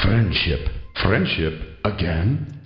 Friendship. Friendship again?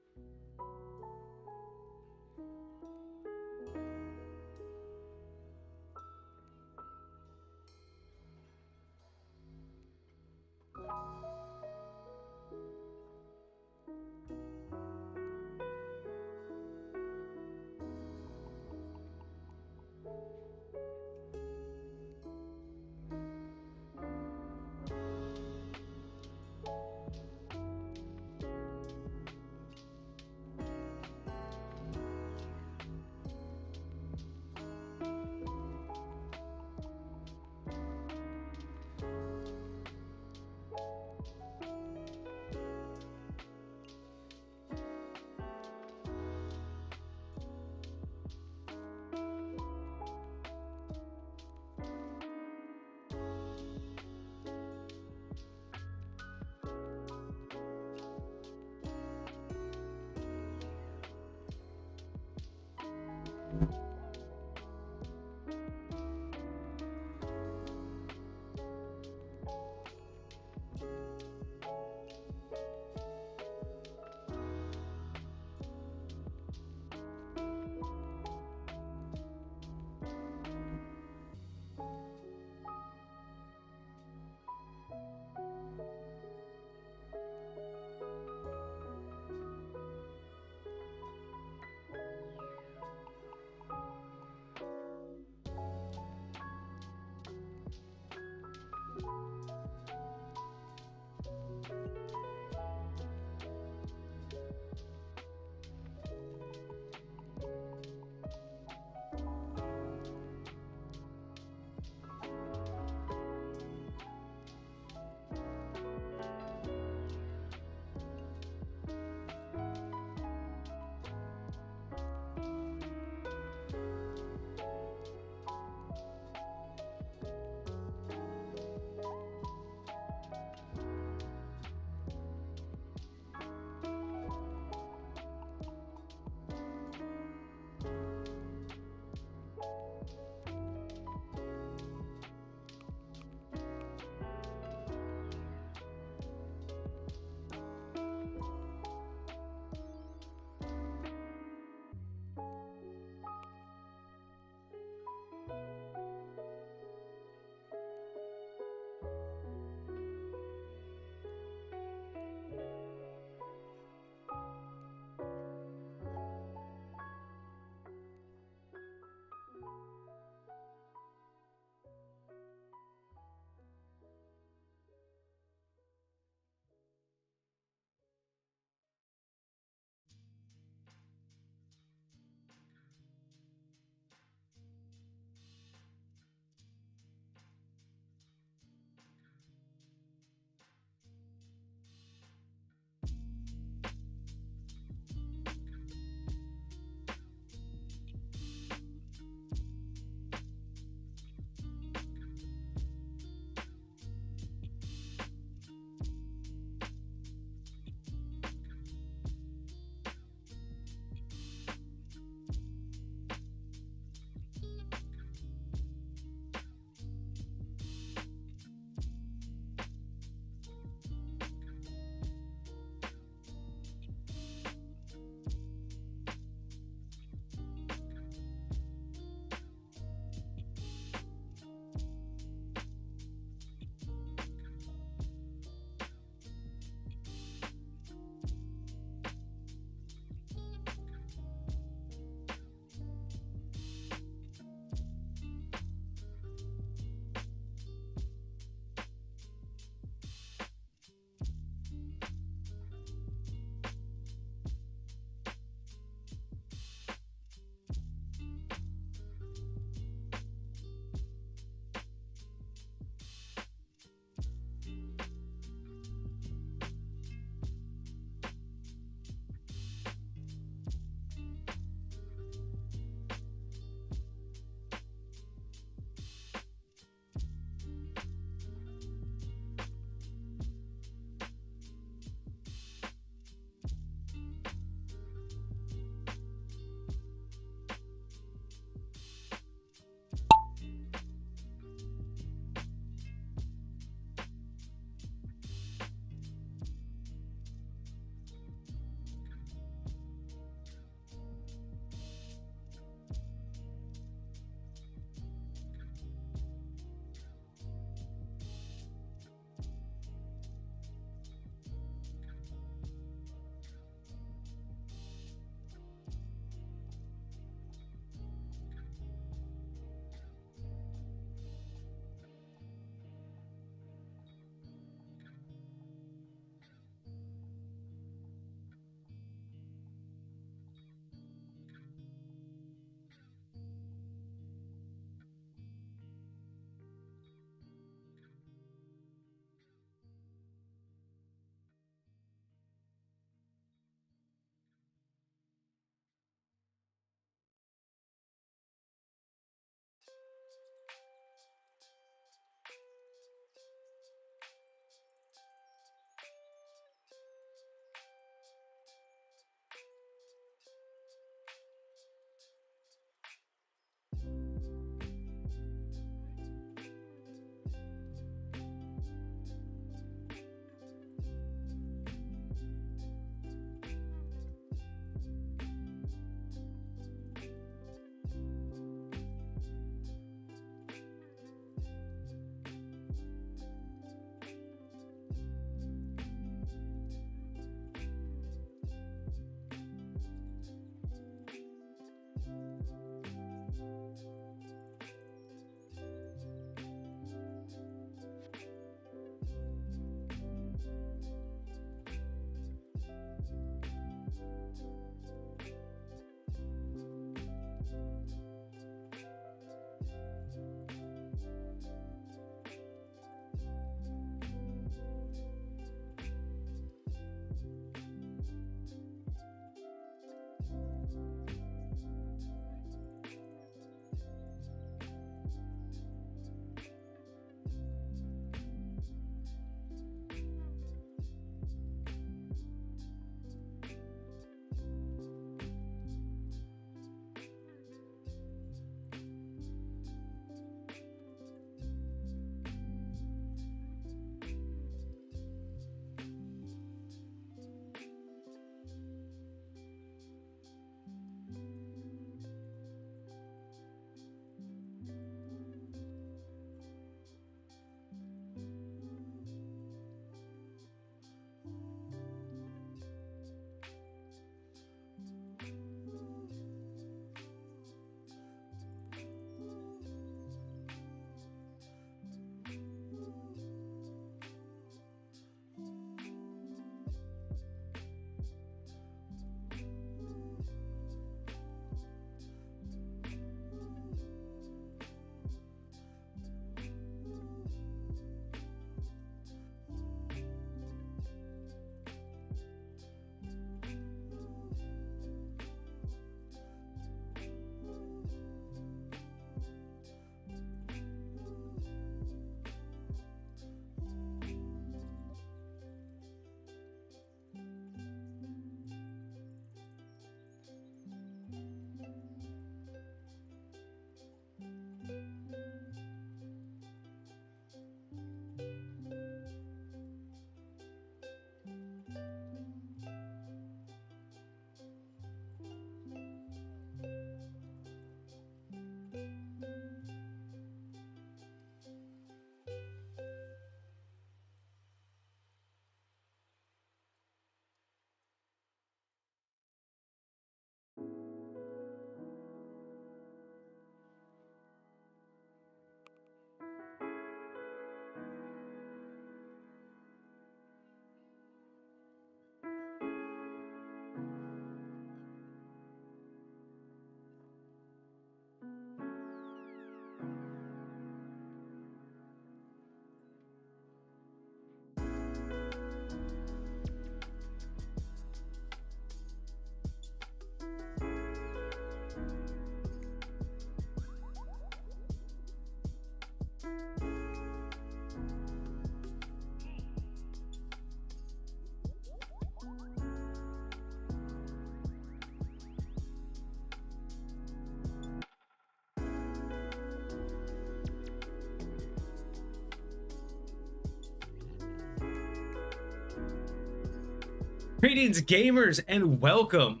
Greetings, gamers, and welcome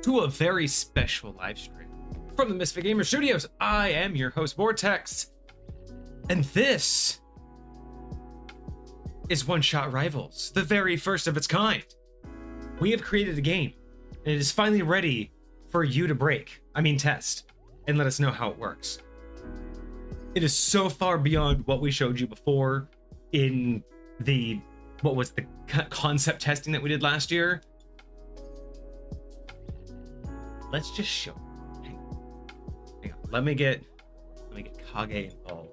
to a very special live stream from the Misfit Gamer Studios. I am your host, Vortex, and this is OneShotRivals, the very first of its kind. We have created a game, and it is finally ready for you to test, and let us know how it works. It is so far beyond what we showed you before in the concept testing that we did last year. Let's just show. Hang on. Let me get Kage involved.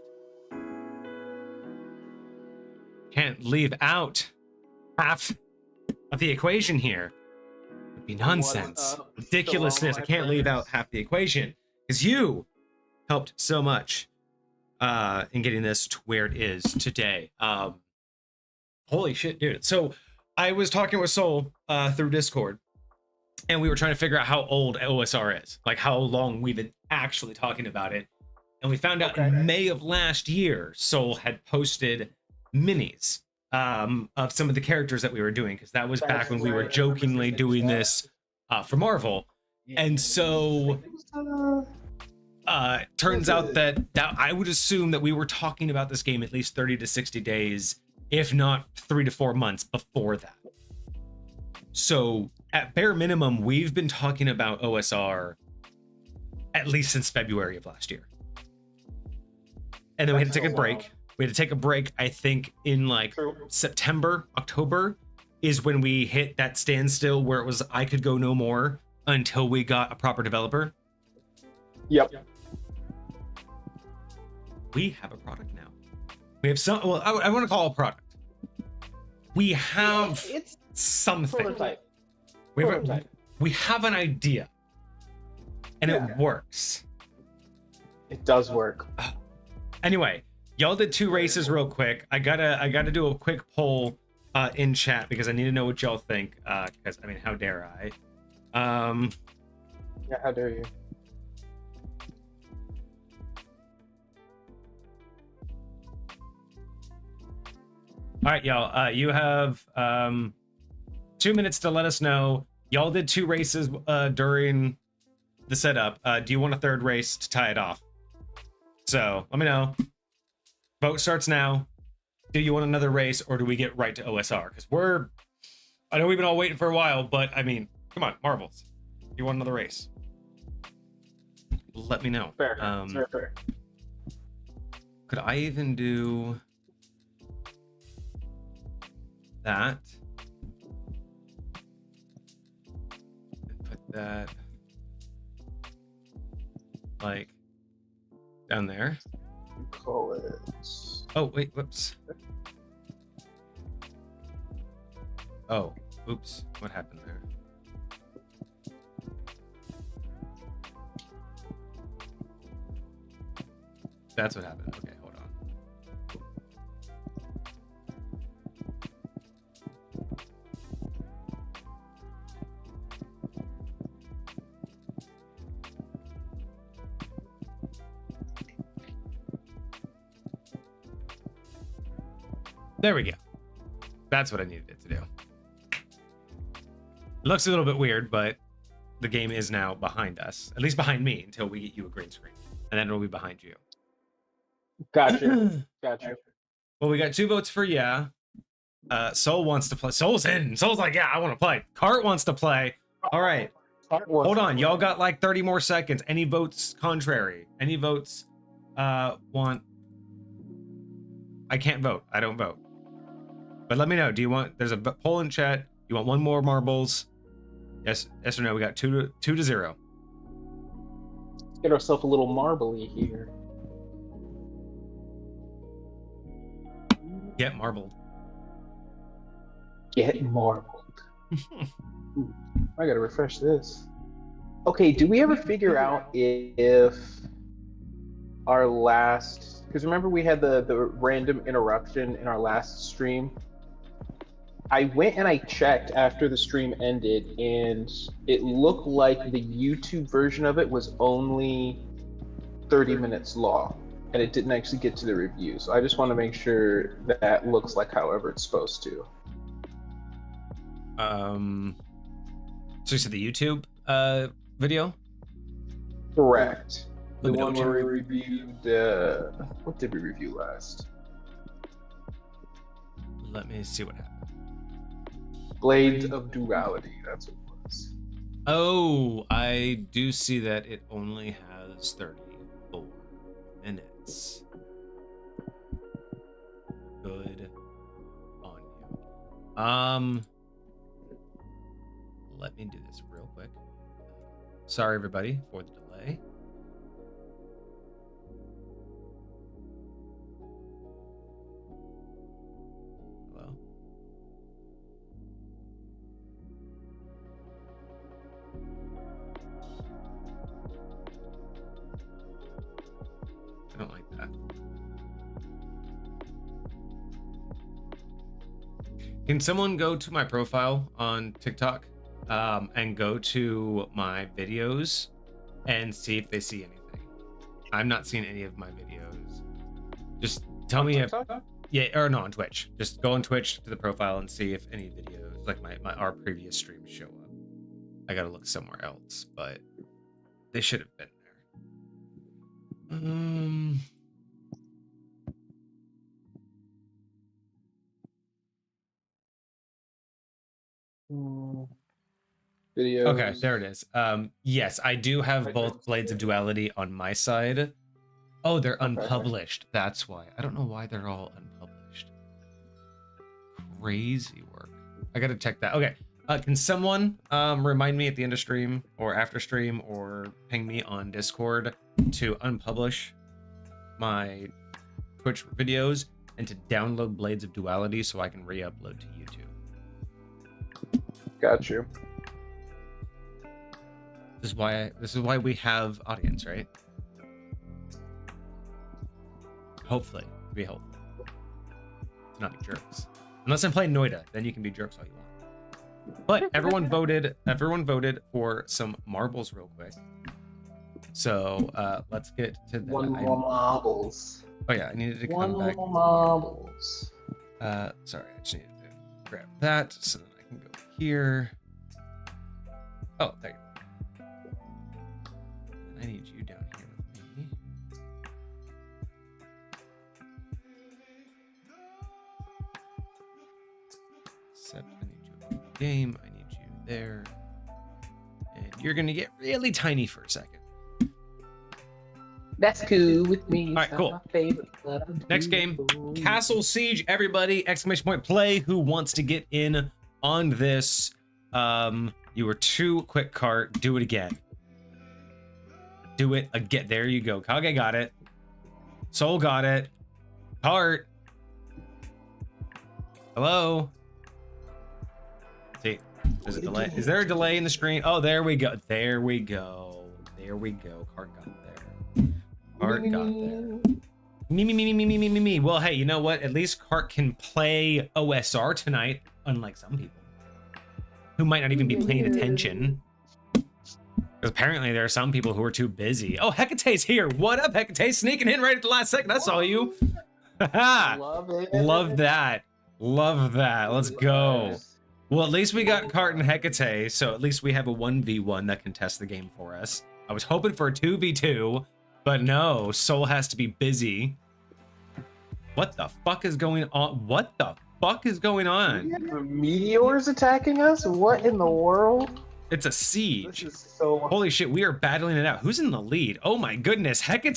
Can't leave out half of the equation here. It'd be nonsense, ridiculousness. I can't leave out half the equation because you helped so much in getting this to where it is today. Holy shit, dude. So I was talking with Soul through Discord, and we were trying to figure out how old OSR is, like how long we've been actually talking about it. And we found out in May of last year, Soul had posted minis of some of the characters that we were doing, because that was back when we were jokingly doing this for Marvel. And so turns out that I would assume that we were talking about this game at least 30 to 60 days, if not 3 to 4 months before that. So at bare minimum, we've been talking about OSR at least since February of last year. And then we had to take a break. We had to take a break, I think, in like September, October is when we hit that standstill where it was I could go no more until we got a proper developer. Yep. We have a product now. We have some, well, I want to call it a product. We have something. Prototype. We have an idea, and it works. It does work. Anyway, y'all did 2 races real quick. I gotta do a quick poll in chat because I need to know what y'all think. Because I mean, how dare I? Yeah, how dare you? All right, y'all. You have 2 minutes to let us know. Y'all did 2 races during the setup. Do you want a 3rd race to tie it off? So let me know. Vote starts now. Do you want another race, or do we get right to OSR? Because I know we've been all waiting for a while, but I mean, come on, Marvels. Do you want another race? Let me know. Fair. Fair. Could I even do that? And put that like down there. Call it. Oh wait, whoops. Oh, oops. What happened there? That's what happened. Okay, hold on. There we go. That's what I needed it to do. It looks a little bit weird, but the game is now behind us. At least behind me until we get you a green screen. And then it'll be behind you. Gotcha. Well, we got 2 votes for yeah. Soul wants to play. Soul's in. Soul's like, yeah, I want to play. Cart wants to play. All right. Hold on. Y'all got like 30 more seconds. Any votes contrary? Any votes want... I can't vote. I don't vote. But let me know. Do you want... There's a poll in chat. You want 1 more marbles? Yes or no? We got 2 to 0. Let's get ourselves a little marbly here. Get marbled. Get marbled. I gotta refresh this. Okay, do we ever figure out if our last... Because remember we had the random interruption in our last stream? I went and I checked after the stream ended, and it looked like the YouTube version of it was only 30 minutes long, and it didn't actually get to the review. So I just want to make sure that looks like however it's supposed to. So you said the YouTube video? Correct. Let The me one double where check. we reviewed. What did we review last? Let me see what happened. Blades of Duality. That's what it was. Oh, I do see that it only has 34 minutes. Good on you. Let me do this real quick. Sorry, everybody, for the delay. Hello? I don't like that. Can someone go to my profile on TikTok and go to my videos and see if they see anything? I'm not seeing any of my videos. Just tell me if, yeah, or no, on Twitch. Just go on Twitch to the profile and see if any videos, like our previous streams, show up. I gotta look somewhere else, but they should have been there. Videos. Okay, there it is. Yes, I do have both Blades of Duality on my side. Oh, they're unpublished. That's why. I don't know why they're all unpublished. Crazy work. I gotta check that. Okay. Can someone remind me at the end of stream or after stream or ping me on Discord to unpublish my Twitch videos and to download Blades of Duality so I can re-upload to YouTube? Got you. This is why we have audience, right? Hopefully, be helpful. Not be jerks. Unless I'm playing Noida, then you can be jerks all you want. But everyone voted for some marbles real quick. So let's get to that. One more marbles. Oh yeah, I needed to come back. One more marbles. Sorry, I just needed to grab that so then I can go here. Oh, there you go. I need you down here with me. Except I need you in the game. I need you there. And you're gonna get really tiny for a second. That's cool with me. All right, cool. Next game, Castle Siege. Everybody! Exclamation point! Play. Who wants to get in on this? You were too quick, Cart. Do it again. Do it again. There you go. Kage got it. Soul got it. Cart. Hello. See, there's a delay. Is there a delay in the screen? Oh, there we go. There we go. There we go. Cart got there. Cart got there. Me. Well, hey, you know what? At least Cart can play OSR tonight, unlike some people who might not even be paying attention. Because apparently there are some people who are too busy. Oh, Hecate's here. What up, Hecate? Sneaking in right at the last second. I saw you. Love it. Love that. Love that. Let's go. Well, at least we got Cart and Hecate, so at least we have a 1v1 that can test the game for us. I was hoping for a 2v2, but no, Soul has to be busy. What the fuck is going on? What the fuck is going on? We have meteors attacking us? What in the world? It's a siege. This is so... Holy shit, we are battling it out. Who's in the lead? Oh my goodness, Hecate,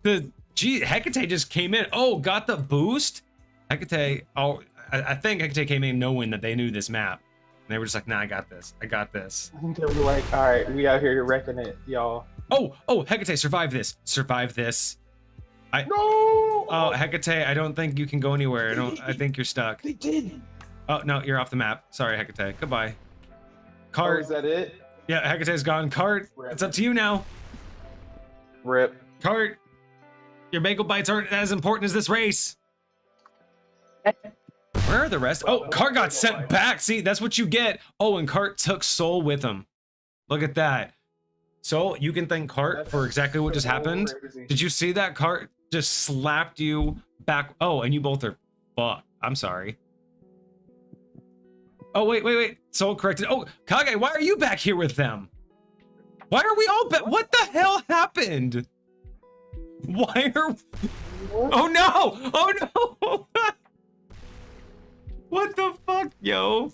Hecate just came in. Oh, got the boost? Hecate, oh, I think Hecate came in knowing that they knew this map. And they were just like, nah, I got this. I got this. I think they were like, all right, we out here wrecking it, y'all. Oh, Hecate, survive this. Survive this. No! Oh, Hecate, I don't think you can go anywhere. I think you're stuck. They did. Oh, no, you're off the map. Sorry, Hecate. Goodbye. Oh, Cart. is that it? Yeah, Hecate's gone. Cart, Rip. it's up to you now. Rip. Cart, your bagel bites aren't as important as this race. Where are the rest? Oh, Cart got sent back. See, that's what you get. Oh, and Cart took Soul with him. Look at that. Soul, you can thank Cart for exactly what just happened. Crazy. Did you see that? Cart just slapped you back. Oh, and you both are fucked. I'm sorry. Oh, wait. Soul corrected. Oh, Kage, why are you back here with them? Why are we all back? What the hell happened? Why are... Oh, no! Oh, no! What the fuck, yo?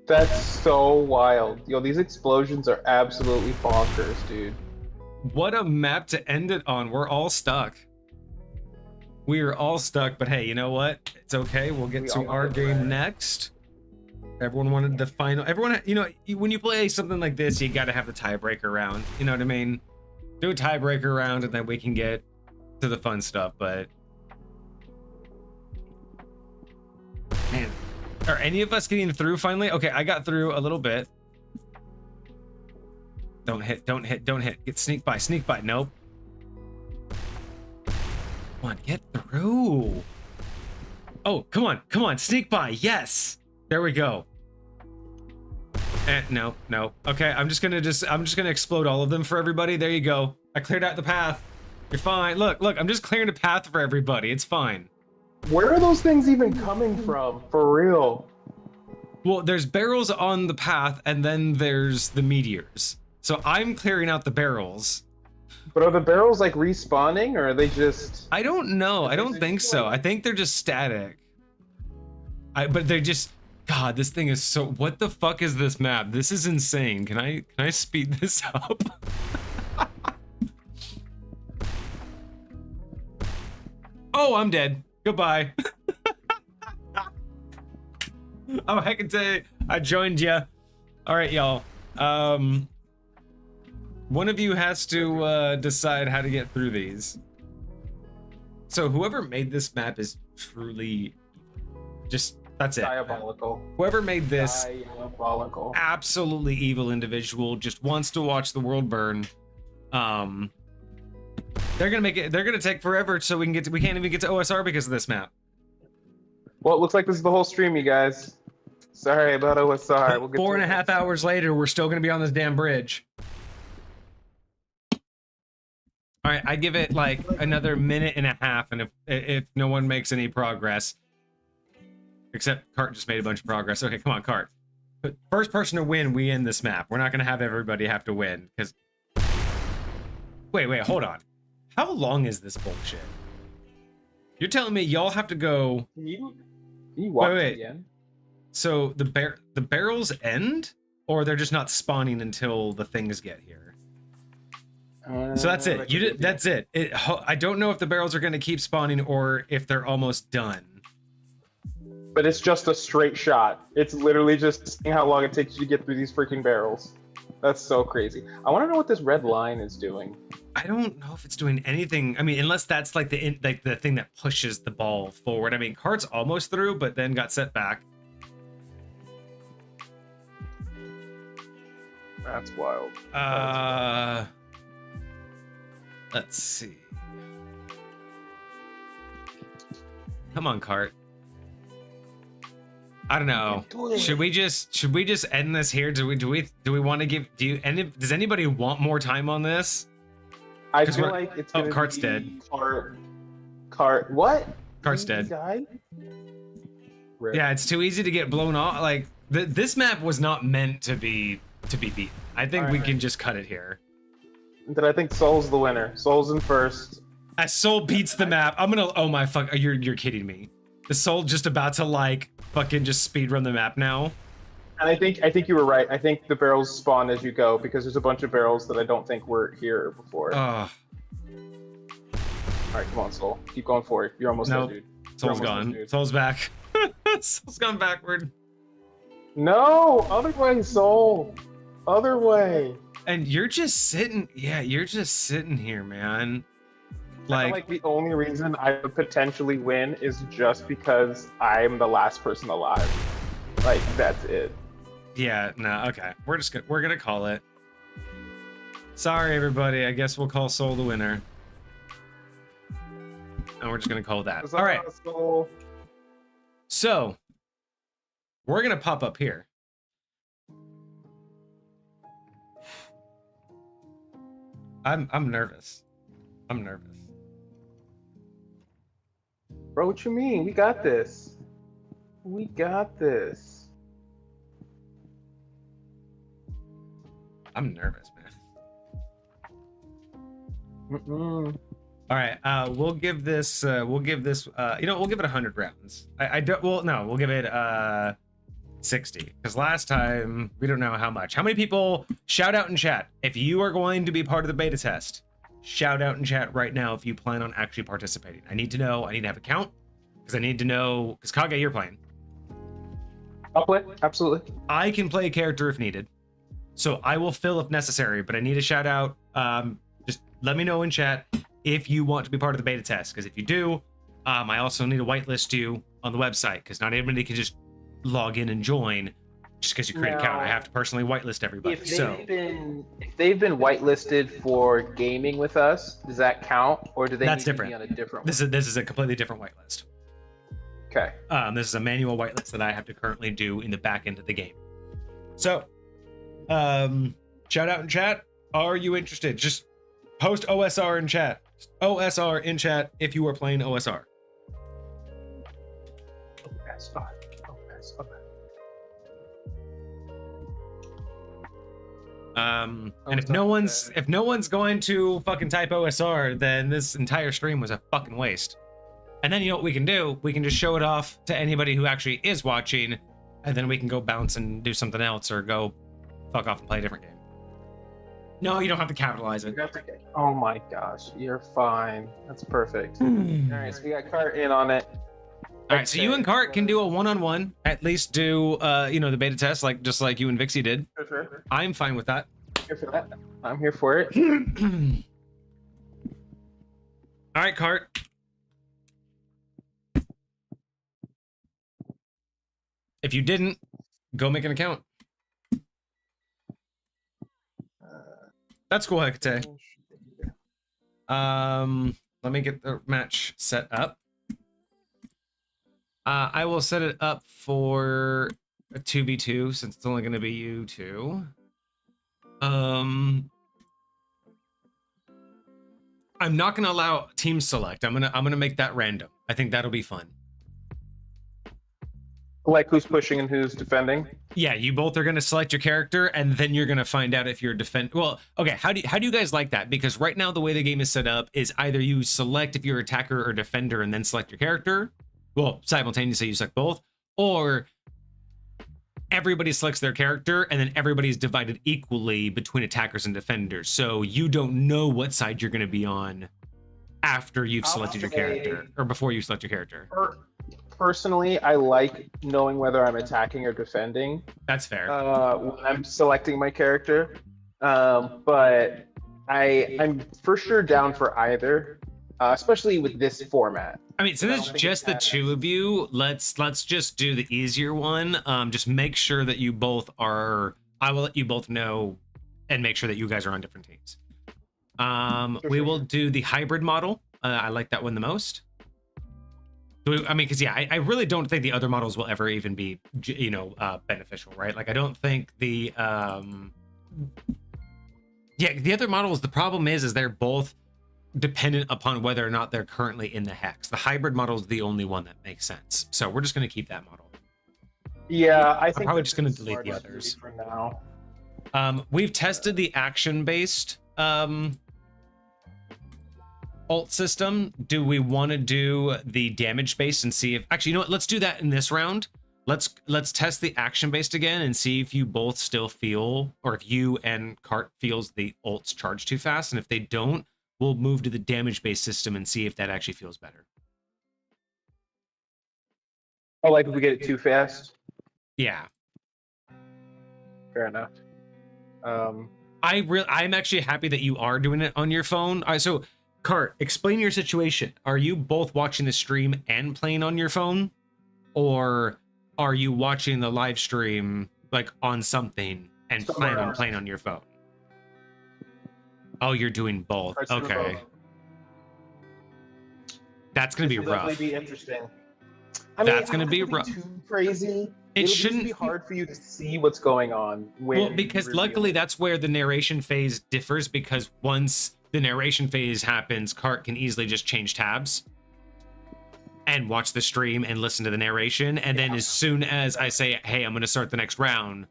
That's so wild. Yo, these explosions are absolutely bonkers, dude. What a map to end it on. We're all stuck. We are all stuck, but hey, you know what? It's okay. We'll get to our game next. Everyone wanted the final. Everyone, you know, when you play something like this, you got to have the tiebreaker round. You know what I mean? Do a tiebreaker round, and then we can get to the fun stuff. But man, are any of us getting through finally? Okay, I got through a little bit. Don't hit. Get sneak by. Nope. Come on, get through. Oh, come on, sneak by. Yes, there we go. No. Okay, I'm just gonna explode all of them for everybody. There you go. I cleared out the path. You're fine. Look, I'm just clearing the path for everybody. It's fine. Where are those things even coming from? For real? Well, there's barrels on the path, and then there's the meteors. So I'm clearing out the barrels. But are the barrels like respawning, or are they just... I don't know. I don't think so. I think they're just static. But they're just... God, this thing is so... What the fuck is this map? This is insane. Can I speed this up? Oh, I'm dead. Goodbye. Oh, I can tell you, I joined you. All right, y'all. One of you has to decide how to get through these. So whoever made this map is truly just, that's it. Diabolical. Whoever made this, diabolical. Absolutely evil individual, just wants to watch the world burn. They're gonna make it, they're gonna take forever so we can't even get to OSR because of this map. Well, it looks like this is the whole stream, you guys. Sorry about OSR. We'll get 4.5 hours later, we're still gonna be on this damn bridge. All right, I give it like another minute and a half, and if no one makes any progress, except Cart just made a bunch of progress. Okay, come on, Cart. First person to win, we end this map. We're not gonna have everybody have to win, because... Wait, hold on. How long is this bullshit? You're telling me y'all have to go... Can you walk wait. again? So the barrels end, or they're just not spawning until the things get here? So that's it. That's it. I don't know if the barrels are going to keep spawning or if they're almost done. But it's just a straight shot. It's literally just seeing how long it takes you to get through these freaking barrels. That's so crazy. I want to know what this red line is doing. I don't know if it's doing anything. I mean, unless that's like the thing that pushes the ball forward. I mean, Cart's almost through, but then got set back. That's wild. Let's see. Come on, Cart. I don't know. Should we just end this here? Do we want to give? Does anybody want more time on this? I feel like it's gonna Cart's be dead. Cart. What? Cart's dead. Yeah, it's too easy to get blown off. Like this map was not meant to be beaten. I think we can just cut it here. Then I think Soul's the winner. Soul's in first. As Soul beats the map, I'm gonna. Oh my fuck! You're kidding me. The Soul just about to like fucking just speedrun the map now. And I think you were right. I think the barrels spawn as you go because there's a bunch of barrels that I don't think were here before. All right, come on, Soul. Keep going forward. You're almost there, dude. Soul's gone. Soul's back. Soul's gone backward. No, other way, Soul. Other way. And you're just sitting. Yeah, you're just sitting here, man. I feel like the only reason I would potentially win is just because I'm the last person alive. Like that's it. Yeah, no, okay. We're gonna call it. Sorry, everybody. I guess we'll call Soul the winner. And we're just gonna call that. All right. Soul? So we're gonna pop up here. I'm nervous. I'm nervous. Bro, what you mean? We got this. We got this. I'm nervous, man. Mm-mm. All right, we'll give this. We'll give it 100 rounds. I don't. Well, no, we'll give it 60 because last time we don't know how much. How many people shout out in chat if you are going to be part of the beta test? Shout out in chat right now if you plan on actually participating. I need to know. I need to have a count because I need to know. Because Kage, you're playing. I'll play. Absolutely. I can play a character if needed, so I will fill if necessary. But I need a shout out. Just let me know in chat if you want to be part of the beta test. Because if you do, I also need to whitelist you on the website because not everybody can just log in and join just because you create an account. I have to personally whitelist everybody. If they've been whitelisted for gaming with us, does that count, or do they That's need different. to be on a different This is a completely different whitelist. Okay. This is a manual whitelist that I have to currently do in the back end of the game. So, shout out in chat. Are you interested? Just post OSR in chat. OSR in chat if you are playing OSR. OSR. And if no one's going to fucking type OSR, then this entire stream was a fucking waste. And then you know what we can do? We can just show it off to anybody who actually is watching, and then we can go bounce and do something else or go fuck off and play a different game. No, you don't have to capitalize it. Oh my gosh, you're fine. That's perfect. All right, so we got Cart in on it. All right, so you and Cart can do a one-on-one. At least do the beta test just like you and Vixie did. For sure. I'm fine with that. Here for that. I'm here for it. All right, Cart. If you didn't, go make an account. That's cool, Hecate. Let me get the match set up. I will set it up for a 2v2 since it's only going to be you two. I'm not going to allow team select. I'm gonna make that random. I think that'll be fun. Like who's pushing and who's defending? Yeah, you both are going to select your character, and then you're going to find out if you're Well, okay. How do you guys like that? Because right now the way the game is set up is either you select if you're attacker or defender, and then select your character. Well, simultaneously you select both, or everybody selects their character, and then everybody's divided equally between attackers and defenders. So you don't know what side you're going to be on after you've selected your character, or before you select your character. Personally, I like knowing whether I'm attacking or defending. That's fair. When I'm selecting my character, but I'm for sure down for either, especially with this format. I mean, since it's just the two of you, let's just do the easier one. Just make sure that you both are. I will let you both know, and make sure that you guys are on different teams. We will do the hybrid model. I like that one the most. I mean, because yeah, I really don't think the other models will ever even be, beneficial, right? Like, I don't think the other models. The problem is they're both dependent upon whether or not they're currently in the hex. The hybrid model is the only one that makes sense. So we're just going to keep that model. Yeah, I think I'm probably just going to delete the others for now. We've tested the action-based ult system. Do we want to do the damage based and see if actually, you know what, let's do that in this round. Let's test the action based again and see if you both still feel, or if you and Cart feels the ults charge too fast, and if they don't, we'll move to the damage based system and see if that actually feels better. Oh, like if we get it too fast? Yeah, fair enough. I'm actually happy that you are doing it on your phone. So Cart, explain your situation. Are you both watching the stream and playing on your phone? Or are you watching the live stream like on something and plan on playing on your phone? Oh, you're doing both. Okay. That's going to be rough. Definitely be interesting. That's going to be rough. Too crazy. It shouldn't be hard for you to see what's going on. Well, because luckily that's where the narration phase differs, because once the narration phase happens, Cart can easily just change tabs. and watch the stream and listen to the narration. And then as soon as I say, hey, I'm going to start the next round,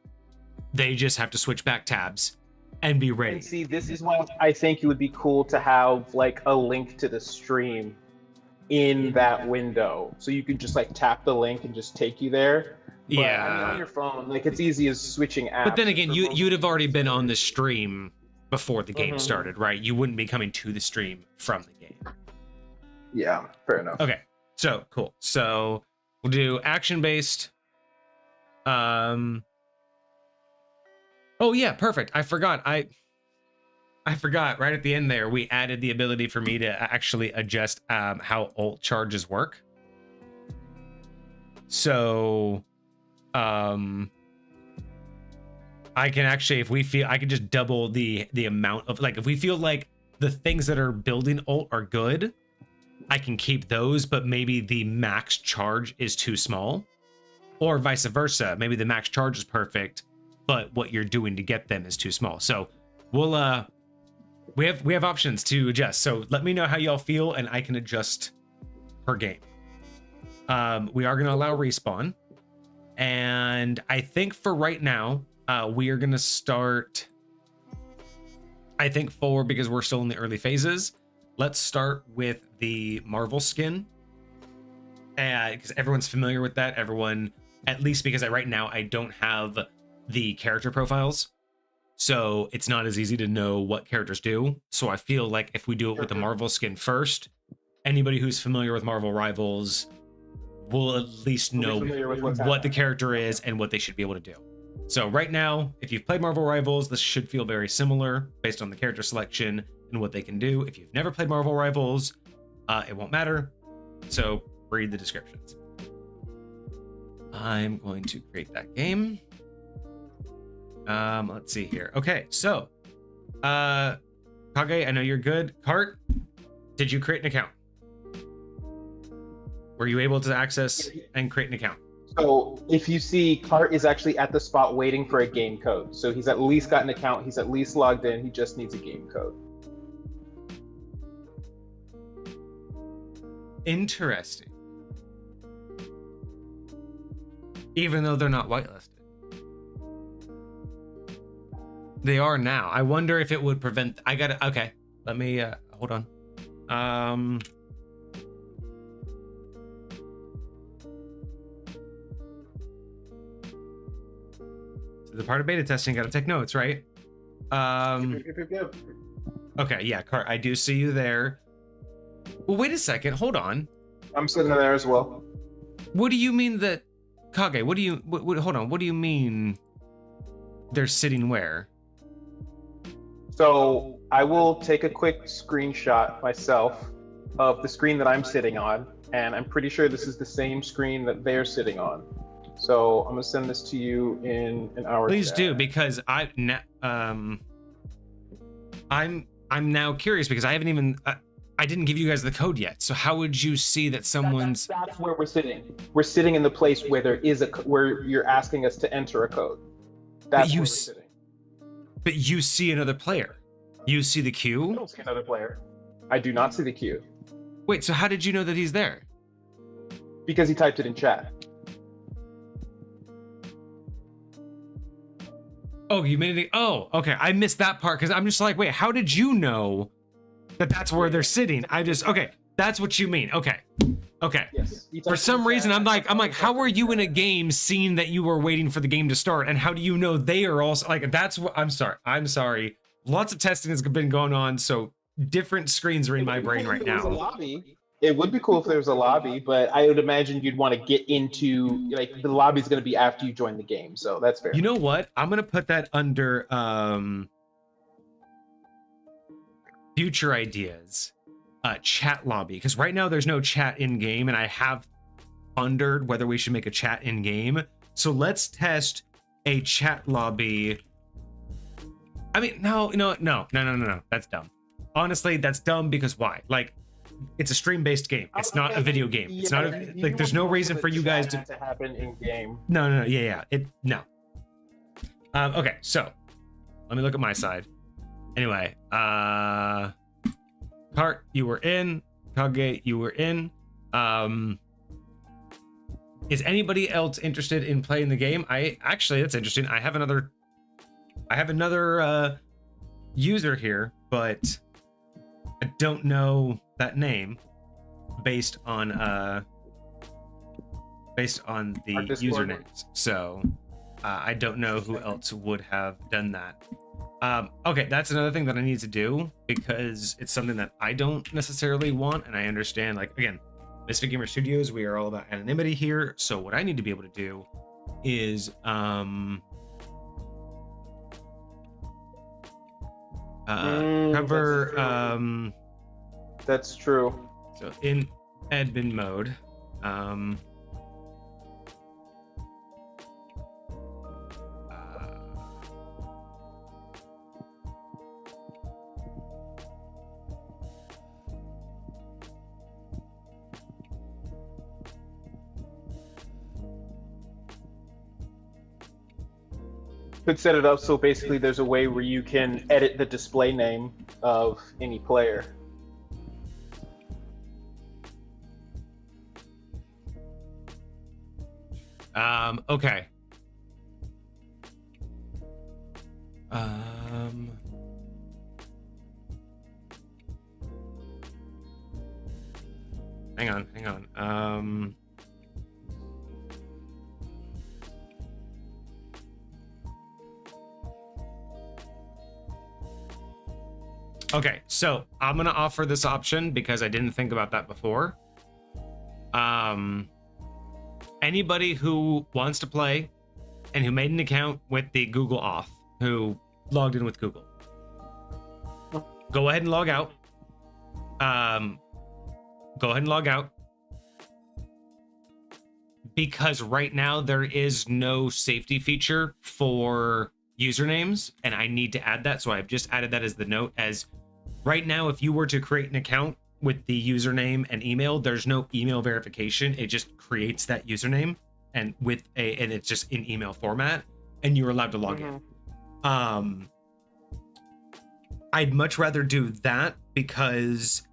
they just have to switch back tabs and be ready. And see, this is why I think it would be cool to have like a link to the stream in that window. So you can just like tap the link and just take you there. But, Yeah. I mean, on your phone, like it's easy as switching apps. But then again, you'd have already been on the stream before the game Mhm. started, right? You wouldn't be coming to the stream from the game. Yeah, fair enough. Okay, so cool. So we'll do action-based. Oh yeah, perfect. I forgot. I forgot right at the end there, we added the ability for me to actually adjust how ult charges work. So I can actually, if we feel, I can just double the amount of, like, if we feel like the things that are building ult are good, I can keep those, but maybe the max charge is too small, or vice versa. Maybe the max charge is perfect, but what you're doing to get them is too small. So we'll we have options to adjust. So let me know how y'all feel, and I can adjust per game. We are going to allow respawn, and I think for right now, we are going to start, I think 4, because we're still in the early phases. Let's start with the Marvel skin, because everyone's familiar with that. Everyone, at least because right now I don't have the character profiles, so it's not as easy to know what characters do. So I feel like if we do it with the Marvel skin first, anybody who's familiar with Marvel Rivals will at least know what the character is and what they should be able to do. So right now, if you've played Marvel Rivals, this should feel very similar based on the character selection and what they can do. If you've never played Marvel Rivals, it won't matter. So read the descriptions. I'm going to create that game. Let's see here. Okay, so Kage, I know you're good. Cart, did you create an account? Were you able to access and create an account? So if you see, Cart is actually at the spot waiting for a game code. So he's at least got an account. He's at least logged in. He just needs a game code. Interesting. Even though they're not whitelisted. They are now. I wonder if it would prevent, I gotta, okay. Let me, hold on. So the part of beta testing, gotta take notes, right? Okay, yeah, Cart, I do see you there. Well, wait a second, hold on. I'm sitting there as well. What do you mean that, Kage, what do you, hold on, what do you mean they're sitting where? So I will take a quick screenshot myself of the screen that I'm sitting on, and I'm pretty sure this is the same screen that they're sitting on. So I'm gonna send this to you in an hour. Please do, because I'm now curious, because I haven't even I didn't give you guys the code yet. So how would you see that someone's? That's where we're sitting. We're sitting in the place where there is where you're asking us to enter a code. That's where we're sitting. But you see another player. You see the queue? I don't see another player. I do not see the queue. Wait, so how did you know that he's there? Because he typed it in chat. Oh, you made it. Oh, okay. I missed that part because I'm just like, wait, how did you know that that's where they're sitting? Okay, that's what you mean. Okay. Yes. For some reason, I'm like, how are you in a game seeing that you were waiting for the game to start? And how do you know they are also like, that's what I'm sorry. Lots of testing has been going on. So different screens are in my brain right now. It would be cool if there was a lobby, but I would imagine you'd want to get into, like, the lobby's going to be after you join the game. So that's fair. You know what? I'm going to put that under future ideas. Chat lobby, because right now there's no chat in game, and I have pondered whether we should make a chat in game. So let's test a chat lobby. I mean, no. That's dumb. Honestly, that's dumb because why? Like, it's a stream-based game. It's not a video game. It's not a, like. There's no reason for you guys to happen in game. No. Yeah. No. Okay, so let me look at my side. Anyway, Cart, you were in. Kage, you were in. Is anybody else interested in playing the game? That's interesting. I have another user here, but I don't know that name based on the usernames. So I don't know who else would have done that. Okay, that's another thing that I need to do because it's something that I don't necessarily want, and I understand, like, again, Misfit Gamer Studios, we are all about anonymity here. So what I need to be able to do is cover that's true. So in admin mode, Could set it up so basically there's a way where you can edit the display name of any player. Okay. Hang on. Okay, so I'm gonna offer this option because I didn't think about that before. Anybody who wants to play and who made an account with the Google Auth, who logged in with Google, go ahead and log out. Because right now there is no safety feature for usernames, and I need to add that. So I've just added that as the note. As right now, if you were to create an account with the username and email, there's no email verification. It just creates that username and it's just in email format, and you're allowed to log in. I'd much rather do that because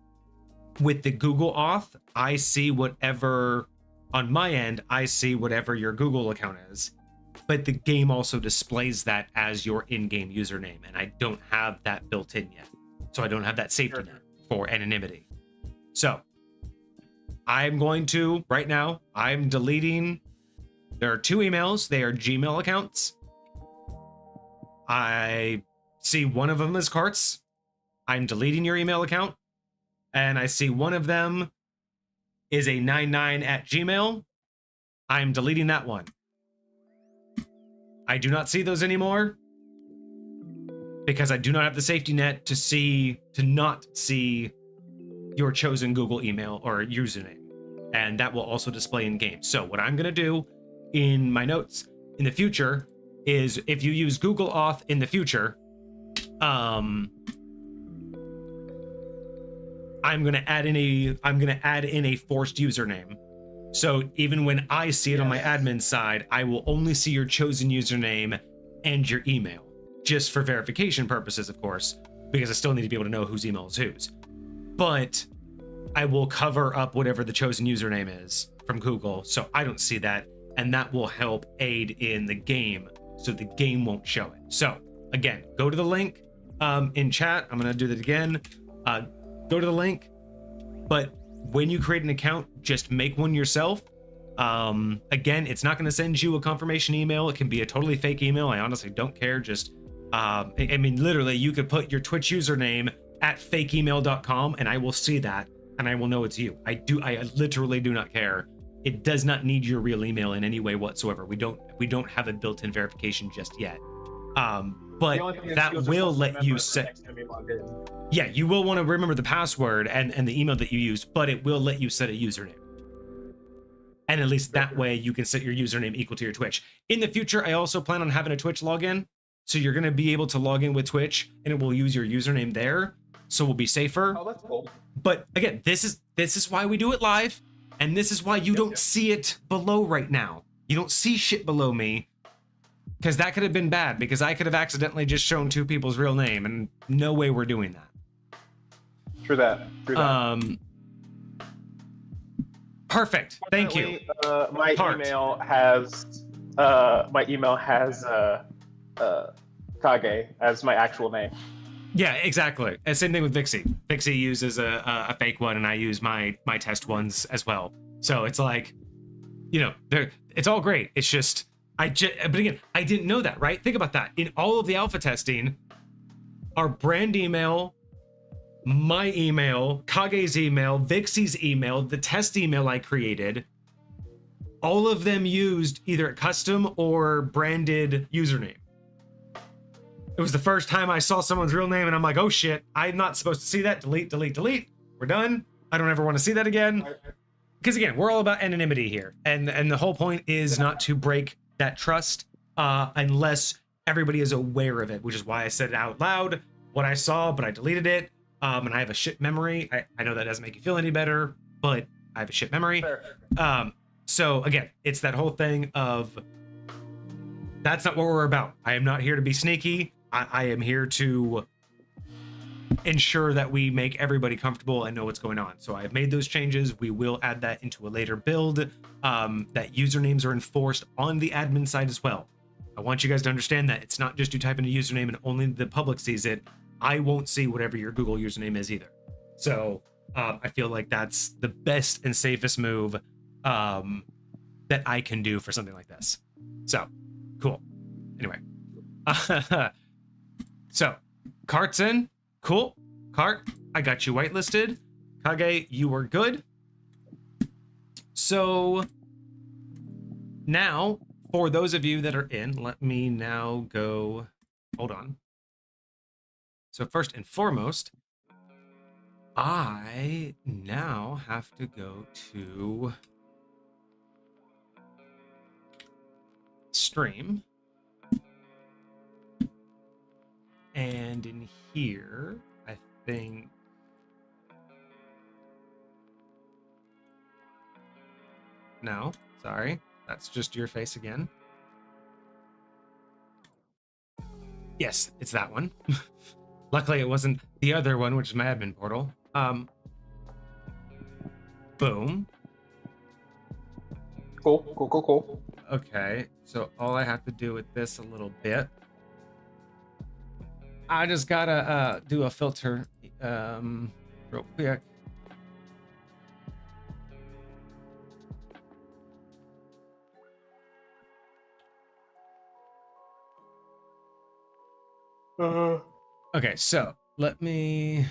with the Google Auth, I see whatever on my end, I see whatever your Google account is, but the game also displays that as your in-game username, and I don't have that built in yet. So I don't have that safety net for anonymity. So I'm going to, right now, I'm deleting, there are 2 emails. They are Gmail accounts. I see one of them as Carts. I'm deleting your email account. And I see one of them is a 99@Gmail. I'm deleting that one. I do not see those anymore because I do not have the safety net to not see your chosen Google email or username, and that will also display in game. So what I'm going to do in my notes in the future is, if you use Google Auth in the future, I'm going to add in a forced username. So even when I see it on my admin side, I will only see your chosen username and your email, just for verification purposes, of course, because I still need to be able to know whose email is whose. But I will cover up whatever the chosen username is from Google, so I don't see that, and that will help aid in the game, so the game won't show it. So again, go to the link in chat. I'm gonna do that again. Go to the link, but when you create an account, just make one yourself. Again, it's not going to send you a confirmation email. It can be a totally fake email. I honestly don't care. Just I mean, literally, you could put your Twitch username at fakeemail.com and I will see that and I will know it's you. I literally do not care. It does not need your real email in any way whatsoever. We don't have a built-in verification just yet. But that will let you set. Yeah, you will want to remember the password and the email that you use, but it will let you set a username. And at least that way you can set your username equal to your Twitch. In the future, I also plan on having a Twitch login. So you're going to be able to log in with Twitch and it will use your username there. So we'll be safer. Oh, that's cool. But again, this is why we do it live. And this is why you don't see it below right now. You don't see shit below me. Because that could have been bad, because I could have accidentally just shown two people's real name, and no way we're doing that. True that. Perfect. Thank you. My Heart. email has Kage as my actual name. Yeah, exactly. And same thing with Vixie. Vixie uses a fake one, and I use my test ones as well. So it's like, it's all great. It's just but again, I didn't know that, right? Think about that. In all of the alpha testing, our brand email, my email, Kage's email, Vixie's email, the test email I created, all of them used either a custom or branded username. It was the first time I saw someone's real name and I'm like, oh shit, I'm not supposed to see that. Delete, delete, delete. We're done. I don't ever want to see that again. Because again, we're all about anonymity here. And the whole point is not to break that trust unless everybody is aware of it, which is why I said it out loud, what I saw, but I deleted it. And I have a shit memory. I know that doesn't make you feel any better, but I have a shit memory. So again, it's that whole thing of that's not what we're about. I am not here to be sneaky. I am here to ensure that we make everybody comfortable and know what's going on. So I've made those changes. We will add that into a later build. That usernames are enforced on the admin side as well. I want you guys to understand that it's not just you type in a username and only the public sees it. I won't see whatever your Google username is either. So I feel like that's the best and safest move that I can do for something like this. So cool. Anyway. So cart's in. Cool. Cart, I got you whitelisted. Kage, you were good. So now, for those of you that are in, let me now go. Hold on. So first and foremost, I now have to go to stream. And in here, I think no, sorry, that's just your face again. Yes, it's that one. Luckily, it wasn't the other one, which is my admin portal. Boom. Cool. Okay, so all I have to do with this a little bit, I just gotta do a filter real quick. Okay, so let me.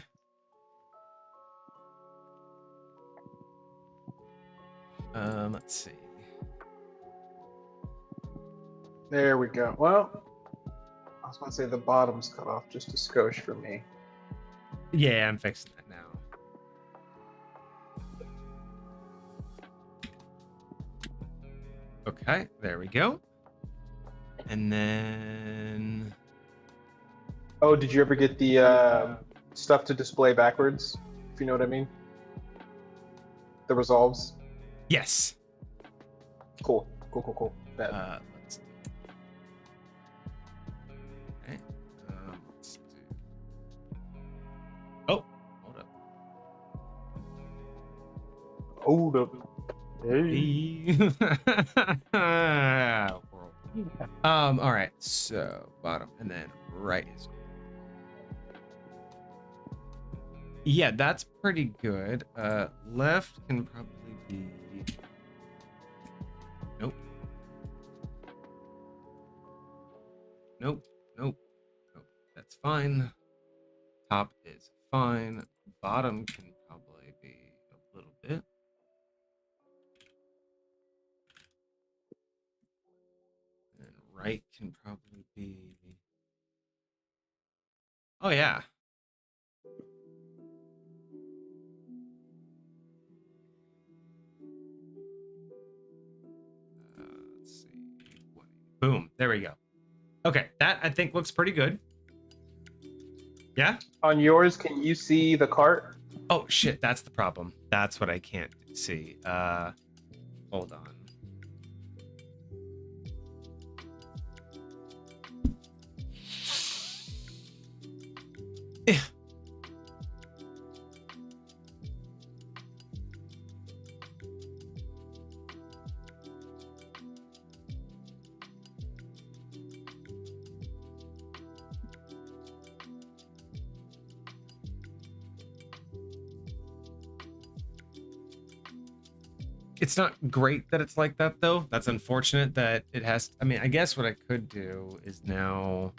Let's see. There we go. Well, I was going to say the bottom's cut off just a skosh for me. Yeah, I'm fixing that now. Okay, there we go. And then. Oh, did you ever get the stuff to display backwards? If you know what I mean? The resolves? Yes. Cool. Bad. Let's. Okay. Let's do. Oh, hold up. Hey. All right. So bottom and then right is. Yeah, that's pretty good. Left can probably be. Nope. That's fine. Top is fine. Bottom can probably be a little bit. And right can probably be. Oh, yeah. Let's see. Boom. There we go. Okay. That I think looks pretty good. Yeah. On yours, can you see the cart? Oh, shit. That's the problem. That's what I can't see. Hold on. It's not great that it's like that though. That's unfortunate that it has. I mean, I guess what I could do is now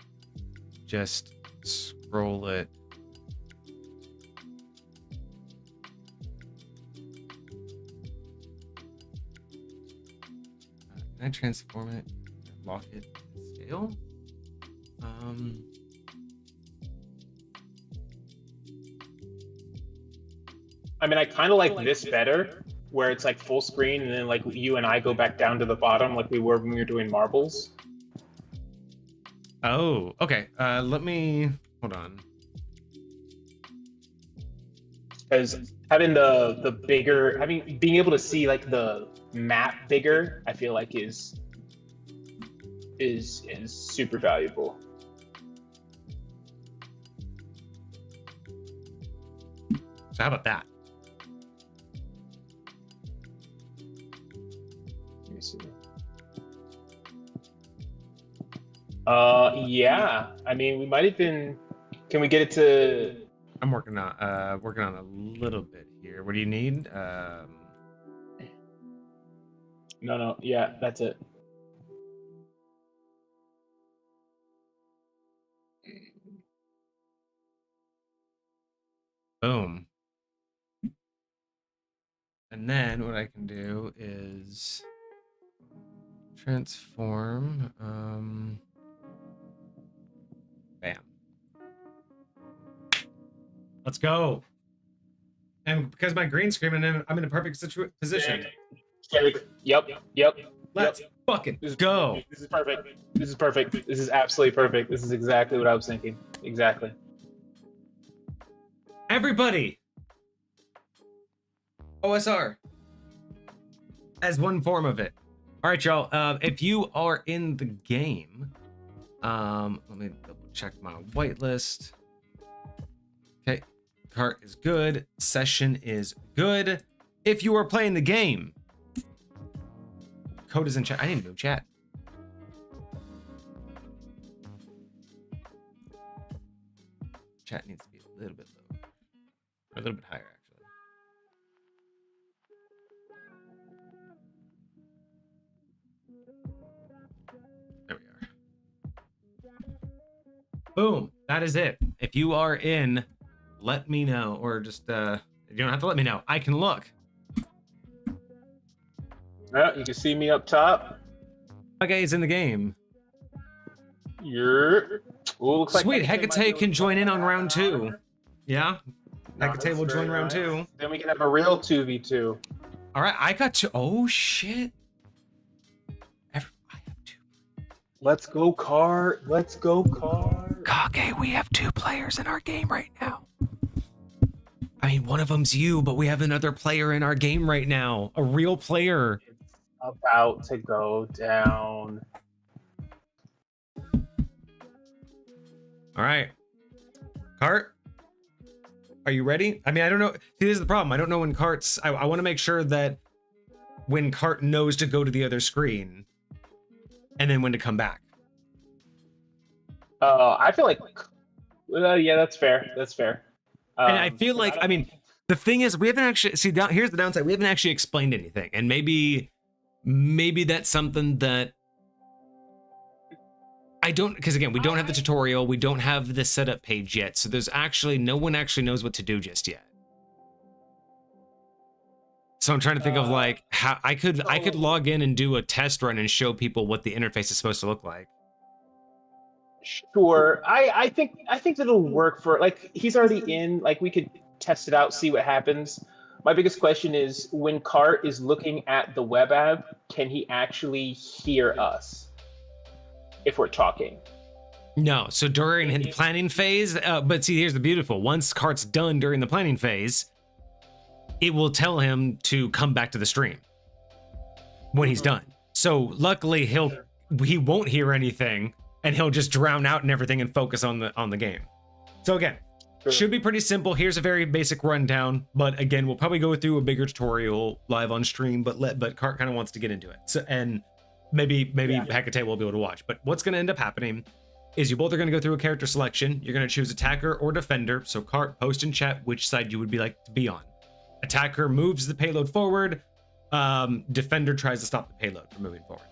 just scroll it. Can I transform it? Lock it to scale? I mean, I kind of like this better, where it's like full screen, and then like you and I go back down to the bottom, like we were when we were doing marbles. Oh, okay. Let me hold on. Because having the bigger, being able to see like the map bigger, I feel like is super valuable. So how about that? Let me see. Yeah. I mean, we might even. Can we get it to? I'm working on a little bit here. What do you need? No. Yeah, that's it. Boom. And then what I can do is transform. Bam. Let's go. And because my green screen, and I'm in a perfect position. Yep. Let's fucking go. This is perfect. This is perfect. This is absolutely perfect. This is exactly what I was thinking. Exactly. Everybody. OSR. As one form of it. All right, y'all. If you are in the game, let me double check my whitelist. Okay. Cart is good. Session is good. If you are playing the game, code is in chat. I didn't move chat. Chat needs to be a little bit lower. Or a little bit higher, actually. There we are. Boom. That is it. If you are in, let me know. Or just, you don't have to let me know. I can look. You can see me up top. Okay, he's in the game. You're. Ooh, looks Sweet. like Hecate can join in on round 2. Yeah? Hecate will join round 2. Then we can have a real 2v2. All right, I got 2. Oh, shit. I have 2. Let's go, Cart. Let's go, Cart. Kage, we have 2 players in our game right now. I mean, one of them's you, but we have another player in our game right now. A real player. It's about to go down. All right. Cart, are you ready? I mean, I don't know. See, this is the problem. I don't know when Cart's... I want to make sure that when Cart knows to go to the other screen and then when to come back. I feel like... yeah, that's fair. That's fair. And I feel like, I mean, the thing is, we haven't actually... See, here's the downside. We haven't actually explained anything. And maybe that's something that... I don't, because again, we don't have the tutorial, we don't have the setup page yet, so there's actually, no one actually knows what to do just yet. So I'm trying to think of like, how I could log in and do a test run and show people what the interface is supposed to look like. Sure. I think that'll work for, like, he's already in, like, we could test it out, see what happens. My biggest question is, when Cart is looking at the web app, can he actually hear us? If we're talking. No, so during the planning phase, but see, here's the beautiful. Once Cart's done during the planning phase, it will tell him to come back to the stream when he's done. So luckily he won't hear anything and he'll just drown out and everything and focus on the game. So again, should be pretty simple. Here's a very basic rundown, but again, we'll probably go through a bigger tutorial live on stream, but Cart kind of wants to get into it. So, and maybe Hecate will be able to watch. But what's going to end up happening is you both are going to go through a character selection. You're going to choose attacker or defender. So Cart, post in chat which side you would be like to be on. Attacker moves the payload forward. defender tries to stop the payload from moving forward.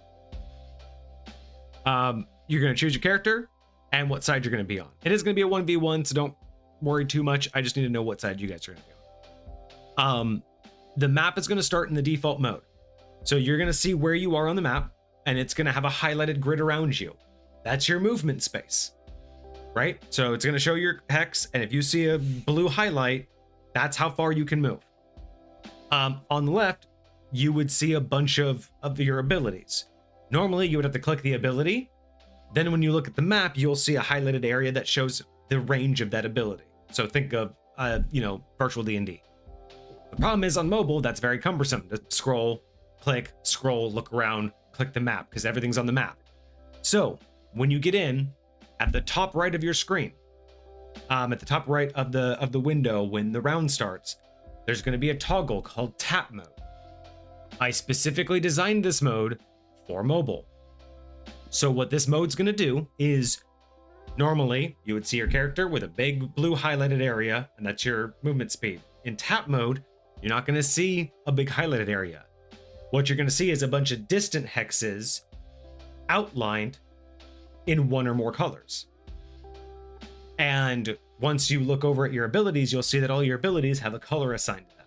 You're going to choose your character and what side you're going to be on. It is going to be a 1v1, so don't worry too much. I just need to know what side you guys are going to be on. The map is going to start in the default mode. So you're going to see where you are on the map, and it's going to have a highlighted grid around you. That's your movement space, right? So it's going to show your hex, and if you see a blue highlight, that's how far you can move. On the left, you would see a bunch of your abilities. Normally, you would have to click the ability. Then when you look at the map, you'll see a highlighted area that shows the range of that ability. So think of, virtual D&D. The problem is on mobile, that's very cumbersome to scroll, click, scroll, look around, click the map, because everything's on the map. So when you get in, at the top right of your screen, at the top right of the window, when the round starts, there's going to be a toggle called tap mode. I specifically designed this mode for mobile. So what this mode's going to do is, normally you would see your character with a big blue highlighted area, and that's your movement speed. In tap mode, you're not going to see a big highlighted area. What you're going to see is a bunch of distant hexes outlined in one or more colors. And once you look over at your abilities, you'll see that all your abilities have a color assigned to them.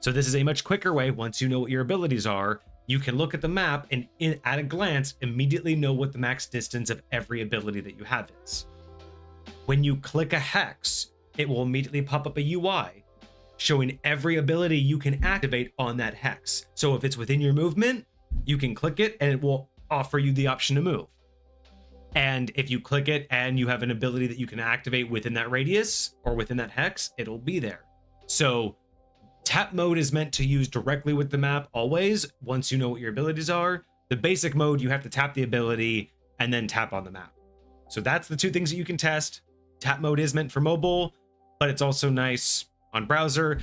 So this is a much quicker way. Once you know what your abilities are, you can look at the map and at a glance immediately know what the max distance of every ability that you have is. When you click a hex, it will immediately pop up a UI showing every ability you can activate on that hex. So if it's within your movement, you can click it and it will offer you the option to move. And if you click it and you have an ability that you can activate within that radius or within that hex, it'll be there. So tap mode is meant to use directly with the map always, once you know what your abilities are. The basic mode, you have to tap the ability and then tap on the map. So that's the two things that you can test. Tap mode is meant for mobile, but it's also nice on browser.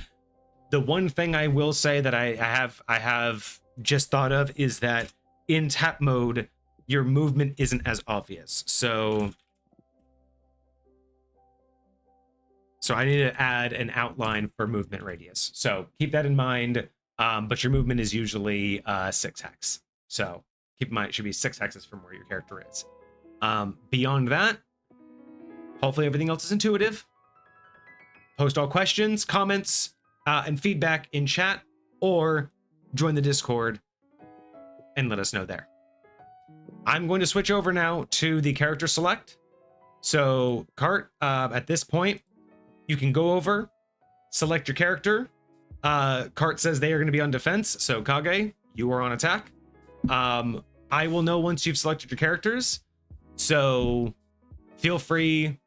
The one thing I will say that I have just thought of is that in tap mode, your movement isn't as obvious. So I need to add an outline for movement radius. So keep that in mind. But your movement is usually 6 hex. So keep in mind, it should be 6 hexes from where your character is. Beyond that, hopefully everything else is intuitive. Post all questions, comments, and feedback in chat, or join the Discord and let us know there. I'm going to switch over now to the character select. So Cart, at this point, you can go over, select your character. Cart says they are going to be on defense. So Kage, you are on attack. I will know once you've selected your characters. So feel free.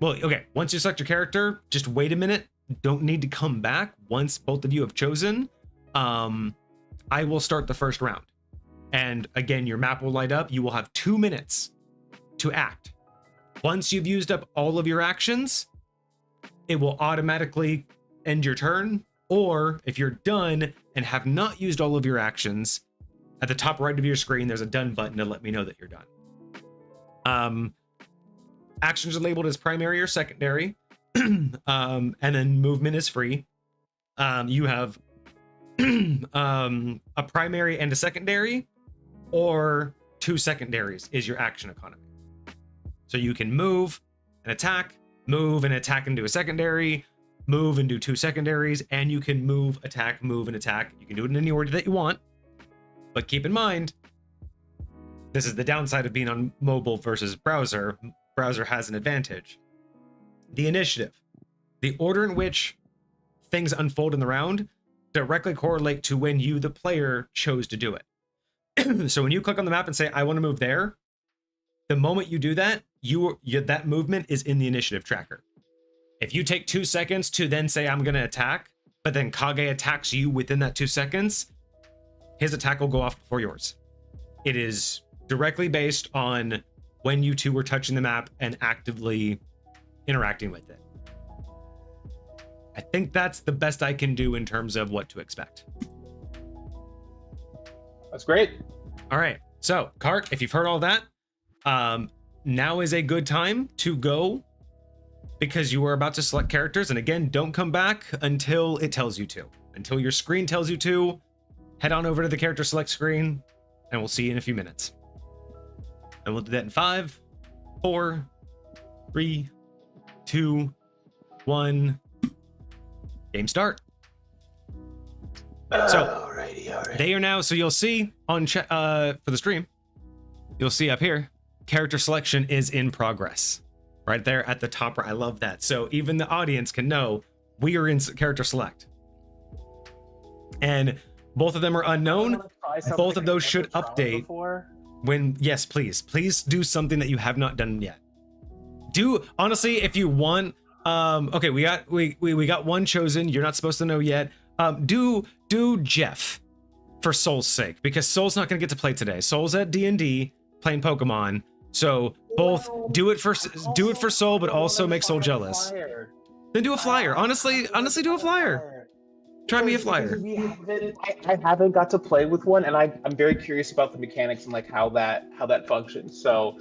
Well, okay. Once you select your character, just wait a minute. Don't need to come back once both of you have chosen. I will start the first round. And again, your map will light up. You will have 2 minutes to act. Once you've used up all of your actions, it will automatically end your turn. Or if you're done and have not used all of your actions, at the top right of your screen, there's a done button to let me know that you're done. Actions are labeled as primary or secondary. And then movement is free. You have a primary and a secondary, or 2 secondaries is your action economy. So you can move and attack into a secondary, move and do 2 secondaries, and you can move, attack. You can do it in any order that you want. But keep in mind, this is the downside of being on mobile versus browser. Browser has an advantage. The initiative, the order in which things unfold in the round, directly correlate to when you, the player, chose to do it. So when you click on the map and say, I want to move there, the moment you do that, that movement is in the initiative tracker. If you take 2 seconds to then say, I'm going to attack, but then Kage attacks you within that 2 seconds, his attack will go off before yours. It is directly based on when you two were touching the map and actively interacting with it. I think that's the best I can do in terms of what to expect. That's great. All right. So, Cart, if you've heard all that, now is a good time to go, because you are about to select characters. And again, don't come back until it tells you to. Until your screen tells you to, head on over to the character select screen, and we'll see you in a few minutes. And we'll do that in 5, 4, 3, 2, 1. Game start. So alrighty. they are now. So you'll see on for the stream, you'll see up here, character selection is in progress. Right there at the top. I love that. So even the audience can know we are in character select. And both of them are unknown. Both of those should update when, yes, please do something that you have not done yet. Do, honestly, if you want, okay, we got one chosen. You're not supposed to know yet. Do Jeff for Soul's sake, because Soul's not going to get to play today. Soul's at D&D playing Pokemon. So both do it for Soul, but also make Soul jealous. Then do a flyer. Honestly, do a flyer. Try me a flyer. I haven't got to play with one, and I'm very curious about the mechanics and like how that functions. So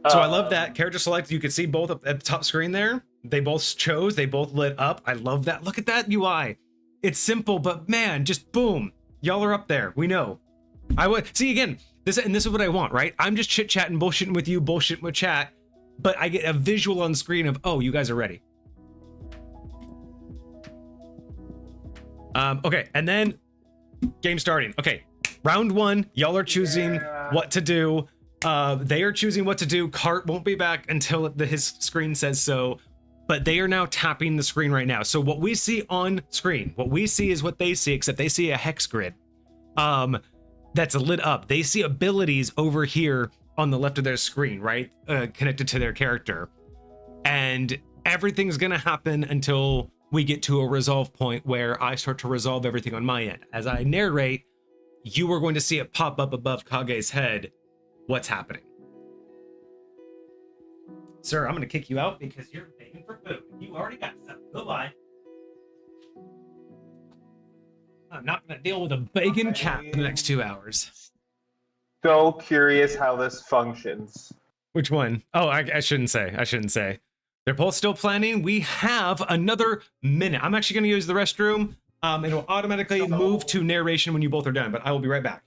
I love that character select. You can see both at the top screen there. They both chose. They both lit up. I love that. Look at that UI. It's simple, but man, just boom. Y'all are up there. We know. I would see again. This is what I want, right? I'm just chit-chatting, bullshitting with you, bullshitting with chat, but I get a visual on screen of, oh, you guys are ready. Okay, and then game starting. Okay, round 1, y'all are choosing what to do. They are choosing what to do. Cart won't be back until his screen says so, but they are now tapping the screen right now. So what we see on screen, what we see is what they see, except they see a hex grid. That's lit up. They see abilities over here on the left of their screen, right? Connected to their character. And everything's gonna happen until we get to a resolve point where I start to resolve everything on my end. As I narrate, you are going to see it pop up above Kage's head. What's happening? Sir, I'm gonna kick you out because you're begging for food. You already got some. Goodbye. I'm not going to deal with a begging cat for the next 2 hours. So curious how this functions. Which one? Oh, I shouldn't say. They're both still planning. We have another minute. I'm actually going to use the restroom. It'll automatically move to narration when you both are done, but I will be right back.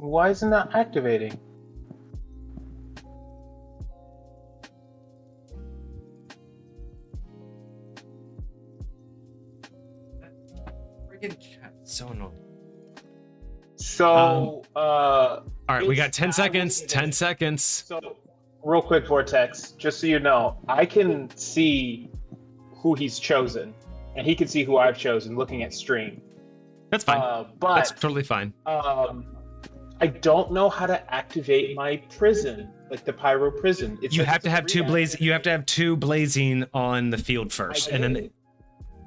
Why isn't that activating? Freaking cat, so annoying. So, all right, we got 10 seconds. 10 seconds. So, real quick, Vortex, just so you know, I can see who he's chosen, and he can see who I've chosen looking at stream. That's fine. But that's totally fine. I don't know how to activate my prison, like the pyro prison. You have to have two blazing on the field first, and then.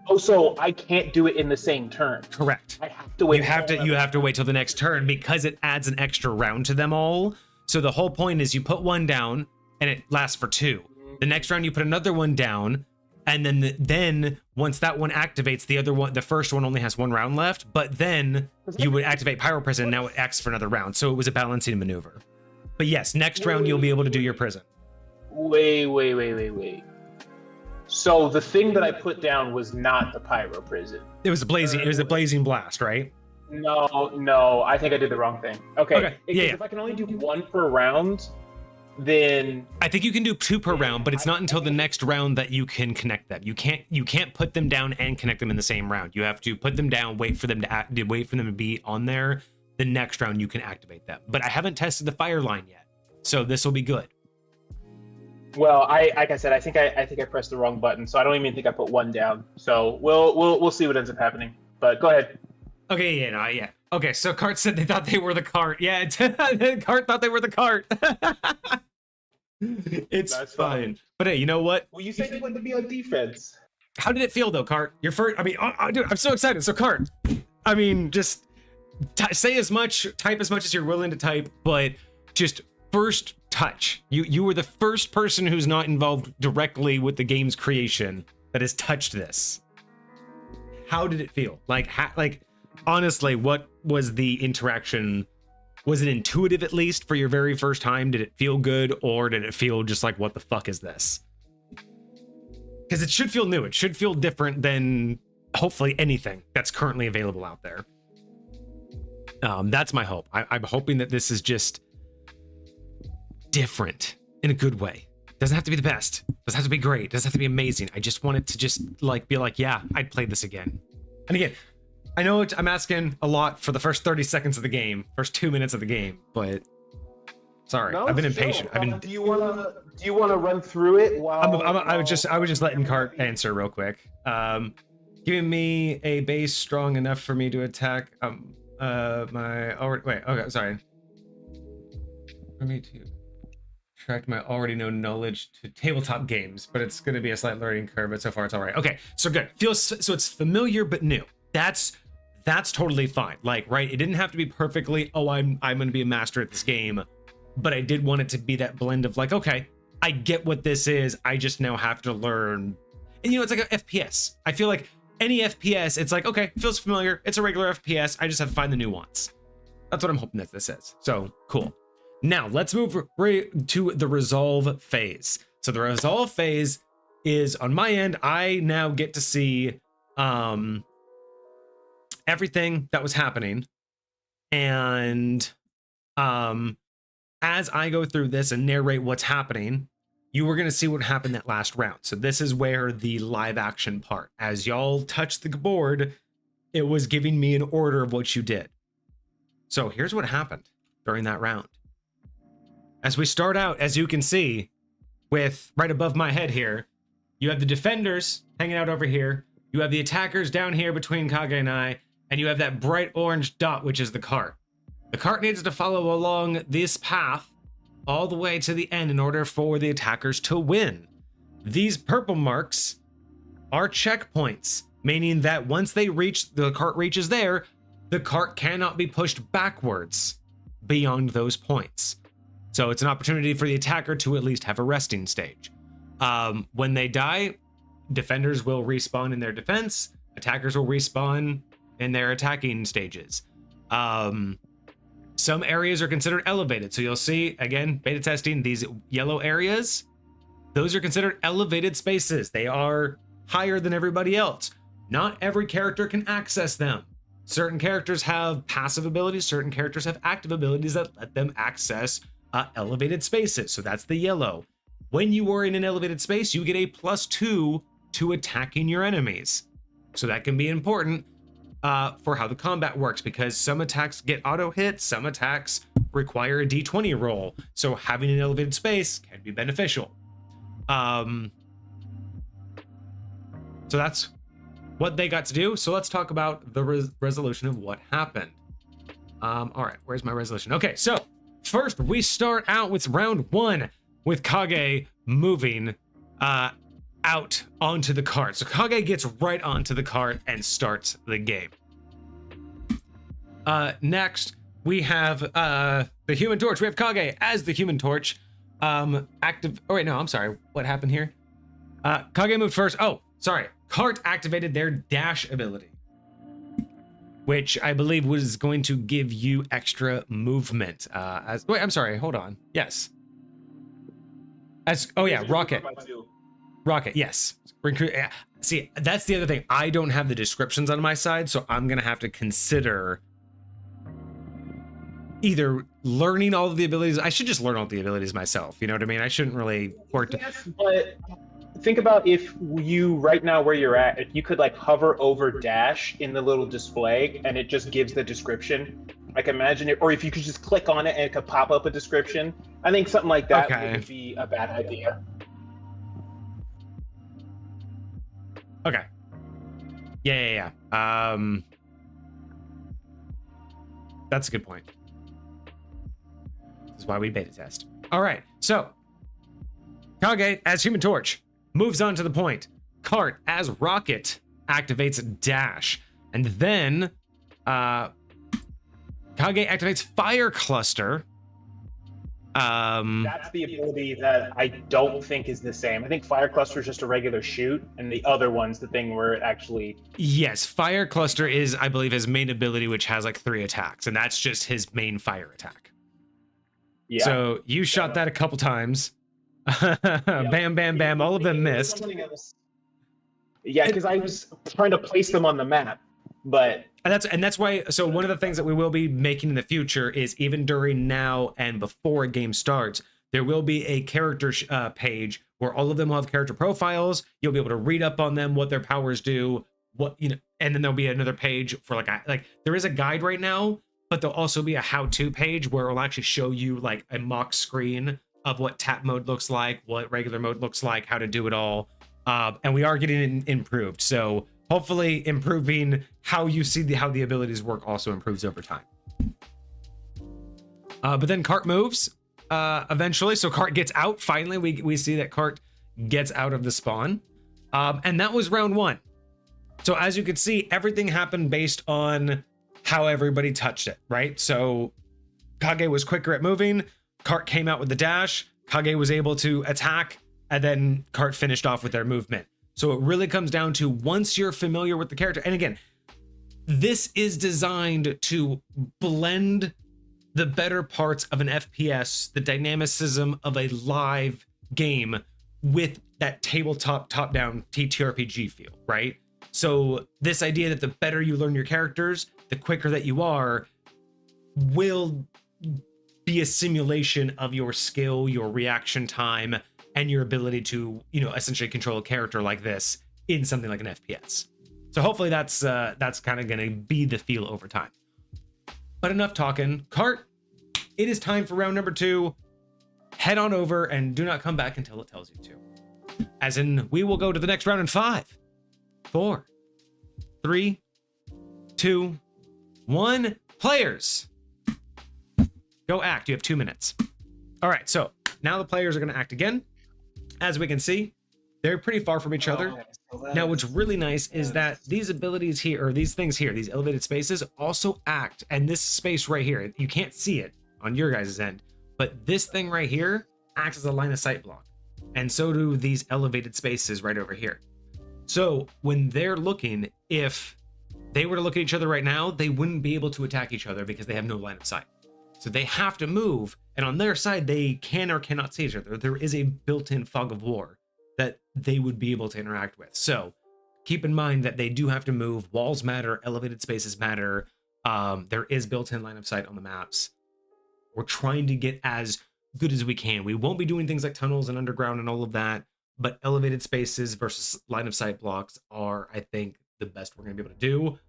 Oh, so I can't do it in the same turn. Correct. I have to wait. You have to wait till the next turn because it adds an extra round to them all. So the whole point is you put one down and it lasts for 2. The next round you put another one down, and then once that one activates, the first one only has 1 round left. But then you would activate Pyro Prison. Now it acts for another round. So it was a balancing maneuver. But yes, next round you'll be able to do your prison. Wait. So the thing that I put down was not the Pyro Prison. It was a blazing blast, right? No. I think I did the wrong thing. Okay. Yeah. If I can only do 1 per round, then I think you can do 2 per round, but it's not until the next round that you can connect them. You can't put them down and connect them in the same round. You have to put them down, wait for them to be on there. The next round you can activate them. But I haven't tested the fire line yet, so this will be good. Well, like I said, I think I pressed the wrong button, so I don't even think I put 1 down. So we'll see what ends up happening. But go ahead. Okay, yeah. Okay, so Cart said they thought they were the cart. Yeah, Cart thought they were the cart. That's fine. But hey, you know what? Well, you said you wanted to be on defense. How did it feel though, Cart? Your first, dude, I'm so excited. So Cart, I mean, just say as much, type as much as you're willing to type, but just first touch. You were the first person who's not involved directly with the game's creation that has touched this. How did it feel? Like honestly, what was the interaction? Was it intuitive at least for your very first time? Did it feel good, or did it feel just like, what the fuck is this? Because it should feel new. It should feel different than hopefully anything that's currently available out there. That's my hope. I'm hoping that this is just different in a good way. Doesn't have to be the best. Doesn't have to be great. Doesn't have to be amazing. I just want it to just like be like, yeah, I'd play this again. And again, I know I'm asking a lot for the first 30 seconds of the game, first 2 minutes of the game, but sorry, I've been impatient. Do you wanna run through it while I was just letting Cart answer real quick. Giving me a base strong enough for me to attack my already sorry. For me to attract my already known knowledge to tabletop games, but it's going to be a slight learning curve, but so far it's all right. Okay, so good. So it's familiar but new. That's totally fine. Like, right, it didn't have to be perfectly, oh, I'm going to be a master at this game, but I did want it to be that blend of like, okay, I get what this is. I just now have to learn. And it's like an FPS. I feel like any FPS, it's like, okay, feels familiar. It's a regular FPS. I just have to find the nuance. That's what I'm hoping that this is. So cool. Now let's move right to the resolve phase. So the resolve phase is on my end. I now get to see everything that was happening. And as I go through this and narrate what's happening, you were going to see what happened that last round. So this is where the live action part, as y'all touched the board, it was giving me an order of what you did. So here's what happened during that round. As we start out, as you can see, with right above my head here, you have the defenders hanging out over here. You have the attackers down here between Kage and I, and you have that bright orange dot, which is the cart. The cart needs to follow along this path all the way to the end in order for the attackers to win. These purple marks are checkpoints, meaning that once the cart reaches there, the cart cannot be pushed backwards beyond those points. So it's an opportunity for the attacker to at least have a resting stage. When they die, defenders will respawn in their defense, attackers will respawn in their attacking stages. Some areas are considered elevated. So you'll see, again, beta testing, these yellow areas, those are considered elevated spaces. They are higher than everybody else. Not every character can access them. Certain characters have passive abilities, certain characters have active abilities that let them access elevated spaces. So that's the yellow. When you are in an elevated space, you get a +2 to attacking your enemies. So that can be important for how the combat works, because some attacks get auto hit, some attacks require a d20 roll. So having an elevated space can be beneficial. So that's what they got to do. So let's talk about the resolution of what happened. All right, where's my resolution? Okay, so first we start out with round 1 with Kage moving out onto the cart. So Kage gets right onto the cart and starts the game. Next, we have the Human Torch. We have Kage as the Human Torch. Active. Oh wait, no, I'm sorry. What happened here? Kage moved first. Oh, sorry. Cart activated their dash ability, which I believe was going to give you extra movement. Wait, I'm sorry. Hold on. Yes. Oh yeah, rocket. Rocket, yes. See, that's the other thing. I don't have the descriptions on my side, so I'm gonna have to consider either learning all of the abilities. I should just learn all the abilities myself. You know what I mean? I shouldn't really work. Yes, but think about if you right now where you're at, if you could like hover over dash in the little display and it just gives the description. Like imagine it, or if you could just click on it and it could pop up a description. I think something like that wouldn't be a bad idea. Okay. Yeah. That's a good point. This is why we beta test. All right. So Kage as Human Torch moves on to the point. Cart as Rocket activates dash, and then Kage activates Fire Cluster. That's the ability that I don't think is the same. I think Fire Cluster is just a regular shoot, and the other one's the thing where it actually... Yes, Fire Cluster is, I believe, his main ability, which has like 3 attacks, and that's just his main fire attack. Yeah. So you shot that a couple times. Bam, bam, bam. All of them missed. Yeah, because I was trying to place them on the map, but... And that's why, so one of the things that we will be making in the future is even during now and before a game starts, there will be a character page where all of them will have character profiles. You'll be able to read up on them, what their powers do, what, you know, and then there'll be another page for like there is a guide right now, but there'll also be a how-to page where it'll actually show you like a mock screen of what tap mode looks like, what regular mode looks like, how to do it all. And we are getting improved. So hopefully improving how you see how the abilities work also improves over time. But then Cart moves eventually. So Cart gets out. Finally, we see that Cart gets out of the spawn. And that was round 1. So as you can see, everything happened based on how everybody touched it, right? So Kage was quicker at moving. Cart came out with the dash. Kage was able to attack, and then Cart finished off with their movement. So it really comes down to once you're familiar with the character, and again, this is designed to blend the better parts of an FPS, the dynamicism of a live game with that tabletop top-down TTRPG feel, right? So this idea that the better you learn your characters, the quicker that you are, will be a simulation of your skill, your reaction time, and your ability to, you know, essentially control a character like this in something like an FPS. So hopefully that's kind of going to be the feel over time. But enough talking. Cart, it is time for round number 2. Head on over and do not come back until it tells you to. As in, we will go to the next round in 5, 4, 3, 2, 1. Players, go act. You have 2 minutes. All right, so now the players are going to act again. As we can see, they're pretty far from each other. Now, what's really nice is that these abilities here, or these things here, these elevated spaces also act, and this space right here, you can't see it on your guys' end, but this thing right here acts as a line of sight block. And so do these elevated spaces right over here. So when they're looking, if they were to look at each other right now, they wouldn't be able to attack each other because they have no line of sight. So they have to move, and on their side, they can or cannot see each other. There is a built-in fog of war that they would be able to interact with. So keep in mind that they do have to move. Walls matter, elevated spaces matter. There is built-in line of sight on the maps. We're trying to get as good as we can. We won't be doing things like tunnels and underground and all of that, but elevated spaces versus line of sight blocks are, I think, the best we're going to be able to do.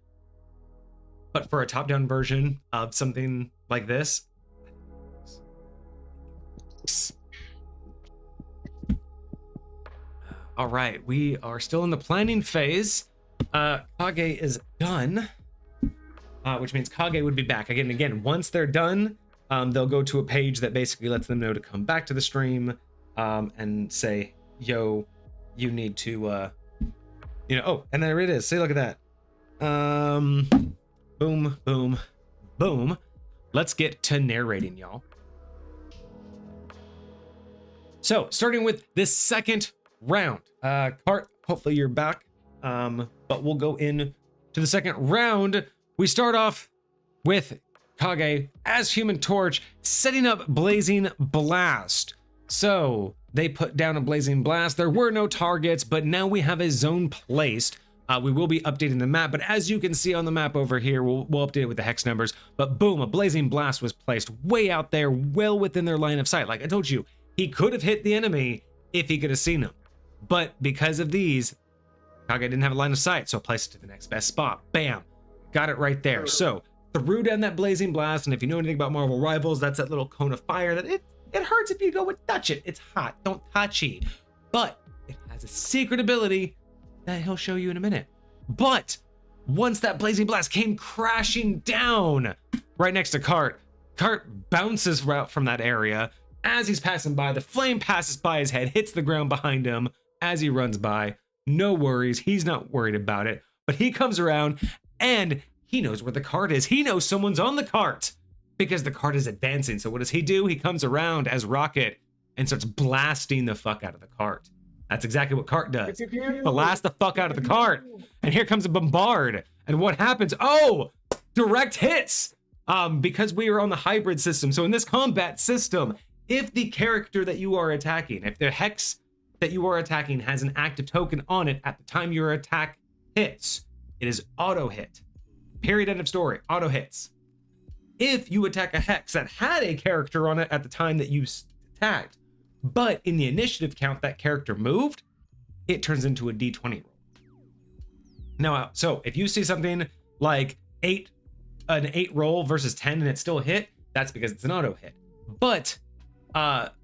But for a top-down version of something like this, all right, we are still in the planning phase. Kage is done, which means Kage would be back again. Once they're done, they'll go to a page that basically lets them know to come back to the stream and say, yo, you need to, you know, oh, and there it is. See, look at that. Boom, boom, boom. Let's get to narrating, y'all. So, starting with this second round. Cart, hopefully you're back. But we'll go in to the second round. We start off with Kage as Human Torch setting up Blazing Blast. So, they put down a Blazing Blast. There were no targets, but now we have a zone placed. We will be updating the map, but as you can see on the map over here, we'll update it with the hex numbers. But boom, a Blazing Blast was placed way out there, well within their line of sight. Like I told you, he could have hit the enemy if he could have seen them. But because of these, Kage didn't have a line of sight, so placed it to the next best spot. Bam, got it right there. So threw down that Blazing Blast, and if you know anything about Marvel Rivals, that's that little cone of fire that it hurts if you go and touch it. It's hot, don't touch it. But it has a secret ability that he'll show you in a minute. But once that Blazing Blast came crashing down right next to Cart, Cart bounces out from that area. As he's passing by, the flame passes by his head, hits the ground behind him as he runs by. No worries, he's not worried about it. But he comes around and He knows where the cart is. He knows someone's on the cart because the cart is advancing. So what does he do? He comes around as Rocket and starts blasting the fuck out of the cart. That's exactly what cart does. Blast the fuck out of the cart. And here comes a bombard. And what happens? Oh, direct hits. Because we are on the hybrid system. So in this combat system, if the character that you are attacking, if the hex that you are attacking has an active token on it at the time your attack hits, it is auto hit. Period, end of story. Auto hits. If you attack a hex that had a character on it at the time that you attacked, but in the initiative count that character moved, it turns into a d20 roll. Now, so if you see something like an 8 roll versus 10 and it still hit, that's because it's an auto hit. But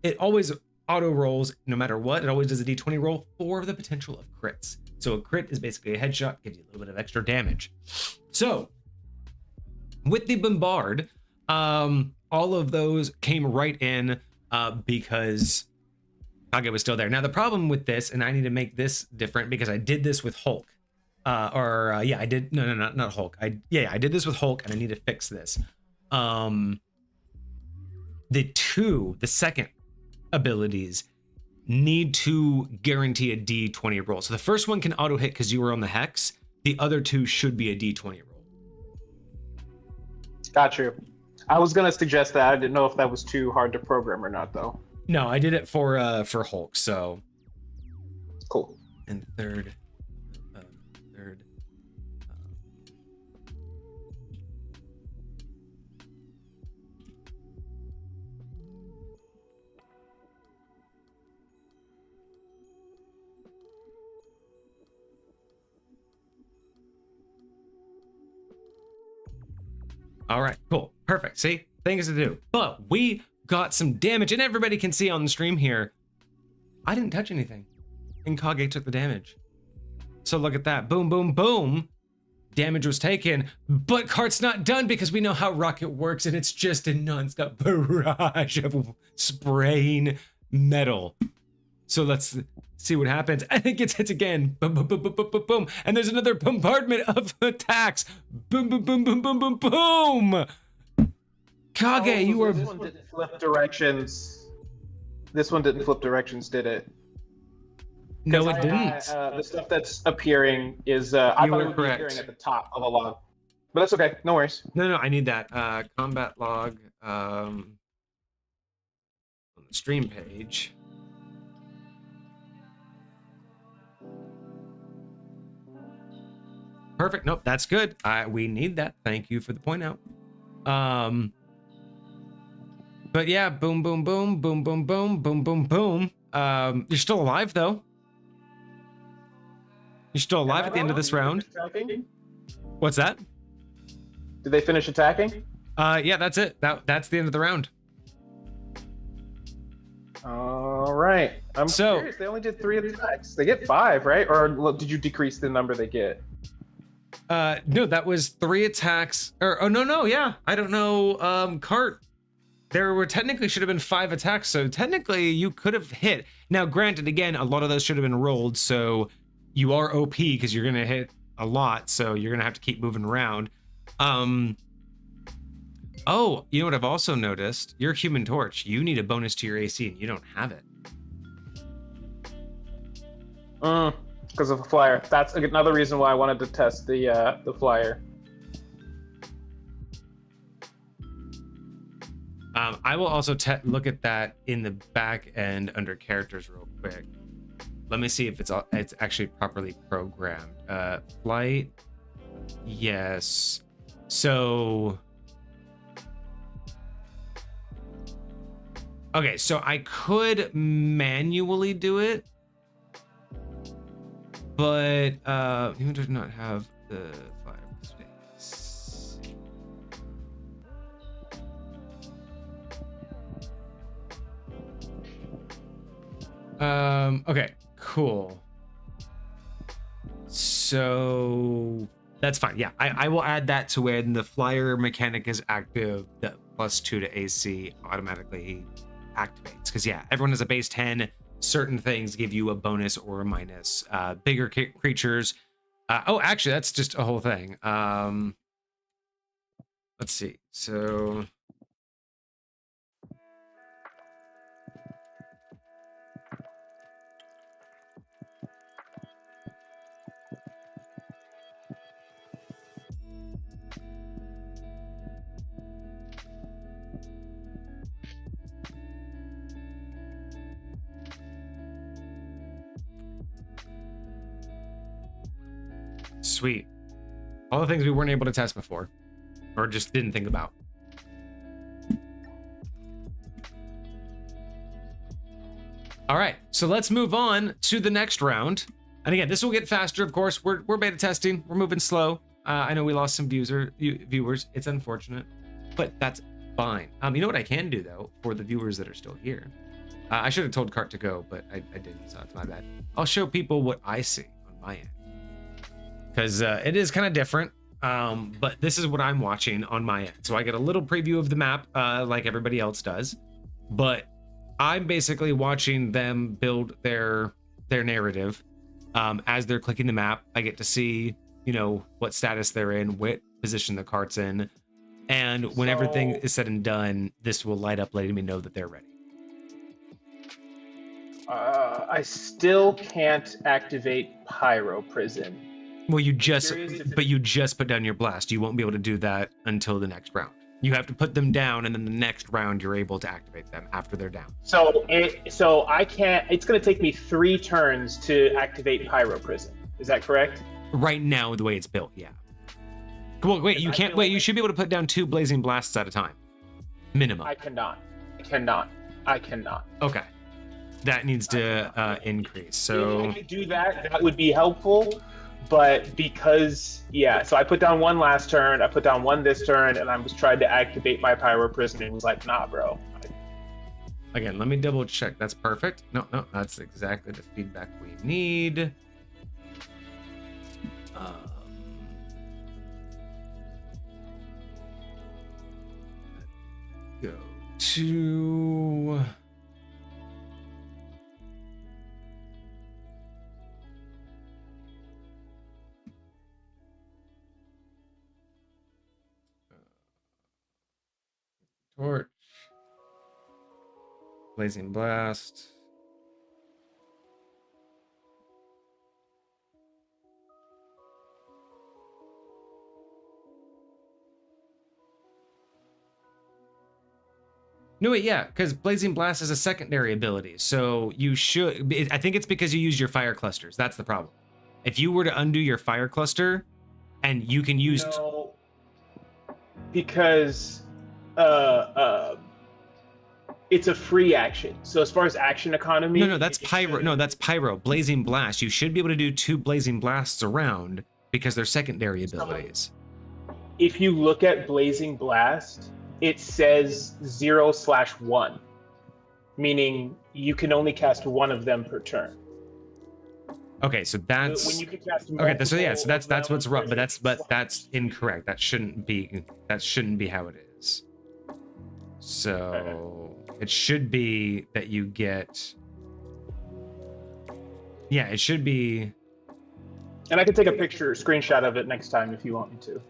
it always auto rolls no matter what. It always does a d20 roll for the potential of crits. So a crit is basically a headshot, gives you a little bit of extra damage. So with the bombard, all of those came right in because Kage was still there. Now the problem with this, and I need to make this different because I did this with Hulk. I did. No, not Hulk. I did this with Hulk, and I need to fix this. The second abilities need to guarantee a d20 roll. So the first one can auto hit because you were on the hex. The other two should be a d20 roll. Got you. I was gonna suggest that. I didn't know if that was too hard to program or not, though. No, I did it for Hulk. So cool. And third. All right, cool, perfect. See, things to do. But we got some damage, and everybody can see on the stream here, I didn't touch anything, and Kage took the damage. So look at that, boom, boom, boom. Damage was taken, but cart's not done because we know how Rocket works, and it's just a nonstop barrage of spraying metal. So let's see what happens. And it gets hit again. Boom, boom, boom, boom, boom, boom, boom. And there's another bombardment of attacks. Boom, boom, boom, boom, boom, boom, boom. Kage, you are... This one didn't flip directions. This one didn't flip directions, did it? No, it didn't. The stuff that's appearing is... I thought it would be appearing at the top of a log. But that's okay. No worries. No, I need that. Combat log on the stream page. Perfect. Nope, that's good. We need that. Thank you for the point out. But yeah, boom, boom, boom, boom, boom, boom, boom, boom, boom. You're still alive though. You're still alive at the end of this round. What's that? Did they finish attacking? Yeah, that's it. That's the end of the round. All right. I'm curious. They only did 3 attacks. They get 5, right? Or did you decrease the number they get? No, that was 3 attacks. Or, oh, no, yeah. I don't know. Cart. There were technically should have been 5 attacks, so technically you could have hit. Now, granted, again, a lot of those should have been rolled, so you are OP because you're gonna hit a lot, so you're gonna have to keep moving around. Oh, you know what I've also noticed? Your Human Torch. You need a bonus to your AC, and you don't have it. Because of the flyer. That's another reason why I wanted to test the flyer. I will also look at that in the back end under characters real quick. Let me see if it's actually properly programmed. Flight, yes. So, okay, so I could manually do it, but who does not have the flyer space? Okay, cool. So that's fine. Yeah, I will add that to when the flyer mechanic is active, the +2 to AC automatically activates. Because yeah, everyone has a base 10. Certain things give you a bonus or a minus. Bigger creatures. Oh, actually, that's just a whole thing. let's see. So sweet. All the things we weren't able to test before, or just didn't think about. All right, so let's move on to the next round. And again, this will get faster, of course. We're beta testing. We're moving slow. I know we lost some viewers. It's unfortunate, but that's fine. You know what I can do though for the viewers that are still here? I should have told Cart to go, but I didn't, so it's my bad. I'll show people what I see on my end, because it is kind of different. But this is what I'm watching on my end. So I get a little preview of the map, like everybody else does, but I'm basically watching them build their narrative. As they're clicking the map, I get to see, you know, what status they're in, what position the cart's in, and when everything is said and done, this will light up letting me know that they're ready. I still can't activate Pyro Prison. Well, you just put down your blast. You won't be able to do that until the next round. You have to put them down, and then the next round you're able to activate them after they're down. So I can't. It's going to take me 3 turns to activate Pyro Prison. Is that correct? Right now, the way it's built, yeah. Well, wait, you can't. Wait, you should be able to put down 2 blazing blasts at a time, minimum. I cannot. Okay, that needs to increase. So if I could do that, that would be helpful. But because, yeah, so I put down 1 last turn, I put down 1 this turn, and I was trying to activate my Pyro Prison, and was like, nah, bro. Again, let me double check. That's perfect. No, that's exactly the feedback we need. Go to... Torch, blazing blast. No, wait, yeah, because blazing blast is a secondary ability, so you should. I think it's because you use your fire clusters. That's the problem. If you were to undo your fire cluster, and you can use. No, because. It's a free action. So as far as action economy, no, that's pyro. No, that's pyro. Blazing blast. You should be able to do 2 blazing blasts around because they're secondary abilities. If you look at blazing blast, it says 0/1, meaning you can only cast 1 of them per turn. Okay, so that's when you can cast okay. So yeah, so that's what's wrong, but that's incorrect. That shouldn't be how it is. So it should be that you get. Yeah, it should be. And I can take a screenshot of it next time if you want me to.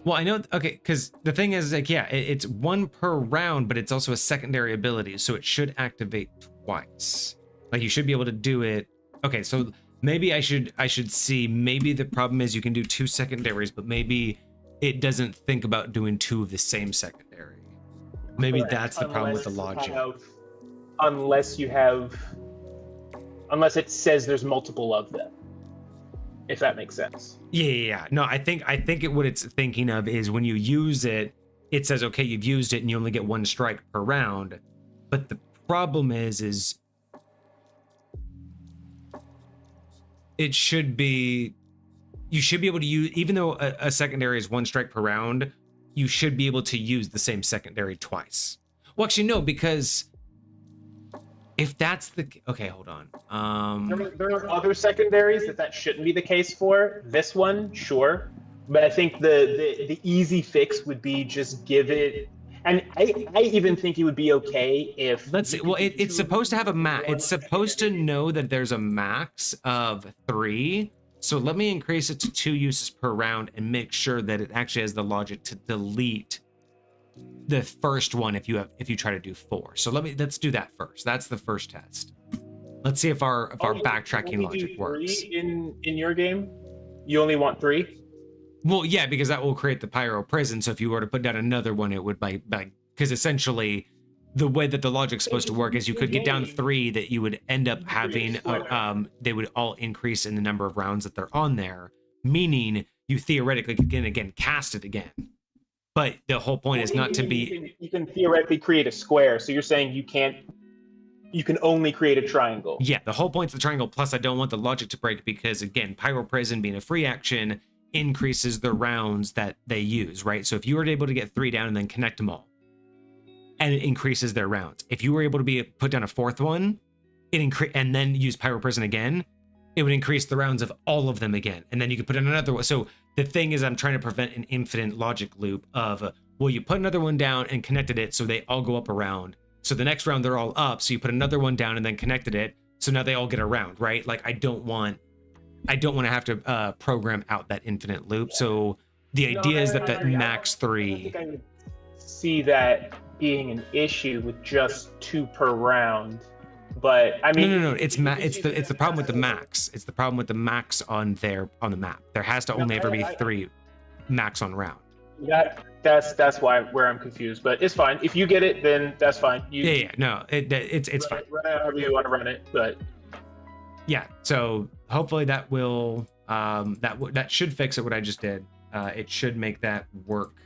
Well, I know. Okay, because the thing is, like, yeah, it's 1 per round, but it's also a secondary ability, so it should activate twice. Like you should be able to do it. Okay, so maybe I should see. Maybe the problem is you can do 2 secondaries, but maybe it doesn't think about doing 2 of the same secondary. Maybe that's the problem with the logic. Unless it says there's multiple of them, if that makes sense. Yeah. No, I think what it's thinking of is when you use it, it says, okay, you've used it and you only get 1 strike per round. But the problem is it should be, you should be able to use, even though a secondary is 1 strike per round, you should be able to use the same secondary twice. Well, actually, no, because if that's the, okay, hold on. There are other secondaries that shouldn't be the case for. This one, sure. But I think the easy fix would be just give it, and I even think it would be okay if. Let's see. Well, it's supposed to have a max. It's supposed to know that there's a max of 3. So let me increase it to 2 uses per round and make sure that it actually has the logic to delete the first one if you try to do 4. So let's do that first. That's the first test. Let's see if our backtracking logic works. In your game, you only want 3. Well, yeah, because that will create the pyro prison. So if you were to put down another one, it would because essentially the way that the logic's supposed to work is you could get down 3 that you would end up having, they would all increase in the number of rounds that they're on there, meaning you theoretically can again cast it again. But the whole point is not to be. You can theoretically create a square. So you're saying you can only create a triangle. Yeah, the whole point's the triangle. Plus, I don't want the logic to break because again, pyro prison being a free action increases the rounds that they use, right? So if you were able to get 3 down and then connect them all, and it increases their rounds. If you were able to put down a 4th one, and then use pyro prison again, it would increase the rounds of all of them again. And then you could put in another one. So the thing is, I'm trying to prevent an infinite logic loop of, well, you put another one down and connected it, so they all go up a round. So the next round they're all up. So you put another one down and then connected it, so now they all get a round, right? Like I don't want to have to program out that infinite loop. So the idea is that max 3. I think I would see that being an issue with just 2 per round. But I mean, no. It's the problem with the max. It's the problem with the max on the map. There has to only ever be 3 max on round. That's where I'm confused. But it's fine. If you get it, then that's fine. No, it's fine. Run it however you want to run it, but yeah. So hopefully that will that should fix it. What I just did, it should make that work.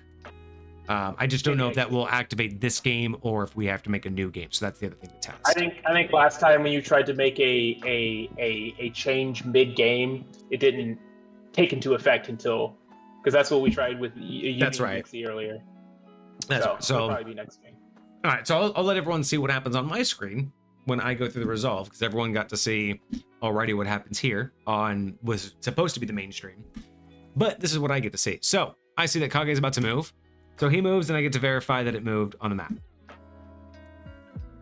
I just don't know if that will activate this game or if we have to make a new game. So that's the other thing to test. I think last time when you tried to make a change mid game, it didn't take into effect until, because that's what we tried with that's right. earlier. That's right. So it'll probably be next game. All right, so I'll let everyone see what happens on my screen when I go through the resolve, because everyone got to see already what happens here on was supposed to be the main stream, but this is what I get to see. So I see that Kage is about to move. So he moves and I get to verify that it moved on the map.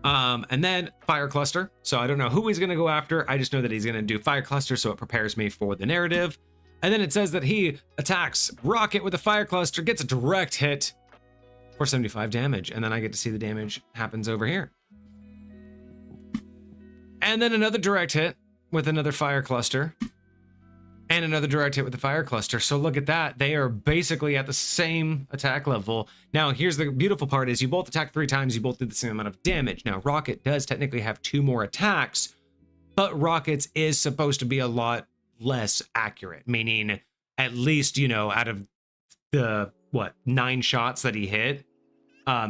And then fire cluster. So I don't know who he's going to go after. I just know that he's going to do fire cluster, so it prepares me for the narrative. And then it says that he attacks Rocket with a fire cluster, gets a direct hit for 75 damage. And then I get to see the damage happens over here. And then another direct hit with another fire cluster. And another direct hit with the fire cluster. So look at that. They are basically at the same attack level. Now, here's the beautiful part is you both attack 3 times. You both did the same amount of damage. Now, Rocket does technically have 2 more attacks, but Rocket's is supposed to be a lot less accurate, meaning at least, out of the, 9 shots that he hit,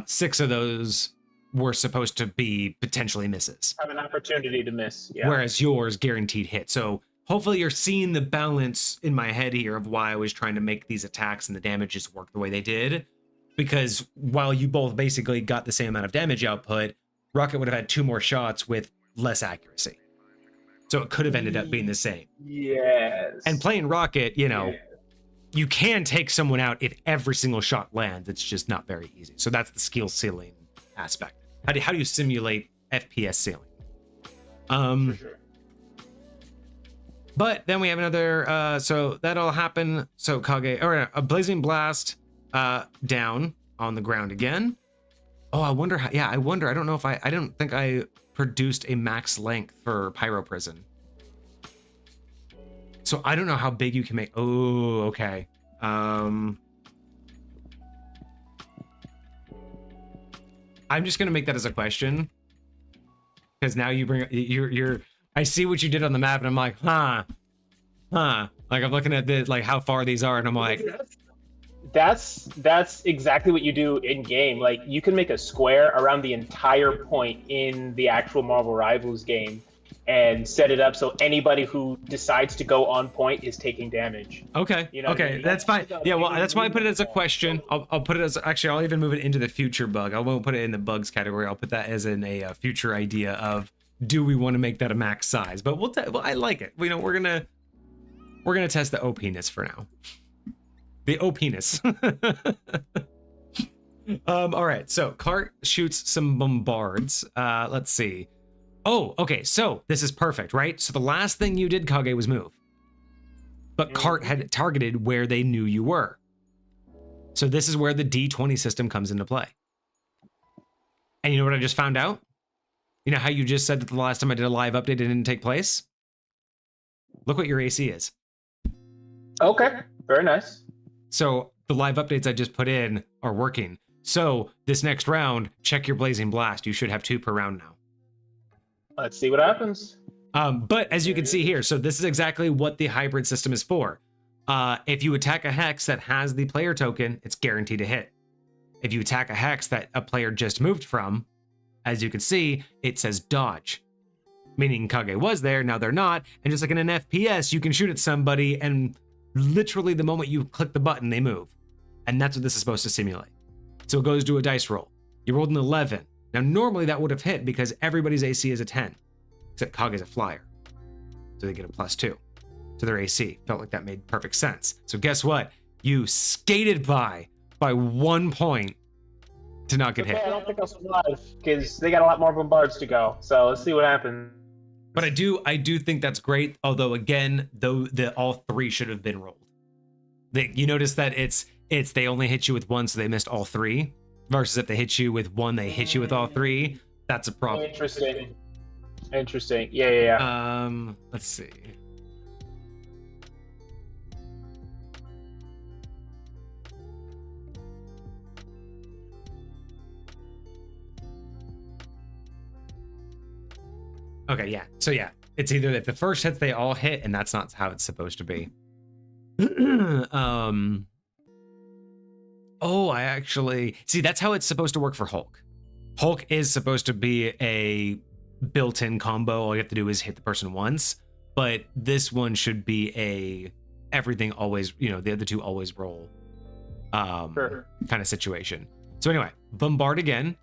6 of those were supposed to be potentially misses. Have an opportunity to miss. Yeah. Whereas yours guaranteed hit. So hopefully you're seeing the balance in my head here of why I was trying to make these attacks and the damages work the way they did. Because while you both basically got the same amount of damage output, Rocket would have had 2 more shots with less accuracy. So it could have ended up being the same. Yes. And playing Rocket, you can take someone out if every single shot lands. It's just not very easy. So that's the skill ceiling aspect. How do you simulate FPS ceiling? For sure. But then we have another, so that'll happen. So Kage, or a Blazing Blast down on the ground again. Oh, I wonder how, I wonder, I don't know if I don't think I produced a max length for Pyro Prison. So I don't know how big you can make, oh, okay. I'm just gonna make that as a question. Because now you bring, you're, I see what you did on the map and I'm like, like I'm looking at the, like how far these are and I'm like, that's exactly what you do in game. Like you can make a square around the entire point in the actual Marvel Rivals game and set it up so anybody who decides to go on point is taking damage. Okay. Okay, that's fine. Yeah, well, that's why I put it as a question. I'll put it as, actually, I'll even move it into the future bug. I won't put it in the bugs category. I'll put that as in a future idea of, do we want to make that a max size? But well, I like it. We're gonna test the OP-ness for now. The OP-ness. All right. So Cart shoots some bombards. Let's see. Oh, okay. So this is perfect, right? So the last thing you did, Kage, was move. but Cart had targeted where they knew you were. So this is where the D20 system comes into play. And you know what I just found out? You know how you just said that the last time I did a live update it didn't take place? Look what your AC is. Okay, very nice. So the live updates I just put in are working. So this next round, check your Blazing Blast. You should have 2 per round now. Let's see what happens. But as you can see here, so this is exactly what the hybrid system is for. If you attack a hex that has the player token, it's guaranteed to hit. If you attack a hex that a player just moved from, as you can see, it says dodge. Meaning Kage was there, now they're not. And just like in an FPS, you can shoot at somebody and literally the moment you click the button, they move. And that's what this is supposed to simulate. So it goes to a dice roll. You rolled an 11. Now normally that would have hit because everybody's AC is a 10. Except Kage's a flyer. So they get a +2 to their AC. Felt like that made perfect sense. So guess what? You skated by 1 point to not get hit. I don't think I'll survive because they got a lot more bombards to go. So let's see what happens. But I do think that's great. Although again, all 3 should have been rolled. You notice that it's they only hit you with 1, so they missed all 3. Versus if they hit you with 1, they hit you with all 3. That's a problem. Interesting. Yeah. Let's see. Okay, yeah. So yeah, it's either if the first hits they all hit, and that's not how it's supposed to be. Oh, I actually see that's how it's supposed to work for Hulk. Hulk is supposed to be a built-in combo. All you have to do is hit the person once, but this one should be everything always, the other 2 always roll kind of situation. So anyway, bombard again.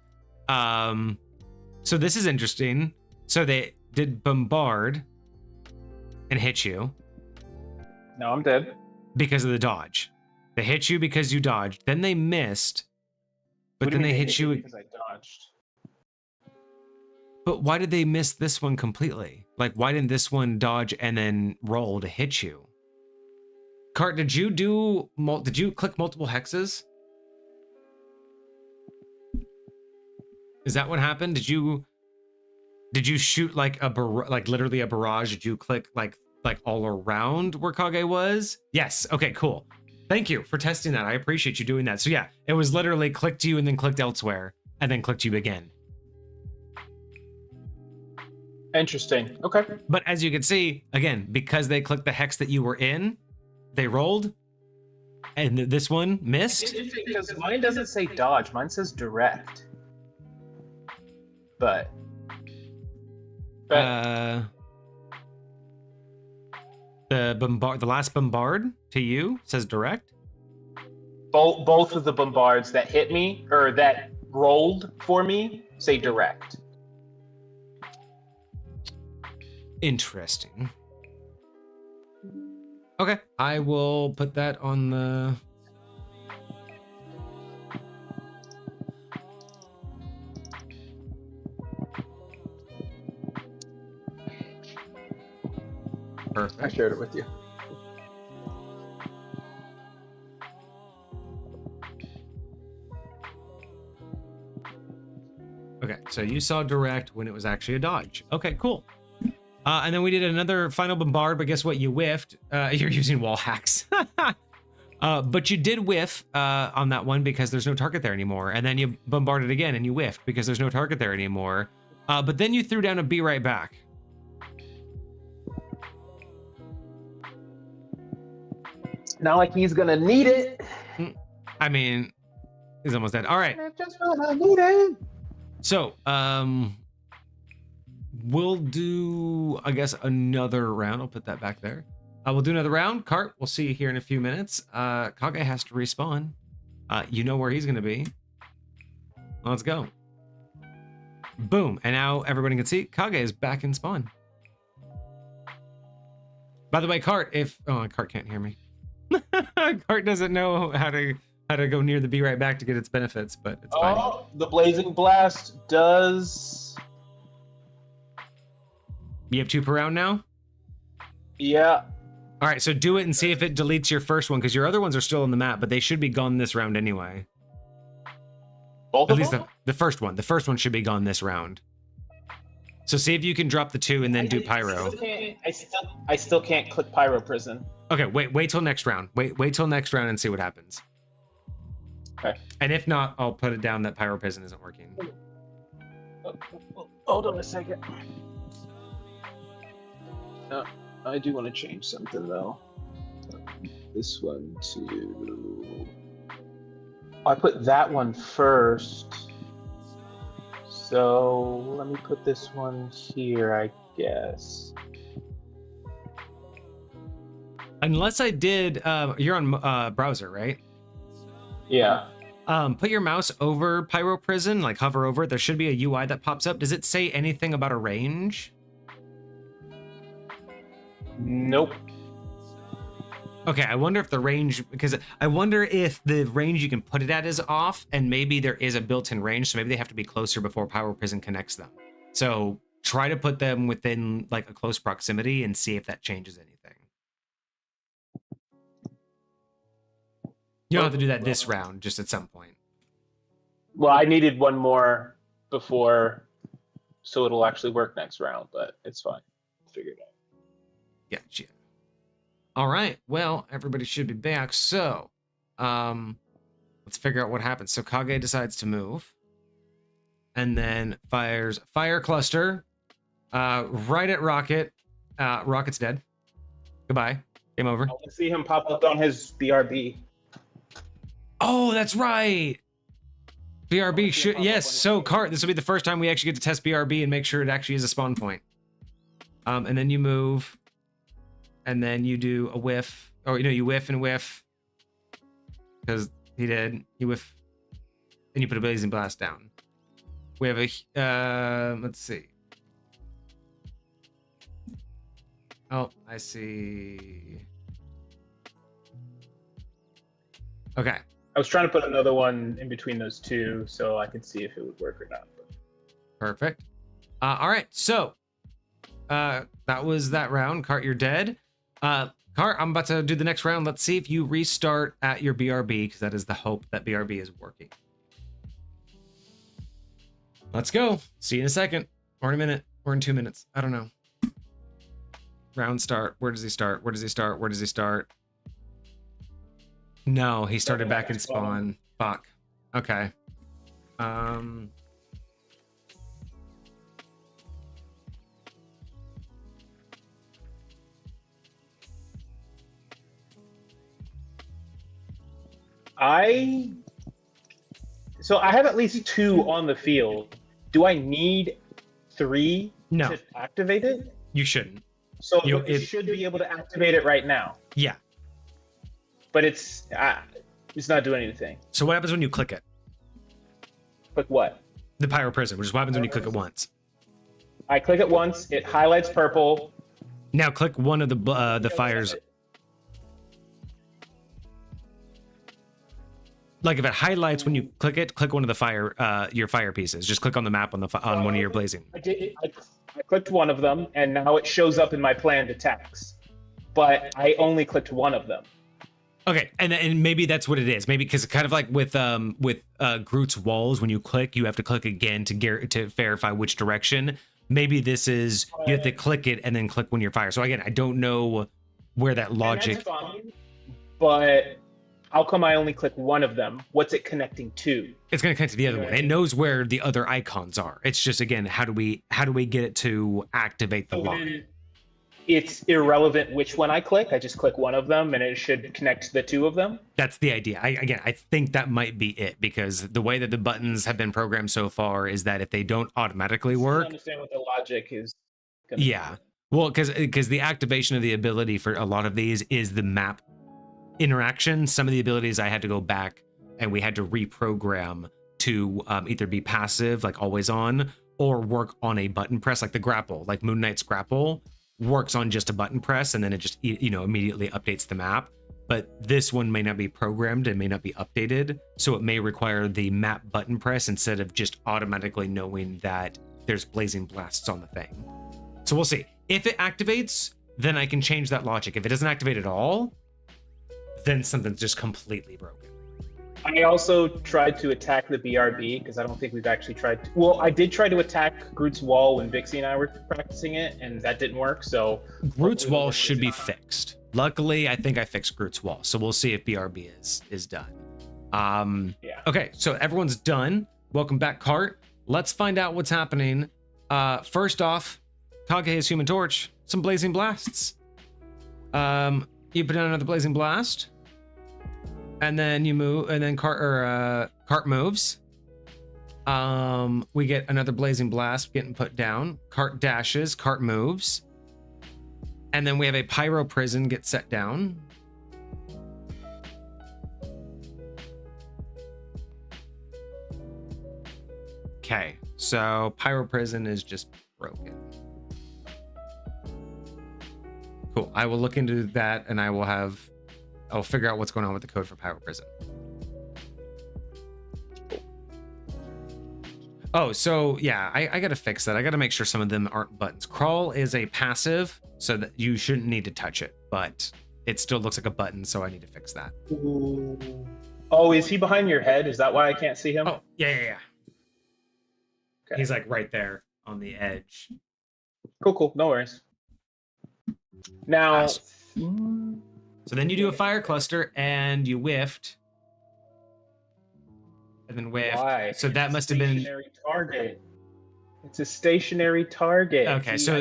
So this is interesting. So they did bombard and hit you. No, I'm dead. Because of the dodge. They hit you because you dodged. Then they missed. But then they hit you because I dodged. But why did they miss this one completely? Like, why didn't this one dodge and then roll to hit you? Cart, did you click multiple hexes? Is that what happened? Did you shoot like literally a barrage? Did you click like all around where Kage was? Yes. Okay, cool. Thank you for testing that. I appreciate you doing that. So yeah, it was literally clicked you and then clicked elsewhere and then clicked you again. Interesting. Okay. But as you can see, again, because they clicked the hex that you were in, they rolled, and this one missed. Because mine doesn't say dodge. Mine says direct. But the last bombard to you says direct. Both of the bombards that hit me or that rolled for me say direct. Interesting. Okay, I will put that on the. Perfect. I shared it with you. Okay, so you saw direct when it was actually a dodge. Okay, cool. And then we did another final bombard, but guess what? You whiffed. You're using wall hacks. But you did whiff on that one because there's no target there anymore. And then you bombarded again and you whiffed because there's no target there anymore. But then you threw down a be right back. Not like he's gonna need it. I mean, he's almost dead. All right. Just gonna need it. So, we'll do, I guess, another round. I'll put that back there. We'll do another round. Cart, we'll see you here in a few minutes. Kage has to respawn. You know where he's going to be. Let's go. Boom. And now everybody can see Kage is back in spawn. By the way, Cart, Cart can't hear me. Cart doesn't know how to go near the be right back to get its benefits, but it's fine. Oh, the Blazing Blast does. You have 2 per round now? Yeah. All right, so do it and see if it deletes your first one, because your other ones are still on the map, but they should be gone this round anyway. Both At of least them? the first one. The first one should be gone this round. So see if you can drop the 2 and then do pyro. I still can't click pyro prison. Okay, wait till next round. Wait till next round and see what happens. Okay. And if not, I'll put it down that pyro prison isn't working. Hold on a second. I do want to change something though. This one to. I put that one first. So let me put this one here, I guess. Unless I did, you're on browser, right? Yeah. Put your mouse over Pyro Prison, like hover over it. There should be a UI that pops up. Does it say anything about a range? Nope. Okay, I wonder if the range, because I wonder if the range you can put it at is off, and maybe there is a built-in range, so maybe they have to be closer before Pyro Prison connects them. So try to put them within like a close proximity and see if that changes anything. You don't have to do that this round, just at some point. Well, I needed one more before, so it'll actually work next round, but it's fine. Figure it out. Gotcha. All right. Well, everybody should be back. So, let's figure out what happens. So Kage decides to move, and then fires fire cluster right at Rocket. Rocket's dead. Goodbye. Game over. I want to see him pop up on his BRB. Oh, that's right. BRB should, yes. So Cart, this will be the first time we actually get to test BRB and make sure it actually is a spawn point. And then you move, and then you do a whiff, or you whiff and whiff, because he did. You whiff, and you put a blazing blast down. We have a let's see. Oh, I see. Okay. I was trying to put another one in between those two so I could see if it would work or not. Perfect. All right, so that was that round. Cart, you're dead. Cart, I'm about to do the next round. Let's see if you restart at your BRB, because that is the hope that BRB is working. Let's go. See you in a second, or in a minute, or in 2 minutes. I don't know. Round start. Where does he start? Where does he start? Where does he start? No, he started back in spawn. Fuck. Okay. So I have at least 2 on the field. Do I need 3 to activate it? You shouldn't. So it should be able to activate it right now. Yeah. But it's not doing anything. So what happens when you click it? Click what? The Pyro Prison, which is what happens when you click it once. I click it once, it highlights purple. Now click one of the fires. Like if it highlights when you click it, click one of the your fire pieces. Just click on the map on one of your blazing. I clicked one of them, and now it shows up in my planned attacks. But I only clicked one of them. Okay, and maybe that's what it is. Maybe because kind of like with Groot's walls, when you click, you have to click again to verify which direction. Maybe this is you have to click it and then click when you're fire. So again, I don't know where that logic. That's fine, but how come I only click one of them? What's it connecting to? It's going to connect to the other one. It knows where the other icons are. It's just again, how do we get it to activate the lock? It's irrelevant which one I click. I just click one of them, and it should connect the 2 of them. That's the idea. I think that might be it, because the way that the buttons have been programmed so far is that if they don't automatically work, I understand what the logic is. Yeah, well, because the activation of the ability for a lot of these is the map interaction. Some of the abilities I had to go back and we had to reprogram to either be passive, like always on, or work on a button press, like the grapple, like Moon Knight's grapple works on just a button press, and then it just immediately updates the map. But this one may not be programmed and may not be updated, so it may require the map button press instead of just automatically knowing that there's blazing blasts on the thing. So we'll see. If it activates, then I can change that logic. If it doesn't activate at all, then something's just completely broken. I also tried to attack the BRB because I don't think we've actually tried to. Well, I did try to attack Groot's wall when Vixie and I were practicing it, and that didn't work. So Groot's wall should be fixed. Luckily, I think I fixed Groot's wall, so we'll see if BRB is done. Yeah. Okay, so everyone's done. Welcome back, Cart. Let's find out what's happening. First off, Kage's Human Torch, some blazing blasts. You put down another blazing blast. And then you move, and then Cart moves. We get another blazing blast getting put down. Cart dashes, Cart moves. And then we have a pyro prison get set down. Okay, so pyro prison is just broken. Cool, I will look into that and I'll figure out what's going on with the code for Pyro Prison. Oh, so yeah, I gotta fix that. I gotta make sure some of them aren't buttons. Crawl is a passive, so that you shouldn't need to touch it, but it still looks like a button, so I need to fix that. Ooh. Oh, is he behind your head? Is that why I can't see him? Oh, yeah. Okay. He's like right there on the edge. Cool. No worries. Now... Nice. So then you do a fire cluster and you whiffed. And then whiffed. Why? So that must have been stationary target. It's a stationary target. Okay, so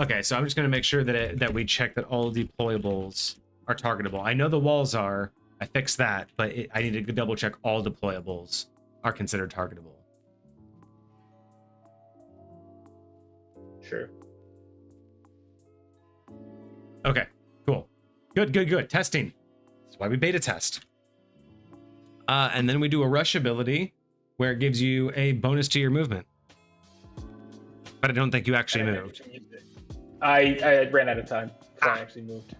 okay, so I'm just gonna make sure that we check that all deployables are targetable. I know the walls are. I fixed that, but I need to double check all deployables are considered targetable. Sure. Okay, cool. Good. Testing. That's why we beta test. And then we do a rush ability where it gives you a bonus to your movement. But I don't think you actually moved. I ran out of time. I actually moved.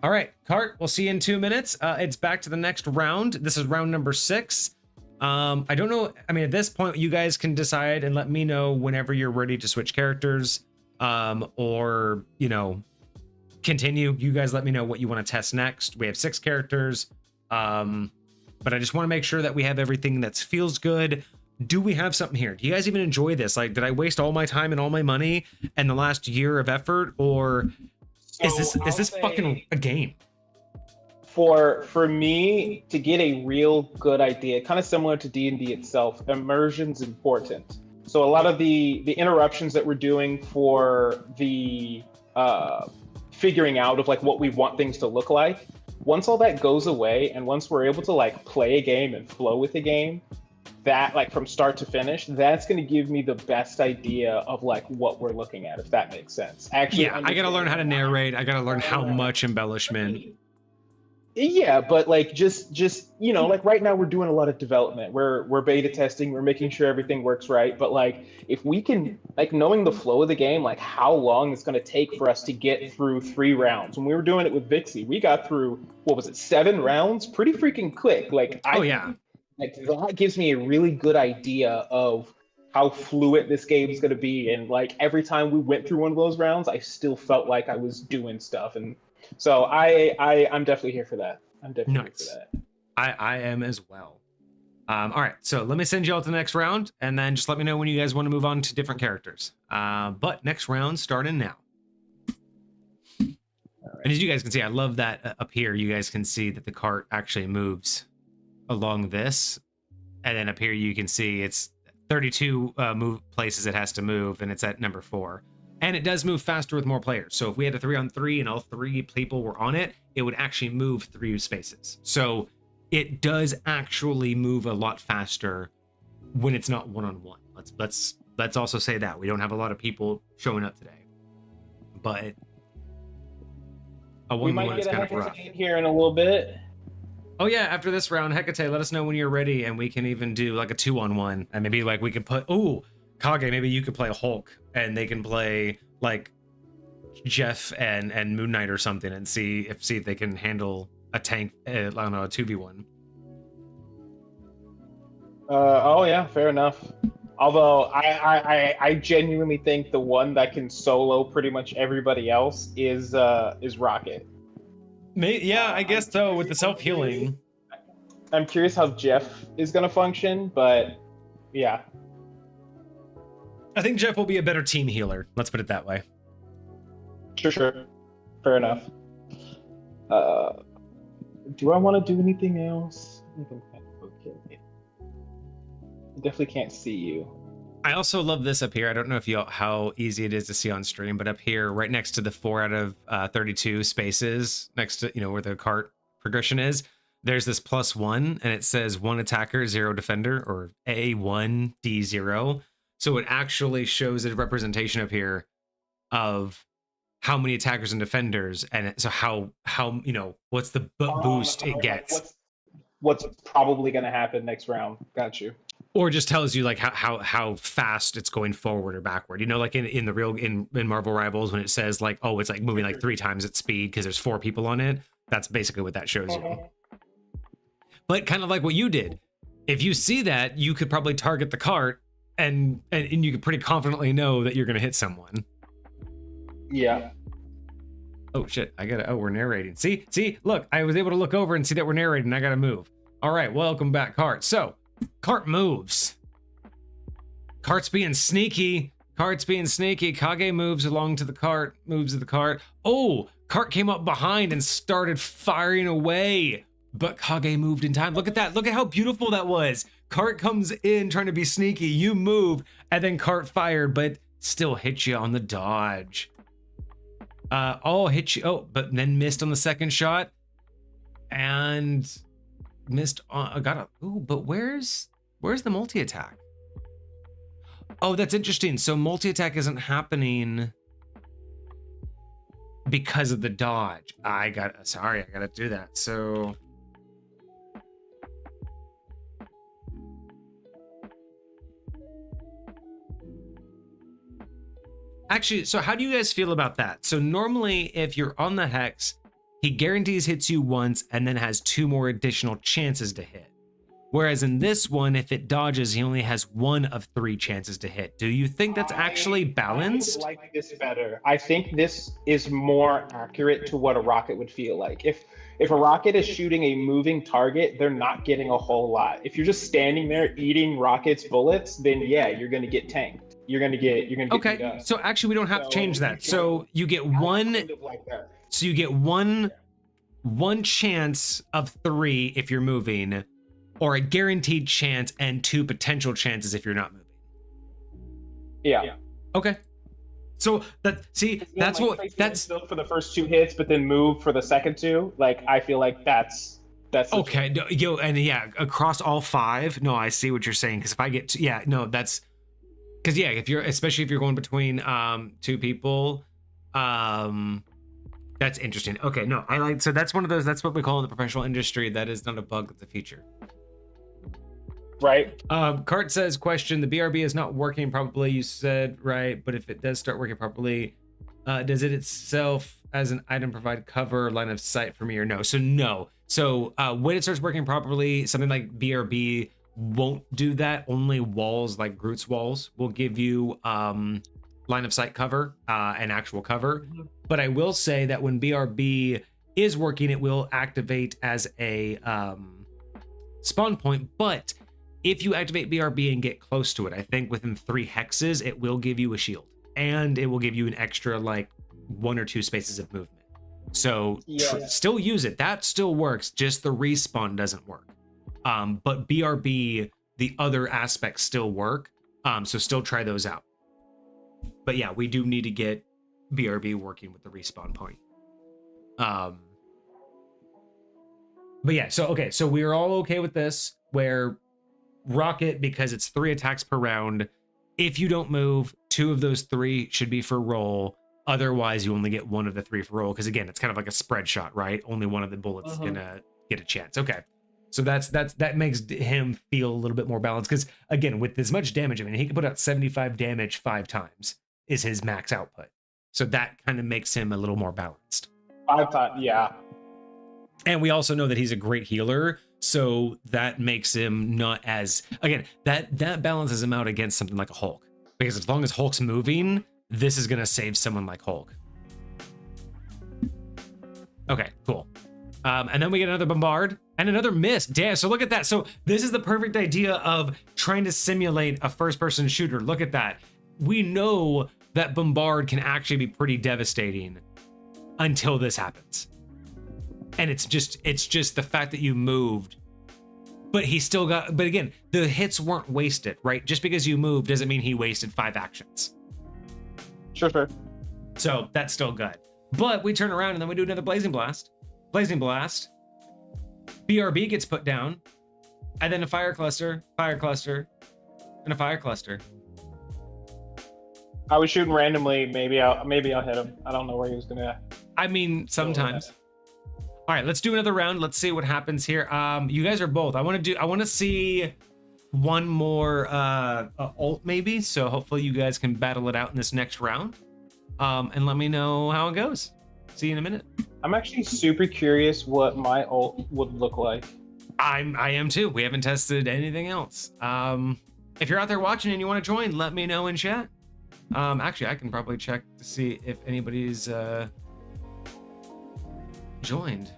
All right, Cart, we'll see you in 2 minutes. It's back to the next round. This is round number 6. I don't know. I mean, at this point, you guys can decide and let me know whenever you're ready to switch characters, or, continue. You guys let me know what you want to test next. We have 6 characters, but I just want to make sure that we have everything that feels good. Do we have something here? Do you guys even enjoy this? Like, did I waste all my time and all my money and the last year of effort, or is this fucking a game? For me to get a real good idea, kind of similar to D&D itself, immersion's important. So a lot of the interruptions that we're doing for the figuring out of like what we want things to look like, once all that goes away and once we're able to like play a game and flow with the game, that like from start to finish, that's going to give me the best idea of like what we're looking at, if that makes sense. Actually, yeah, I got to learn how to narrate. I got to learn how much embellishment. Yeah, but like just like right now we're doing a lot of development. We're beta testing, we're making sure everything works right. But like if we can, like, knowing the flow of the game, like how long it's going to take for us to get through 3 rounds. When we were doing it with Vixie, we got through, what was it, 7 rounds pretty freaking quick. Like like that gives me a really good idea of how fluid this game is going to be. And like every time we went through one of those rounds, I still felt like I was doing stuff. And so I'm definitely here for that. I'm definitely here for that. I am as well. All right, so let me send you all to the next round, and then just let me know when you guys want to move on to different characters. But next round starting now. Right. And as you guys can see, I love that up here. You guys can see that the cart actually moves along this, and then up here you can see it's 32 move places it has to move, and it's at number 4. And it does move faster with more players. So if we had a 3-on-3 and all 3 people were on it, it would actually move 3 spaces. So it does actually move a lot faster when it's not 1-on-1. Let's also say that we don't have a lot of people showing up today, but a 1-on-1 is kind of rough. Here in a little bit. Oh yeah, after this round, Hecate, let us know when you're ready, and we can even do like a 2-on-1, and maybe like we could put Kage, maybe you could play Hulk, and they can play like Jeff and Moon Knight or something, and see if they can handle a tank. I don't know, a 2v1. Oh yeah, fair enough. Although I genuinely think the one that can solo pretty much everybody else is Rocket. Yeah, I guess so, with the self-healing. I'm curious how Jeff is gonna function, but yeah. I think Jeff will be a better team healer. Let's put it that way. Sure. Fair enough. Do I want to do anything else? I think I'm kind of okay. I definitely can't see you. I also love this up here. I don't know if how easy it is to see on stream, but up here, right next to the 4 out of 32 spaces, next to where the cart progression is, there's this +1, and it says 1 attacker, 0 defender, or A1 D0. So it actually shows a representation up here of how many attackers and defenders, and so how what's the boost it gets. What's probably going to happen next round? Got you. Or just tells you like how fast it's going forward or backward. Like in the real in Marvel Rivals, when it says like, oh, it's like moving like 3 times its speed because there's 4 people on it. That's basically what that shows you. But kind of like what you did. If you see that, you could probably target the cart and you could pretty confidently know that you're going to hit someone. Yeah. Oh shit! we're narrating. See, look, I was able to look over and see that we're narrating. I gotta move. All right, welcome back, cart. So, cart moves. Cart's being sneaky. Kage moves along to the cart. Moves to the cart. Oh, cart came up behind and started firing away. But Kage moved in time. Look at that. Look at how beautiful that was. Cart comes in trying to be sneaky. You move, and then cart fired, but still hit you on the dodge. Hit you. But then missed on the second shot, and missed on. But where's the multi attack? Oh, that's interesting. So multi attack isn't happening because of the dodge. I gotta do that. So. Actually, so how do you guys feel about that? So normally if you're on the hex, he guarantees hits you once and then has 2 more additional chances to hit. Whereas in this one, if it dodges, he only has 1 of 3 chances to hit. Do you think that's actually balanced? I like this better. I think this is more accurate to what a rocket would feel like. If a rocket is shooting a moving target, they're not getting a whole lot. If you're just standing there eating rockets bullets, then yeah, you're gonna get tanked. You're gonna get okay. So actually, we don't have to change that. So you get one. So you get one chance of 3 if you're moving, or a guaranteed chance and 2 potential chances if you're not moving. Yeah. Okay. So that's still for the first 2 hits, but then move for the second 2. Like I feel like that's okay. Across all 5. No, I see what you're saying. Because if I get that's. Because especially if you're going between 2 people, that's interesting. Okay, no, so that's one of those. That's what we call in the professional industry. That is not a bug; it's a feature. Right. Cart says, question: the BRB is not working properly. You said right, but if it does start working properly, does it itself as an item provide cover, line of sight for me, or no? So no. So when it starts working properly, something like BRB won't do that. Only walls like Groot's walls will give you line of sight cover and actual cover. But I will say that when BRB is working, it will activate as a spawn point. But if you activate BRB and get close to it, I think within 3 hexes, it will give you a shield, and it will give you an extra like 1 or 2 spaces of movement. So still use it. That still works. Just the respawn doesn't work. But BRB, the other aspects still work. So still try those out. But yeah, we do need to get BRB working with the respawn point. But yeah, so we're all okay with this, where Rocket, because it's 3 attacks per round, if you don't move, 2 of those 3 should be for roll. Otherwise, you only get 1 of the 3 for roll, because again, it's kind of like a spread shot, right? Only 1 of the bullets is gonna get a chance. Okay. So that makes him feel a little bit more balanced, because again, with as much damage, I mean, he can put out 75 damage 5 times is his max output. So that kind of makes him a little more balanced. 5 times, yeah. And we also know that he's a great healer, so that makes him not as, again, that balances him out against something like a Hulk. Because as long as Hulk's moving, this is gonna save someone like Hulk. Okay, cool. And then we get another bombard and another miss. Damn, so look at that. So this is the perfect idea of trying to simulate a first-person shooter. Look at that. We know that bombard can actually be pretty devastating until this happens. And it's just the fact that you moved, but he still got, but again, the hits weren't wasted, right? Just because you moved doesn't mean he wasted 5 actions. Sure. So that's still good. But we turn around and then we do another Blazing Blast. Blazing Blast. BRB gets put down. And then a fire cluster, and a fire cluster. I was shooting randomly. Maybe I'll hit him. I don't know where he was gonna. I mean, sometimes. All right, let's do another round. Let's see what happens here. You guys are both. I want to see one more ult maybe. So hopefully you guys can battle it out in this next round. And let me know how it goes. See you in a minute. I'm actually super curious what my ult would look like. I am too. We haven't tested anything else. If you're out there watching and you want to join, let me know in chat. Actually, I can probably check to see if anybody's joined.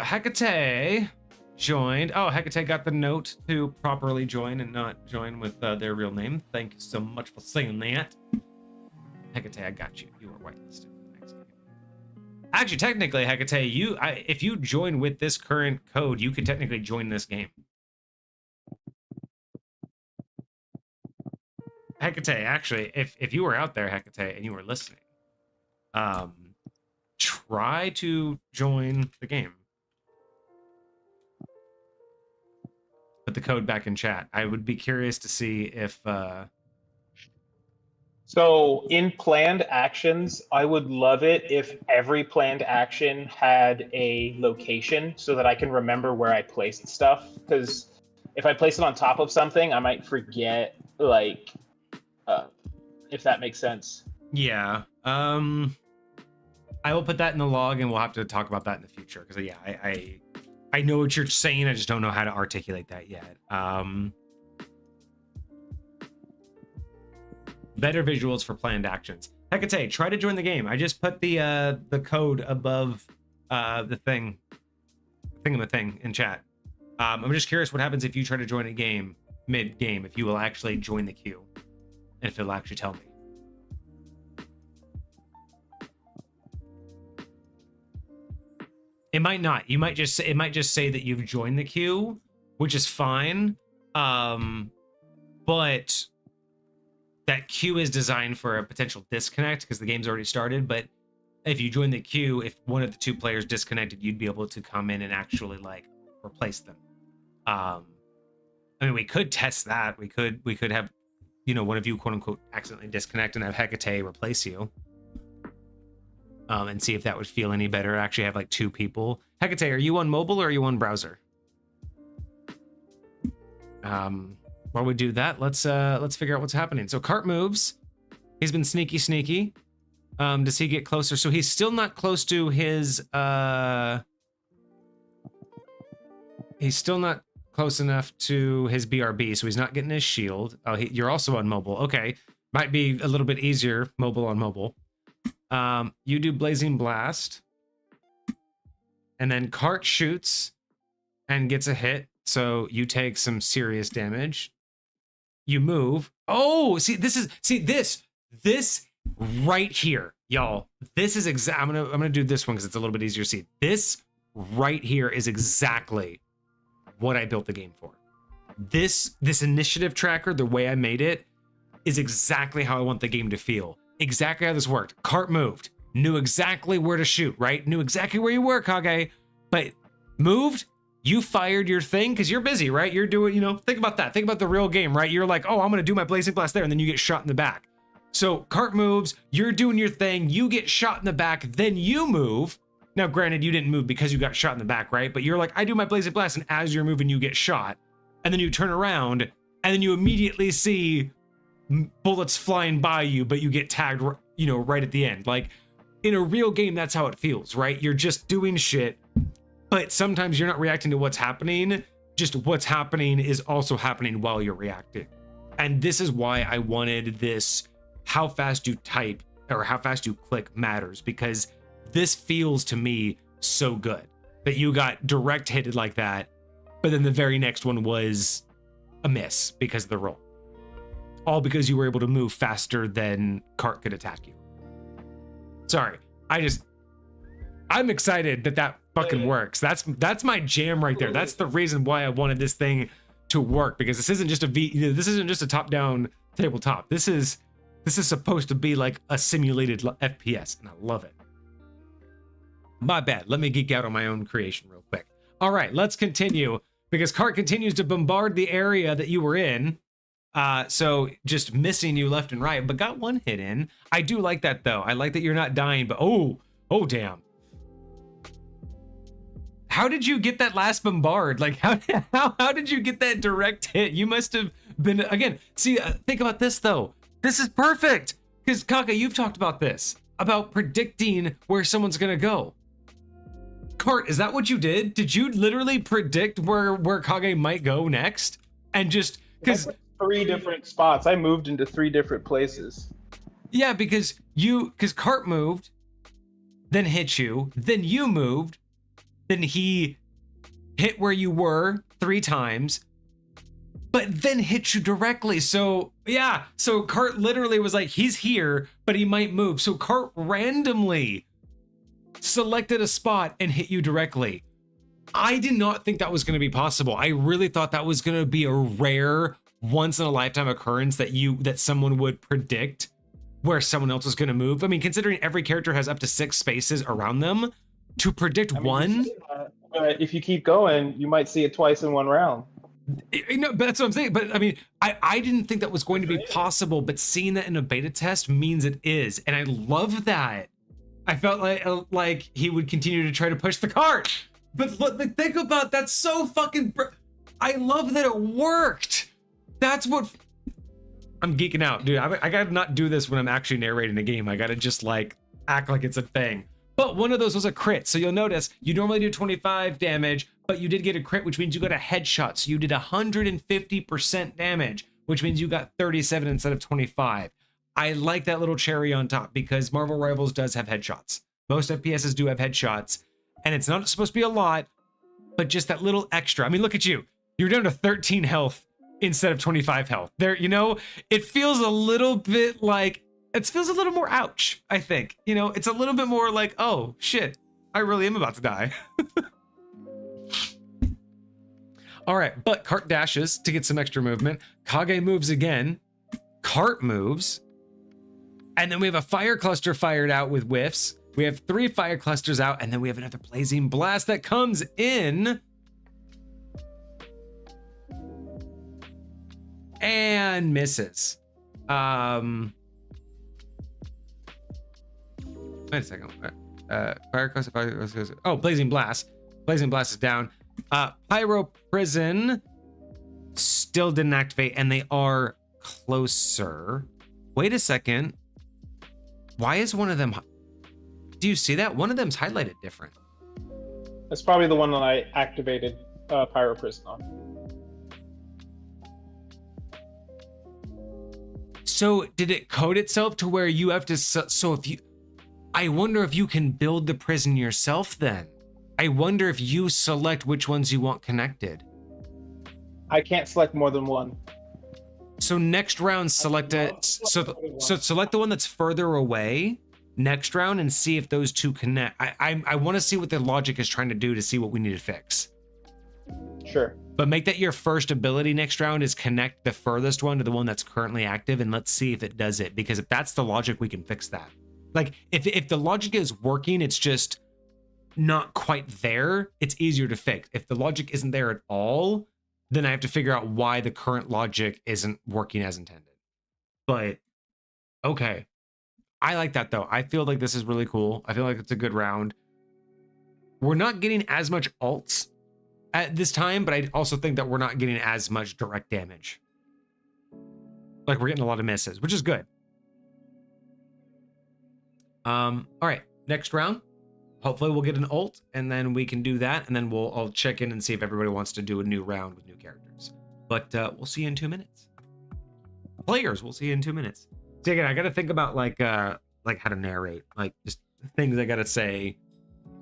Hecate joined. Oh, Hecate got the note to properly join and not join with their real name. Thank you so much for saying that. Hecate, I got you. You are whitelisted. Actually, technically, Hecate, if you join with this current code, you could technically join this game. Hecate, actually, if you were out there, Hecate, and you were listening, try to join the game. Put the code back in chat. I would be curious to see if... So in planned actions, I would love it if every planned action had a location so that I can remember where I placed stuff. Because if I place it on top of something, I might forget, like, if that makes sense. Yeah. I will put that in the log and we'll have to talk about that in the future. Because, yeah, I know what you're saying. I just don't know how to articulate that yet. Better visuals for planned actions. Hecate, try to join the game. I just put the code above the thing in chat. I'm just curious what happens if you try to join a game mid-game, if you will actually join the queue, and if it'll actually tell me. It might not. You might just say, it might just say that you've joined the queue, which is fine. But that queue is designed for a potential disconnect because the game's already started. But if you join the queue, if one of the two players disconnected, you'd be able to come in and actually like replace them. I mean, we could test that. We could have, you know, one of you quote unquote accidentally disconnect and have Hecate replace you. And see if that would feel any better. Actually have like 2 people. Hecate, are you on mobile or are you on browser? While we do that, let's figure out what's happening. So Cart moves. He's been sneaky. Does he get closer? So he's still not close to his he's still not close enough to his BRB, so he's not getting his shield. Oh, you're also on mobile. Okay. Might be a little bit easier mobile on mobile. You do Blazing Blast. And then Cart shoots and gets a hit. So you take some serious damage. You move. Oh, this right here, y'all. This is I'm gonna do this one because it's a little bit easier to see. This right here is exactly what I built the game for. This initiative tracker, the way I made it, is exactly how I want the game to feel. Exactly how this worked. Cart moved, knew exactly where to shoot, right? Knew exactly where you were, Kage, but moved. You fired your thing because you're busy, right? You're doing, you know, think about that. Think about the real game, right? You're like, oh, I'm going to do my Blazing Blast there. And then you get shot in the back. So Cart moves, you're doing your thing. You get shot in the back, then you move. Now, granted, you didn't move because you got shot in the back, right? But you're like, I do my Blazing Blast. And as you're moving, you get shot. and then you turn around, and then you immediately see bullets flying by you, but you get tagged, you know, right at the end. Like, in a real game, that's how it feels, right? You're just doing shit, but sometimes you're not reacting to what's happening. Just what's happening is also happening while you're reacting. And this is why I wanted this, how fast you type or how fast you click matters, because this feels to me so good that you got direct hitted like that, but then the very next one was a miss because of the roll. All because you were able to move faster than Cart could attack you. Sorry, I'm excited that that fucking works. That's my jam right there. That's the reason why I wanted this thing to work, because this isn't just this isn't just a top-down tabletop. This is supposed to be like a simulated FPS, and I love it. My bad. Let me geek out on my own creation real quick. All right, let's continue, because Cart continues to bombard the area that you were in. So just missing you left and right, but got one hit in. I do like that though. I like that you're not dying, but oh damn. How did you get that last bombard? Like how did you get that direct hit? You must have been, again, see, think about this though. This is perfect, because Kage, you've talked about this, about predicting where someone's gonna go. Cart, is that what you did? Did you literally predict where Kage might go next? And just, because 3 different spots. I moved into 3 different places. Yeah, because Cart moved, then hit you, then you moved, then he hit where you were 3 times, but then hit you directly. So yeah, so Cart literally was like, he's here, but he might move. So Cart randomly selected a spot and hit you directly. I did not think that was going to be possible. I really thought that was going to be a rare, once in a lifetime occurrence that someone would predict where someone else was going to move. I mean, considering every character has up to 6 spaces around them, to predict one. But if you keep going, you might see it twice in one round. No, but that's what I'm saying. But I mean, I didn't think that was going to be possible, but seeing that in a beta test means it is, and I love that. I felt like he would continue to try to push the cart, but look, think about that's so fucking. I love that it worked. That's what. I'm geeking out, dude. I gotta not do this when I'm actually narrating a game. I gotta just like act like it's a thing. But one of those was a crit. So you'll notice you normally do 25 damage, but you did get a crit, which means you got a headshot. So you did 150% damage, which means you got 37 instead of 25. I like that little cherry on top because Marvel Rivals does have headshots. Most FPSs do have headshots, and it's not supposed to be a lot, but just that little extra. I mean, look at you. You're down to 13 health instead of 25 health. There, you know, it feels a little bit like, it feels a little more ouch, I think. You know, it's a little bit more like, oh, shit, I really am about to die. All right, but Cart dashes to get some extra movement. Kage moves again. Cart moves. And then we have a fire cluster fired out with whiffs. We have 3 fire clusters out, and then we have another blazing blast that comes in. And misses. Wait a second. Fire cluster. Oh, blazing blast. Blazing blast is down. Pyro prison still didn't activate, and they are closer. Wait a second. Why is one of them? Do you see that? One of them's highlighted different. That's probably the one that I activated Pyro Prison on. So did it code itself to where you have to? So if you, I wonder if you can build the prison yourself then. I wonder if you select which ones you want connected. I can't select more than one. So next round, select it. So select the one that's further away next round and see if those two connect. I want to see what the logic is trying to do to see what we need to fix. Sure. But make that your first ability next round is connect the furthest one to the one that's currently active, and let's see if it does it. Because if that's the logic, we can fix that. Like if the logic is working, it's just not quite there, it's easier to fix. If the logic isn't there at all, then I have to figure out why the current logic isn't working as intended. But okay, I like that though. I feel like this is really cool. I feel like it's a good round. We're not getting as much alts at this time, but I also think that we're not getting as much direct damage. Like we're getting a lot of misses, which is good. All right, next round. Hopefully we'll get an ult, and then we can do that, and then I'll check in and see if everybody wants to do a new round with new characters. But we'll see you in 2 minutes. Players, we'll see you in 2 minutes. So again, I got to think about like how to narrate, like just things I got to say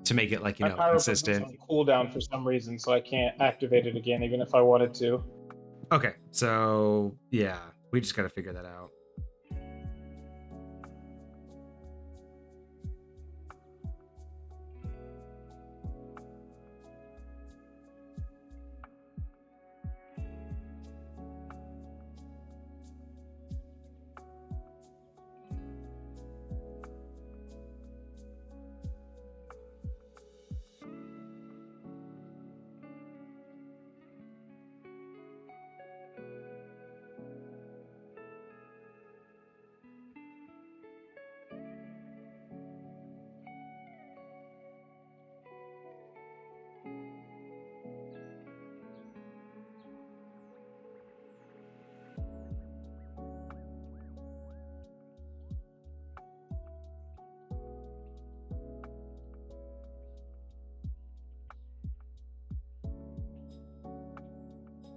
to make it like, you know, consistent. On cooldown for some reason, so I can't activate it again, even if I wanted to. Okay, so yeah, we just got to figure that out.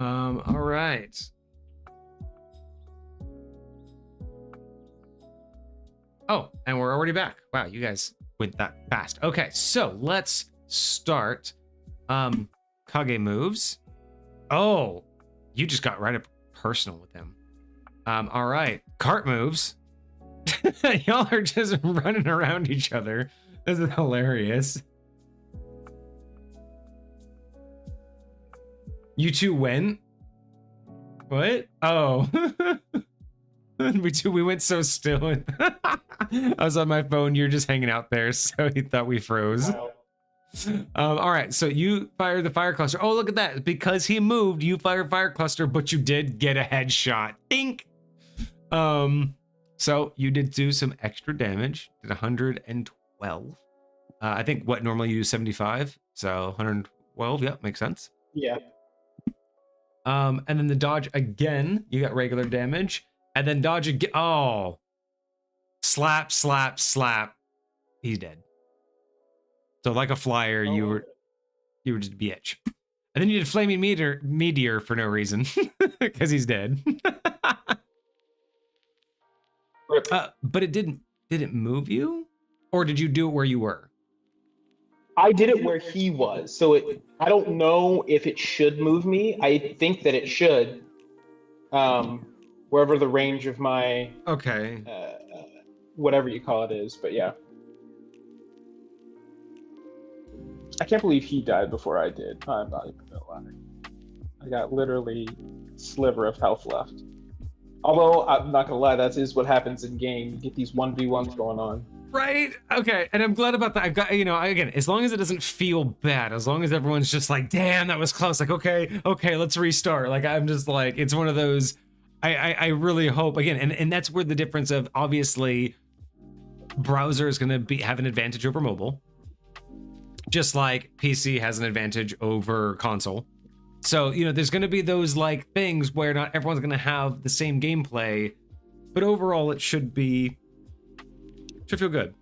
All right. Oh, and we're already back. Wow, you guys went that fast. Okay, so let's start. Kage moves. Oh, you just got right up personal with him. All right, cart moves. Y'all are just running around each other. This is hilarious. You two went? What? Oh. we went so still. I was on my phone. You're just hanging out there, so he thought we froze. Wow. All right, so you fired the fire cluster. Oh, look at that. Because he moved, you fired fire cluster, but you did get a headshot. Dink. So you did do some extra damage. Did 112. I think what normally you do 75. So 112. Yeah, makes sense. Yeah. And then the dodge again, you got regular damage, and then dodge again. Oh, slap, slap, slap. He's dead. So like a flyer, you were just a bitch. And then you did flaming meteor for no reason because he's dead. But it did it move you, or did you do it where you were? I did it where he was, so I don't know if it should move me. I think that it should. Wherever the range of my whatever you call it is, but yeah. I can't believe he died before I did. I'm not even gonna lie. I got literally a sliver of health left. Although I'm not gonna lie, that is what happens in game. You get these 1v1s going on. Right? Okay, and I'm glad about that. I've got, you know, again, as long as it doesn't feel bad, as long as everyone's just like, damn, that was close. Like, okay, let's restart. Like, I'm just like, it's one of those, I really hope, again, and that's where the difference of, obviously, browser is gonna have an advantage over mobile, just like PC has an advantage over console. So, you know, there's gonna be those like things where not everyone's gonna have the same gameplay, but overall it should feel good.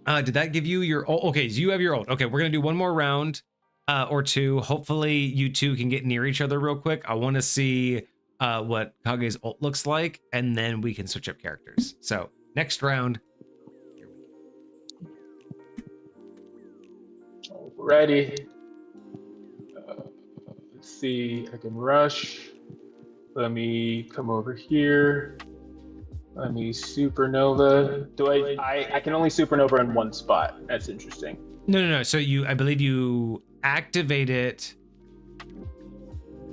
Did that give you your ult? Okay, so you have your ult. Okay, we're gonna do one more round or two. Hopefully you two can get near each other real quick. I want to see what Kage's ult looks like, and then we can switch up characters. So next round. Alrighty. Let's see. I can rush. Let me come over here. Let me supernova. I can only supernova in one spot. That's interesting. No. So I believe you activate it,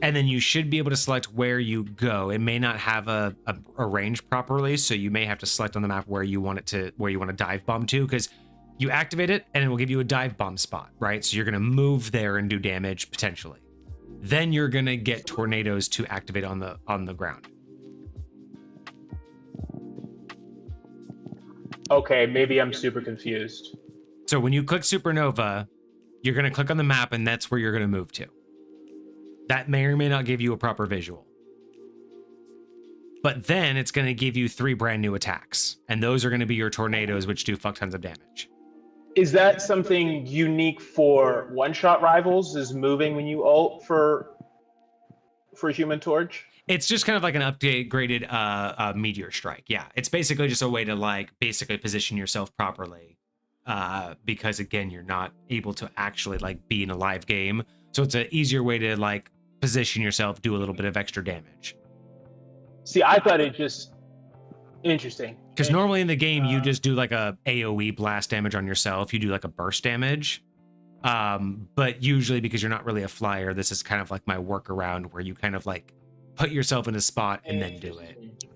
and then you should be able to select where you go. It may not have a range properly, so you may have to select on the map where you want to dive bomb to, because you activate it and it will give you a dive bomb spot, right? So you're gonna move there and do damage potentially. Then you're gonna get tornadoes to activate on the ground. Okay, maybe I'm super confused. So when you click supernova, you're going to click on the map and that's where you're going to move to. That may or may not give you a proper visual. But then it's going to give you 3 brand new attacks. And those are going to be your tornadoes, which do fuck tons of damage. Is that something unique for OneShotRivals? Is moving when you ult for Human Torch? It's just kind of like an upgraded meteor strike. Yeah, it's basically just a way to like basically position yourself properly, because again, you're not able to actually like be in a live game, so it's an easier way to like position yourself, do a little bit of extra damage. See, I thought it just interesting. Because normally in the game, you just do like a AoE blast damage on yourself. You do like a burst damage. But usually because you're not really a flyer, this is kind of like my workaround where you kind of like put yourself in a spot and then do it.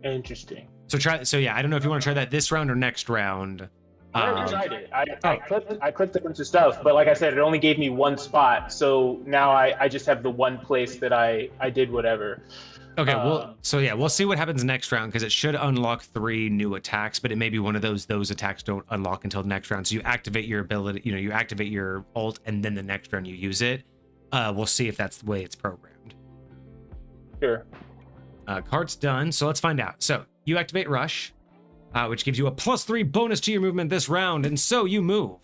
Interesting. So yeah, I don't know if you want to try that this round or next round. I already tried it. I clicked a bunch of stuff, but like I said, it only gave me one spot. So now I just have the one place that I did whatever. Okay, well, so yeah, we'll see what happens next round because it should unlock 3 new attacks, but it may be one of those attacks don't unlock until next round. So you activate your ability, you activate your ult, and then the next round you use it. We'll see if that's the way it's programmed. Sure. Card's done, so let's find out. So you activate Rush, which gives you a +3 bonus to your movement this round, and so you move.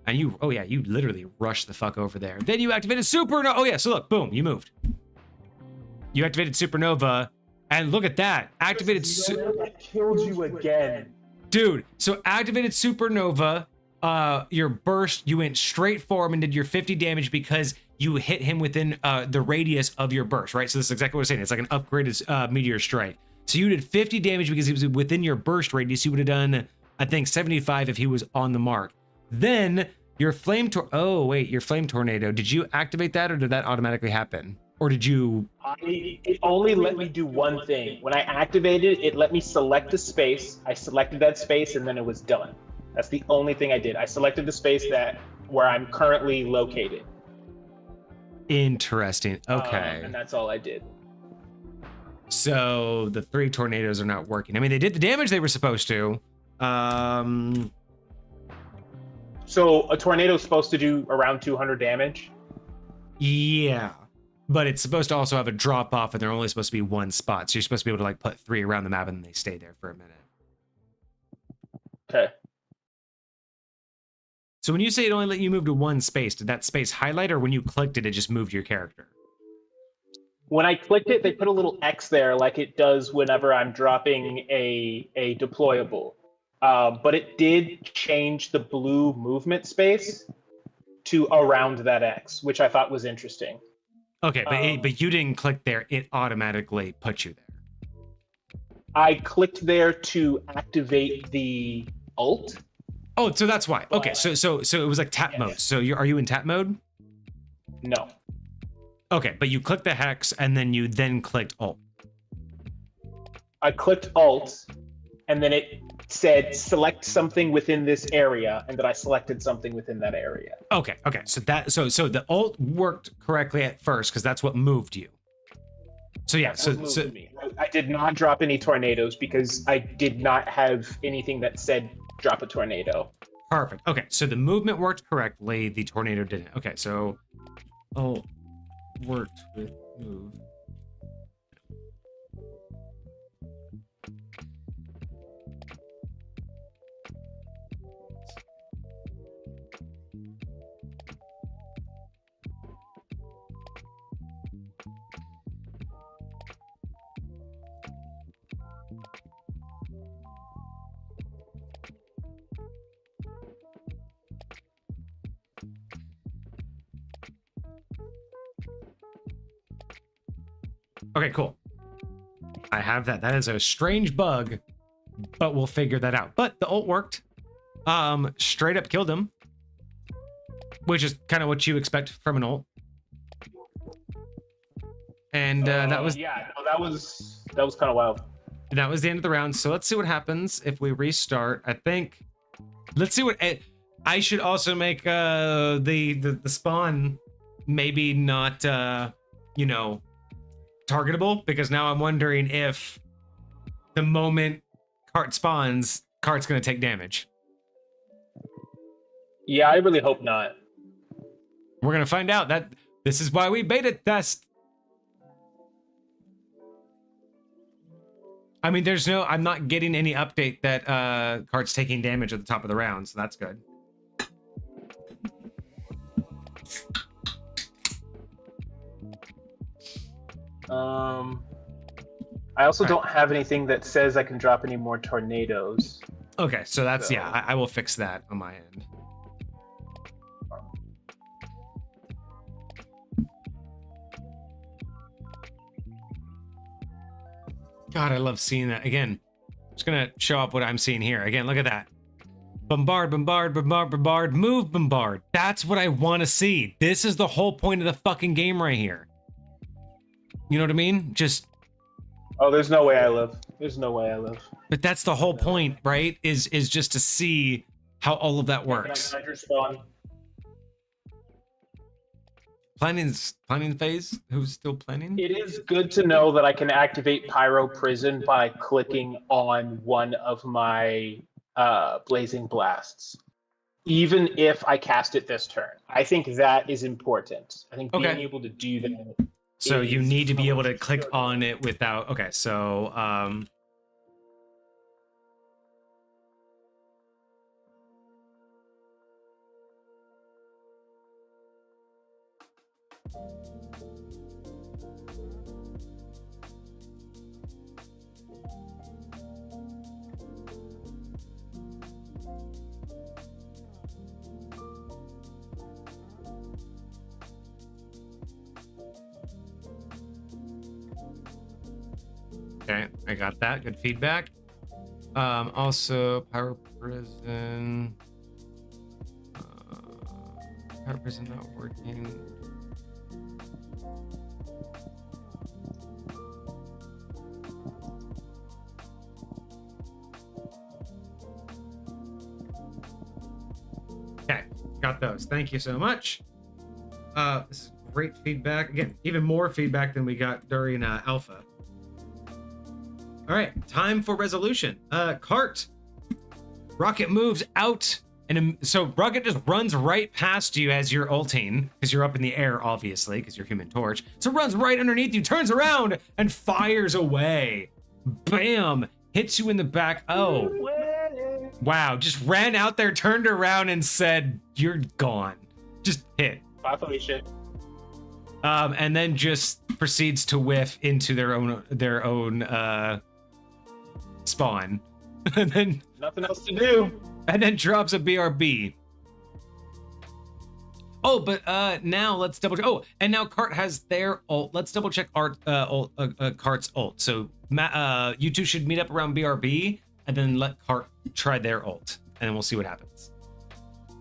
And you literally rush the fuck over there. Then you activated Supernova. Oh yeah, so look, boom, you moved. You activated Supernova, and look at that. Activated That killed you again. Dude, so activated Supernova, your burst, you went straight for him and did your 50 damage because you hit him within the radius of your burst, right? So this is exactly what I'm saying. It's like an upgraded meteor strike. So you did 50 damage because he was within your burst radius. You would have done, I think, 75 if he was on the mark. Then your flame your flame tornado, did you activate that or did that automatically happen? Or did you? It only let me do one thing. When I activated it, it let me select a space. I selected that space and then it was done. That's the only thing I did. I selected the space where I'm currently located. Interesting. Okay. And that's all I did. So the 3 tornadoes are not working. I mean, they did the damage they were supposed to. So a tornado is supposed to do around 200 damage? Yeah. But it's supposed to also have a drop off, and they're only supposed to be 1 spot. So you're supposed to be able to like put 3 around the map, and then they stay there for a minute. Okay. So when you say it only let you move to 1 space, did that space highlight, or when you clicked it, it just moved your character? When I clicked it, they put a little X there, like it does whenever I'm dropping a deployable. But it did change the blue movement space to around that X, which I thought was interesting. Okay, but you didn't click there. It automatically put you there. I clicked there to activate the ult. Oh, so that's why. Okay, so it was like tap mode. So are you in tap mode? No. Okay, but you clicked the hex and then you clicked ult. I clicked ult, and then it said select something within this area, and then I selected something within that area. Okay. So the ult worked correctly at first because that's what moved you. So yeah, so I did not drop any tornadoes because I did not have anything that said drop a tornado. Perfect. Okay, so the movement worked correctly, the tornado didn't. Okay, so ult worked with move. Okay, cool. I have that. That is a strange bug, but we'll figure that out. But the ult worked. Straight up killed him, which is kind of what you expect from an ult. And that was that was kind of wild. That was the end of the round. So let's see what happens if we restart. I think. Let's see what I should also make the spawn maybe not targetable, because now I'm wondering if the moment cart spawns, cart's gonna take damage. Yeah, I really hope not. We're gonna find out. That this is why we beta test. I mean, I'm not getting any update that Cart's taking damage at the top of the round, so that's good. I also don't have anything that says I can drop any more tornadoes. Okay, so that's, yeah, I will fix that on my end. God, I love seeing that. Again, I'm just gonna show up what I'm seeing here. Again, look at that. Bombard, bombard, bombard, bombard, move, bombard. That's what I want to see. This is the whole point of the fucking game right here. You know what I mean? Just... Oh, there's no way I live. There's no way I live. But that's the whole point, right? Is just to see how all of that works. Planning phase? Who's still planning? It is good to know that I can activate Pyro Prison by clicking on one of my Blazing Blasts, even if I cast it this turn. I think that is important. I think being able to do that. So you need to be able to click on it without... Okay, so... Okay, I got that. Good feedback. Also, Pyro Prison. Pyro Prison not working. Okay, got those. Thank you so much. This is great feedback. Again, even more feedback than we got during Alpha. All right, time for resolution. Cart. Rocket moves out, and so Rocket just runs right past you as you're ulting, because you're up in the air, obviously, because you're Human Torch. So runs right underneath you, turns around, and fires away. Bam! Hits you in the back. Oh. Wow, just ran out there, turned around, and said, "You're gone." Just hit. Bye, Felicia. And then just proceeds to whiff into their own spawn. And then nothing else to do. And then drops a BRB. Oh, but now let's double check. Oh, and now Cart has their ult. Let's double check Cart's ult. So you two should meet up around BRB and then let Cart try their ult, and then we'll see what happens.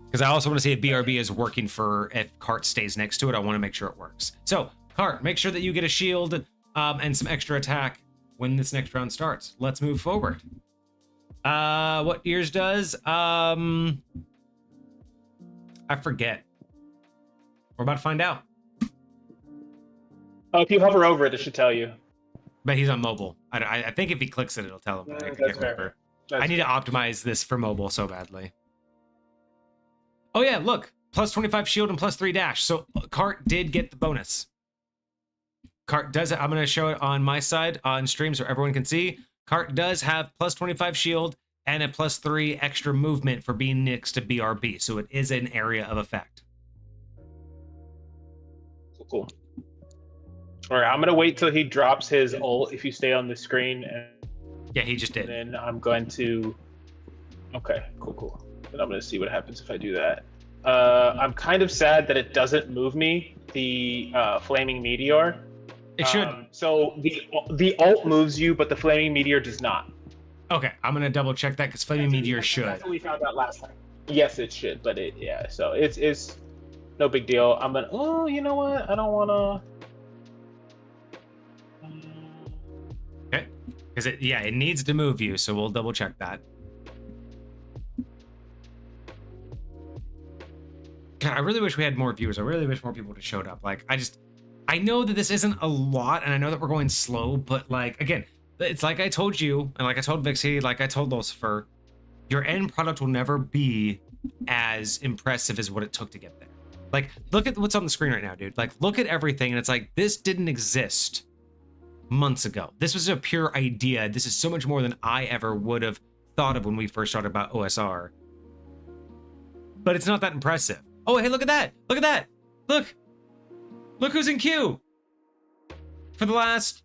Because I also want to see if BRB is working if Cart stays next to it. I want to make sure it works. So Cart, make sure that you get a shield and some extra attack when this next round starts. Let's move forward. What yours does? I forget. We're about to find out. Oh, if you hover over it, it should tell you. But he's on mobile. I think if he clicks it, it'll tell him. But I can't remember. I need to optimize this for mobile so badly. Oh yeah, look. Plus 25 shield and plus 3 dash. So Cart did get the bonus. Cart does it. I'm going to show it on my side on stream so everyone can see. Cart does have plus 25 shield and a plus 3 extra movement for being next to BRB. So it is an area of effect. Cool. All right, I'm going to wait till he drops his ult if you stay on the screen. Yeah, he just did. Then I'm going to... Okay, cool. Then I'm going to see what happens if I do that. I'm kind of sad that it doesn't move me, the Flaming Meteor. It should. So the ult moves you, but the Flaming Meteor does not. Okay, I'm going to double check that because Flaming Meteor should. That's what we found out last time. Yes, it should, but yeah. So it's no big deal. I'm going to... Oh, you know what? I don't want to... Okay, because it needs to move you, so we'll double check that. God, I really wish we had more viewers. I really wish more people would have showed up. Like, I know that this isn't a lot, and I know that we're going slow, but like, again, it's like I told you, and like I told Vixie, like I told Lucifer, your end product will never be as impressive as what it took to get there. Like, look at what's on the screen right now, dude. Like, look at everything, and it's like, this didn't exist months ago. This was a pure idea. This is so much more than I ever would have thought of when we first started about OSR. But it's not that impressive. Oh, hey, look at that. Look at that. Look. Look who's in queue for the last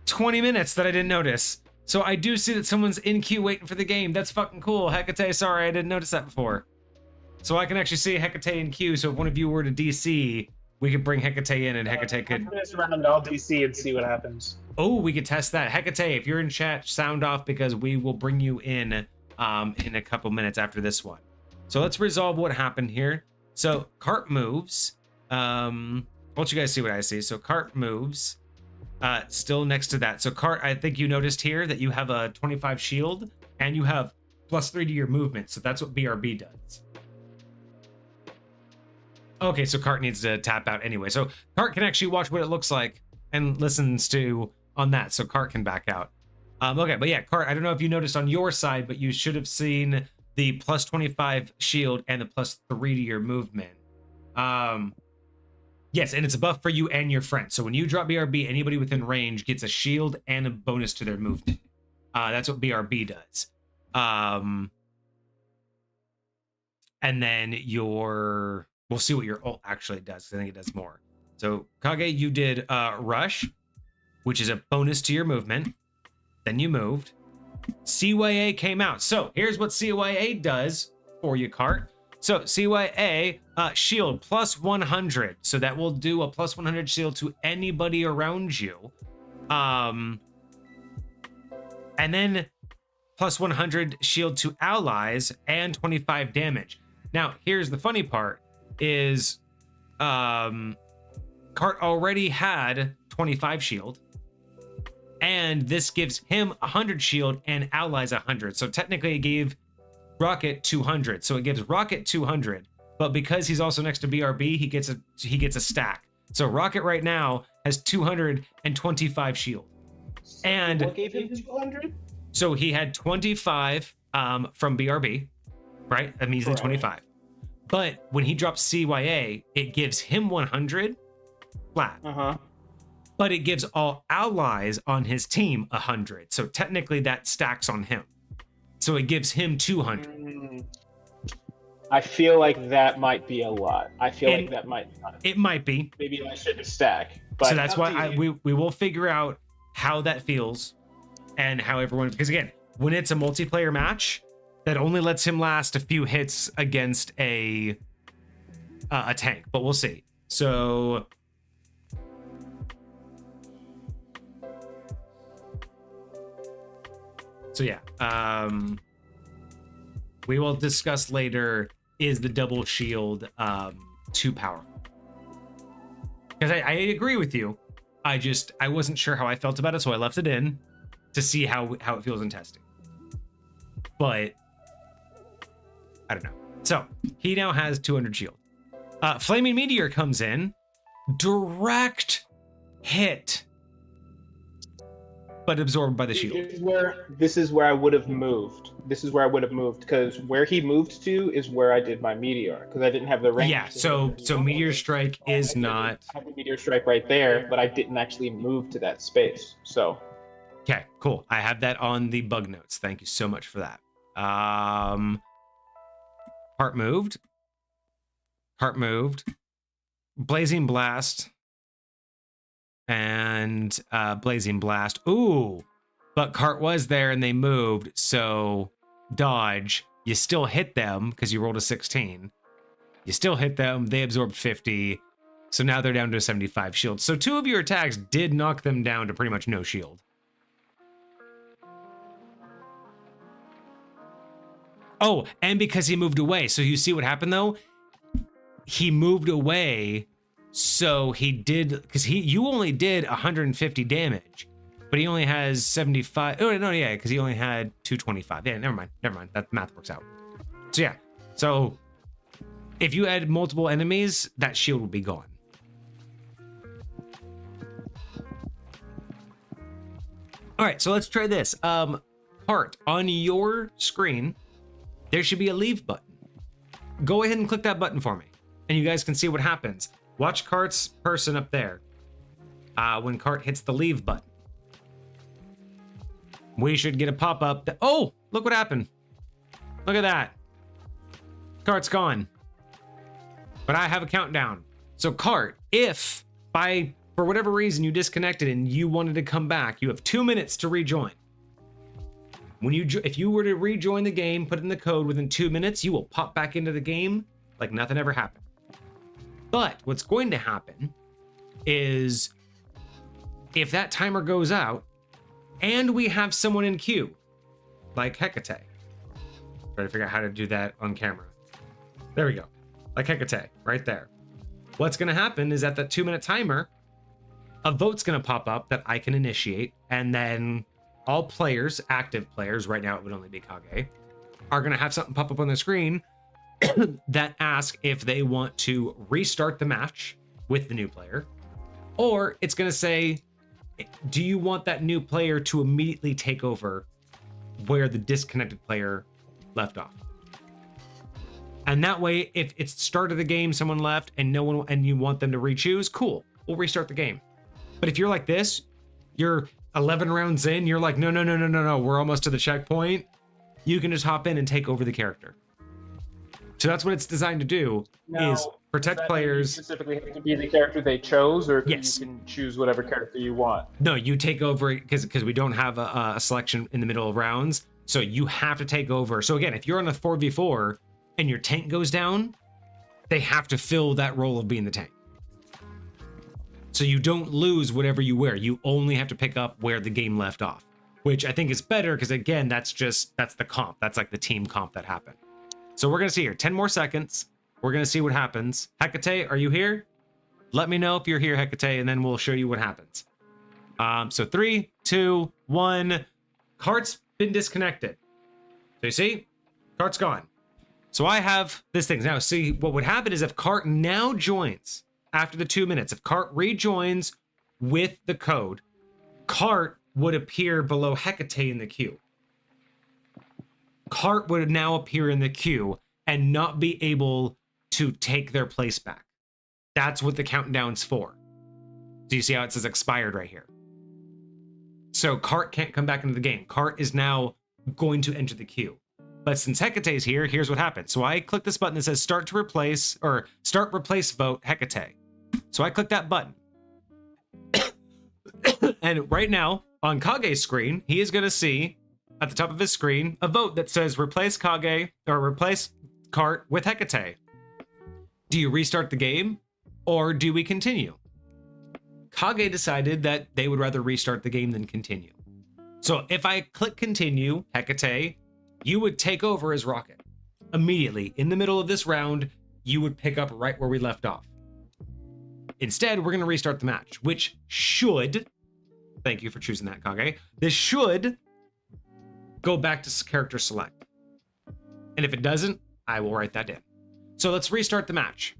20 minutes that I didn't notice. So I do see that someone's in queue waiting for the game. That's fucking cool. Hecate, sorry, I didn't notice that before. So I can actually see Hecate in queue. So if one of you were to DC, we could bring Hecate in and Hecate could... Just around all DC and see what happens. Oh, we could test that. Hecate, if you're in chat, sound off because we will bring you in a couple minutes after this one. So let's resolve what happened here. So cart moves. I'll let you guys see what I see. So cart moves. Still next to that. So cart, I think you noticed here that you have a 25 shield and you have +3 to your movement. So that's what BRB does. Okay, so cart needs to tap out anyway. So cart can actually watch what it looks like and listens to on that. So cart can back out. Okay, but yeah, cart, I don't know if you noticed on your side, but you should have seen the +25 shield and the +3 to your movement. Yes, and it's a buff for you and your friend. So when you drop BRB, anybody within range gets a shield and a bonus to their movement. That's what BRB does. And then we'll see what your ult actually does, because I think it does more. So Kage, you did Rush, which is a bonus to your movement. Then you moved. CYA came out. So here's what CYA does for you, Cart. So CYA, shield +100. So that will do a +100 shield to anybody around you. And then +100 shield to allies and 25 damage. Now, here's the funny part is Cart already had 25 shield. And this gives him 100 shield and allies 100. So technically it gave Rocket 200. So it gives Rocket 200. But because he's also next to BRB, he gets a stack. So Rocket right now has 225 shield. And what gave him 200? So he had 25 from BRB, right? A measly 25. But when he drops CYA, it gives him 100 flat. But it gives all allies on his team 100. So technically that stacks on him. So it gives him 200. I feel like that might be a lot. I feel like that might not. It might be. Maybe I shouldn't stack. But so that's why we will figure out how that feels and how everyone, because again, when it's a multiplayer match, that only lets him last a few hits against a tank, but we'll see. So yeah, we will discuss later, is the double shield too powerful? Because I agree with you. I wasn't sure how I felt about it, so I left it in to see how it feels in testing. But I don't know. So he now has 200 shield. Flaming Meteor comes in, direct hit, but absorbed by the shield. This is where I would have moved. Because where he moved to is where I did my Meteor, because I didn't have the range. Yeah, so Meteor Strike is not... I have the Meteor Strike right there, but I didn't actually move to that space, so... Okay, cool. I have that on the bug notes. Thank you so much for that. Heart moved. Blazing Blast. And Blazing Blast. Ooh, but Cart was there and they moved, so dodge. You still hit them because you rolled a 16. You still hit them. They absorbed 50. So now they're down to a 75 shield. So 2 of your attacks did knock them down to pretty much no shield. Oh, and because he moved away. So you see what happened though? He moved away. So he did, because you only did 150 damage, but he only has 75. Oh no, yeah, because he only had 225. Yeah, never mind. That math works out. So yeah, so if you had multiple enemies, that shield would be gone. All right, so let's try this. Heart, on your screen, there should be a leave button. Go ahead and click that button for me. and you guys can see what happens. Watch Cart's person up there. When Cart hits the leave button, we should get a pop-up that, oh, look what happened. Look at that. Cart's gone. But I have a countdown. So Cart, if for whatever reason you disconnected and you wanted to come back, you have 2 minutes to rejoin. If you were to rejoin the game, put in the code within 2 minutes, you will pop back into the game like nothing ever happened. But what's going to happen is if that timer goes out and we have someone in queue, like Hecate. Try to figure out how to do that on camera. There we go. Like Hecate, right there. What's going to happen is at that 2 minute timer, a vote's going to pop up that I can initiate, and then all players, active players, right now it would only be Kage, are going to have something pop up on the screen that asks if they want to restart the match with the new player, or it's going to say, do you want that new player to immediately take over where the disconnected player left off? And that way, if it's the start of the game, someone left and you want them to re-choose, cool, we'll restart the game. But if you're like this, you're 11 rounds in, you're like, no, we're almost to the checkpoint, you can just hop in and take over the character. So that's what it's designed to do, is protect players. Specifically have to be the character they chose, or yes, you can choose whatever character you want? No, you take over, because we don't have a selection in the middle of rounds, so you have to take over. So again, if you're on a 4v4 and your tank goes down, they have to fill that role of being the tank. So you don't lose whatever you wear. You only have to pick up where the game left off, which I think is better because, again, that's the comp. That's like the team comp that happened. So we're going to see here 10 more seconds. We're going to see what happens. Hecate, are you here? Let me know if you're here, Hecate, and then we'll show you what happens. So 3, 2, 1. Cart's been disconnected. So you see, Cart's gone. So I have this thing. Now, see, what would happen is if Cart now joins after the 2 minutes, if Cart rejoins with the code, Cart would appear below Hecate in the queue. Cart would now appear in the queue and not be able to take their place back. That's what the countdown's for. Do you see how it says expired right here? So Cart can't come back into the game. Cart is now going to enter the queue. But since Hecate's here, here's what happens. So I click this button that says start replace vote Hecate. So I click that button. And right now on Kage's screen, he is going to see at the top of his screen a vote that says replace Kage or replace Cart with Hecate. Do you restart the game or do we continue? Kage decided that they would rather restart the game than continue. So if I click continue, Hecate, you would take over as Rocket. Immediately, in the middle of this round, you would pick up right where we left off. Instead, we're going to restart the match, which should, thank you for choosing that, Kage, this should go back to character select. And if it doesn't, I will write that in. So let's restart the match.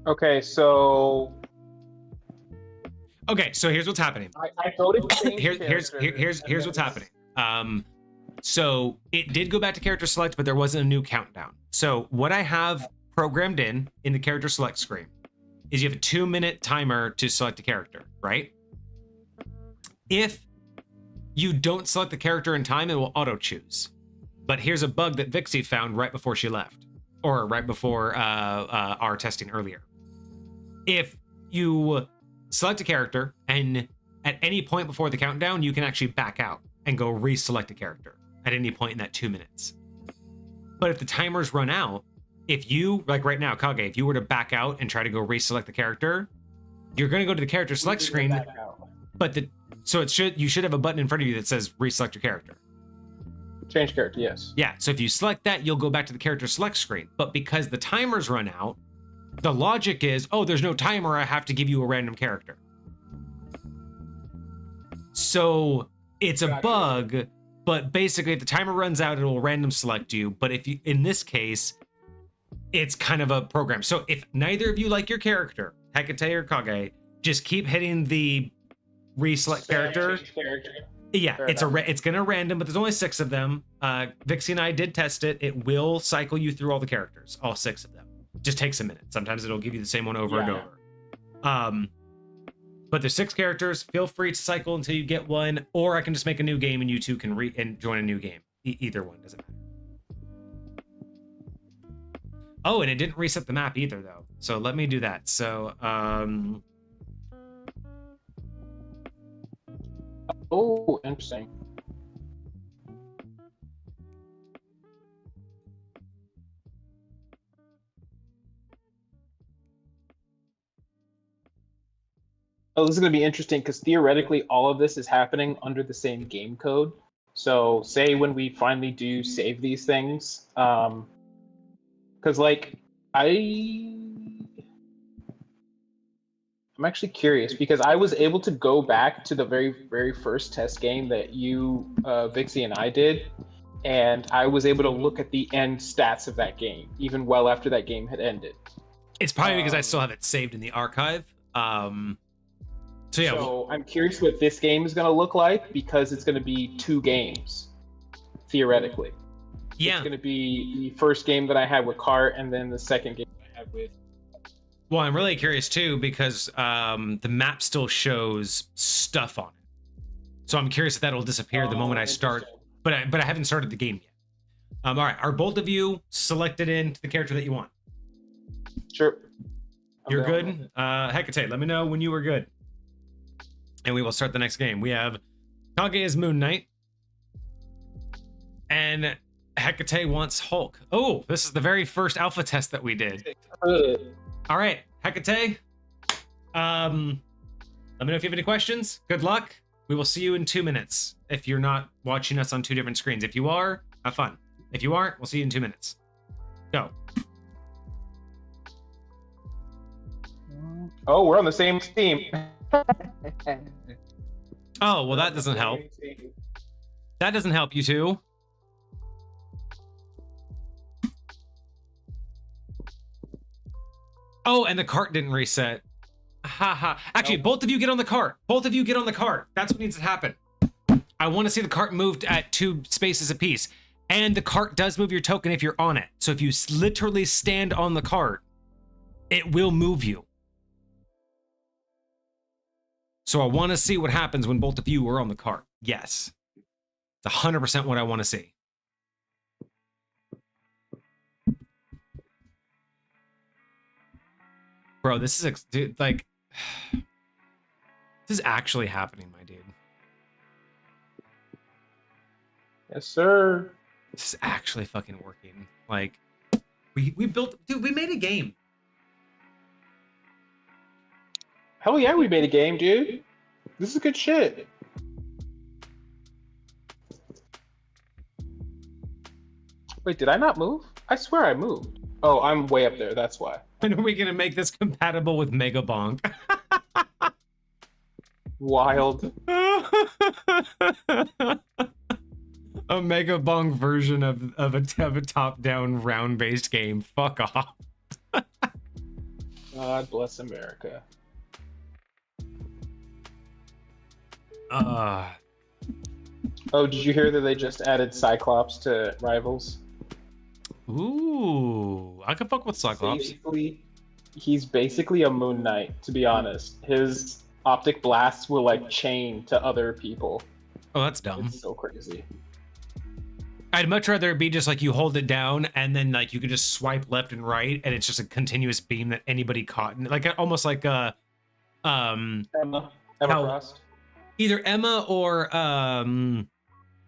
Okay, so here's what's happening. I voted to change here's what's happening. So it did go back to character select, but there wasn't a new countdown. So what I have programmed in the character select screen is you have a 2 minute timer to select a character, right? If you don't select the character in time, it will auto choose. But here's a bug that Vixie found right before she left, or right before our testing earlier. If you select a character and at any point before the countdown, you can actually back out and go reselect a character at any point in that 2 minutes. But if the timers run out, if you, like right now, Kage, if you were to back out and try to go reselect the character, you're going to go to the character select screen, but you should have a button in front of you that says reselect your character. Change character, yes. Yeah, so if you select that, you'll go back to the character select screen. But because the timers run out, the logic is, oh, there's no timer, I have to give you a random character. So it's a bug, but basically if the timer runs out, it will random select you. But if you, in this case, it's kind of a program. So if neither of you like your character, Hecate or Kage, just keep hitting the reselect character. Yeah, Fair it's enough. it's gonna random, but there's only 6 of them. Vixie and I did test it. It will cycle you through all the characters, all 6 of them. Just takes a minute. Sometimes it'll give you the same one over and Yeah. over. But there's 6 characters. Feel free to cycle until you get one, or I can just make a new game and you two can and join a new game. Either one doesn't matter. Oh, and it didn't reset the map either, though. So let me do that. So, Oh, interesting. Oh, this is going to be interesting because theoretically all of this is happening under the same game code. So say when we finally do save these things, because like I'm actually curious because I was able to go back to the very first test game that you, Vixie, and I did, and I was able to look at the end stats of that game even well after that game had ended. it's probably because I still have it saved in the archive. So yeah, So I'm curious what this game is going to look like because it's going to be 2 games, theoretically. yeah. It's going to be the first game that I had with Cart and then the second game I had with. Well, I'm really curious too because the map still shows stuff on it. So I'm curious if that'll disappear the moment I start. But I haven't started the game yet. All right, are both of you selected into the character that you want? Sure. You're good. Hecate, let me know when you are good, and we will start the next game. We have Kage as Moon Knight, and Hecate wants Hulk. Oh, this is the very first alpha test that we did. All right, Hecate. Let me know if you have any questions. Good luck. We will see you in 2 minutes. If you're not watching us on 2 different screens, if you are, have fun. If you aren't, we'll see you in 2 minutes. Go. Oh, we're on the same team. Oh, well, that doesn't help. That doesn't help you two. Oh, and the cart didn't reset. Haha. Actually, Nope. both of you get on the cart. Both of you get on the cart. That's what needs to happen. I want to see the cart moved at 2 spaces apiece. And the cart does move your token if you're on it. So if you literally stand on the cart, it will move you. So I want to see what happens when both of you are on the cart. Yes. It's 100% what I want to see. Bro, this is dude, like this is actually happening, my dude. Yes, sir. This is actually fucking working. Like we built, dude, we made a game. Hell yeah, we made a game, dude. This is good shit. Wait, did I not move? I swear I moved. Oh, I'm way up there. That's why. When are we gonna make this compatible with Mega Bonk? Wild. A Mega Bonk version of a top-down round-based game. Fuck off. God bless America. Oh, did you hear that they just added Cyclops to Rivals? Ooh, I can fuck with Cyclops. Basically, he's basically a Moon Knight, to be honest. His optic blasts will like chain to other people. Oh, that's dumb. It's so crazy. I'd much rather it be just like you hold it down and then like you can just swipe left and right and it's just a continuous beam that anybody caught. Like almost like a Emma How- Frost. either Emma or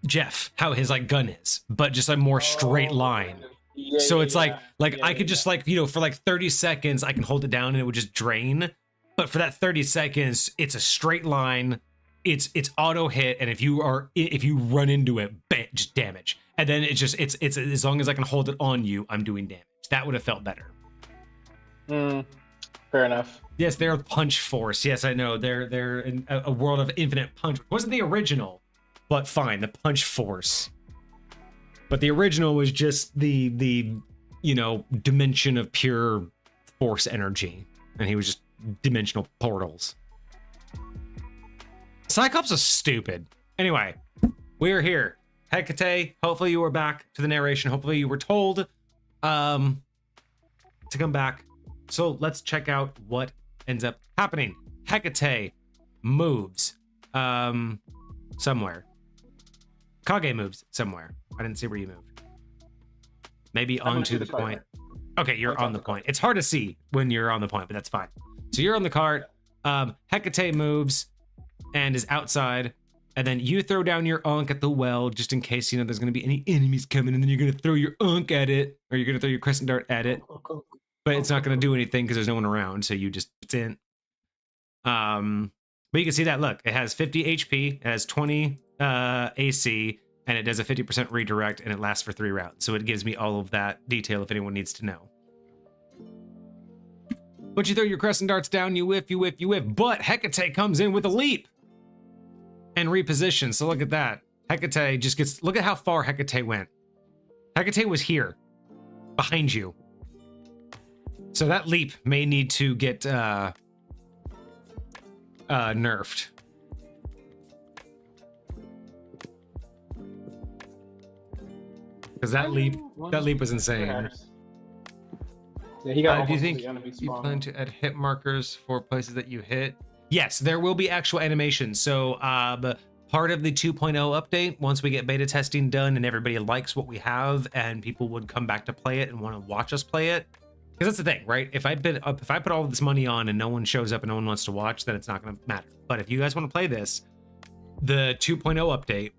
Jeff, how his like gun is, but just a more straight line. Yeah, So it's yeah, like yeah, I could just like, you know, for like 30 seconds I can hold it down and it would just drain. But for that 30 seconds, it's a straight line. It's auto hit, and if you run into it, bam, just damage. And then it's as long as I can hold it on you, I'm doing damage. That would have felt better. Fair enough. Yes, they're Punch Force. Yes, I know. They're in a world of infinite punch. It wasn't the original, but fine, the Punch Force. But the original was just the you know, dimension of pure force energy, and he was just dimensional portals. Cyclops is stupid. Anyway, we're here. Hecate, hopefully you were back to the narration. Hopefully you were told to come back. So let's check out what ends up happening. Hecate moves somewhere. Kage moves somewhere. I didn't see where you moved. Maybe onto the point. Okay, you're on the point. It's hard to see when you're on the point, but that's fine. So you're on the cart. Hecate moves and is outside. And then you throw down your unk at the well just in case, you know, there's going to be any enemies coming. And then you're going to throw your unk at it. Or you're going to throw your crescent dart at it. But it's not going to do anything because there's no one around. So you just didn't. But you can see that, look, it has 50 HP, it has 20 AC, and it does a 50% redirect, and it lasts for 3 rounds. So it gives me all of that detail if anyone needs to know. But you throw your crescent darts down, you whiff, you whiff, you whiff. But Hecate comes in with a leap and repositions. So look at that. Hecate just gets, look at how far Hecate went. Hecate was here, behind you. So that leap may need to get nerfed. Because that leap was insane. Yeah, he got do you think you plan to add hit markers for places that you hit? Yes, there will be actual animations. So part of the 2.0 update, once we get beta testing done and everybody likes what we have and people would come back to play it and want to watch us play it, because that's the thing, right? If I put all of this money on and no one shows up and no one wants to watch, then it's not going to matter. But if you guys want to play this, the 2.0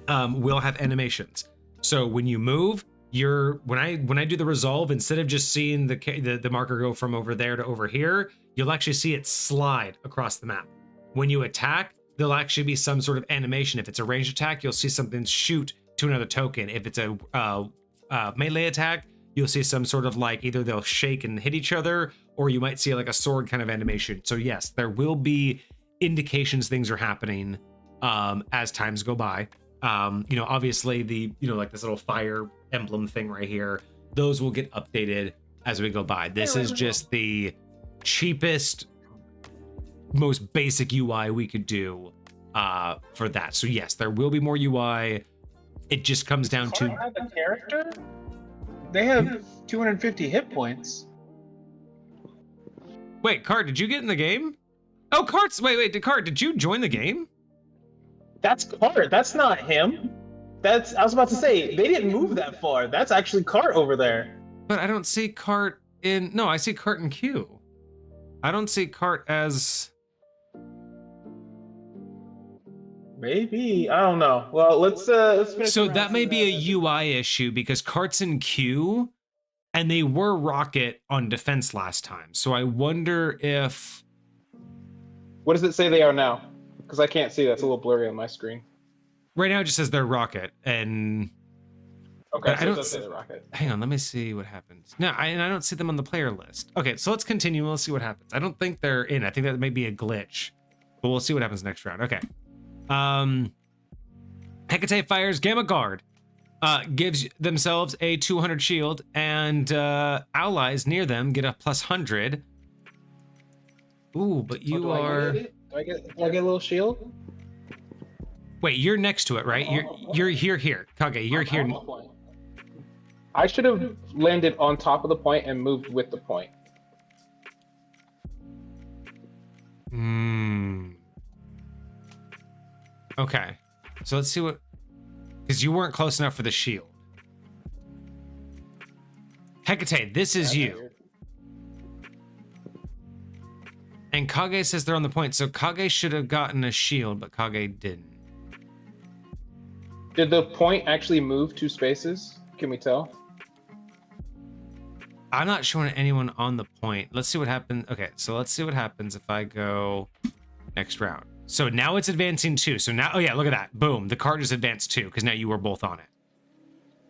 update will have animations. So when you move, when I do the resolve, instead of just seeing the marker go from over there to over here, you'll actually see it slide across the map. When you attack, there'll actually be some sort of animation. If it's a ranged attack, you'll see something shoot to another token. If it's a melee attack, you'll see some sort of like, either they'll shake and hit each other, or you might see like a sword kind of animation. So yes, there will be indications things are happening as times go by. You know, obviously like this little fire emblem thing right here, those will get updated as we go by. This is just the cheapest, most basic UI we could do for that. So yes, there will be more UI. It just comes down to have a character. They have 250 hit points. Wait, Cart, did you get in the game? Oh, Cart's wait, Cart, did you join the game? That's Cart. That's not him. I was about to say, they didn't move that far. That's actually Cart over there. But I don't see Cart in, no, I see Cart in Q. I don't see Cart as... Maybe, I don't know. Well, let's finish. So that may be a UI issue because Cart's in Q and they were Rocket on defense last time. So I wonder if... What does it say they are now? Because I can't see. That's a little blurry on my screen. Right now it just says they're Rocket, and okay, so I don't say they're Rocket. Hang on, let me see what happens. No, I don't see them on the player list. Okay, so let's continue. Let's see what happens. I don't think they're in. I think that may be a glitch, but we'll see what happens next round. Okay. Hecate fires Gamma Guard, gives themselves a 200 shield, and allies near them get a +100. Ooh, but you are. Do I get a little shield? Wait, you're next to it, right? You're here. Kage, you're here. I should have landed on top of the point and moved with the point. Okay. So let's see what... Because you weren't close enough for the shield. Hecate, this is you. Weird. And Kage says they're on the point. So Kage should have gotten a shield, but Kage didn't. Did the point actually move 2 spaces? Can we tell? I'm not showing anyone on the point. Let's see what happens. Okay, so let's see what happens if I go next round. So now it's advancing 2. So now, oh yeah, look at that. Boom, the card just advanced 2 because now you were both on it.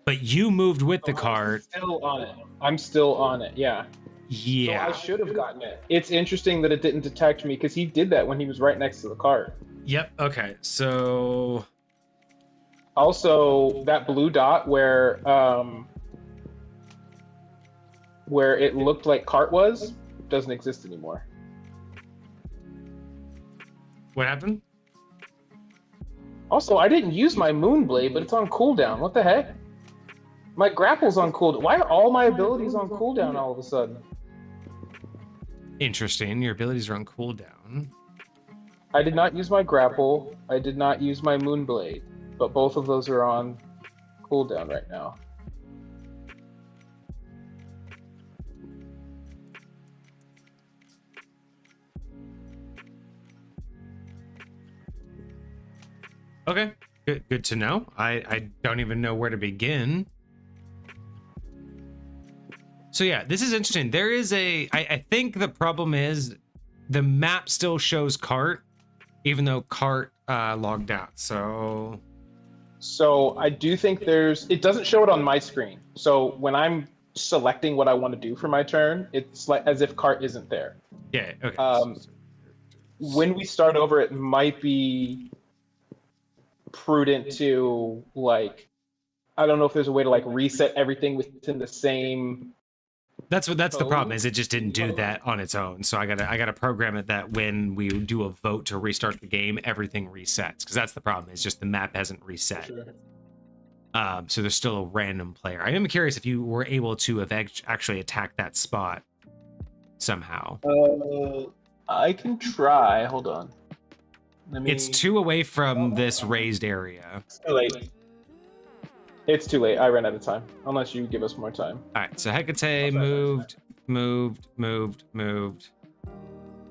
But you moved with the card. I'm still on it. I'm still on it, yeah. Yeah. So I should have gotten it. It's interesting that it didn't detect me because he did that when he was right next to the card. Yep, okay, so... Also, that blue dot where it looked like cart was, doesn't exist anymore. What happened? Also, I didn't use my Moonblade, but it's on cooldown. What the heck? My grapple's on cooldown. Why are all my abilities on cooldown all of a sudden? Interesting. Your abilities are on cooldown. I did not use my grapple. I did not use my Moonblade, but both of those are on cooldown right now. Okay, good to know. I don't even know where to begin. So yeah, this is interesting. There is I think the problem is the map still shows cart, even though cart logged out. So I do think it doesn't show it on my screen. So when I'm selecting what I want to do for my turn, it's like as if cart isn't there. yeah, okay. When we start over, it might be prudent to like, I don't know if there's a way to like reset everything within the same. That's the problem is it just didn't do that on its own. So I gotta program it that when we do a vote to restart the game, everything resets, because that's the problem. It's just the map hasn't reset. Sure. So there's still a random player. I am curious if you were able to have actually attacked that spot somehow. I can try. Hold on. It's 2 away from this raised area. It's too late. It's too late. I ran out of time. Unless you give us more time. All right, so Hecate moved.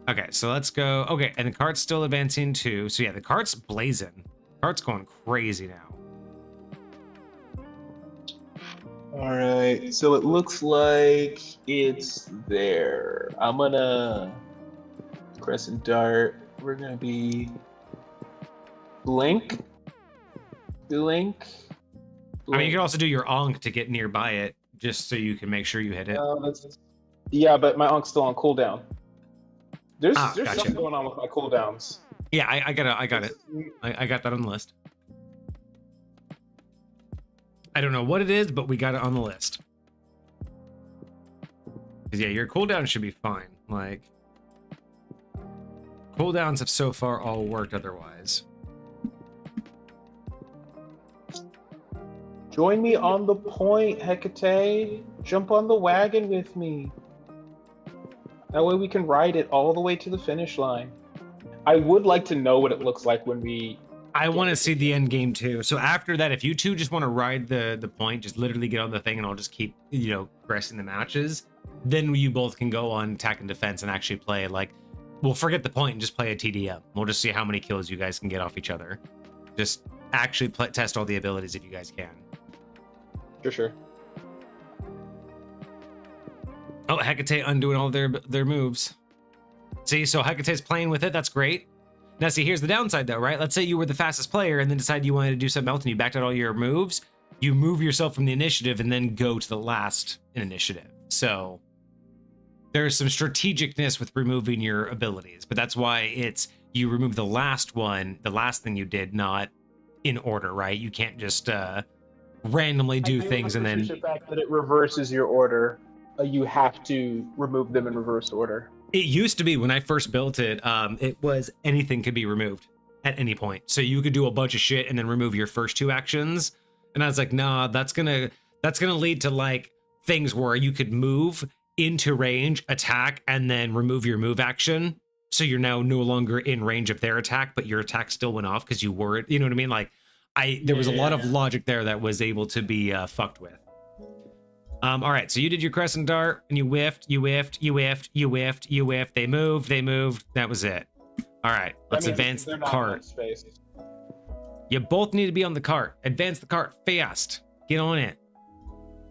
Okay, so let's go. Okay, and the cart's still advancing too. So yeah, the cart's blazing. Cart's going crazy now. All right, so it looks like it's there. I'm gonna crescent dart. We're gonna be blink. I mean, you can also do your onk to get nearby it, just so you can make sure you hit it. Yeah, but my onk's still on cooldown. There's gotcha. something going on with my cooldowns. Yeah, I got it. I got that on the list. I don't know what it is, but we got it on the list. 'Cause yeah, your cooldown should be fine. Like, cooldowns have so far all worked otherwise. Join me on the point, Hecate. Jump on the wagon with me. That way we can ride it all the way to the finish line. I would like to know what it looks like when we... I want to see the end game too. So after that, if you two just want to ride the point, just literally get on the thing and I'll just keep, progressing the matches, then you both can go on attack and defense and actually play like, we'll forget the point and just play a TDM. We'll just see how many kills you guys can get off each other. Just actually test all the abilities if you guys can. Sure. Oh, Hecate undoing all their moves. See, so Hecate's playing with it. That's great. Now, see, here's the downside, though, right? Let's say you were the fastest player and then decided you wanted to do something else and you backed out all your moves. You move yourself from the initiative and then go to the last in initiative. So there's some strategicness with removing your abilities, but that's why it's you remove the last one, the last thing you did, not in order, right? You can't just randomly do things and then... The fact that it reverses your order, you have to remove them in reverse order. It used to be when I first built it, it was anything could be removed at any point. So you could do a bunch of shit and then remove your first 2 actions. And I was like, nah, that's gonna lead to like things where you could move into range, attack, and then remove your move action. So you're now no longer in range of their attack, but your attack still went off because you were, you know what I mean? Like there was a lot of logic there that was able to be fucked with. All right, so you did your crescent dart and you whiffed. They moved. That was it. All right, let's advance the cart. You both need to be on the cart. Advance the cart fast. Get on it.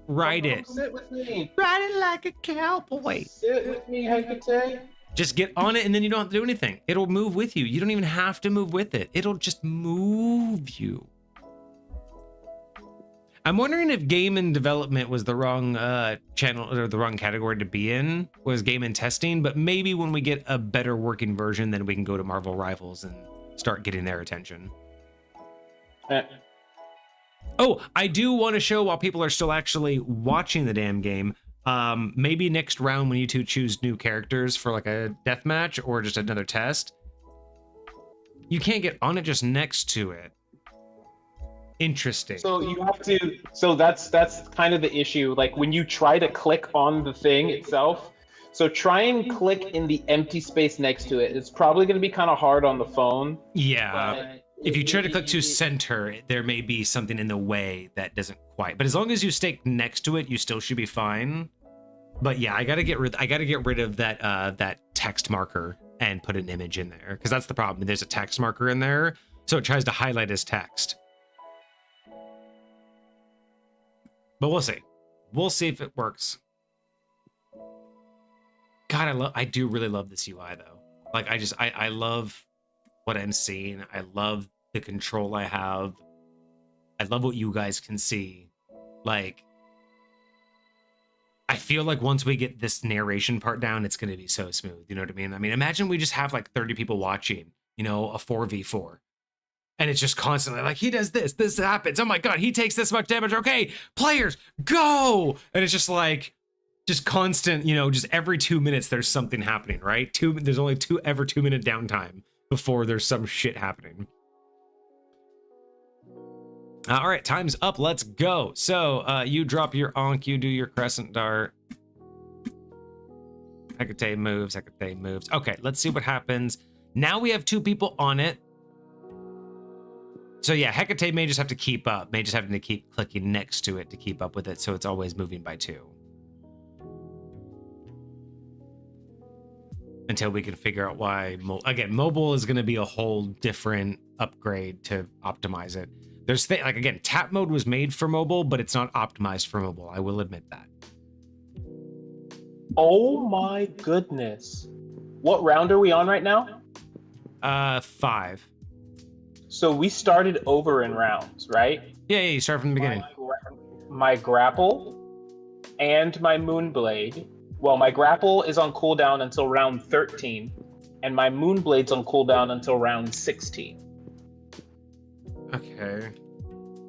Ride it. Sit with me. Ride it like a cowboy. Sit with me, Hecate. Just get on it and then you don't have to do anything. It'll move with you. You don't even have to move with it. It'll just move you. I'm wondering if game and development was the wrong channel or the wrong category to be in, was game and testing, but maybe when we get a better working version, then we can go to Marvel Rivals and start getting their attention. Oh, I do want to show while people are still actually watching the damn game, maybe next round when you two choose new characters for like a death match or just another test, you can't get on it, just next to it. Interesting. So you have to. So that's kind of the issue. Like when you try to click on the thing itself. So try and click in the empty space next to it. It's probably going to be kind of hard on the phone. Yeah. If you try to click to center, there may be something in the way that doesn't quite. But as long as you stay next to it, you still should be fine. But yeah, I gotta get rid of that that text marker and put an image in there, because that's the problem. There's a text marker in there, so it tries to highlight as text. But we'll see. We'll see if it works. God, I do really love this UI though. Like I love what I'm seeing. I love the control I have. I love what you guys can see. Like, I feel like once we get this narration part down, it's going to be so smooth. You know what I mean? I mean, imagine we just have like 30 people watching, you know, a 4v4. And it's just constantly like, he does this, this happens. Oh my God, he takes this much damage. Okay, players, go. And it's just like, just constant, you know, just every 2 minutes, there's something happening, right? There's only 2 minute downtime before there's some shit happening. All right, time's up. Let's go. So you drop your Ankh, you do your crescent dart. Hecate moves, Hecate moves. Okay, let's see what happens. Now we have 2 people on it. So yeah, Hecate may just have to keep up, may just have to keep clicking next to it to keep up with it, so it's always moving by 2. Until we can figure out why. Again, mobile is going to be a whole different upgrade to optimize it. There's like, again, tap mode was made for mobile, but it's not optimized for mobile. I will admit that. Oh my goodness. What round are we on right now? 5. So we started over in rounds, right? Yeah, you start from the beginning. My grapple and my moonblade. Well, my grapple is on cooldown until round 13, and my moonblade's on cooldown until round 16. Okay.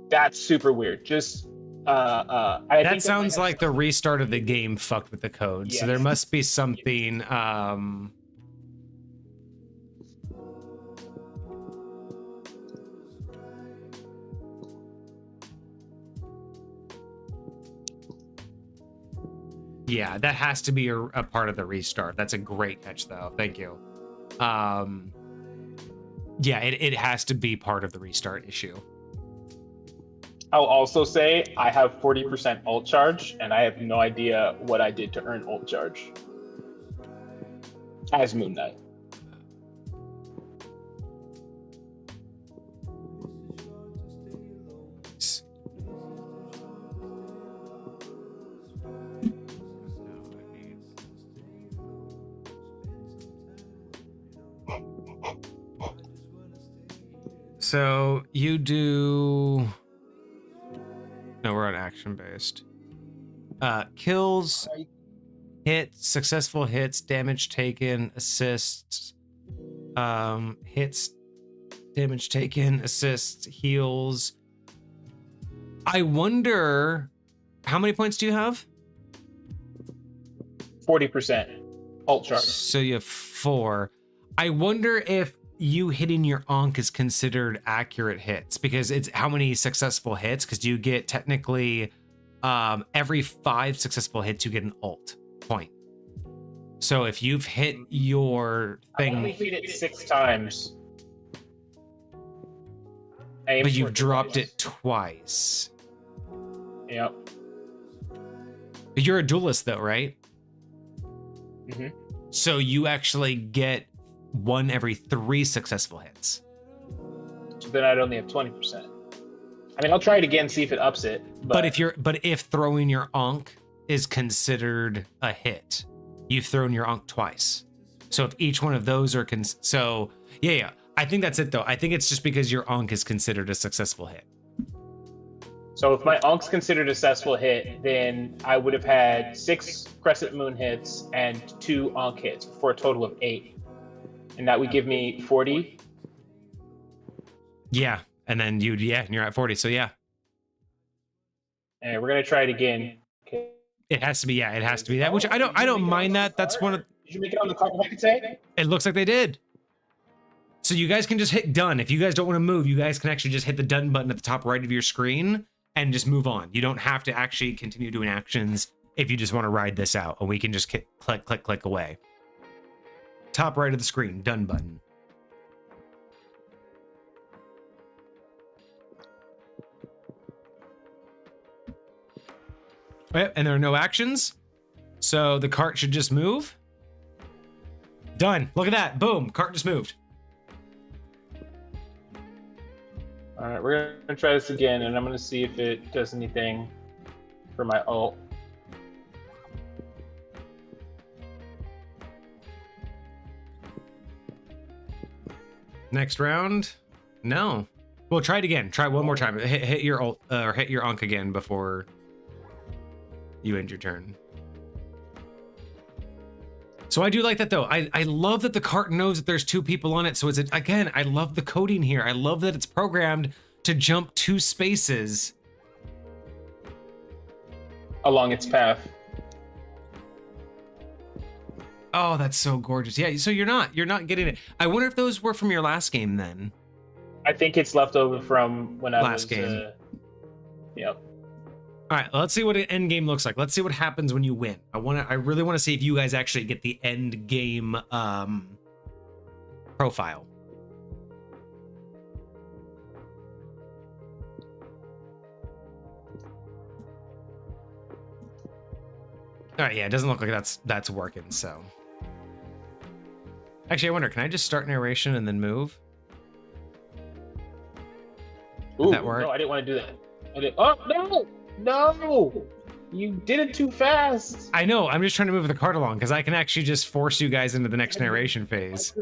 That's super weird. Just that sounds like the restart of the game fucked with the code. Yes. So there must be something yeah, that has to be a part of the restart. That's a great catch though. Thank you. Yeah, it has to be part of the restart issue. I'll also say I have 40% ult charge, and I have no idea what I did to earn ult charge as Moon Knight. So you do... No, we're on action-based. Kills, hits, successful hits, damage taken, assists, hits, damage taken, assists, heals. I wonder, how many points do you have? 40% ult charge. So you have 4. I wonder if you hitting your Ankh is considered accurate hits, because it's how many successful hits, because you get technically every 5 successful hits you get an ult point. So if you've hit your thing, I only hit it 6 times, but you've dropped it twice. Yep. You're a duelist though, right? Mm-hmm. So you actually get 1 every 3 successful hits. So then I'd only have 20%. I mean, I'll try it again, see if it ups it. But if throwing your Ankh is considered a hit, you've thrown your Ankh twice. So if each one of those are so yeah, I think that's it though. I think it's just because your Ankh is considered a successful hit. So if my Ankh's considered a successful hit, then I would have had 6 Crescent Moon hits and 2 Ankh hits for a total of 8. And that would give me 40. Yeah, and then you're at 40. So yeah. And we're gonna try it again. Okay. It has to be, yeah, it has to be that. Which I don't mind that. That's one of. Did you make it on the card, Hecate? It looks like they did. So you guys can just hit done. If you guys don't want to move, you guys can actually just hit the done button at the top right of your screen and just move on. You don't have to actually continue doing actions if you just want to ride this out, and we can just click, click, click away. Top right of the screen, done button. Yep, and there are no actions, so the cart should just move. Done. Look at that. Boom. Cart just moved. All right, we're gonna try this again, and I'm gonna see if it does anything for my ult. Next round. No. Well, try it again. Try one more time. Hit your ult or hit your Ankh again before you end your turn. So I do like that though. I love that the cart knows that there's two people on it. So it's again, I love the coding here. I love that it's programmed to jump 2 spaces Along its path. Oh, that's so gorgeous. Yeah, so you're not getting it. I wonder if those were from your last game then. I think it's left over from when I Last was game. Yep. All right, let's see what an end game looks like. Let's see what happens when you win. I really want to see if you guys actually get the end game profile. All right, yeah, it doesn't look like that's working, so. Actually, I wonder, can I just start narration and then move? Ooh, Did that work? No, I didn't want to do that. Oh, no! No! You did it too fast! I know, I'm just trying to move the cart along, because I can actually just force you guys into the next narration phase.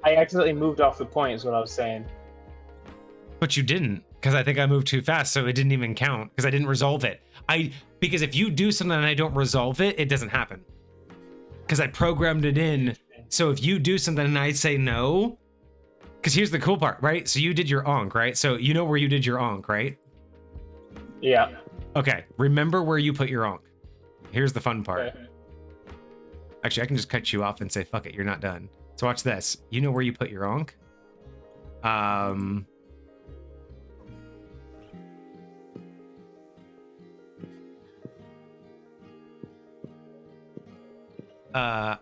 I accidentally moved off the point, is what I was saying. But you didn't, because I think I moved too fast, so it didn't even count, because I didn't resolve it. Because if you do something and I don't resolve it, it doesn't happen. Because I programmed it in, so if you do something and I say no, because here's the cool part, right? So you did your Ankh, right? So you know where you did your Ankh, right? Yeah. Okay, remember where you put your Ankh. Here's the fun part. Okay. Actually, I can just cut you off and say, fuck it, you're not done. So watch this. You know where you put your Ankh?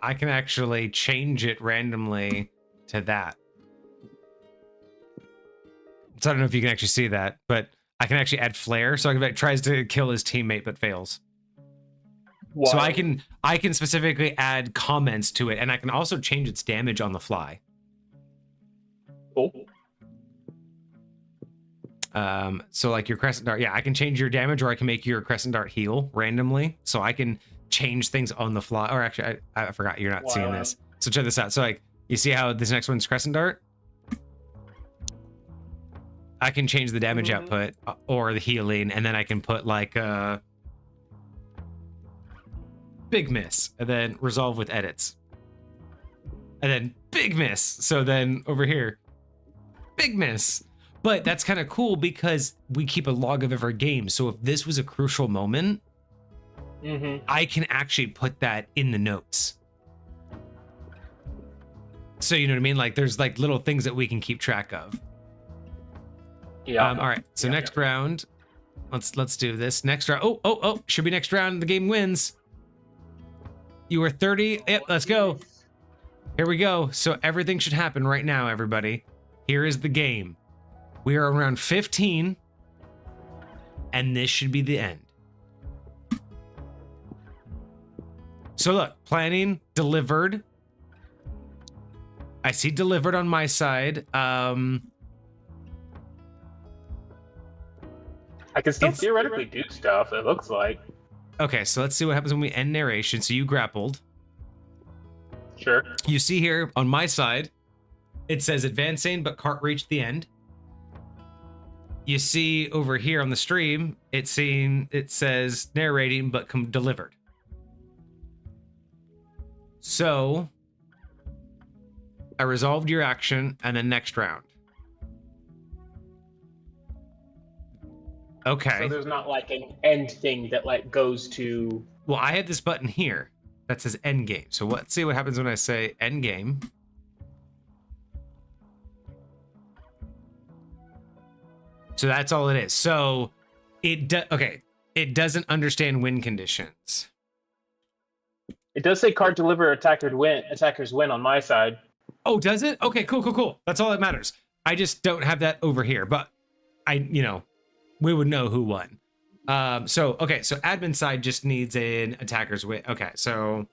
I can actually change it randomly to that. So I don't know if you can actually see that, but I can actually add flare. So it tries to kill his teammate but fails. Wow. So I can specifically add comments to it, and I can also change its damage on the fly. Cool. So like your crescent dart, yeah, I can change your damage, or I can make your crescent dart heal randomly. So I can change things on the fly. Or actually, I forgot you're not seeing this. So check this out. So like, you see how this next one's crescent dart? I can change the damage output or the healing, and then I can put like a big miss, and then resolve with edits, and then big miss. So then over here, big miss. But that's kind of cool because we keep a log of every game. So if this was a crucial moment, I can actually put that in the notes. So you know what I mean? Like there's like little things that we can keep track of. Yeah. All right. So next round, let's do this. Next round. Oh, should be next round. The game wins. You were 30. Yep. Let's go. Here we go. So everything should happen right now, everybody. Here is the game. We are around 15, and this should be the end. So look, planning delivered. I see delivered on my side. I can still theoretically do stuff, it looks like. Okay, so let's see what happens when we end narration. So you grappled. Sure. You see here on my side, it says advancing, but cart reached the end. You see over here on the stream, it says narrating, but delivered. So I resolved your action, and then next round. Okay. So there's not like an end thing that like goes to. Well, I had this button here that says end game. So let's see what happens when I say end game. So that's all it is. So okay. It doesn't understand win conditions. It does say card deliver attackers win on my side. Oh, does it? Okay, cool. That's all that matters. I just don't have that over here, but we would know who won. So admin side just needs an attacker's win. Okay, so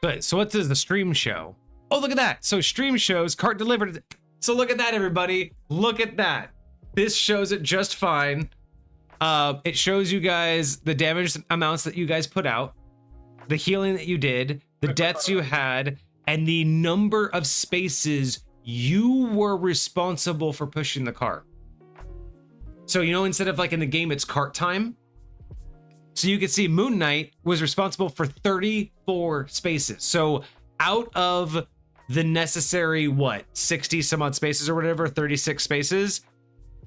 but so what does the stream show? Oh, look at that. So stream shows cart delivered. So look at that, everybody. Look at that. This shows it just fine. It shows you guys the damage amounts that you guys put out, the healing that you did, the deaths you had, and the number of spaces you were responsible for pushing the cart. So, instead of like in the game, it's cart time. So you can see Moon Knight was responsible for 34 spaces. So out of the necessary, 60 some odd spaces or whatever, 36 spaces,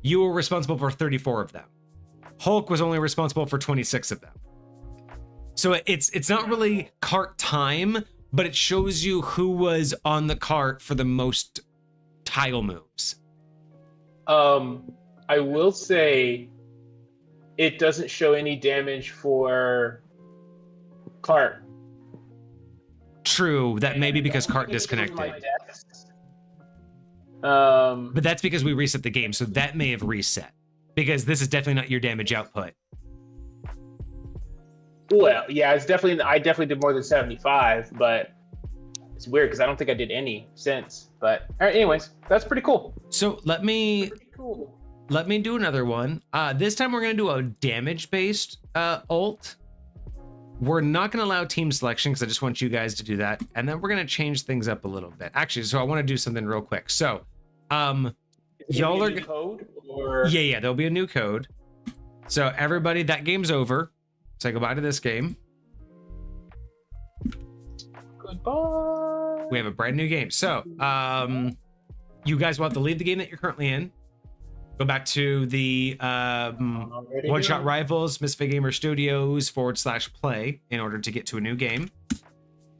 you were responsible for 34 of them. Hulk was only responsible for 26 of them. So it's not really cart time, but it shows you who was on the cart for the most tile moves. I will say it doesn't show any damage for cart. True, that may be because cart disconnected. But that's because we reset the game, so that may have reset. Because this is definitely not your damage output. Well, yeah, I definitely did more than 75, but it's weird because I don't think I did any since. But all right, anyways, that's pretty cool. So let me do another one. This time we're gonna do a damage-based ult. We're not gonna allow team selection because I just want you guys to do that, and then we're gonna change things up a little bit. Actually, so I want to do something real quick. So, y'all are code or yeah, there'll be a new code. So everybody, that game's over. Say goodbye to this game. Goodbye. We have a brand new game. So, you guys will have to leave the game that you're currently in. Go back to the OneShotRivals, Misfit Gamer Studios /play in order to get to a new game.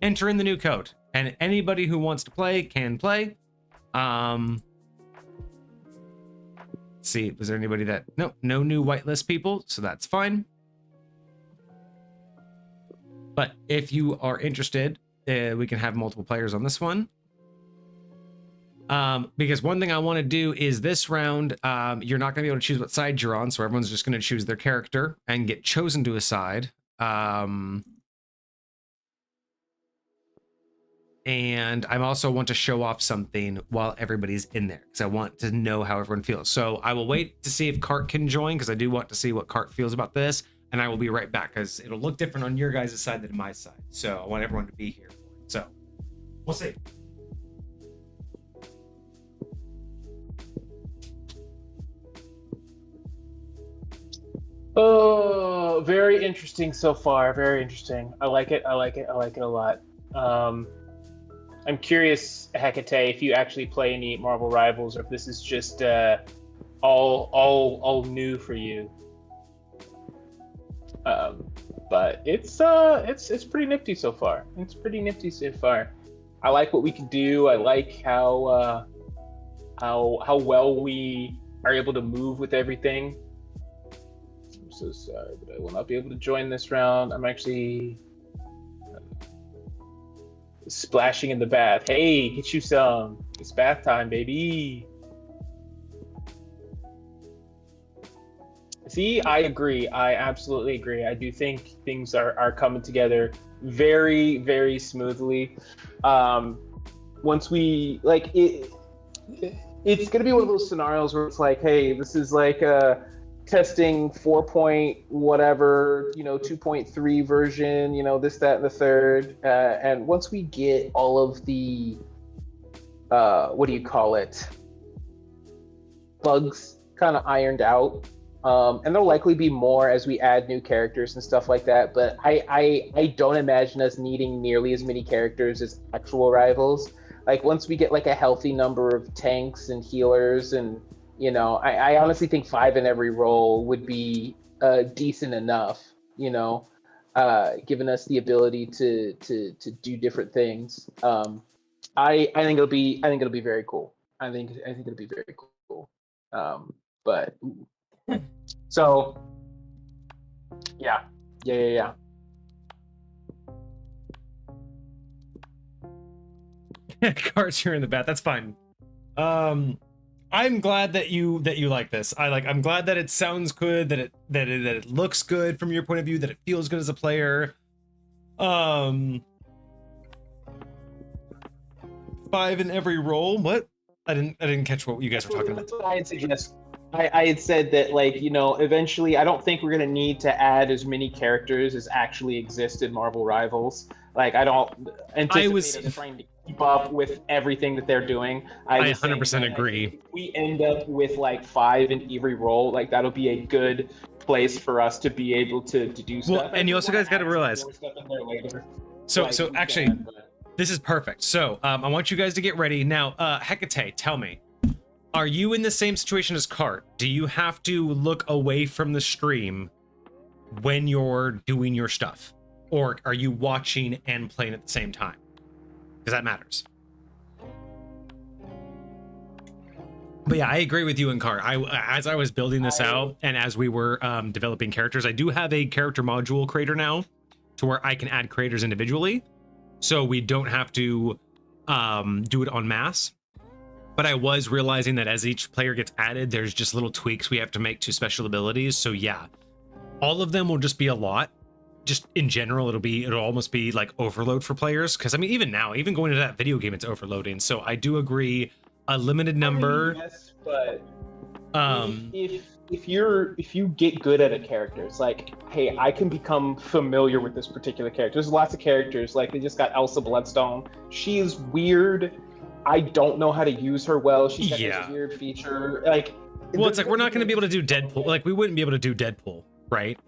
Enter in the new code, and anybody who wants to play can play. Let's see, was there anybody that no new whitelist people, so that's fine. But if you are interested, we can have multiple players on this one. Because one thing I want to do is this round, you're not going to be able to choose what side you're on, so everyone's just going to choose their character and get chosen to a side. And I also want to show off something while everybody's in there, because I want to know how everyone feels. So I will wait to see if Cart can join, because I do want to see what Cart feels about this, and I will be right back, because it'll look different on your guys' side than my side. So I want everyone to be here. So we'll see. Oh, very interesting so far. Very interesting. I like it. I like it a lot. I'm curious, Hecate, if you actually play any Marvel Rivals, or if this is just all new for you. But it's pretty nifty so far. It's pretty nifty so far. I like what we can do. I like how well we are able to move with everything. I'm so sorry, but I will not be able to join this round. I'm actually splashing in the bath. Hey, get you some. It's bath time, baby. See, I agree. I absolutely agree. I do think things are coming together very, very smoothly. Once we it's gonna be one of those scenarios where it's like, hey, this is like testing 4 point whatever, 2.3 version, this, that, and the third. And once we get all of the, what do you call it? Bugs kind of ironed out. And there'll likely be more as we add new characters and stuff like that. But I don't imagine us needing nearly as many characters as actual Rivals. Like once we get like a healthy number of tanks and healers and, You know, I honestly think 5 in every role would be decent enough. You know, giving us the ability to do different things. I think it'll be very cool. I think it'll be very cool. But so yeah. Cards here in the bat. That's fine. I'm glad that you like this. I'm glad that it sounds good, that it looks good from your point of view, that it feels good as a player. 5 in every role. What? I didn't catch what you guys were talking about. That's what I had suggested. I had said that, like, you know, eventually I don't think we're gonna need to add as many characters as actually exist in Marvel Rivals. Like, I don't anticipate us trying to keep up with everything that they're doing. I 100% agree. If we end up with like 5 in every role, like that'll be a good place for us to be able to do stuff. Well, and you also guys got to realize. So actually, this is perfect. So I want you guys to get ready now. Hecate, tell me, are you in the same situation as Cart? Do you have to look away from the stream when you're doing your stuff, or are you watching and playing at the same time? Because that matters. But yeah, I agree with you and Cart. As I was building this out and as we were developing characters, I do have a character module creator now to where I can add creators individually. So we don't have to do it en masse. But I was realizing that as each player gets added, there's just little tweaks we have to make to special abilities. So yeah, all of them will just be a lot. Just in general, it'll almost be like overload for players. Because I mean, even now, even going to that video game, it's overloading. So I do agree, a limited number. I mean, yes, but if you get good at a character, it's like, hey, I can become familiar with this particular character. There's lots of characters. Like, they just got Elsa Bloodstone. She is weird. I don't know how to use her well. She's got this weird feature. Like, well, it's like we're not going to be able to do Deadpool. Like, we wouldn't be able to do Deadpool, right?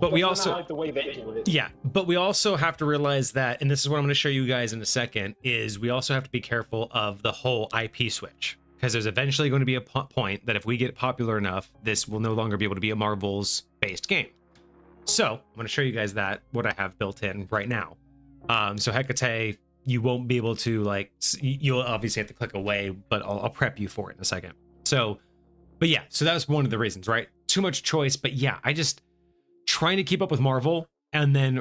But we also not like the way they do it. Yeah, but we also have to realize that, and this is what I'm going to show you guys in a second, is we also have to be careful of the whole IP switch, because there's eventually going to be a point that if we get popular enough, this will no longer be able to be a Marvel's based game. So I'm going to show you guys that what I have built in right now. So Hecate, you won't be able to, like, you'll obviously have to click away, but I'll prep you for it in a second. So, but yeah, so that was one of the reasons, right? Too much choice, but yeah, I just trying to keep up with Marvel and then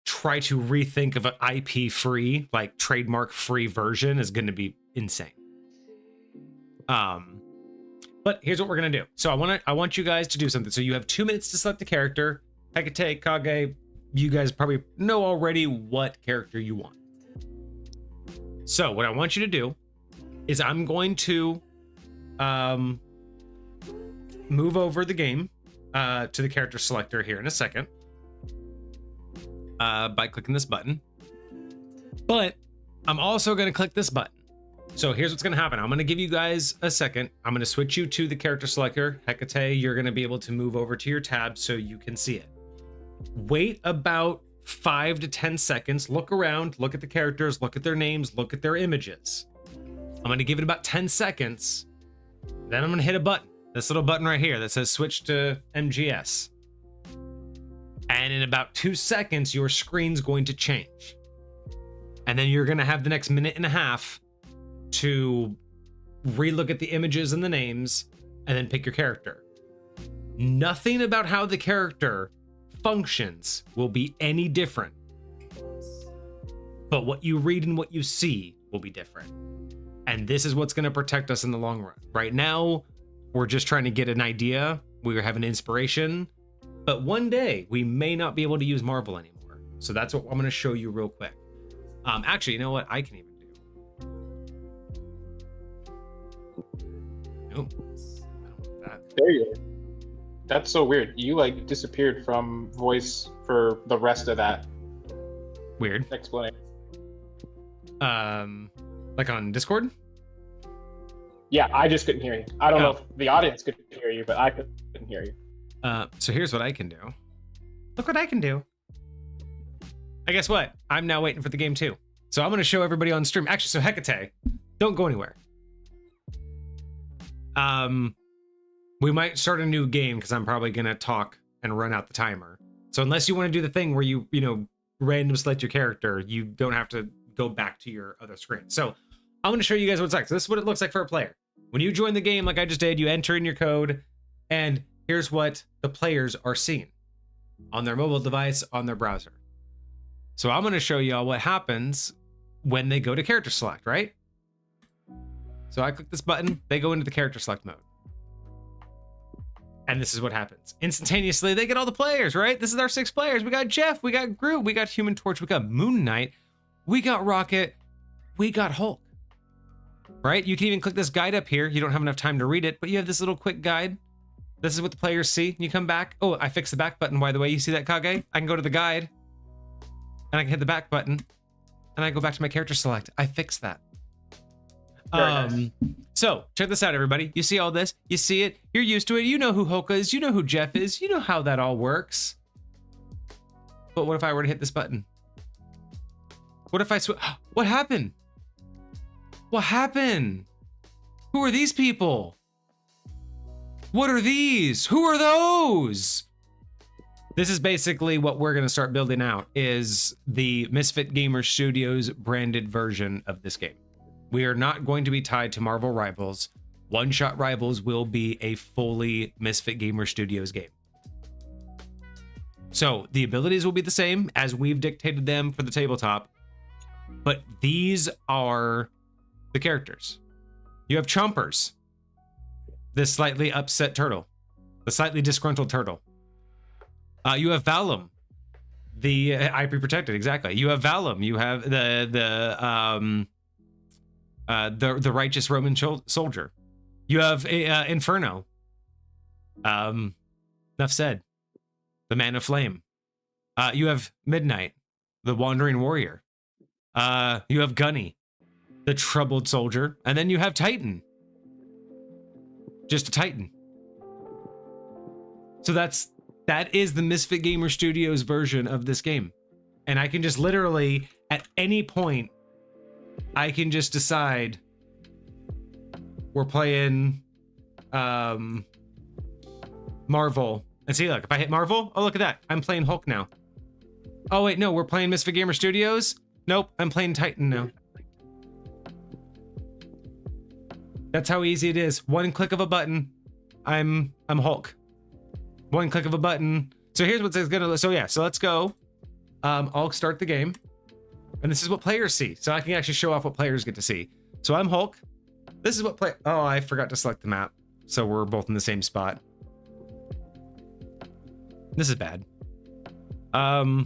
try to rethink of an IP free, like trademark free version is going to be insane. But here's what we're going to do. So I want you guys to do something. So you have 2 minutes to select the character. Hecate, Kage, you guys probably know already what character you want. So what I want you to do is I'm going to move over the game to the character selector here in a second by clicking this button. But I'm also going to click this button. So here's what's going to happen. I'm going to give you guys a second. I'm going to switch you to the character selector. Hecate, you're going to be able to move over to your tab so you can see it. Wait about 5 to 10 seconds. Look around, look at the characters, look at their names, look at their images. I'm going to give it about 10 seconds. Then I'm going to hit a button. This little button right here that says switch to MGS. And in about 2 seconds, your screen's going to change. And then you're going to have the next minute and a half to relook at the images and the names and then pick your character. Nothing about how the character functions will be any different. But what you read and what you see will be different. And this is what's going to protect us in the long run. Right now, we're just trying to get an idea. We're having inspiration. But one day, we may not be able to use Marvel anymore. So that's what I'm going to show you real quick. Actually, you know what? I can even do. Nope. I don't want that. There you go. That's so weird. You, like, disappeared from voice for the rest of that. Weird. Explanation. Like on Discord? Yeah, I just couldn't hear you. I don't know if the audience could hear you, but I couldn't hear you. So here's what I can do. Look what I can do. I guess what? I'm now waiting for the game too. So I'm going to show everybody on stream. Actually, so Hecate, don't go anywhere. we might start a new game because I'm probably gonna talk and run out the timer. So unless you want to do the thing where you random select your character, you don't have to go back to your other screen. So I'm going to show you guys what it's like. So this is what it looks like for a player. When you join the game, like I just did, you enter in your code, and here's what the players are seeing on their mobile device, on their browser. So I'm going to show you all what happens when they go to character select, right? So I click this button, they go into the character select mode. And this is what happens. Instantaneously, they get all the players, right? This is our 6 players. We got Jeff, we got Groot, we got Human Torch, we got Moon Knight, we got Rocket, we got Hulk, right? You can even click this guide up here. You don't have enough time to read it, but you have this little quick guide. This is what the players see. You come back. Oh, I fixed the back button, by the way. You see that, Kage? I can go to the guide, and I can hit the back button, and I go back to my character select. I fixed that. Nice. So check this out, everybody. You see all this? You see it? You're used to it. You know who Hulk is. You know who Jeff is. You know how that all works. But what if I were to hit this button? What if I what happened? What happened? Who are these people? What are these? Who are those? This is basically what we're going to start building out, is the Misfit Gamer Studios branded version of this game. We are not going to be tied to Marvel Rivals. OneShotRivals will be a fully Misfit Gamer Studios game. So the abilities will be the same as we've dictated them for the tabletop, but these are the characters. You have Chompers, this slightly upset turtle, the slightly disgruntled turtle. You have Valum, the IP protected, exactly. You have Valum. You have the righteous Roman soldier. You have Inferno. Enough said. The Man of Flame. You have Midnight, the wandering warrior. You have Gunny, the troubled soldier, and then you have Titan. Just a Titan. So that is the Misfit Gamer Studios version of this game. And I can just literally, at any point, I can just decide we're playing Marvel. And see, look, if I hit Marvel, oh, look at that. I'm playing Hulk now. Oh, wait, no, we're playing Misfit Gamer Studios? Nope, I'm playing Titan now. That's how easy it is. One click of a button, I'm Hulk. One click of a button. So here's what's gonna, so yeah, so let's go. I'll start the game. And this is what players see. So I can actually show off what players get to see. So I'm Hulk. This is what oh, I forgot to select the map. So we're both in the same spot. This is bad. You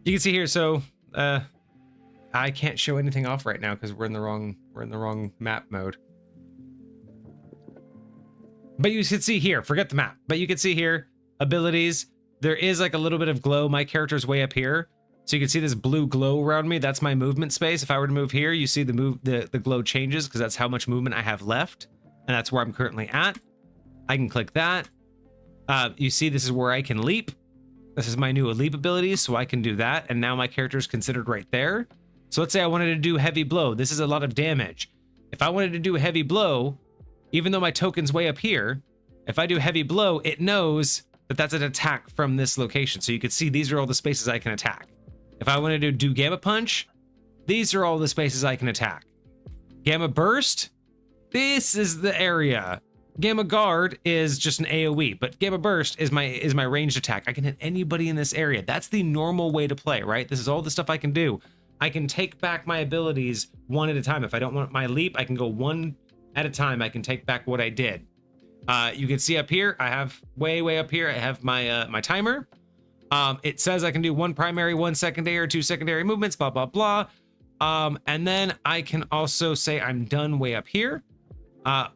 can see here, so I can't show anything off right now because we're in the wrong map mode. But you can see here, forget the map, but you can see here, abilities. There is like a little bit of glow. My character's way up here. So you can see this blue glow around me. That's my movement space. If I were to move here, you see the glow changes because that's how much movement I have left. And that's where I'm currently at. I can click that. You see this is where I can leap. This is my new leap ability, so I can do that. And now my character is considered right there. So let's say I wanted to do heavy blow. This is a lot of damage. If I wanted to do heavy blow, even though my token's way up here, if I do heavy blow, it knows that that's an attack from this location. So you can see these are all the spaces I can attack. If I wanted to do Gamma Punch, these are all the spaces I can attack. Gamma Burst, this is the area. Gamma Guard is just an AoE, but Gamma Burst is my ranged attack. I can hit anybody in this area. That's the normal way to play, right? This is all the stuff I can do. I can take back my abilities one at a time. If I don't want my leap, I can go one at a time. I can take back what I did. You can see up here, I have way up here, I have my my timer. It says I can do 1 primary, 1 secondary, or 2 secondary movements, blah, blah, blah. And then I can also say I'm done way up here.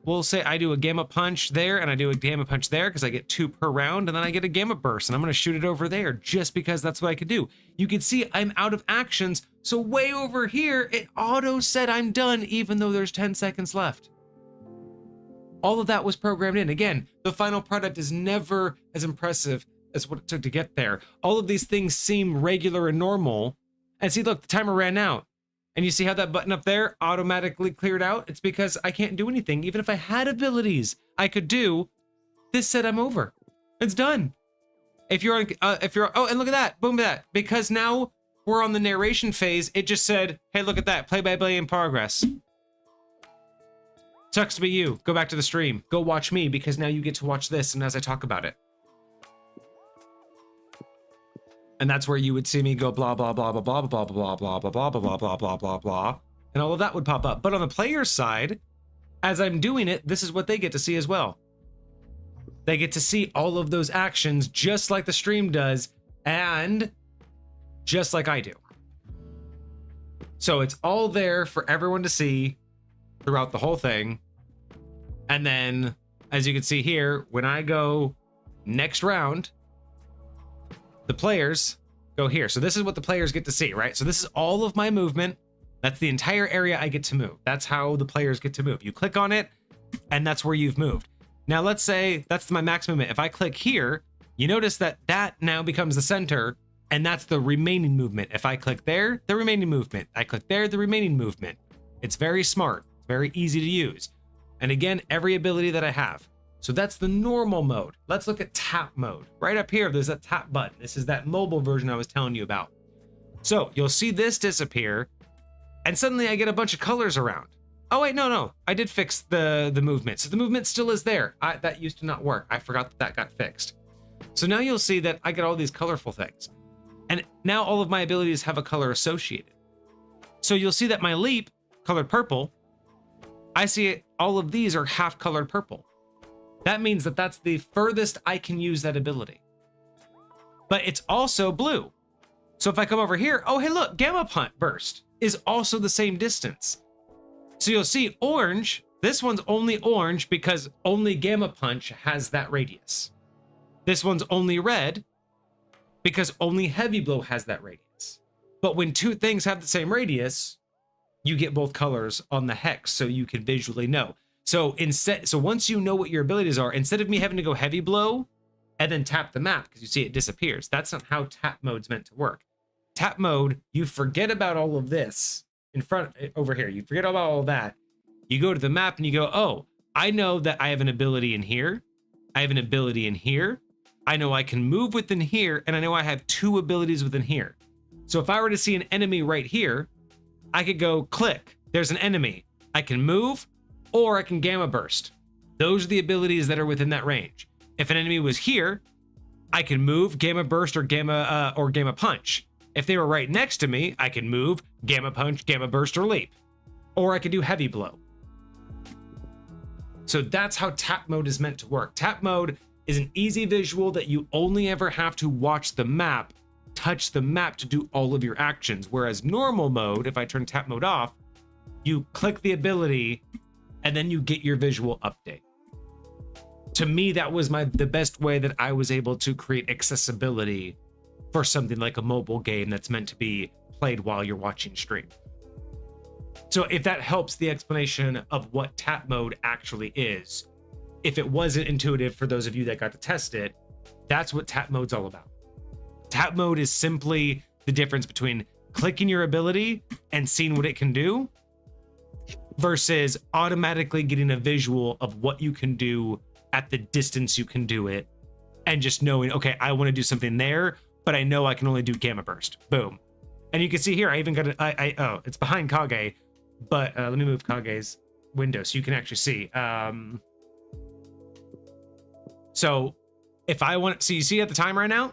We'll say I do a Gamma Punch there, and I do a Gamma Punch there because I get 2 per round, and then I get a Gamma Burst, and I'm going to shoot it over there just because that's what I could do. You can see I'm out of actions, so way over here, it auto said I'm done even though there's 10 seconds left. All of that was programmed in. Again, the final product is never as impressive as what it took to get there. All of these things seem regular and normal. And see, look, the timer ran out. And you see how that button up there automatically cleared out? It's because I can't do anything. Even if I had abilities I could do, this said I'm over. It's done. Oh, and look at that, boom, that. Because now we're on the narration phase, it just said, hey, look at that, play-by-play in progress. Sucks to be you. Go back to the stream. Go watch me, because now you get to watch this and as I talk about it. And that's where you would see me go blah, blah, blah, blah, blah, blah, blah, blah, blah, blah, blah, blah, blah, blah, blah, blah, and all of that would pop up. But on the player's side, as I'm doing it, this is what they get to see as well. They get to see all of those actions just like the stream does and just like I do. So it's all there for everyone to see throughout the whole thing. And then, as you can see here, when I go next round, the players go here. So this is what the players get to see, right? So this is all of my movement. That's the entire area I get to move. That's how the players get to move. You click on it, and that's where you've moved. Now, let's say that's my max movement. If I click here, you notice that that now becomes the center, and that's the remaining movement. If I click there, the remaining movement. I click there, the remaining movement. It's very smart. It's very easy to use. And again, every ability that I have. So that's the normal mode. Let's look at tap mode. Right up here, there's that tap button. This is that mobile version I was telling you about. So you'll see this disappear, and suddenly I get a bunch of colors around. Oh wait, no, I did fix the movement. So the movement still is there. That used to not work. I forgot that got fixed. So now you'll see that I get all these colorful things. And now all of my abilities have a color associated. So you'll see that my leap, colored purple, I see it, all of these are half colored purple. That means that that's the furthest I can use that ability. But it's also blue. So if I come over here, oh, hey, look, Gamma Punt Burst is also the same distance. So you'll see orange, this one's only orange because only Gamma Punch has that radius. This one's only red because only Heavy Blow has that radius. But when two things have the same radius, you get both colors on the hex so you can visually know. So once you know what your abilities are, instead of me having to go Heavy Blow and then tap the map because you see it disappears, that's not how tap mode's meant to work. Tap mode, you forget about all of this in front over here. You forget about all that. You go to the map and you go, oh, I know that I have an ability in here. I have an ability in here. I know I can move within here, and I know I have two abilities within here. So if I were to see an enemy right here, I could go click. There's an enemy. I can move, or I can Gamma Burst. Those are the abilities that are within that range. If an enemy was here, I can move, Gamma Burst, or Gamma Punch. If they were right next to me, I can move, Gamma Punch, Gamma Burst, or Leap. Or I could do Heavy Blow. So that's how tap mode is meant to work. Tap mode is an easy visual that you only ever have to watch the map, touch the map to do all of your actions. Whereas normal mode, if I turn tap mode off, you click the ability and then you get your visual update. To me, that was the best way that I was able to create accessibility for something like a mobile game that's meant to be played while you're watching stream. So if that helps the explanation of what tap mode actually is, if it wasn't intuitive for those of you that got to test it, that's what tap mode's all about. Tap mode is simply the difference between clicking your ability and seeing what it can do versus automatically getting a visual of what you can do at the distance you can do it and just knowing, okay, I want to do something there, but I know I can only do Gamma Burst. Boom. And you can see here, I even got oh, it's behind Kage, but let me move Kage's window so you can actually see. So if I want, so you see at the time right now,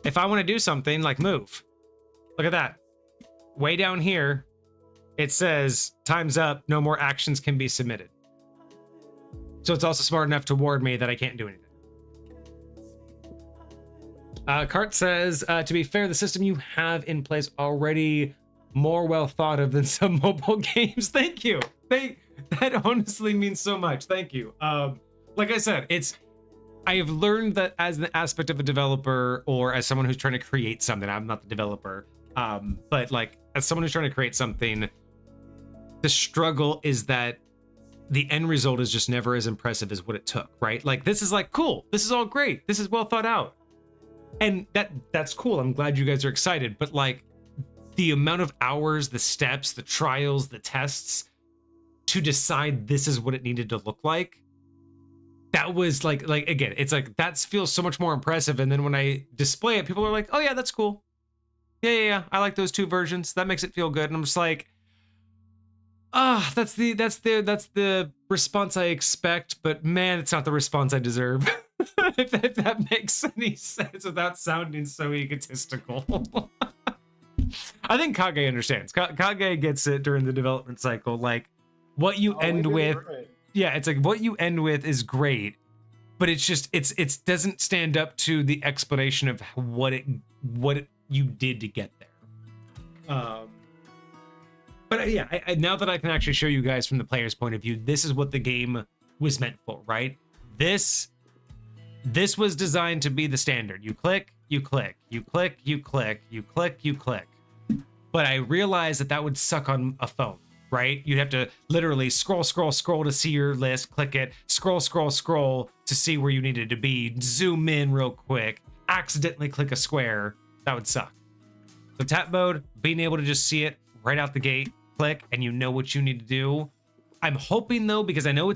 if I want to do something like move, look at that. Way down here, it says time's up, no more actions can be submitted. So it's also smart enough to warn me that I can't do anything. Cart says, to be fair, the system you have in place already more well thought of than some mobile games. Thank you. That honestly means so much. Thank you. Like I said, I have learned that as an aspect of a developer or as someone who's trying to create something, I'm not the developer, but like as someone who's trying to create something, the struggle is that the end result is just never as impressive as what it took, right? Like this is like, cool, this is all great, this is well thought out. And that's cool. I'm glad you guys are excited, but like the amount of hours, the steps, the trials, the tests to decide this is what it needed to look like. That was like again, it's like that feels so much more impressive. And then when I display it, people are like, "Oh yeah, that's cool. Yeah. I like those two versions. That makes it feel good." And I'm just like, that's the response I expect, but man, it's not the response I deserve. if that makes any sense without sounding so egotistical. I think Kage understands. Kage gets it during the development cycle. Like what you end with, yeah, it's like what you end with is great, but it's just it doesn't stand up to the explanation of what you did to get there. But yeah, now that I can actually show you guys from the player's point of view, this is what the game was meant for, right? This was designed to be the standard. You click, you click, you click, you click, you click, you click. But I realized that would suck on a phone, right? You'd have to literally scroll to see your list, click it, scroll to see where you needed to be, zoom in real quick, accidentally click a square. That would suck. So tap mode, being able to just see it right out the gate, click, and you know what you need to do. I'm hoping though, because I know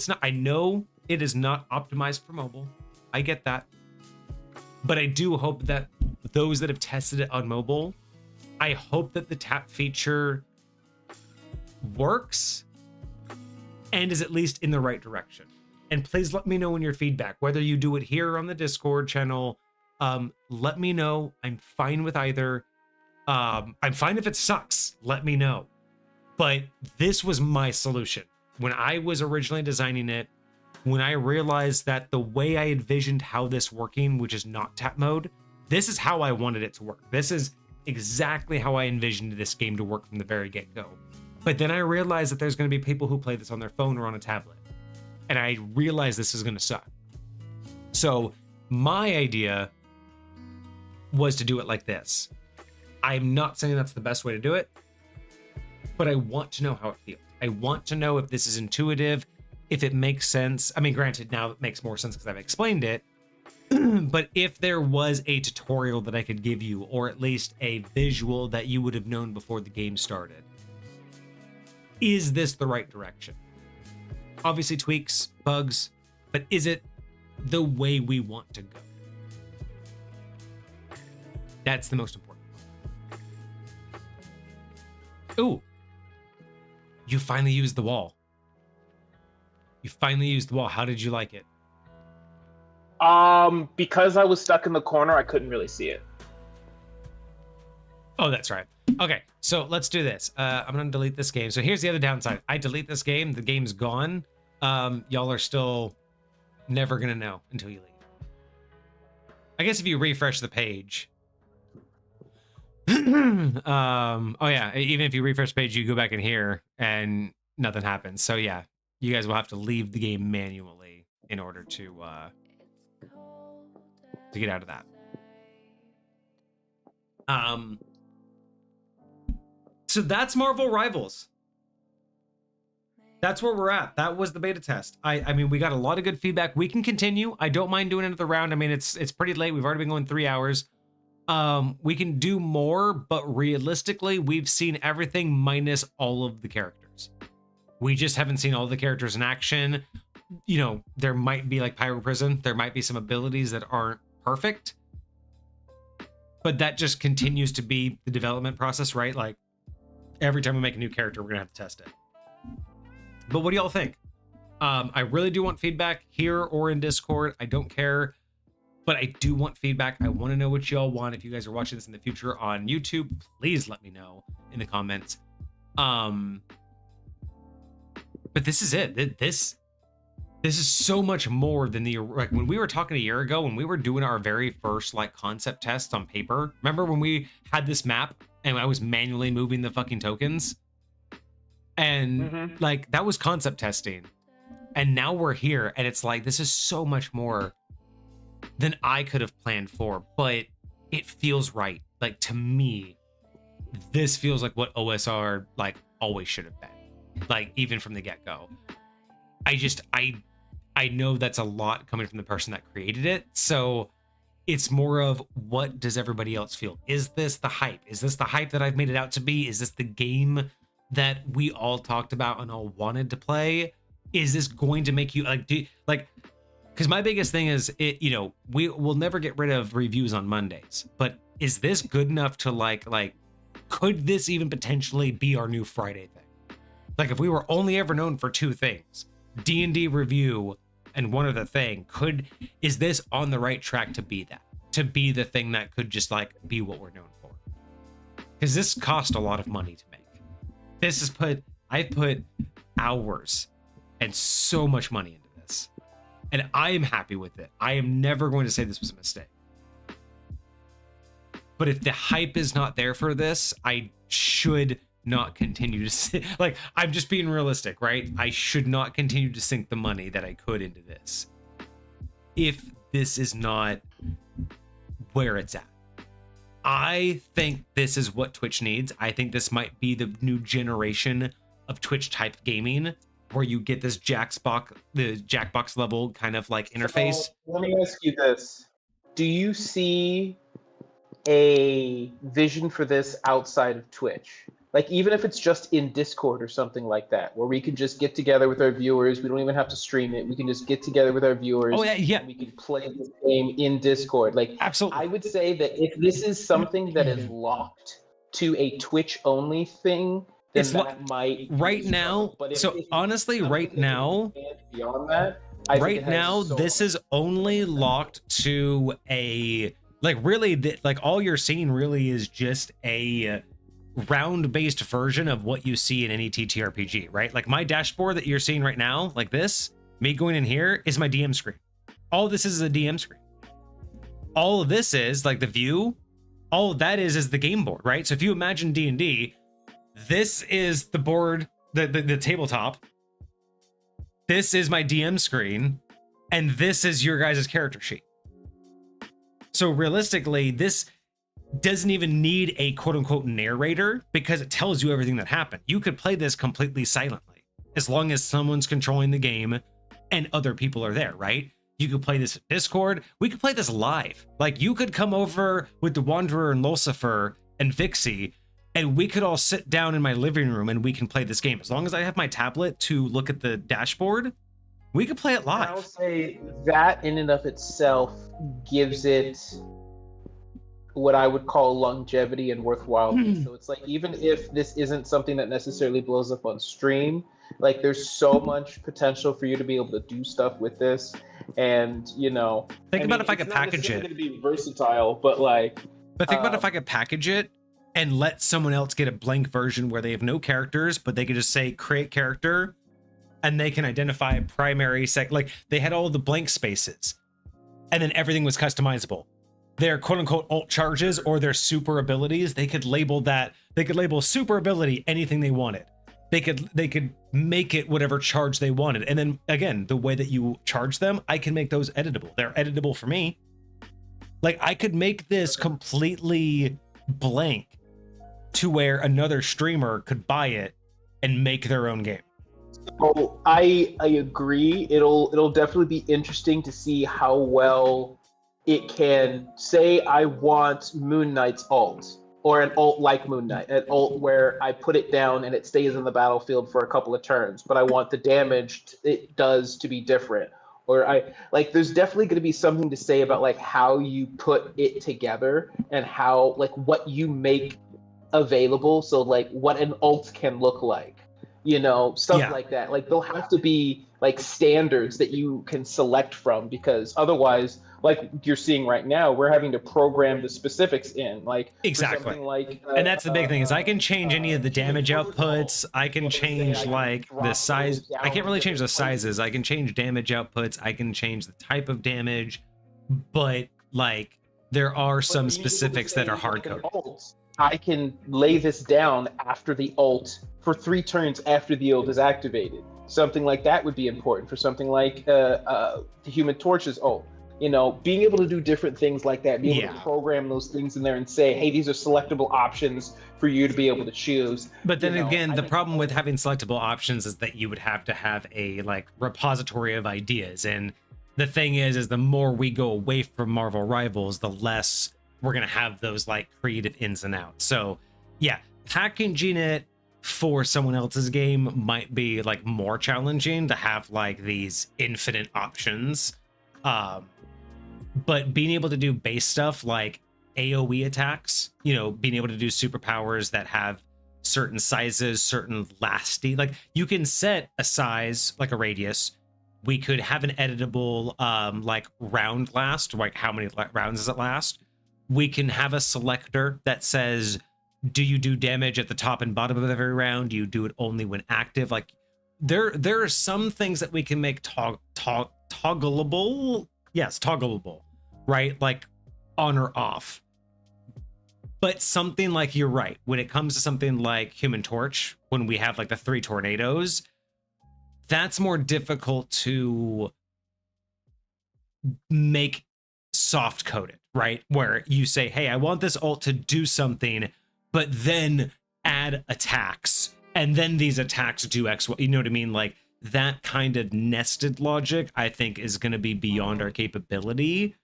it is not optimized for mobile. I get that. But I do hope that those that have tested it on mobile, I hope that the tap feature works and is at least in the right direction. And please let me know in your feedback, whether you do it here on the Discord channel. Let me know. I'm fine with either. I'm fine if it sucks. Let me know. But this was my solution. When I was originally designing it, when I realized that the way I envisioned how this working, which is not tap mode, this is how I wanted it to work. This is exactly how I envisioned this game to work from the very get-go. But then I realized that there's going to be people who play this on their phone or on a tablet. And I realized this is going to suck. So my idea was to do it like this. I'm not saying that's the best way to do it, but I want to know how it feels. I want to know if this is intuitive, if it makes sense. I mean, granted, now it makes more sense because I've explained it. But if there was a tutorial that I could give you, or at least a visual that you would have known before the game started, is this the right direction? Obviously tweaks, bugs, but is it the way we want to go? That's the most important part. Ooh, you finally used the wall. You finally used the wall. How did you like it? Because I was stuck in the corner, I couldn't really see it. Oh, that's right. Okay, so let's do this. I'm gonna delete this game. So here's the other downside. I delete this game, the game's gone. Y'all are still never gonna know until you leave. I guess if you refresh the page. Oh yeah, even if you refresh the page, you go back in here and nothing happens. So yeah, you guys will have to leave the game manually in order to get out of that. So that's Marvel Rivals. That's where we're at. That was the beta test. I mean, we got a lot of good feedback. We can continue. I don't mind doing another round. I mean, it's pretty late. We've already been going 3 hours. We can do more, but realistically, we've seen everything minus all of the characters. We just haven't seen all the characters in action. You know, there might be like Pyro Prison. There might be some abilities that aren't perfect. But that just continues to be the development process, right? Like, every time we make a new character, we're gonna have to test it. But what do y'all think? I really do want feedback here or in Discord. I don't care, but I do want feedback. I want to know what y'all want. If you guys are watching this in the future on YouTube, please let me know in the comments. But this is it. This is so much more than the, like, when we were talking a year ago, when we were doing our very first like concept tests on paper. Remember when we had this map and I was manually moving the fucking tokens? And like, that was concept testing. And now we're here and it's like, this is so much more than I could have planned for, but it feels right. Like, to me, this feels like what OSR like always should have been. Like, even from the get-go. I know that's a lot coming from the person that created it. So It's more of, what does everybody else feel? Is this the hype? Is this the hype that I've made it out to be? Is this the game that we all talked about and all wanted to play? Is this going to make you because my biggest thing is, we will never get rid of reviews on Mondays, but is this good enough to like could this even potentially be our new Friday thing? Like, if we were only ever known for two things, D&D review and one other thing, is this on the right track to be that? To be the thing that could just like be what we're known for? Because this cost a lot of money to make. I've put hours and so much money into this, and I am happy with it. I am never going to say this was a mistake. But if the hype is not there for this, I should not continue to I'm just being realistic, right? I should not continue to sink the money that I could into this if this is not where it's at. I think this is what Twitch needs. I think this might be the new generation of Twitch type gaming, where you get this Jackbox level kind of like interface. So, let me ask you this. Do you see a vision for this outside of Twitch? Like, even if it's just in Discord or something like that, where we can just get together with our viewers. We don't even have to stream it. We can just get together with our viewers. Oh, yeah. And we can play this game in Discord. Like, absolutely. I would say that if this is something that is locked to a Twitch-only thing, then that might right now. So honestly, right now, beyond that, right now, this is only locked to a all you're seeing really is just a round-based version of what you see in any TTRPG, right? Like, my dashboard that you're seeing right now, like this, me going in here, is my DM screen. All this is a DM screen. All of this is like the view. All of that is the game board, right? So if you imagine D&D, this is the board, the tabletop. This is my DM screen, and this is your guys' character sheet. So realistically, this doesn't even need a quote-unquote narrator, because it tells you everything that happened. You could play this completely silently, as long as someone's controlling the game and other people are there, right? You could play this at Discord. We could play this live. Like, you could come over with the Wanderer and Lucifer and Vixie, and we could all sit down in my living room and we can play this game. As long as I have my tablet to look at the dashboard, we could play it live. I'll say that in and of itself gives it what I would call longevity and worthwhileness. So it's like, even if this isn't something that necessarily blows up on stream, like, there's so much potential for you to be able to do stuff with this. And think about if I could package it. It's going to be versatile, but think about if I could package it and let someone else get a blank version where they have no characters, but they could just say create character, and they can identify a primary like, they had all the blank spaces, and then everything was customizable. Their quote-unquote alt charges or their super abilities, they could label that. They could label super ability anything they wanted. They could make it whatever charge they wanted. And then again, the way that you charge them, I can make those editable. They're editable for me. Like, I could make this completely blank to where another streamer could buy it and make their own game. So I agree. It'll definitely be interesting to see how well it can say, I want Moon Knight's alt, or an alt like Moon Knight, an alt where I put it down and it stays in the battlefield for a couple of turns, but I want the damage it does to be different. Or there's definitely going to be something to say about like how you put it together and how, like, what you make available. So like what an alt can look like, stuff like that. Like, there'll have to be like standards that you can select from, because otherwise, like you're seeing right now, we're having to program the specifics in, like, exactly. Like, and that's the big thing, is I can change any of the damage outputs. I can change like the size. I can't really change the sizes. I can change damage outputs. I can change the type of damage, but like there are some specifics that are hard coded. I can lay this down after the ult for 3 turns after the ult is activated. Something like that would be important for something like the Human Torch's ult. Being able to do different things like that, being able to program those things in there and say, hey, these are selectable options for you to be able to choose. But then again, the problem with having selectable options is that you would have to have a like repository of ideas, and the thing is the more we go away from Marvel Rivals, the less we're gonna have those like creative ins and outs. So yeah, packaging it for someone else's game might be like more challenging to have like these infinite options. But being able to do base stuff like AoE attacks, you know, being able to do superpowers that have certain sizes, certain lasting, like you can set a size, like a radius. We could have an editable like round last, like how many rounds does it last? We can have a selector that says, do you do damage at the top and bottom of every round? Do you do it only when active? Like there are some things that we can make toggleable. Yes, toggleable, right? Like on or off. But something like, you're right, when it comes to something like Human Torch, when we have like the 3 tornadoes, that's more difficult to make soft coded, right? Where you say, hey, I want this ult to do something, but then add attacks, and then these attacks do X, you know what I mean? Like that kind of nested logic, I think, is going to be beyond our capability.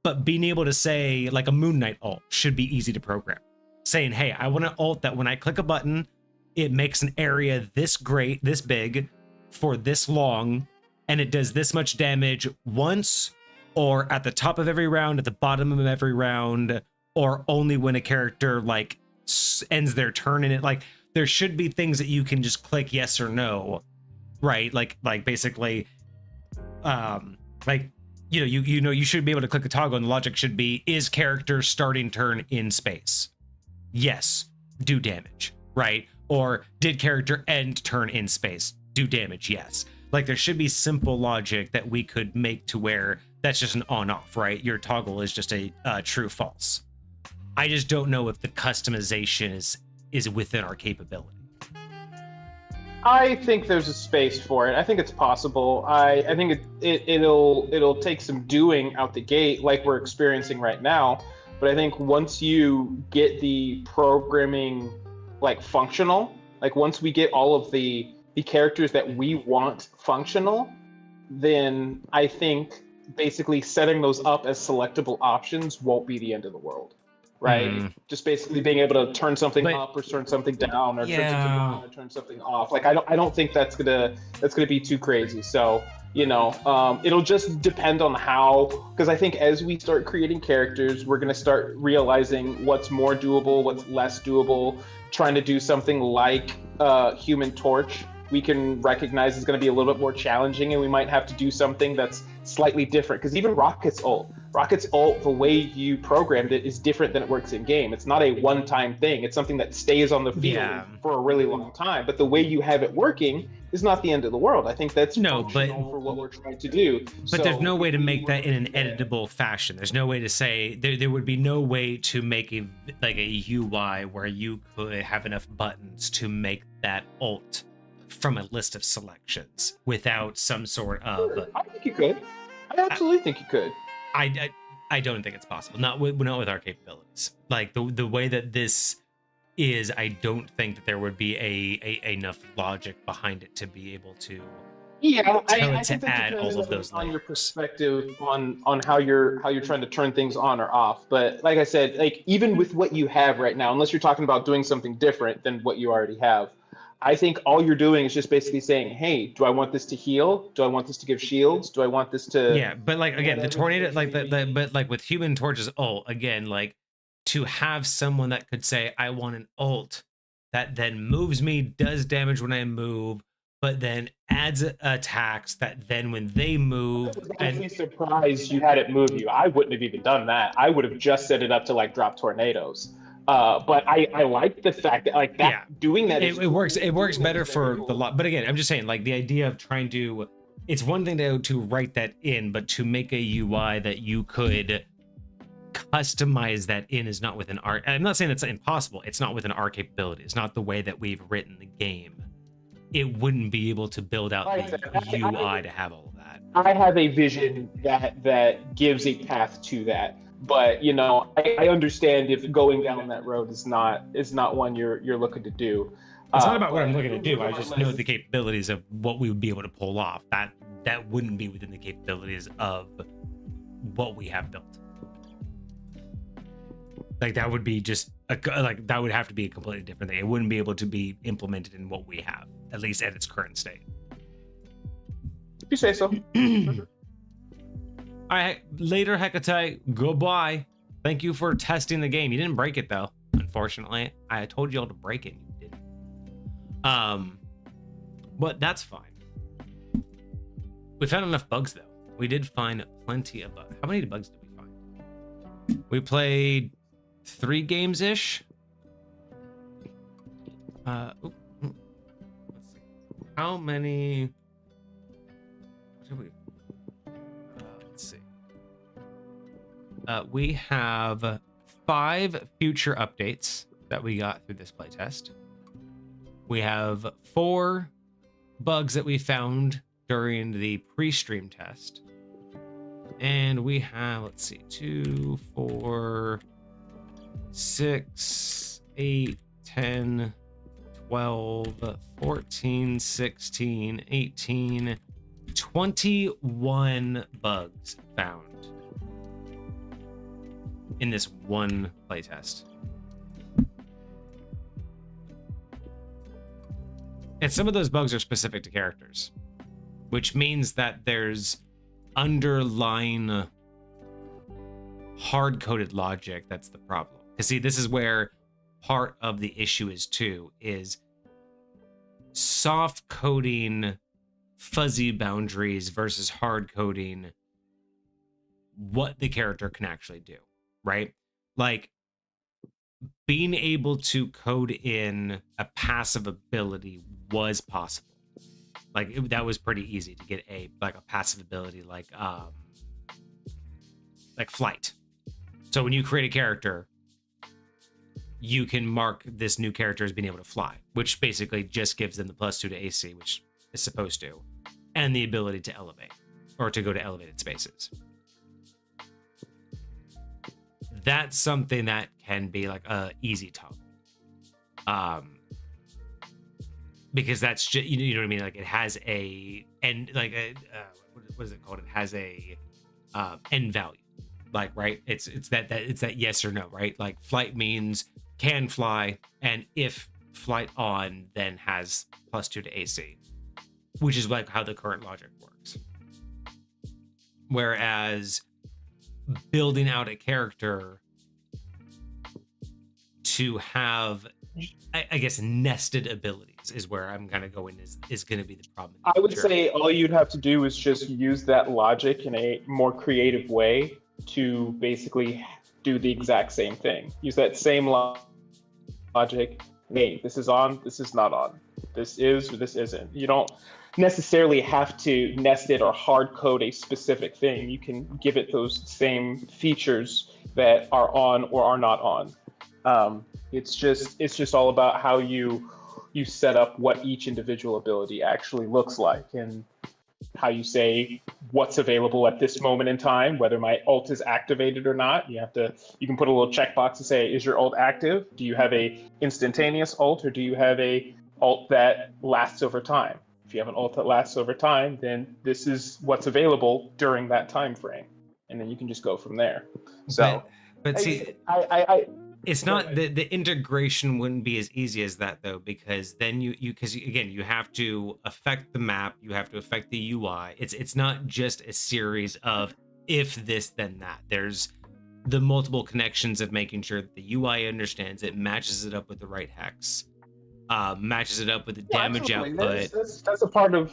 But being able to say, like a Moon Knight ult should be easy to program. Saying, hey, I want an ult that when I click a button, it makes an area this great, this big, for this long, and it does this much damage once, or at the top of every round, at the bottom of every round, or only when a character like ends their turn in it. Like there should be things that you can just click yes or no, right? Like basically, like, you know, you should be able to click a toggle, and the logic should be, is character starting turn in space? Yes, do damage, right? Or did character end turn in space? Do damage, yes. Like there should be simple logic that we could make to where that's just an on-off, right? Your toggle is just a true-false. I just don't know if the customization is within our capability. I think there's a space for it. I think it's possible. I think it'll take some doing out the gate, like we're experiencing right now. But I think once you get the programming like functional, like once we get all of the characters that we want functional, then I think basically setting those up as selectable options won't be the end of the world. Right? Just basically being able to turn something up or turn something down, or turn something on or turn something off. Like I don't think that's gonna be too crazy. So, you know, it'll just depend on how, because I think as we start creating characters, we're gonna start realizing what's more doable, what's less doable. Trying to do something like Human Torch, we can recognize is going to be a little bit more challenging, and we might have to do something that's slightly different. Because even Rocket's ult, the way you programmed it is different than it works in game. It's not a one-time thing. It's something that stays on the field for a really long time. But the way you have it working is not the end of the world. I think that's functional for what we're trying to do. But there's no way to make that in an editable fashion. There's no way to say, there would be no way to make a UI where you could have enough buttons to make that ult from a list of selections without some sort of... I think you could. I absolutely think you could. I don't think it's possible. Not with our capabilities. Like the way that this is, I don't think that there would be enough logic behind it to be able to I to add all of those on layers. your perspective on how you're trying to turn things on or off. But like I said, like even with what you have right now, unless you're talking about doing something different than what you already have, I think all you're doing is just basically saying, hey, do I want this to heal? Do I want this to give shields? Do I want this to... Yeah, but like, again, the tornado, like but like with Human Torch's ult, again, like to have someone that could say, I want an ult that then moves me, does damage when I move, but then adds attacks that then when they move... I'm actually surprised you had it move you. I wouldn't have even done that. I would have just set it up to like drop tornadoes. But I like the fact that like that doing that it works better for the lot. But again, I'm just saying, like the idea of trying to, it's one thing to write that in, but to make a UI that you could customize that in is not within our... I'm not saying it's impossible. It's not within our capability. It's not the way that we've written the game. It wouldn't be able to build out the UI to have all of that. I have a vision that gives a path to that. But you know, I understand if going down that road is not one you're looking to do. It's not about what I'm looking to do. I just know the capabilities of what we would be able to pull off. That wouldn't be within the capabilities of what we have built. Like that would be just that would have to be a completely different thing. It wouldn't be able to be implemented in what we have, at least at its current state. If you say so. All right, later, Hecate. Goodbye. Thank you for testing the game. You didn't break it though, unfortunately. I told you all to break it. You didn't. But that's fine. We found enough bugs though. We did find plenty of bugs. How many bugs did we find? We played 3 games ish. Let's see. How many? What did we? Let's see. We have 5 future updates that we got through this playtest. We have 4 bugs that we found during the pre-stream test. And we have, let's see, 2, 4, 6, 8, 10, 12, 14, 16, 18, 21 bugs found in this one playtest. And some of those bugs are specific to characters, which means that there's underlying hard-coded logic that's the problem. Because see, this is where part of the issue is soft coding fuzzy boundaries versus hard coding what the character can actually do, right? Like being able to code in a passive ability was possible. Like that was pretty easy to get a passive ability like flight. So when you create a character, you can mark this new character as being able to fly, which basically just gives them the +2 to AC, which is supposed to, and the ability to elevate or to go to elevated spaces. That's something that can be like a easy toggle. Because that's just, you know what I mean? Like it has a end, like a, what is it called? It has a end value, like, right? It's that yes or no, right? Like flight means can fly, and if flight on, then has +2 to AC, which is like how the current logic works. Whereas building out a character to have, I guess, nested abilities is where I'm kind of going is going to be the problem. I would say all you'd have to do is just use that logic in a more creative way to basically do the exact same thing. Use that same logic. Hey, this is on, this is not on. This is or this isn't. You don't necessarily have to nest it or hard code a specific thing. You can give it those same features that are on or are not on. It's just all about how you set up what each individual ability actually looks like, and how you say what's available at this moment in time, whether my ult is activated or not. You can put a little checkbox to say, is your ult active? Do you have a instantaneous ult, or do you have a ult that lasts over time? If you have an ult that lasts over time, then this is what's available during that time frame, and then you can just go from there. So, but see, it's not the integration wouldn't be as easy as that though, because then because again you have to affect the map, you have to affect the UI. It's not just a series of if this then that. There's the multiple connections of making sure that the UI understands it, matches it up with the right hex, matches it up with the damage output. That's a part of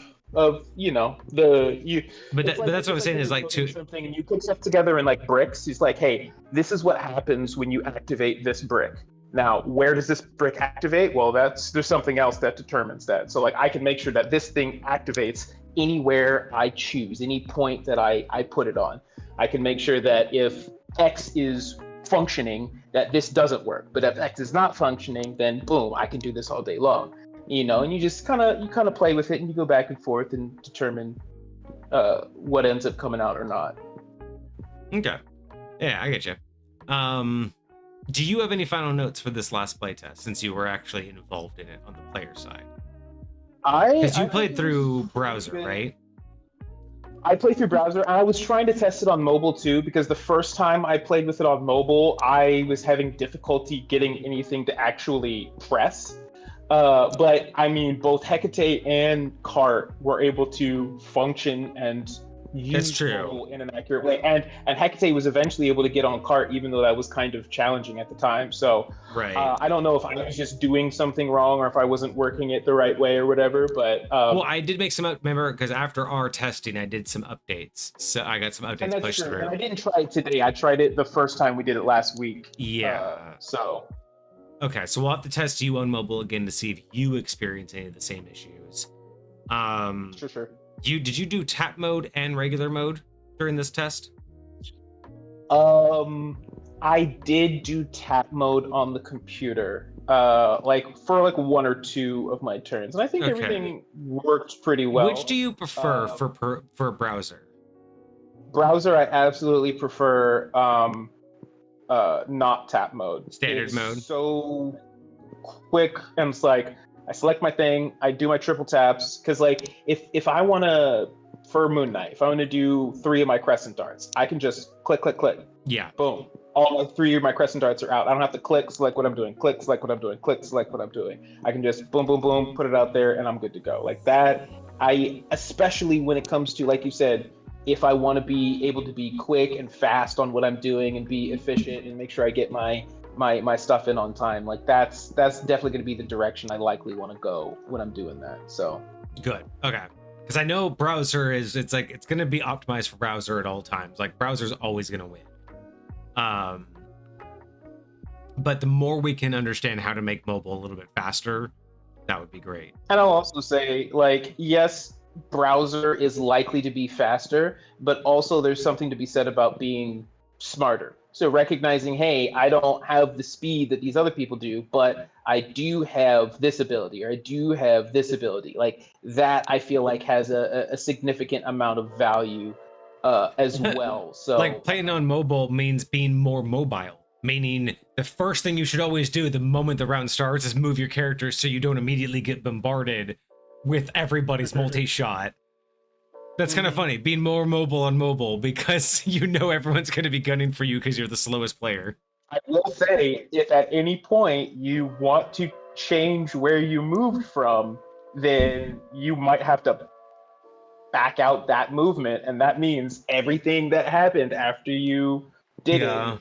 you know the. But that's what I'm saying is like to something, and you put stuff together in like bricks. He's like, hey, this is what happens when you activate this brick. Now, where does this brick activate? Well, there's something else that determines that. So like I can make sure that this thing activates anywhere I choose, any point that I put it on. I can make sure that if X is functioning, that this doesn't work. But if X is not functioning, then boom, I can do this all day long. You know, and you just kind of play with it, and you go back and forth and determine what ends up coming out or not. Okay, yeah, I get you. Do you have any final notes for this last playtest, since you were actually involved in it on the player side? Because you played through browser, right? I played through browser, and I was trying to test it on mobile too, because the first time I played with it on mobile, I was having difficulty getting anything to actually press. But I mean, both Hecate and Cart were able to function and use mobile in an accurate way. And Hecate was eventually able to get on Cart, even though that was kind of challenging at the time. So I don't know if I was just doing something wrong or if I wasn't working it the right way or whatever. But well, I did make some remember, because after our testing, I did some updates. So I got some updates pushed through. And I didn't try it today. I tried it the first time we did it last week. Yeah. Okay, so we'll have to test you on mobile again to see if you experience any of the same issues. Sure. Did you do tap mode and regular mode during this test? I did do tap mode on the computer, like for like one or two of my turns, and I think everything worked pretty well. Which do you prefer for browser? Browser, I absolutely prefer not tap mode. Standard mode. So quick, and it's like I select my thing, I do my triple taps, because like if I want to, for Moon Knight, if I want to do 3 of my crescent darts, I can just click. Yeah. Boom. All 3 of my crescent darts are out. I don't have to click, select what I'm doing, click, select what I'm doing, click, select what I'm doing. I can just boom, put it out there, and I'm good to go. Like that, especially when it comes to, like you said, if I want to be able to be quick and fast on what I'm doing and be efficient and make sure I get my stuff in on time, like that's definitely going to be the direction I likely want to go when I'm doing that. So good. Okay. Because I know browser it's going to be optimized for browser at all times. Like browser's always going to win. But the more we can understand how to make mobile a little bit faster, that would be great. And I'll also say, like, yes, browser is likely to be faster, but also there's something to be said about being smarter. So recognizing, hey, I don't have the speed that these other people do, but I do have this ability, or I do have this ability. Like that, I feel like has a significant amount of value as well. So like playing on mobile means being more mobile, meaning the first thing you should always do the moment the round starts is move your character so you don't immediately get bombarded with everybody's multi-shot. That's kind of funny, being more mobile on mobile, because you know everyone's going to be gunning for you because you're the slowest player. I will say, if at any point you want to change where you moved from, then you might have to back out that movement, and that means everything that happened after you did it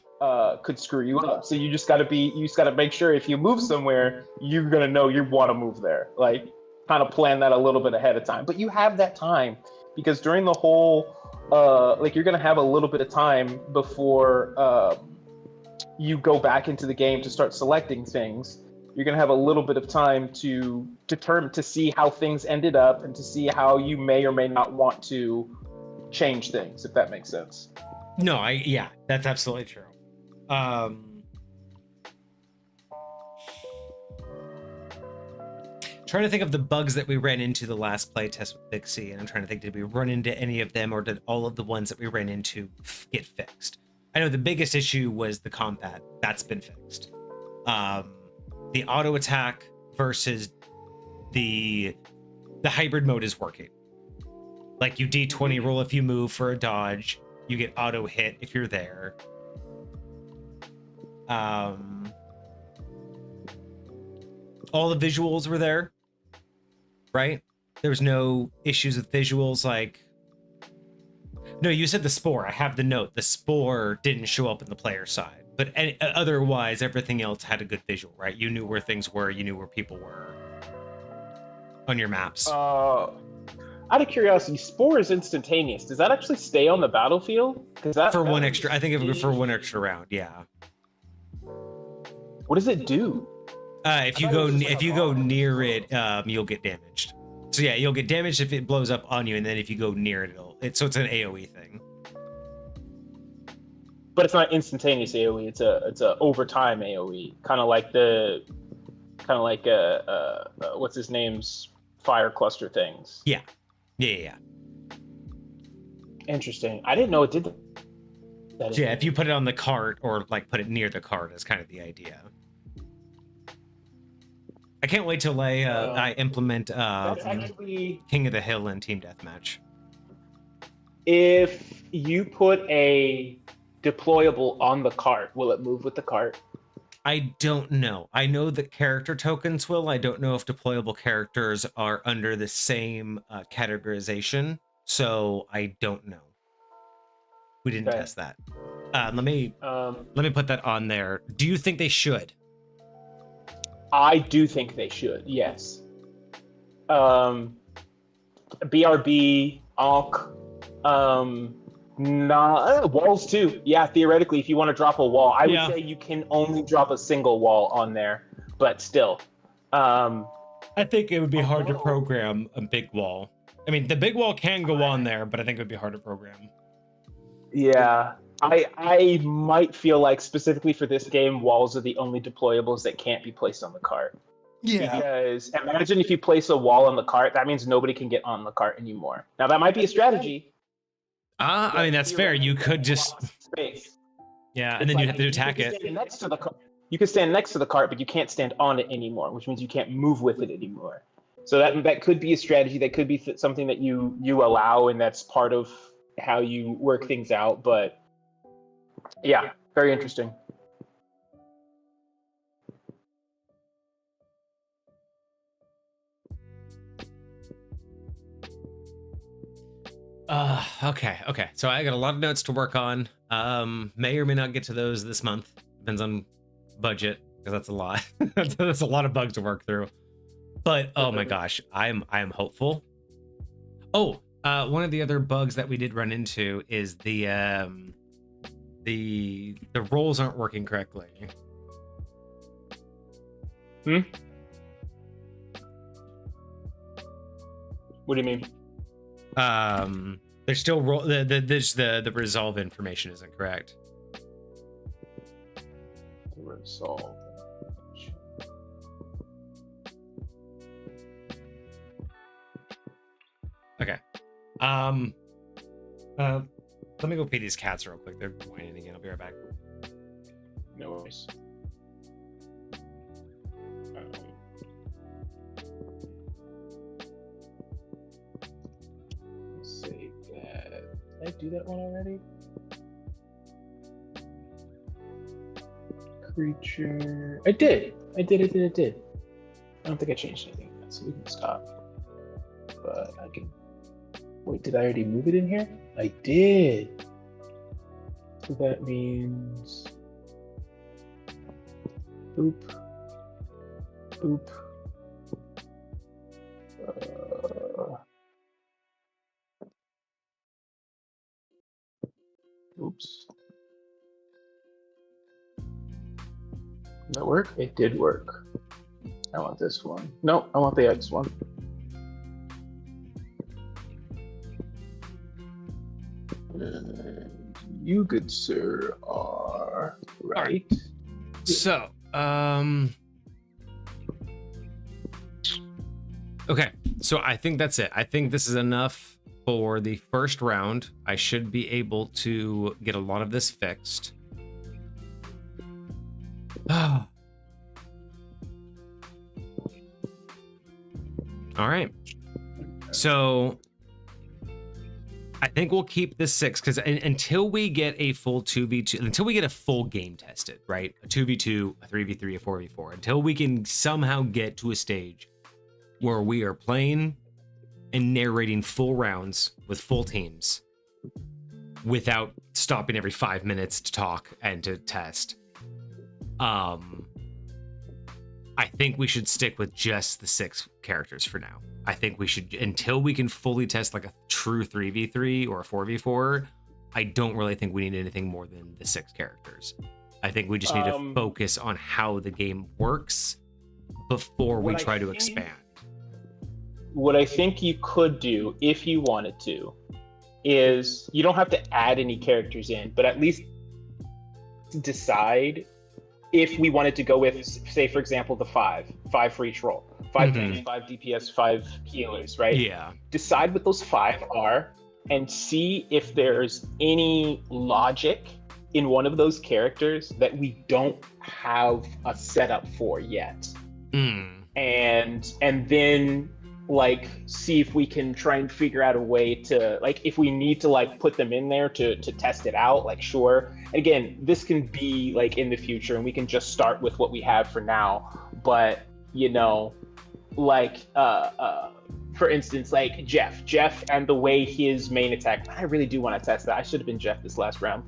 could screw you up. So you just got to make sure if you move somewhere, you're going to know you want to move there. Like, kind of plan that a little bit ahead of time. But you have that time, because during the whole, like, you're going to have a little bit of time before you go back into the game to start selecting things. You're going to have a little bit of time to determine, to see how things ended up and to see how you may or may not want to change things, if that makes sense. No, yeah, that's absolutely true. Trying to think of the bugs that we ran into the last playtest with Pixie, and I'm trying to think, did we run into any of them, or did all of the ones that we ran into get fixed? I know the biggest issue was the combat. That's been fixed. The auto attack versus the hybrid mode is working. Like, you D20 roll if you move for a dodge, you get auto hit if you're there. All the visuals were there, right? There was no issues with visuals. Like, no, you said the spore. I have the note. The spore didn't show up in the player side, but otherwise everything else had a good visual, right? You knew where things were. You knew where people were on your maps. Out of curiosity, spore is instantaneous. Does that actually stay on the battlefield? For one extra, I think it was for one extra round. Yeah. What does it do? If you go near it, you'll get damaged. So yeah, you'll get damaged if it blows up on you, and then if you go near it, so it's an AOE thing. But it's not instantaneous AOE. It's a overtime AOE, kind of like what's his name's fire cluster things. Yeah. Interesting. I didn't know it did that. That is Yeah, if you put it on the cart or like put it near the cart is kind of the idea. I can't wait till I implement that's actually, King of the Hill and Team Deathmatch. if you put a deployable on the cart, will it move with the cart? I don't know. I know that character tokens will. I don't know if deployable characters are under the same categorization, so I don't know. We didn't Okay. test that. Let me put that on there. Do you think they should? I do think they should. Yes. BRB, Onk, walls too. Yeah, theoretically, if you want to drop a wall, I would say you can only drop a single wall on there, but still. I think it would be hard to program a big wall. I mean, the big wall can go on there, but I think it would be hard to program. Yeah. I might feel like specifically for this game, walls are the only deployables that can't be placed on the cart. Yeah. Because imagine if you place a wall on the cart, that means nobody can get on the cart anymore. Now that might be a strategy. I mean, that's fair. You could just space. Yeah, and then you have to attack it. You can stand next to the cart, but you can't stand on it anymore, which means you can't move with it anymore. So that could be a strategy. That could be something that you allow, and that's part of how you work things out. But yeah, very interesting. Okay. So I got a lot of notes to work on. May or may not get to those this month. Depends on budget, because that's a lot. That's a lot of bugs to work through. But oh my gosh, I am hopeful. Oh, one of the other bugs that we did run into is the rolls aren't working correctly. What do you mean? There's still the resolve information isn't correct. Resolve. Okay. Let me go pee these cats real quick. They're whining again. I'll be right back. No worries. Save that. Did I do that one already? Creature. I did. I don't think I changed anything, so we can stop. But I can. Wait, did I already move it in here? I did. So that means. Boop. Boop. Oops. Did that work? It did work. I want this one. No, I want the X one. And you, good sir, are right. So, okay. So I think that's it. I think this is enough for the first round. I should be able to get a lot of this fixed. All right. So I think we'll keep the 6 because until we get a full 2v2, until we get a full game tested, right? A 2v2, a 3v3, a 4v4, until we can somehow get to a stage where we are playing and narrating full rounds with full teams without stopping every 5 minutes to talk and to test. I think we should stick with just the 6 characters for now. I think we should, until we can fully test like a true 3v3 or a 4v4, I don't really think we need anything more than the 6 characters. I think we just need to focus on how the game works before we try to expand. What I think you could do, if you wanted to, is you don't have to add any characters in, but at least decide if we wanted to go with, say, for example, the 5 for each role. 5 tanks, 5 DPS, 5 healers, right? Yeah. Decide what those 5 are and see if there's any logic in one of those characters that we don't have a setup for yet. And then like see if we can try and figure out a way to, like, if we need to like put them in there to test it out, like, sure. And again, this can be like in the future and we can just start with what we have for now. But you know, like for instance, like Jeff and the way his main attack, I really do want to test that. I should have been Jeff this last round.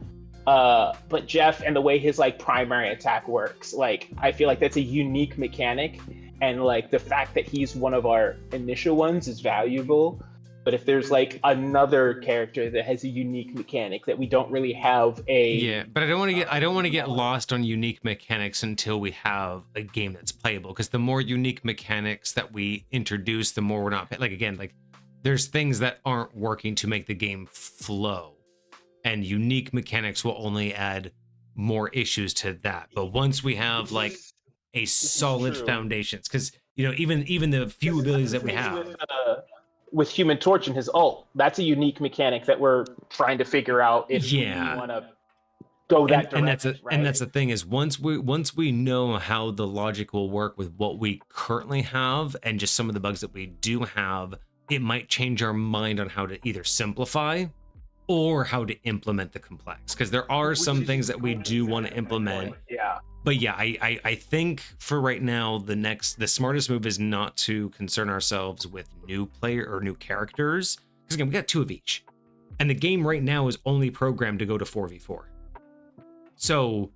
But Jeff and the way his like primary attack works, like I feel like that's a unique mechanic, and like the fact that he's one of our initial ones is valuable. But if there's like another character that has a unique mechanic that we don't really have but I don't want to get lost on unique mechanics until we have a game that's playable, because the more unique mechanics that we introduce, the more we're not like, again, like there's things that aren't working to make the game flow, and unique mechanics will only add more issues to that. But once we have like a solid foundations, because you know, even the few abilities that we have with Human Torch and his ult, that's a unique mechanic that we're trying to figure out if we want to go that direction. And that's the thing is, once we know how the logic will work with what we currently have and just some of the bugs that we do have, it might change our mind on how to either simplify or how to implement the complex, because there are some things that we do want to implement. But yeah, I think for right now, the smartest move is not to concern ourselves with new player or new characters, because again, we got 2 of each, and the game right now is only programmed to go to 4v4. So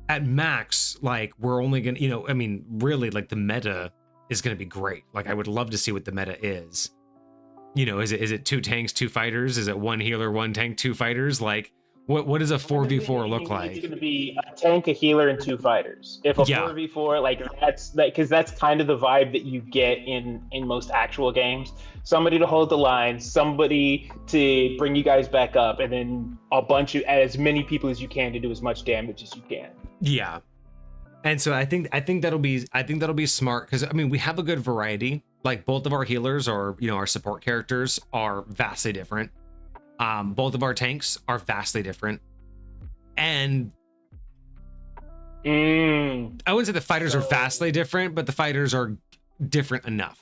at max, like we're only gonna, you know, I mean, really, like the meta is gonna be great. Like I would love to see what the meta is. You know, is it 2 tanks, 2 fighters? Is it 1 healer, 1 tank, 2 fighters? Like what does a 4v4 look like? It's going to be a tank, a healer, and 2 fighters. If a 4v4, like that's like, because that's kind of the vibe that you get in most actual games. Somebody to hold the line, somebody to bring you guys back up, and then a bunch of as many people as you can to do as much damage as you can. Yeah, and so I think that'll be smart, because I mean we have a good variety. Like both of our healers, or you know, our support characters are vastly different. Both of our tanks are vastly different, and I wouldn't say the fighters are vastly different, but the fighters are different enough.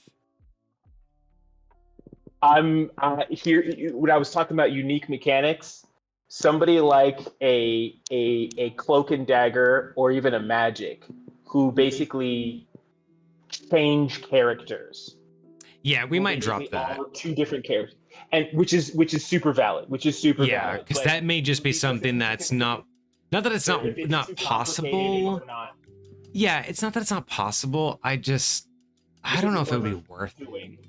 I'm here when I was talking about unique mechanics. Somebody like a cloak and dagger, or even a magic, who basically change characters. Yeah, we might drop that. 2 different characters, and which is super valid. Yeah, because that may just be something that's not that it's not possible. Yeah, it's not that it's not possible. I don't know if it would be worth it.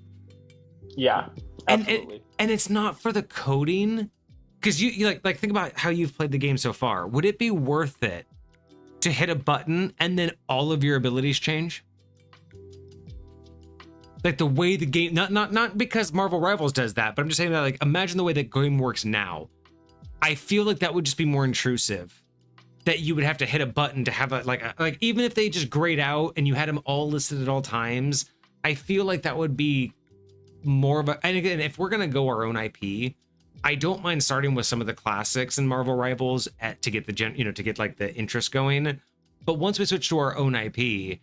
Yeah, absolutely. And it's not for the coding, because you like think about how you've played the game so far. Would it be worth it to hit a button and then all of your abilities change? Like the way the game, not because Marvel Rivals does that, but I'm just saying that, like, imagine the way that game works now. I feel like that would just be more intrusive. That you would have to hit a button to have like even if they just grayed out and you had them all listed at all times, I feel like that would be more of a. And again, if we're gonna go our own IP, I don't mind starting with some of the classics in Marvel Rivals to get to get like the interest going. But once we switch to our own IP,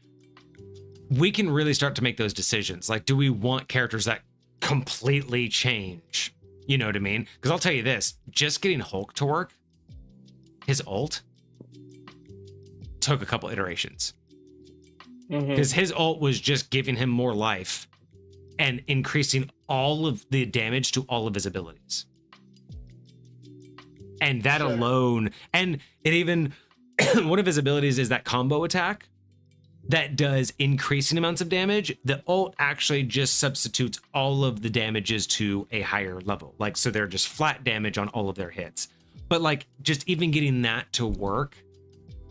we can really start to make those decisions. Like, do we want characters that completely change? You know what I mean? Because I'll tell you this, just getting Hulk to work, his ult took a couple iterations. Because his ult was just giving him more life and increasing all of the damage to all of his abilities. And that alone, and it even, one of his abilities is that combo attack that does increasing amounts of damage. The ult actually just substitutes all of the damages to a higher level. Like, so they're just flat damage on all of their hits. But like, just even getting that to work,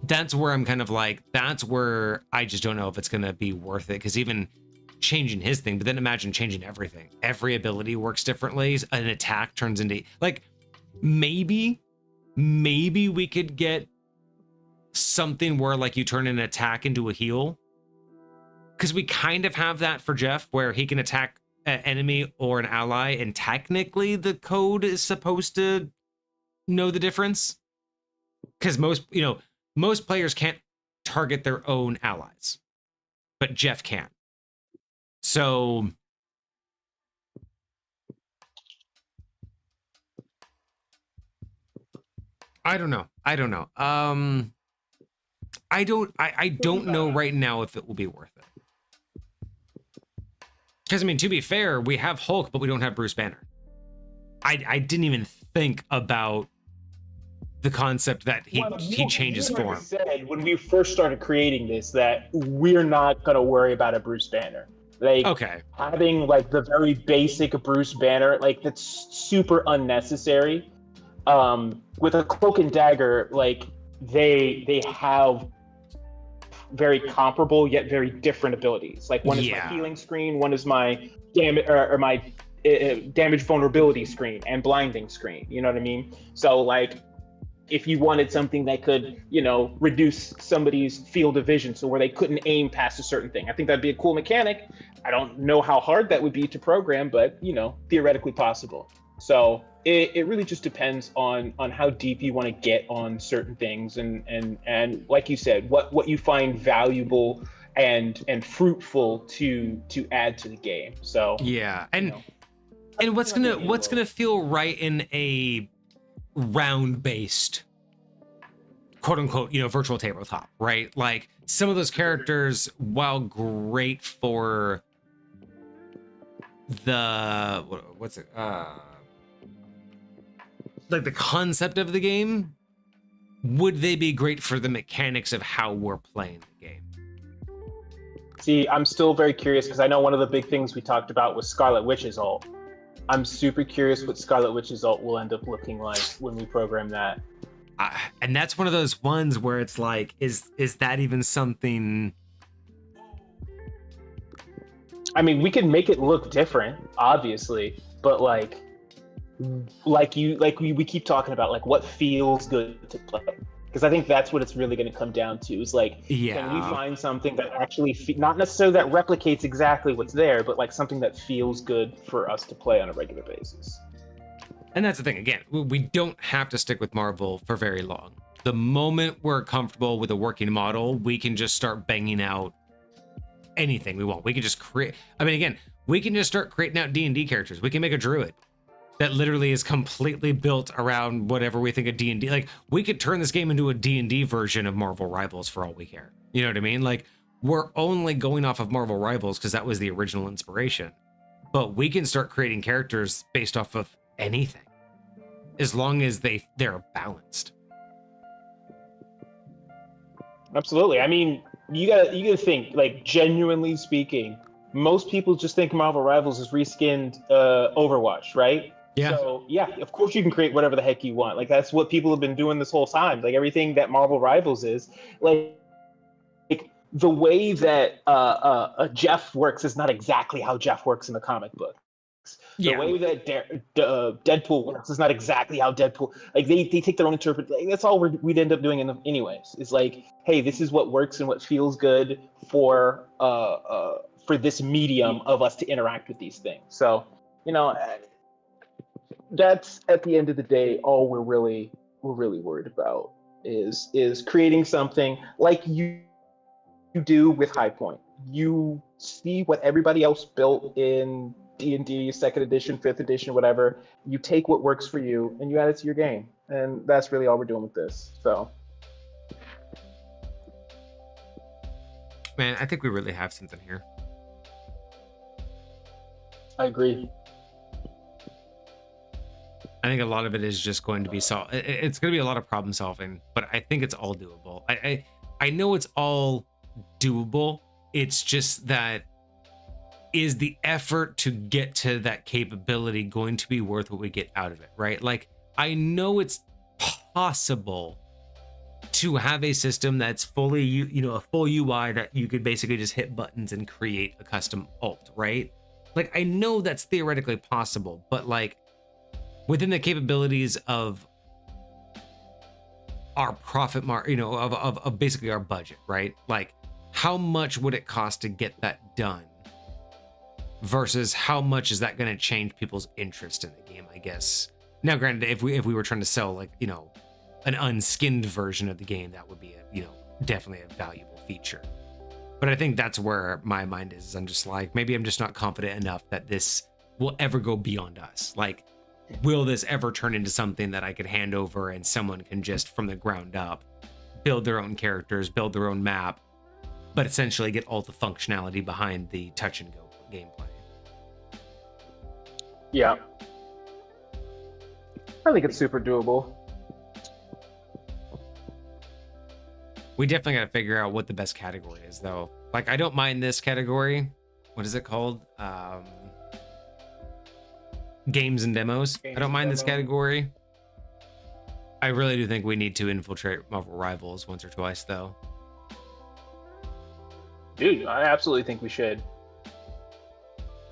that's where I'm kind of like, that's where I just don't know if it's going to be worth it. Because even changing his thing, but then imagine changing everything. Every ability works differently. An attack turns into, like, maybe we could get something where like you turn an attack into a heal, because we kind of have that for Jeff, where he can attack an enemy or an ally, and technically the code is supposed to know the difference. because most players can't target their own allies, but Jeff can. So I don't know. I don't know right now if it will be worth it. Because I mean, to be fair, we have Hulk, but we don't have Bruce Banner. I didn't even think about the concept that he changes form. Said when we first started creating this that we're not gonna worry about a Bruce Banner. Like, okay, having like the very basic Bruce Banner, like that's super unnecessary. With a Cloak and Dagger, like they have very comparable yet very different abilities. Like one is my healing screen, one is my damage or my damage vulnerability screen and blinding screen. You know what I mean? So like, if you wanted something that could, reduce somebody's field of vision, so where they couldn't aim past a certain thing, I think that'd be a cool mechanic. I don't know how hard that would be to program, but theoretically possible. So it really just depends on how deep you want to get on certain things, and like you said, what you find valuable and fruitful to add to the game. So yeah, and what's gonna feel right in a round-based, quote-unquote, virtual tabletop, right? Like some of those characters, while great for the like the concept of the game, would they be great for the mechanics of how we're playing the game? See, I'm still very curious because I know one of the big things we talked about was Scarlet Witch's ult. I'm super curious what Scarlet Witch's ult will end up looking like when we program that. And that's one of those ones where it's like, is that even something? I mean, we can make it look different, obviously, but we keep talking about, like, what feels good to play. Because I think that's what it's really going to come down to, is like, can we find something that actually, not necessarily that replicates exactly what's there, but like something that feels good for us to play on a regular basis. And that's the thing, again, we don't have to stick with Marvel for very long. The moment we're comfortable with a working model, we can just start banging out anything we want. We can just create, we can just start creating out D&D characters. We can make a druid that literally is completely built around whatever we think of D&D. Like, we could turn this game into a D&D version of Marvel Rivals for all we care. You know what I mean? Like, we're only going off of Marvel Rivals because that was the original inspiration. But we can start creating characters based off of anything, as long as they're balanced. Absolutely. I mean, you gotta think, like, genuinely speaking, most people just think Marvel Rivals is reskinned Overwatch, right? Yeah. So yeah, of course you can create whatever the heck you want. Like, that's what people have been doing this whole time. Like, everything that Marvel Rivals is, like the way that Jeff works is not exactly how Jeff works in the comic book. The way that Deadpool works is not exactly how Deadpool. Like, they take their own interpretation. Like, that's all we'd end up doing anyways. It's like, hey, this is what works and what feels good for this medium of us to interact with these things. So, that's, at the end of the day, all we're really worried about is creating something like you do with High Point. You see what everybody else built in D&D, 2nd edition, 5th edition, whatever. You take what works for you and you add it to your game. And that's really all we're doing with this. So, man, I think we really have something here. I agree. I think a lot of it is just going to be it's going to be a lot of problem solving, but I think it's all doable. I know it's all doable. It's just that, is the effort to get to that capability going to be worth what we get out of it, right? Like, I know it's possible to have a system that's fully, a full UI that you could basically just hit buttons and create a custom ult, right? Like, I know that's theoretically possible, but like, within the capabilities of our profit margin, of basically our budget, right? Like, how much would it cost to get that done versus how much is that going to change people's interest in the game, I guess. Now, granted, if we were trying to sell, like, an unskinned version of the game, that would be definitely a valuable feature. But I think that's where my mind is. I'm just like, maybe I'm just not confident enough that this will ever go beyond us. Like, will this ever turn into something that I could hand over and someone can just from the ground up build their own characters, build their own map, but essentially get all the functionality behind the touch and go gameplay? Yeah. I think it's super doable. We definitely got to figure out what the best category is, though. Like, I don't mind this category. What is it called? Games and demos. I don't mind this category. I really do think we need to infiltrate Marvel Rivals once or twice, though. Dude, I absolutely think we should.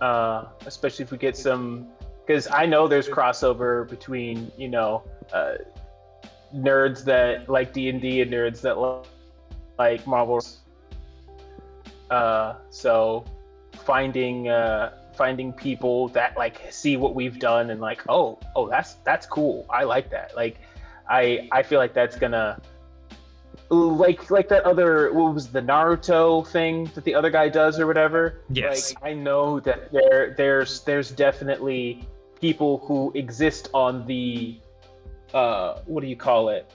Especially if we get some, because I know there's crossover between, nerds that like D&D and nerds that like Marvel. So finding people that like see what we've done and like, oh, that's cool. I like that. Like, I feel like that's gonna like that other, what was the Naruto thing that the other guy does or whatever. Yes. Like, I know that there's definitely people who exist on the what do you call it?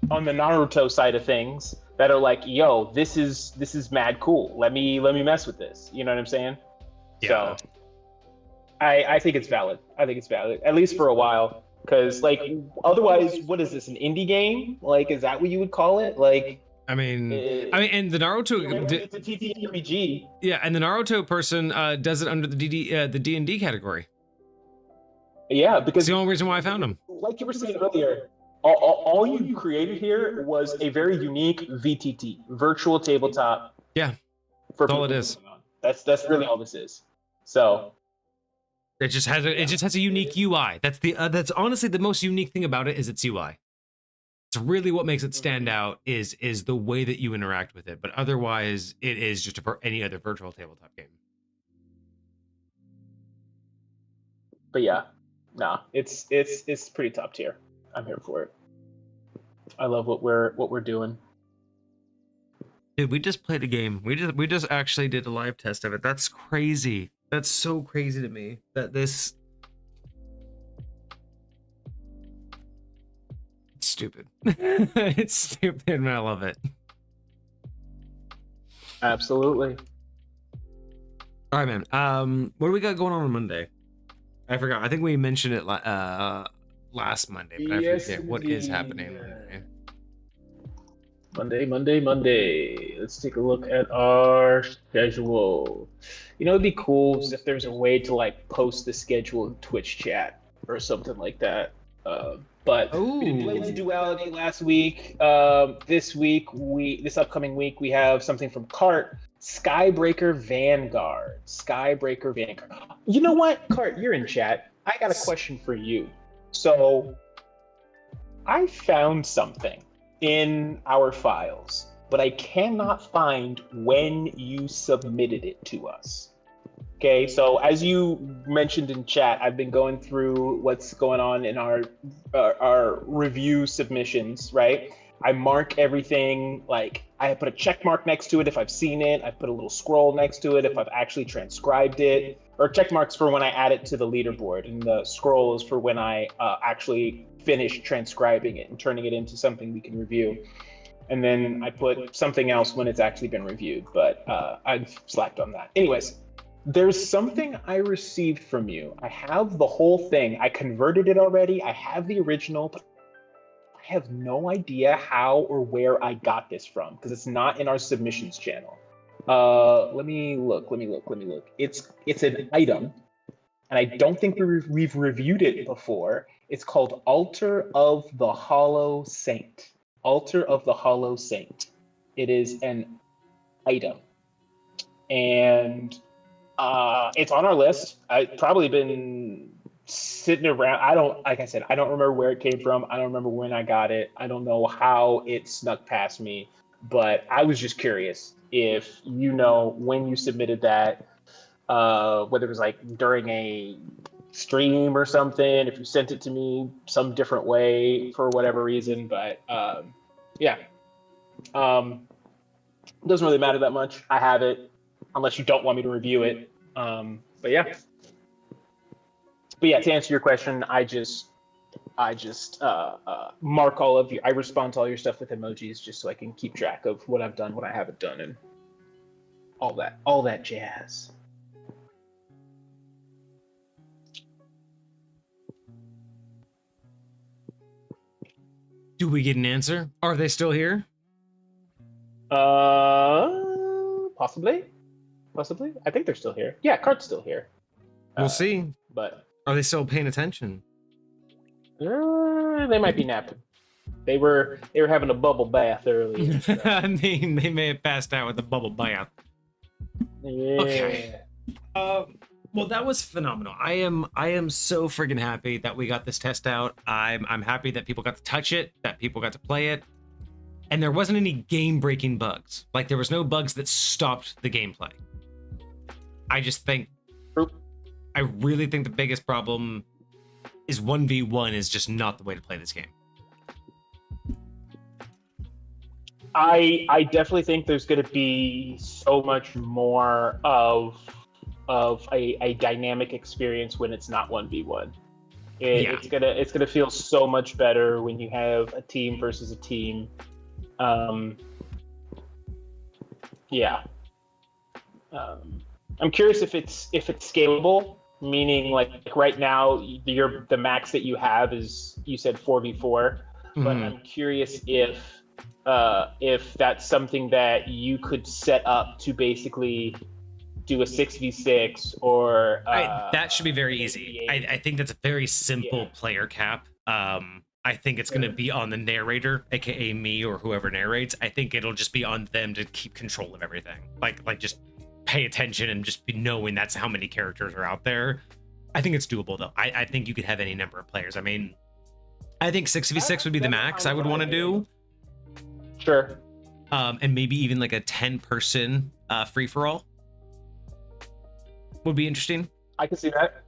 On the Naruto side of things that are like, yo, this is mad cool. Let me mess with this. You know what I'm saying? Yeah. So I think it's valid. I think it's valid, at least for a while. Because, like, otherwise, what is this, an indie game? Like, is that what you would call it? Like, I mean, and the Naruto, it's a TTRPG. yeah, and the Naruto person does it under the D&D category. Yeah, because it's the only reason why I found him. Like you were saying earlier, all you created here was a very unique VTT, virtual tabletop. Yeah, for that's all it is. That's really all this is. So. It just has a unique UI. That's honestly the most unique thing about it is its UI. It's really what makes it stand out is the way that you interact with it. But otherwise, it is just any other virtual tabletop game. But yeah, nah, it's pretty top tier. I'm here for it. I love what we're doing. Dude, we just played a game. We just actually did a live test of it. That's crazy. That's so crazy to me that this. It's stupid. It's stupid, and I love it. Absolutely. All right, man. What do we got going on Monday? I forgot. I think we mentioned it last Monday, but I forget what is happening Monday. Monday. Let's take a look at our schedule. It'd be cool if there's a way to like post the schedule in Twitch chat or something like that. But we did Blades of Duality last week. This upcoming week, we have something from Cart, Skybreaker Vanguard. You know what, Cart? You're in chat. I got a question for you. So, I found something in our files, but I cannot find when you submitted it to us. Okay, so as you mentioned in chat, I've been going through what's going on in our review submissions, right? I mark everything, like I put a check mark next to it if I've seen it. I put a little scroll next to it if I've actually transcribed it, or check marks for when I add it to the leaderboard, and the scroll is for when I actually finish transcribing it and turning it into something we can review. And then I put something else when it's actually been reviewed, but I've slacked on that. Anyways, there's something I received from you. I have the whole thing. I converted it already. I have the original, but I have no idea how or where I got this from because it's not in our submissions channel. Let me look. It's an item, and I don't think we've reviewed it before. It's called Altar of the Hollow Saint. Altar of the Hollow Saint. It is an item, and it's on our list. I've probably been sitting around. Like I said, I don't remember where it came from. I don't remember when I got it. I don't know how it snuck past me, but I was just curious if you know when you submitted that, whether it was like during a stream or something, if you sent it to me some different way for whatever reason. But yeah, doesn't really matter that much. I have it, unless you don't want me to review it. But yeah. But yeah, to answer your question, I just mark all of you. I respond to all your stuff with emojis just so I can keep track of what I've done, what I haven't done, and all that jazz. Do we get an answer? Are they still here? Possibly. I think they're still here. Yeah, Cart's still here. We'll see. But are they still paying attention? They might be napping. They were having a bubble bath earlier. So. I mean, they may have passed out with a bubble bath. Yeah. Okay. Well, that was phenomenal. I am so friggin' happy that we got this test out. I'm happy that people got to touch it, that people got to play it, and there wasn't any game-breaking bugs. Like, there was no bugs that stopped the gameplay. I just think, I really think the biggest problem is 1v1 is just not the way to play this game. I definitely think there's going to be so much more of a dynamic experience when it's not 1v1. It's gonna feel so much better when you have a team versus a team. Yeah. I'm curious if it's scalable, meaning like right now the max that you have is, you said 4v4, but I'm curious if that's something that you could set up to basically do a 6v6 or that should be very easy. I think that's a very simple player cap. I think it's going to be on the narrator, aka me or whoever narrates. I think it'll just be on them to keep control of everything. Like just pay attention and just be knowing that's how many characters are out there. I think it's doable though. I think you could have any number of players. I mean, I think 6v6 would be the max I would want to do. Sure. And maybe even like a 10-person free-for-all would be interesting. I could see that.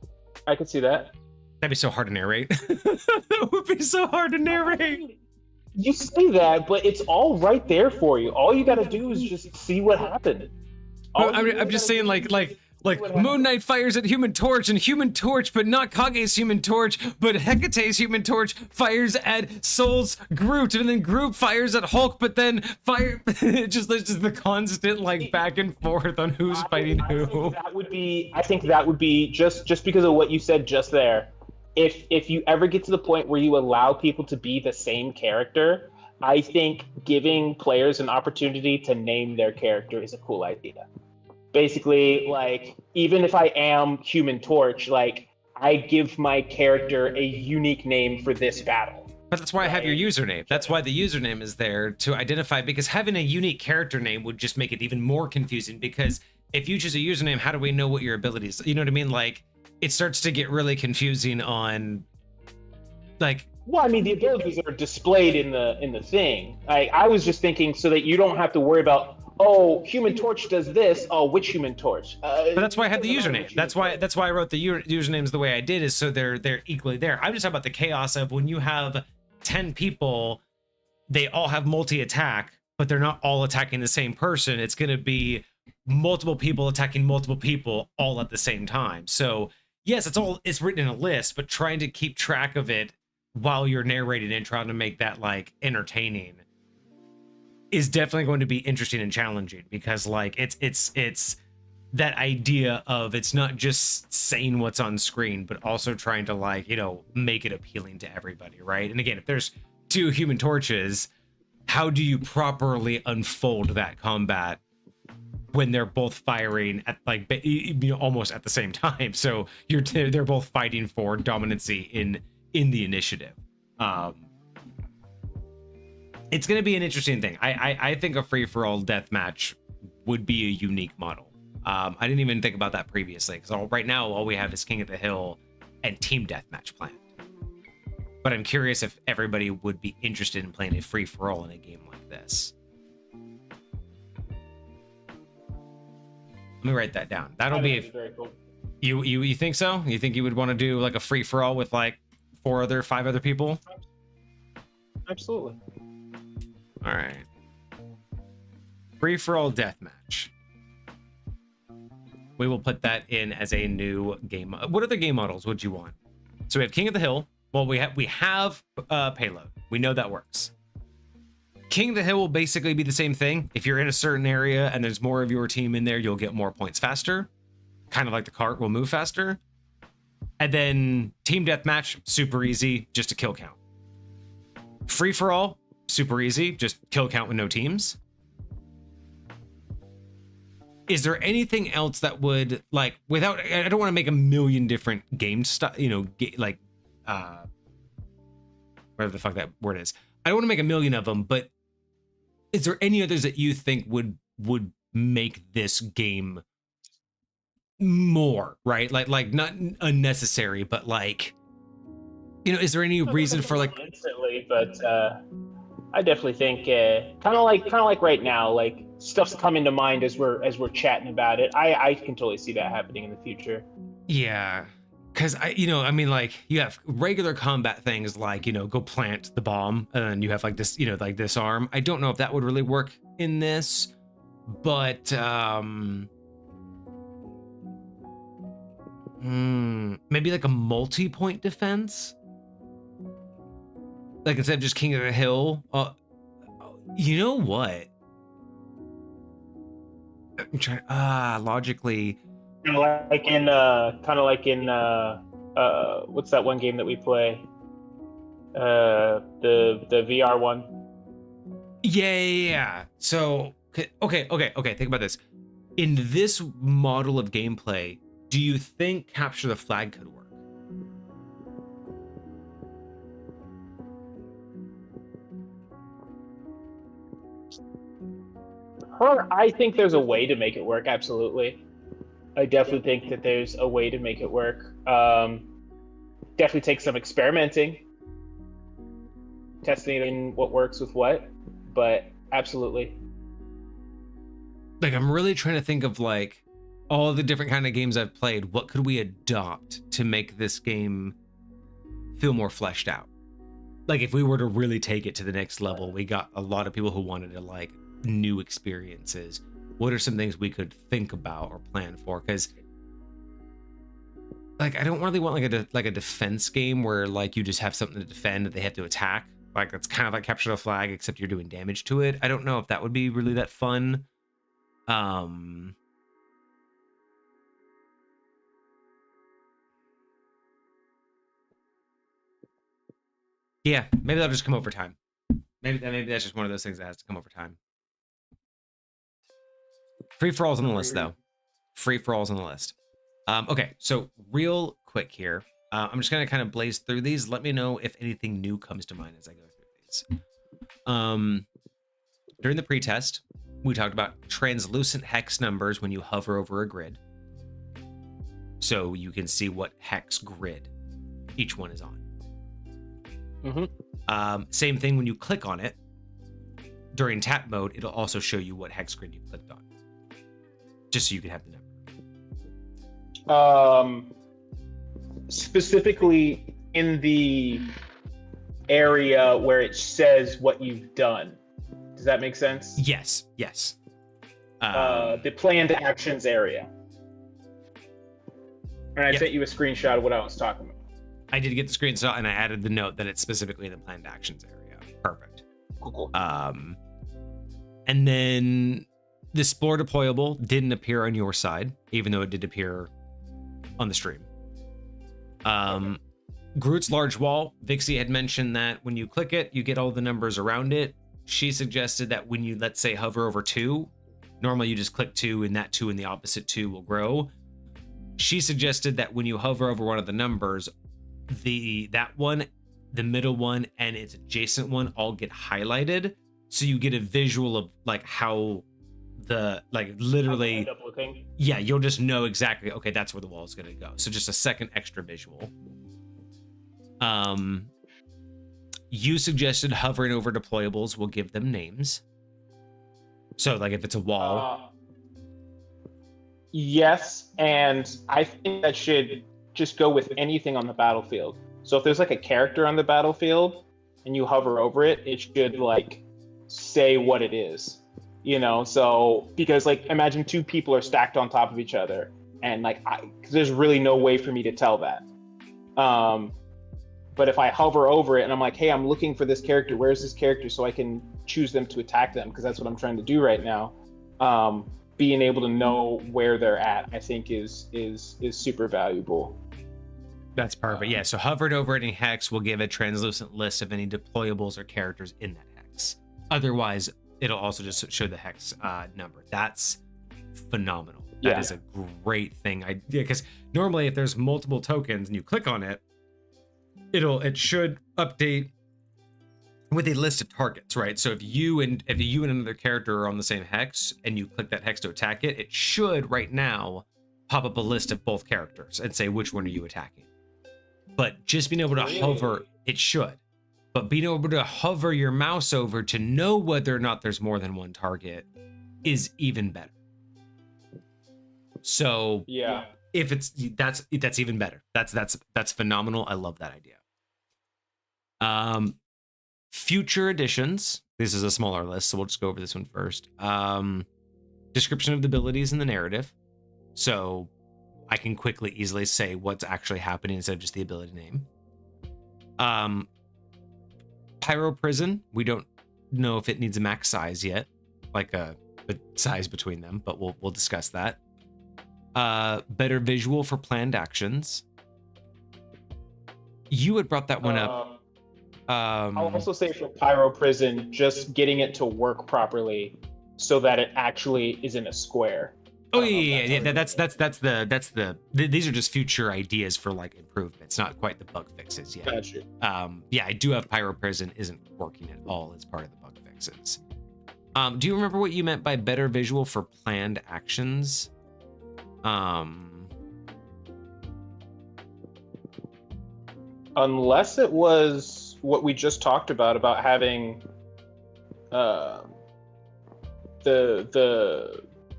That'd be so hard to narrate. That would be so hard to narrate. You say that, but it's all right there for you. All you got to do is just see what happened. I'm just saying, like Moon Knight fires at Human Torch, and Human Torch, but not Kage's Human Torch, but Hecate's Human Torch fires at Soul's Groot, and then Groot fires at Hulk, but then fire. There's just the constant like back and forth on who's fighting who. I think that would be just because of what you said just there. If you ever get to the point where you allow people to be the same character, I think giving players an opportunity to name their character is a cool idea. Basically, like, even if I am Human Torch, like, I give my character a unique name for this battle. But that's why I have your username. That's why the username is there to identify, because having a unique character name would just make it even more confusing, because if you choose a username, how do we know what your abilities, you know what I mean? Like, it starts to get really confusing on, like... Well, I mean, the abilities are displayed in the thing. I was just thinking so that you don't have to worry about, oh, Human Torch does this. Oh, which Human Torch? But that's why I had the username. That's why I wrote the usernames the way I did, is so they're equally there. I'm just talking about the chaos of when you have 10 people, they all have multi-attack, but they're not all attacking the same person. It's going to be multiple people attacking multiple people all at the same time. So yes, it's written in a list, but trying to keep track of it while you're narrating and trying to make that like entertaining is definitely going to be interesting and challenging, because like it's that idea of, it's not just saying what's on screen, but also trying to, like, you know, make it appealing to everybody, right? And again, if there's 2 Human Torches, how do you properly unfold that combat when they're both firing at, like, you know, almost at the same time? So they're both fighting for dominancy in the initiative. It's going to be an interesting thing. I think a free-for-all deathmatch would be a unique model. I didn't even think about that previously, because right now all we have is King of the Hill and team deathmatch planned. But I'm curious if everybody would be interested in playing a free-for-all in a game like this. Let me write that down. That'll be very cool. You think so? You think you would want to do like a free for all with like 5 other people? Absolutely. All right. Free for all deathmatch. We will put that in as a new game. What other game models would you want? So we have King of the Hill. Well, we have payload. We know that works. King of the Hill will basically be the same thing. If you're in a certain area and there's more of your team in there, you'll get more points faster. Kind of like the cart will move faster. And then team deathmatch, super easy, just a kill count. Free for all, super easy, just kill count with no teams. Is there anything else that would, like, without, I don't want to make a million different game stuff, you know, like, whatever the fuck that word is. I don't want to make a million of them, but is there any others that you think would make this game more, right? Like not unnecessary, but like, you know, is there any reason for like instantly? But I definitely think kind of like right now, like stuff's coming to mind as we're chatting about it. I can totally see that happening in the future. Yeah, because I mean, like you have regular combat things like, you know, go plant the bomb, and then you have like this, you know, like disarm. I don't know if that would really work in this, but maybe like a multi-point defense, like instead of just King of the Hill. You know what? I'm trying. Logically. Kind of like in what's that one game that we play? The VR one. Yeah. So okay. Think about this. In this model of gameplay, do you think capture the flag could work? I think there's a way to make it work. Absolutely. I definitely think that there's a way to make it work. Definitely take some experimenting, testing in what works with what, but absolutely. Like, I'm really trying to think of like all the different kind of games I've played. What could we adopt to make this game feel more fleshed out? Like if we were to really take it to the next level, we got a lot of people who wanted to like new experiences. What are some things we could think about or plan for? Because like I don't really want like a defense game where like you just have something to defend that they have to attack. Like it's kind of like capture the flag, except you're doing damage to it. I don't know if that would be really that fun. Yeah, maybe that'll just come over time. Maybe that's just one of those things that has to come over time. Free for all's on the list though. Free for all's on the list. Okay, so real quick here. I'm just gonna kind of blaze through these. Let me know if anything new comes to mind as I go through these. During the pretest, we talked about translucent hex numbers when you hover over a grid. So you can see what hex grid each one is on. Same thing when you click on it. During tap mode, it'll also show you what hex grid you clicked on. Just so you can have the number. Specifically in the area where it says what you've done. Does that make sense? Yes. The planned actions area. And I sent you a screenshot of what I was talking about. I did get the screenshot and I added the note that it's specifically in the planned actions area. Perfect. Cool. And then the Spore deployable didn't appear on your side, even though it did appear on the stream. Groot's large wall, Vixie had mentioned that when you click it, you get all the numbers around it. She suggested that when you, let's say, hover over 2, normally you just click 2 and that 2 and the opposite 2 will grow. She suggested that when you hover over one of the numbers, that one, the middle one, and its adjacent one all get highlighted, so you get a visual of like how the like literally end up looking. Yeah, you'll just know exactly, okay, that's where the wall is going to go. So just a second extra visual. You suggested hovering over deployables will give them names. So like if it's a wall, Yes, and I think that should just go with anything on the battlefield. So if there's like a character on the battlefield and you hover over it, it should like say what it is. So because like imagine two people are stacked on top of each other and like there's really no way for me to tell that. But if I hover over it and I'm like, hey, I'm looking for this character, where's this character, so I can choose them to attack them, because that's what I'm trying to do right now. Being able to know where they're at, I think is super valuable. That's perfect. Yeah, so hovered over any hex will give a translucent list of any deployables or characters in that hex. Otherwise, it'll also just show the hex number. That's phenomenal. That is a great thing. Because normally if there's multiple tokens and you click on it, it should update with a list of targets, right? So if you and another character are on the same hex and you click that hex to attack it, it should right now pop up a list of both characters and say which one are you attacking. But just being able to hover, it should. But being able to hover your mouse over to know whether or not there's more than one target is even better. So if that's even better. That's phenomenal. I love that idea. Future editions. This is a smaller list, so we'll just go over this one first. Description of the abilities in the narrative. So I can quickly, easily say what's actually happening instead of just the ability name. Pyro Prison. We don't know if it needs a max size yet, like a size between them, but we'll discuss that. Better visual for planned actions. You had brought that one up. I'll also say for Pyro Prison, just getting it to work properly so that it actually is in a square. Oh yeah. That's the. These are just future ideas for like improvements, not quite the bug fixes yet. Gotcha. Yeah, I do have Pyro Prison isn't working at all as part of the bug fixes. Do you remember what you meant by better visual for planned actions? Unless it was what we just talked about having the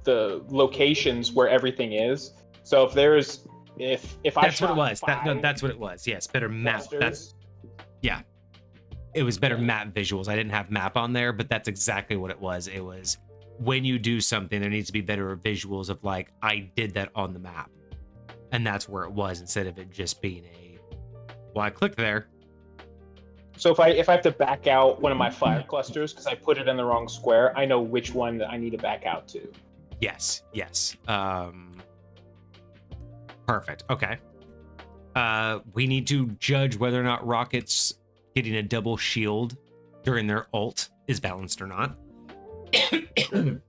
locations where everything is. So if there's if I that's what it was. That's what it was. Yes, better map. It was better map visuals. I didn't have map on there, but that's exactly what it was. It was when you do something, there needs to be better visuals of like, I did that on the map. And that's where it was, instead of it just being I clicked there. So if I have to back out one of my fire clusters because I put it in the wrong square, I know which one that I need to back out to. Yes. Perfect. Okay. We need to judge whether or not Rocket's getting a double shield during their ult is balanced or not. We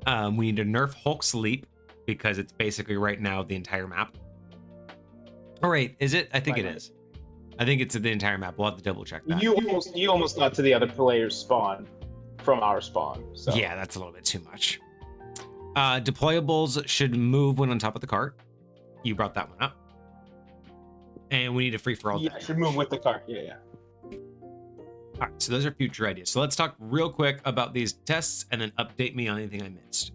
need to nerf Hulk's leap because it's basically right now the entire map. All right, is it? I think it is. I think it's the entire map. We'll have to double check that. You almost got to the other player's spawn from our spawn. So. Yeah, that's a little bit too much. Deployables should move when on top of the cart. You brought that one up. And we need a free for all. Yeah, should move with the cart. Yeah. All right, so those are future ideas. So let's talk real quick about these tests and then update me on anything I missed.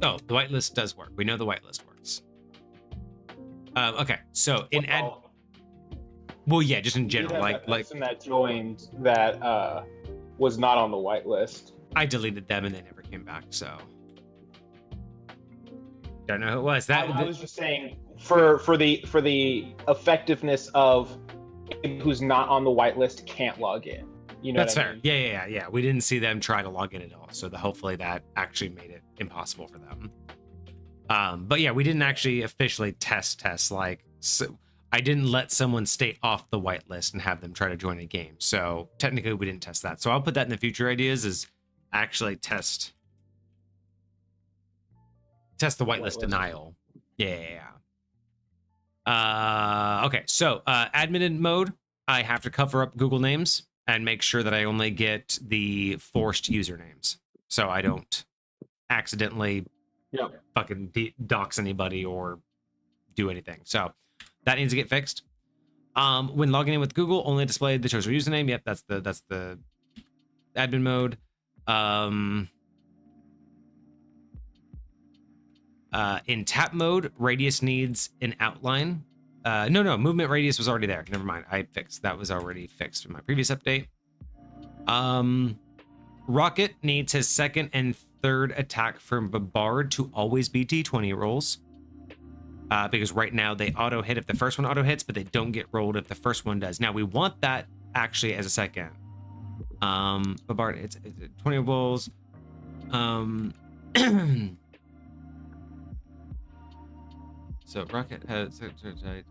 Oh, the whitelist does work. We know the whitelist works. Okay, so well, yeah, just in general, like person that joined that was not on the whitelist. I deleted them and they never came back, so don't know who it was. I was just saying for the effectiveness of who's not on the whitelist can't log in. You know that's fair. I mean? Yeah. We didn't see them try to log in at all, so hopefully that actually made it impossible for them. But yeah, we didn't actually officially test like. So I didn't let someone stay off the whitelist and have them try to join a game. So technically, we didn't test that. So I'll put that in the future ideas is actually test the whitelist denial. Yeah. Okay, so admin mode, I have to cover up Google names and make sure that I only get the forced usernames, so I don't accidentally fucking dox anybody or do anything. So that needs to get fixed. When logging in with Google, only display the chosen username. Yep, that's the admin mode. In tap mode, radius needs an outline. No, movement radius was already there. Never mind. I fixed that. Was already fixed in my previous update. Rocket needs his second and third attack from Babard to always be D20 rolls. Because right now they auto hit if the first one auto hits, but they don't get rolled if the first one does. Now we want that actually as a second. Babard, it's 20 rolls. So Rocket has first attack.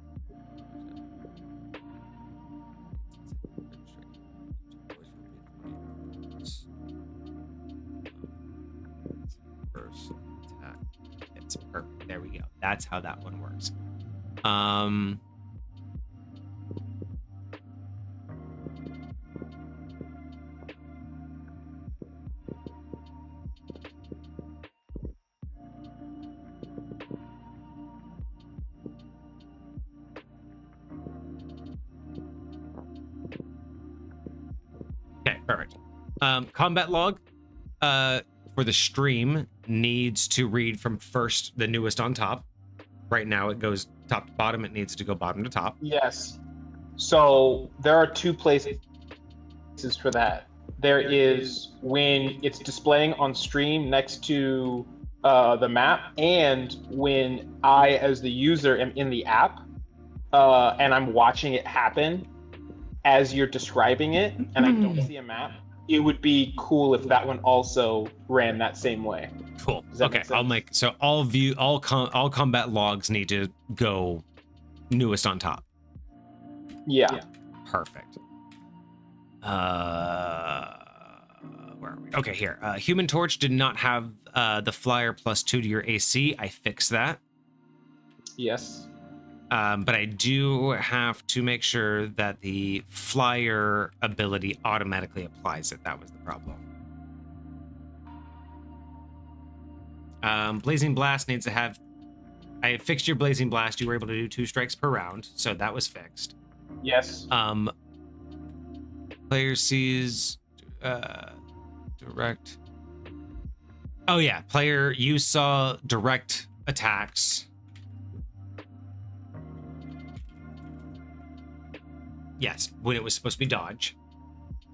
It's perfect. There we go. That's how that one works. Okay, perfect. Combat log for the stream needs to read from first, the newest on top. Right now it goes top to bottom. It needs to go bottom to top. Yes. So there are two places for that. There is when it's displaying on stream next to the map, and when I, as the user, am in the app and I'm watching it happen as you're describing it, and I don't see a map. It would be cool if that one also ran that same way. Cool. Okay, I'll make so all combat logs need to go newest on top. Yeah. Perfect. Where are we? Okay, here. Human Torch did not have the flyer +2 to your AC. I fixed that. Yes. But I do have to make sure that the flyer ability automatically applies it. That was the problem. Blazing Blast needs to have... I fixed your Blazing Blast. You were able to do 2 strikes per round, so that was fixed. Yes. Player sees direct... Oh yeah, player, you saw direct attacks. Yes, when it was supposed to be dodge.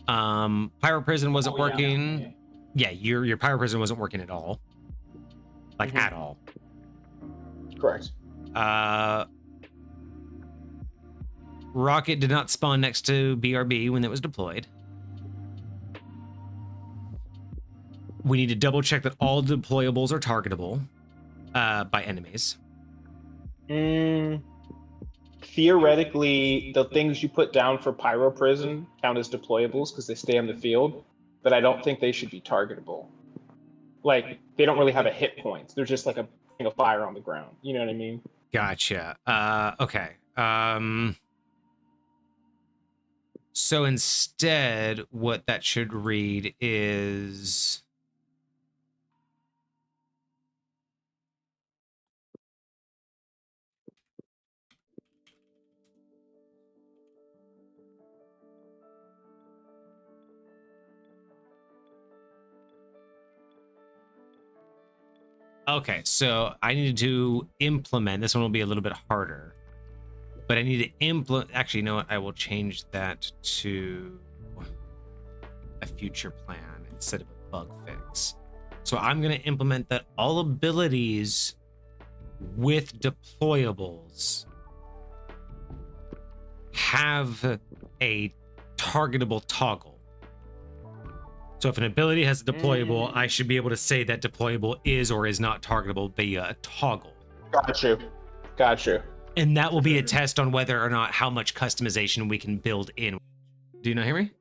Pyro Prison wasn't working. Yeah, your Pyro Prison wasn't working at all. Like, at all. Correct. Rocket did not spawn next to BRB when it was deployed. We need to double check that all deployables are targetable by enemies. Theoretically, the things you put down for Pyro Prison count as deployables because they stay on the field, but I don't think they should be targetable. Like, they don't really have a hit point. They're just like a thing of fire on the ground. You know what I mean? Gotcha. Okay. So instead, what that should read is... Okay, so I need to implement, this one will be a little bit harder, but I need to implement, actually, you know what, I will change that to a future plan instead of a bug fix. So I'm going to implement that all abilities with deployables have a targetable toggle. So if an ability has a deployable, I should be able to say that deployable is or is not targetable via a toggle. Got you. And that will be a test on whether or not how much customization we can build in. Do you not hear me?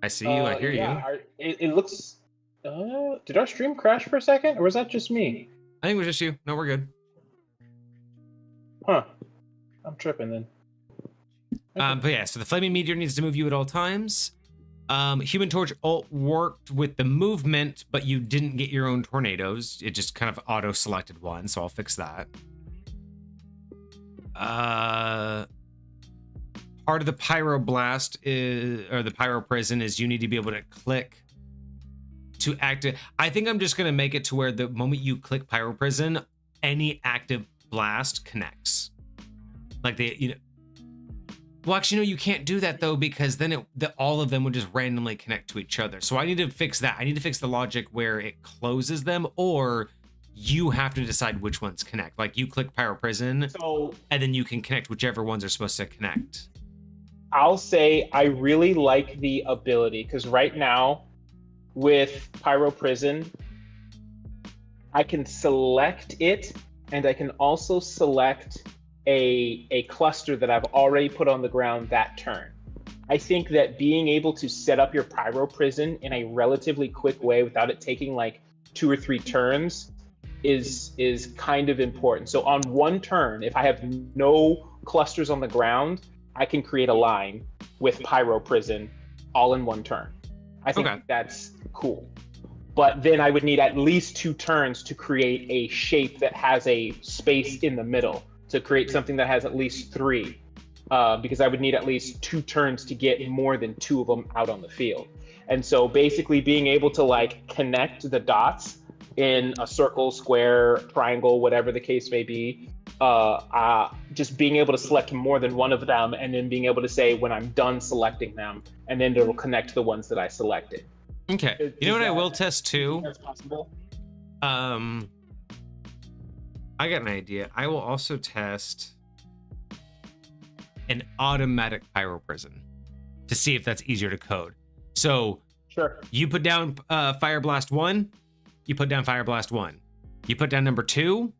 I see you, I hear you. It looks... did our stream crash for a second, or was that just me? I think it was just you. No, we're good. Huh. I'm tripping then. But yeah, so the Flaming Meteor needs to move you at all times. Human Torch ult worked with the movement, but you didn't get your own tornadoes. It just kind of auto-selected one, so I'll fix that. Part of the pyroblast is, or the pyro prison is, you need to be able to click to active. I think I'm just gonna make it to where the moment you click pyro prison, any active blast connects. Like they, you know. Well, actually, no, you can't do that though, because then all of them would just randomly connect to each other. So I need to fix that. I need to fix the logic where it closes them, or you have to decide which ones connect. Like you click pyro prison, and then you can connect whichever ones are supposed to connect. I'll say I really like the ability, because right now with pyro prison, I can select it, and I can also select a cluster that I've already put on the ground that turn. I think that being able to set up your pyro prison in a relatively quick way without it taking like 2 or 3 turns is kind of important. So on one turn, if I have no clusters on the ground, I can create a line with pyro prison all in one turn. I think that's cool. But then I would need at least 2 turns to create a shape that has a space in the middle, to create something that has at least 3, because I would need at least 2 turns to get more than 2 of them out on the field. And so basically being able to like connect the dots in a circle, square, triangle, whatever the case may be, just being able to select more than one of them, and then being able to say when I'm done selecting them, and then it'll connect the ones that I selected. Okay. You know what I will test too? That's possible. I got an idea. I will also test an automatic pyro prison to see if that's easier to code. So sure, you put down Fire Blast 1, you put down Fire Blast 1. You put down number 2,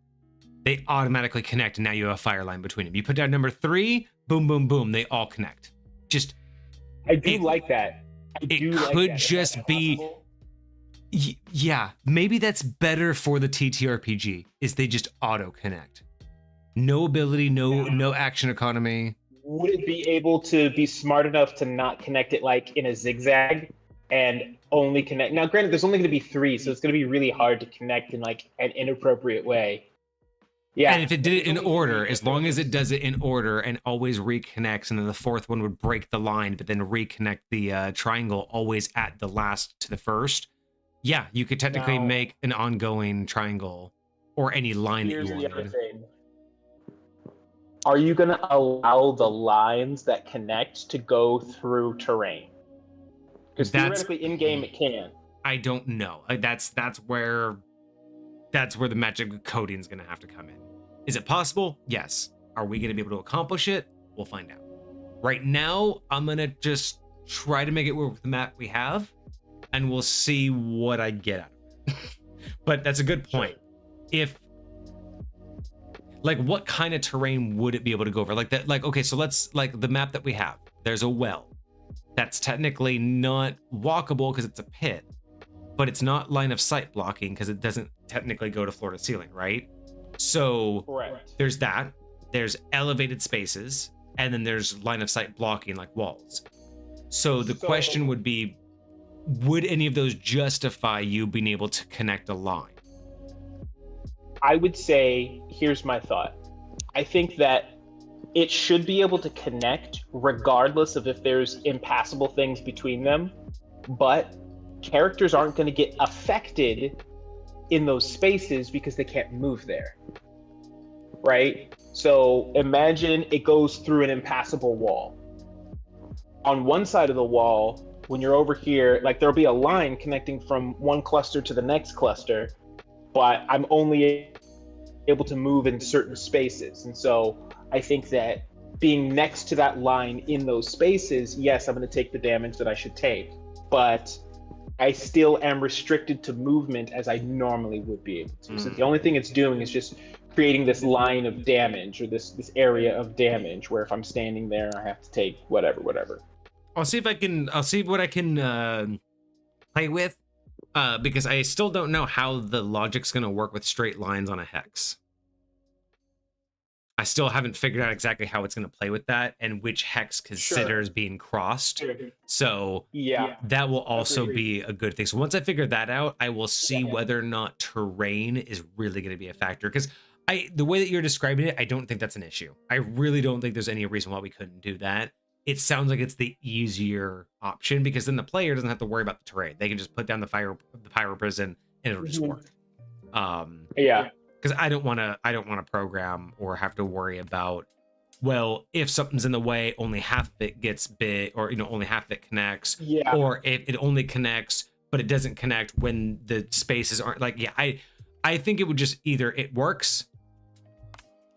they automatically connect, and now you have a fire line between them. You put down number 3, boom, boom, boom, they all connect. Just I do like that. It could just be possible. Yeah, maybe that's better for the TTRPG, is they just auto connect. No ability, no action economy. Would it be able to be smart enough to not connect it like in a zigzag and only connect? Now, granted, there's only going to be 3, so it's going to be really hard to connect in like an inappropriate way. Yeah. And if it did it in order, as long as it does it in order and always reconnects, and then the 4th one would break the line, but then reconnect the triangle always at the last to the first. Yeah, you could technically make an ongoing triangle or any line that you wanted. Are you going to allow the lines that connect to go through terrain? Because theoretically, in game, it can. I don't know. That's where the magic coding is going to have to come in. Is it possible? Yes. Are we going to be able to accomplish it? We'll find out. Right now, I'm going to just try to make it work with the map we have, and we'll see what I get out of it. But that's a good point. If, like, what kind of terrain would it be able to go over? Like that, like, okay, so let's, like, the map that we have, there's a well. That's technically not walkable because it's a pit, but it's not line of sight blocking because it doesn't technically go to floor to ceiling, right? So there's that, there's elevated spaces, and then there's line of sight blocking like walls. So the question would be, would any of those justify you being able to connect a line? I would say, here's my thought. I think that it should be able to connect regardless of if there's impassable things between them, but characters aren't going to get affected in those spaces because they can't move there, right? So imagine it goes through an impassable wall. On one side of the wall, when you're over here, like there'll be a line connecting from one cluster to the next cluster, but I'm only able to move in certain spaces. And so I think that being next to that line in those spaces, yes, I'm going to take the damage that I should take, but I still am restricted to movement as I normally would be able to. So the only thing it's doing is just creating this line of damage, or this area of damage, where if I'm standing there, I have to take whatever. I'll see what I can play with, because I still don't know how the logic's going to work with straight lines on a hex. I still haven't figured out exactly how it's going to play with that and which hex considers being crossed. So yeah, that will also be a good thing. So once I figure that out, I will see whether or not terrain is really going to be a factor. Because The way that you're describing it, I don't think that's an issue. I really don't think there's any reason why we couldn't do that. It sounds like it's the easier option because then the player doesn't have to worry about the terrain. They can just put down the pyro prison and it'll just work. Yeah. Because I don't want to program or have to worry about, well, if something's in the way, only half of it gets bit, or only half of it connects. Yeah. Or if it only connects, but it doesn't connect when the spaces aren't like. Yeah, I think it would just either it works.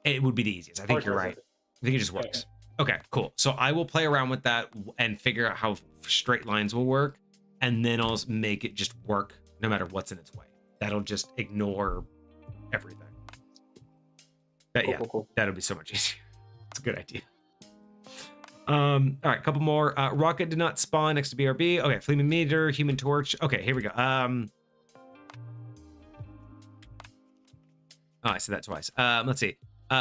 It would be the easiest. I think you're right. I think it just works. Okay, cool. So I will play around with that and figure out how straight lines will work, and then I'll make it just work no matter what's in its way. That'll just ignore everything. Cool. That'll be so much easier. It's a good idea. All right, couple more. Rocket did not spawn next to BRB. Okay, Flaming Meter, Human Torch. Okay, here we go. Oh, I said that twice. Let's see.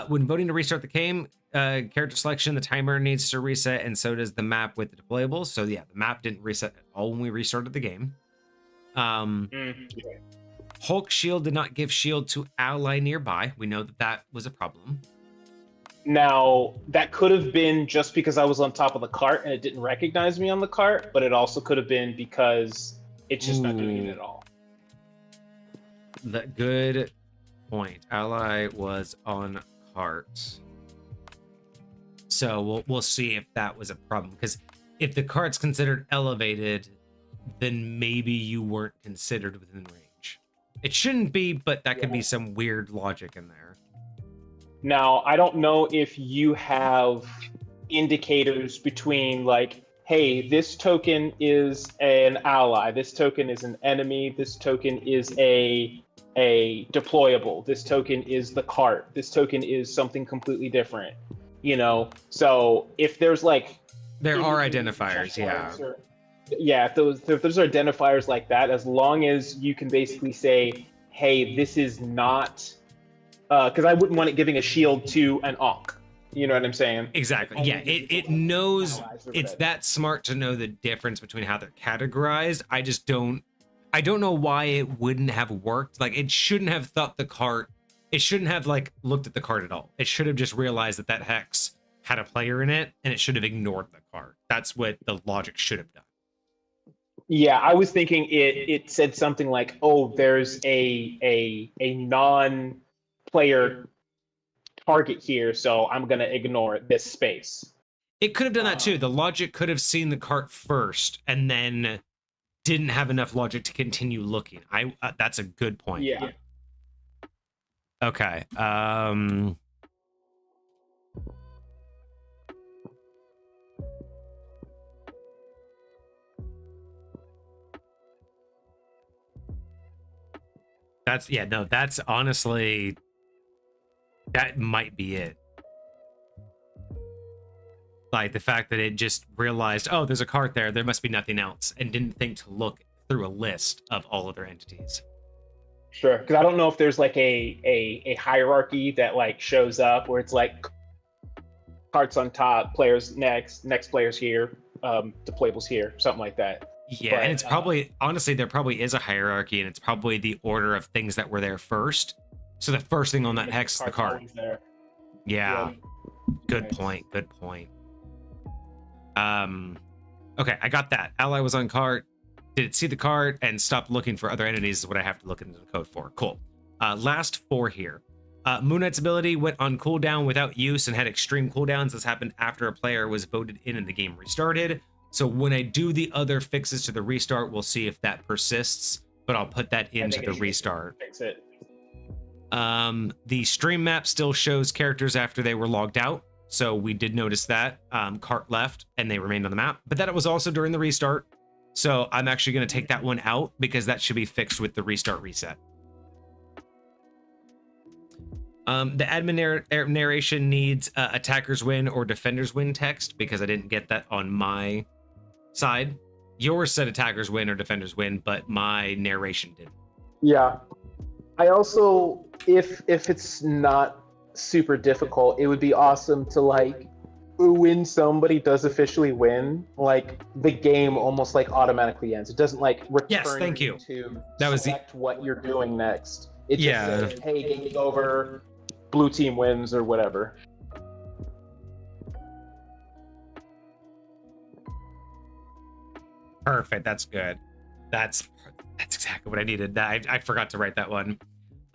When voting to restart the game, character selection, the timer needs to reset, and so does the map with the deployables. So yeah, the map didn't reset at all when we restarted the game. Hulk shield did not give shield to ally nearby. We know that was a problem. Now, that could have been just because I was on top of the cart and it didn't recognize me on the cart, but it also could have been because it's just not doing it at all. Good point. Ally was on cart. So we'll see if that was a problem, because if the cart's considered elevated, then maybe you weren't considered within range. It shouldn't be, but that could be some weird logic in there. Now, I don't know if you have indicators between like, hey, this token is an ally, this token is an enemy, this token is a deployable, this token is the cart, this token is something completely different, So if there's like... There are identifiers, yeah. If those are identifiers like that, as long as you can basically say, hey, this is not... because I wouldn't want it giving a shield to an Ankh. You know what I'm saying? Exactly. Yeah, it knows. It's that smart to know the difference between how they're categorized. I don't know why it wouldn't have worked. Like, it shouldn't have thought the cart. It shouldn't have like looked at the cart at all. It should have just realized that hex had a player in it, and it should have ignored the cart. That's what the logic should have done. Yeah, I was thinking it said something like, oh, there's a non-player target here, so I'm gonna ignore this space. It could have done that too. The logic could have seen the cart first and then didn't have enough logic to continue looking. That's a good point. Yeah. Okay. That's honestly, that might be it. Like the fact that it just realized, oh, there's a cart there, there must be nothing else, and didn't think to look through a list of all other entities. Sure, because I don't know if there's like a hierarchy that like shows up where it's like carts on top, players next players here, deployables here, something like that. Yeah, but, and it's probably, honestly, there probably is a hierarchy, and it's probably the order of things that were there first. So the first thing on that hex is the cart. Yeah. Good point. Good point. Okay, I got that. Ally was on cart. Did it see the cart and stop looking for other entities is what I have to look into the code for. Cool. Last 4 here. Moon Knight's ability went on cooldown without use and had extreme cooldowns. This happened after a player was voted in and the game restarted. So when I do the other fixes to the restart, we'll see if that persists, but I'll put that into the restart. Fix it. The stream map still shows characters after they were logged out. So we did notice that. Cart left and they remained on the map, but that was also during the restart. So I'm actually going to take that one out because that should be fixed with the restart reset. The admin narration needs attackers win or defenders win text because I didn't get that on my side. Yours said attackers win or defenders win, but my narration didn't. Yeah. I also, if it's not super difficult, it would be awesome to like, when somebody does officially win, like the game almost like automatically ends. It doesn't like return thank you to that was select what you're doing next. It just says, hey, game's over. blue team wins or whatever. Perfect. That's good. That's exactly what I needed. I forgot to write that one.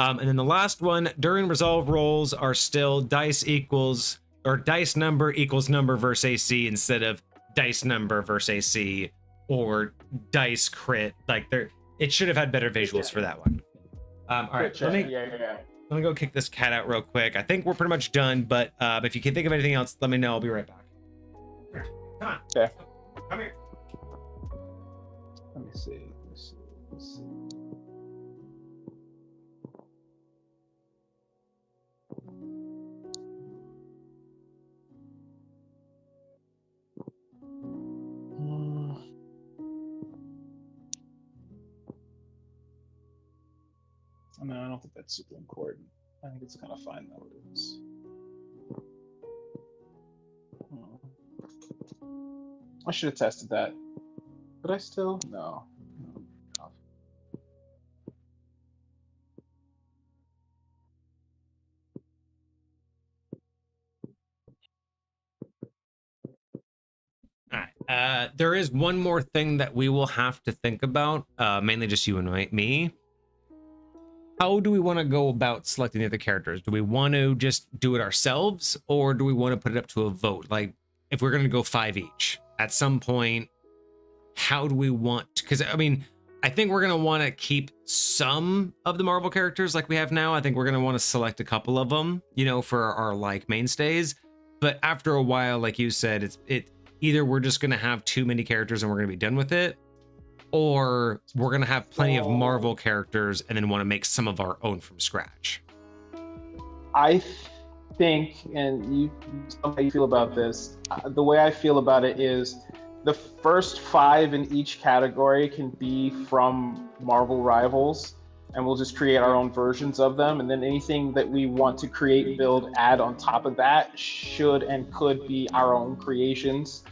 And then the last one, during resolve rolls are still dice equals, or dice number equals number versus AC instead of dice number versus AC or dice crit. Like it should have had better visuals for that one. All right, let me go kick this cat out real quick. I think we're pretty much done, but if you can think of anything else, let me know. I'll be right back. Come on. Okay. Come here. Let me see. No, I don't think that's super important. I think it's kind of fine though it is. I should have tested that. But I still no. All right. There is one more thing that we will have to think about, mainly just you and me. How do we want to go about selecting the other characters? Do we want to just do it ourselves, or do we want to put it up to a vote? Like, if we're going to go 5 each, at some point, how do we want? Because I mean, I think we're going to want to keep some of the Marvel characters like we have now. I think we're going to want to select a couple of them, you know, for our like mainstays. But after a while, like you said, it either we're just going to have too many characters and we're going to be done with it, or we're going to have plenty of Marvel characters and then want to make some of our own from scratch. I think, and you tell me how you feel about this, the way I feel about it is the first 5 in each category can be from Marvel Rivals, and we'll just create our own versions of them. And then anything that we want to create, build, add on top of that should and could be our own creations.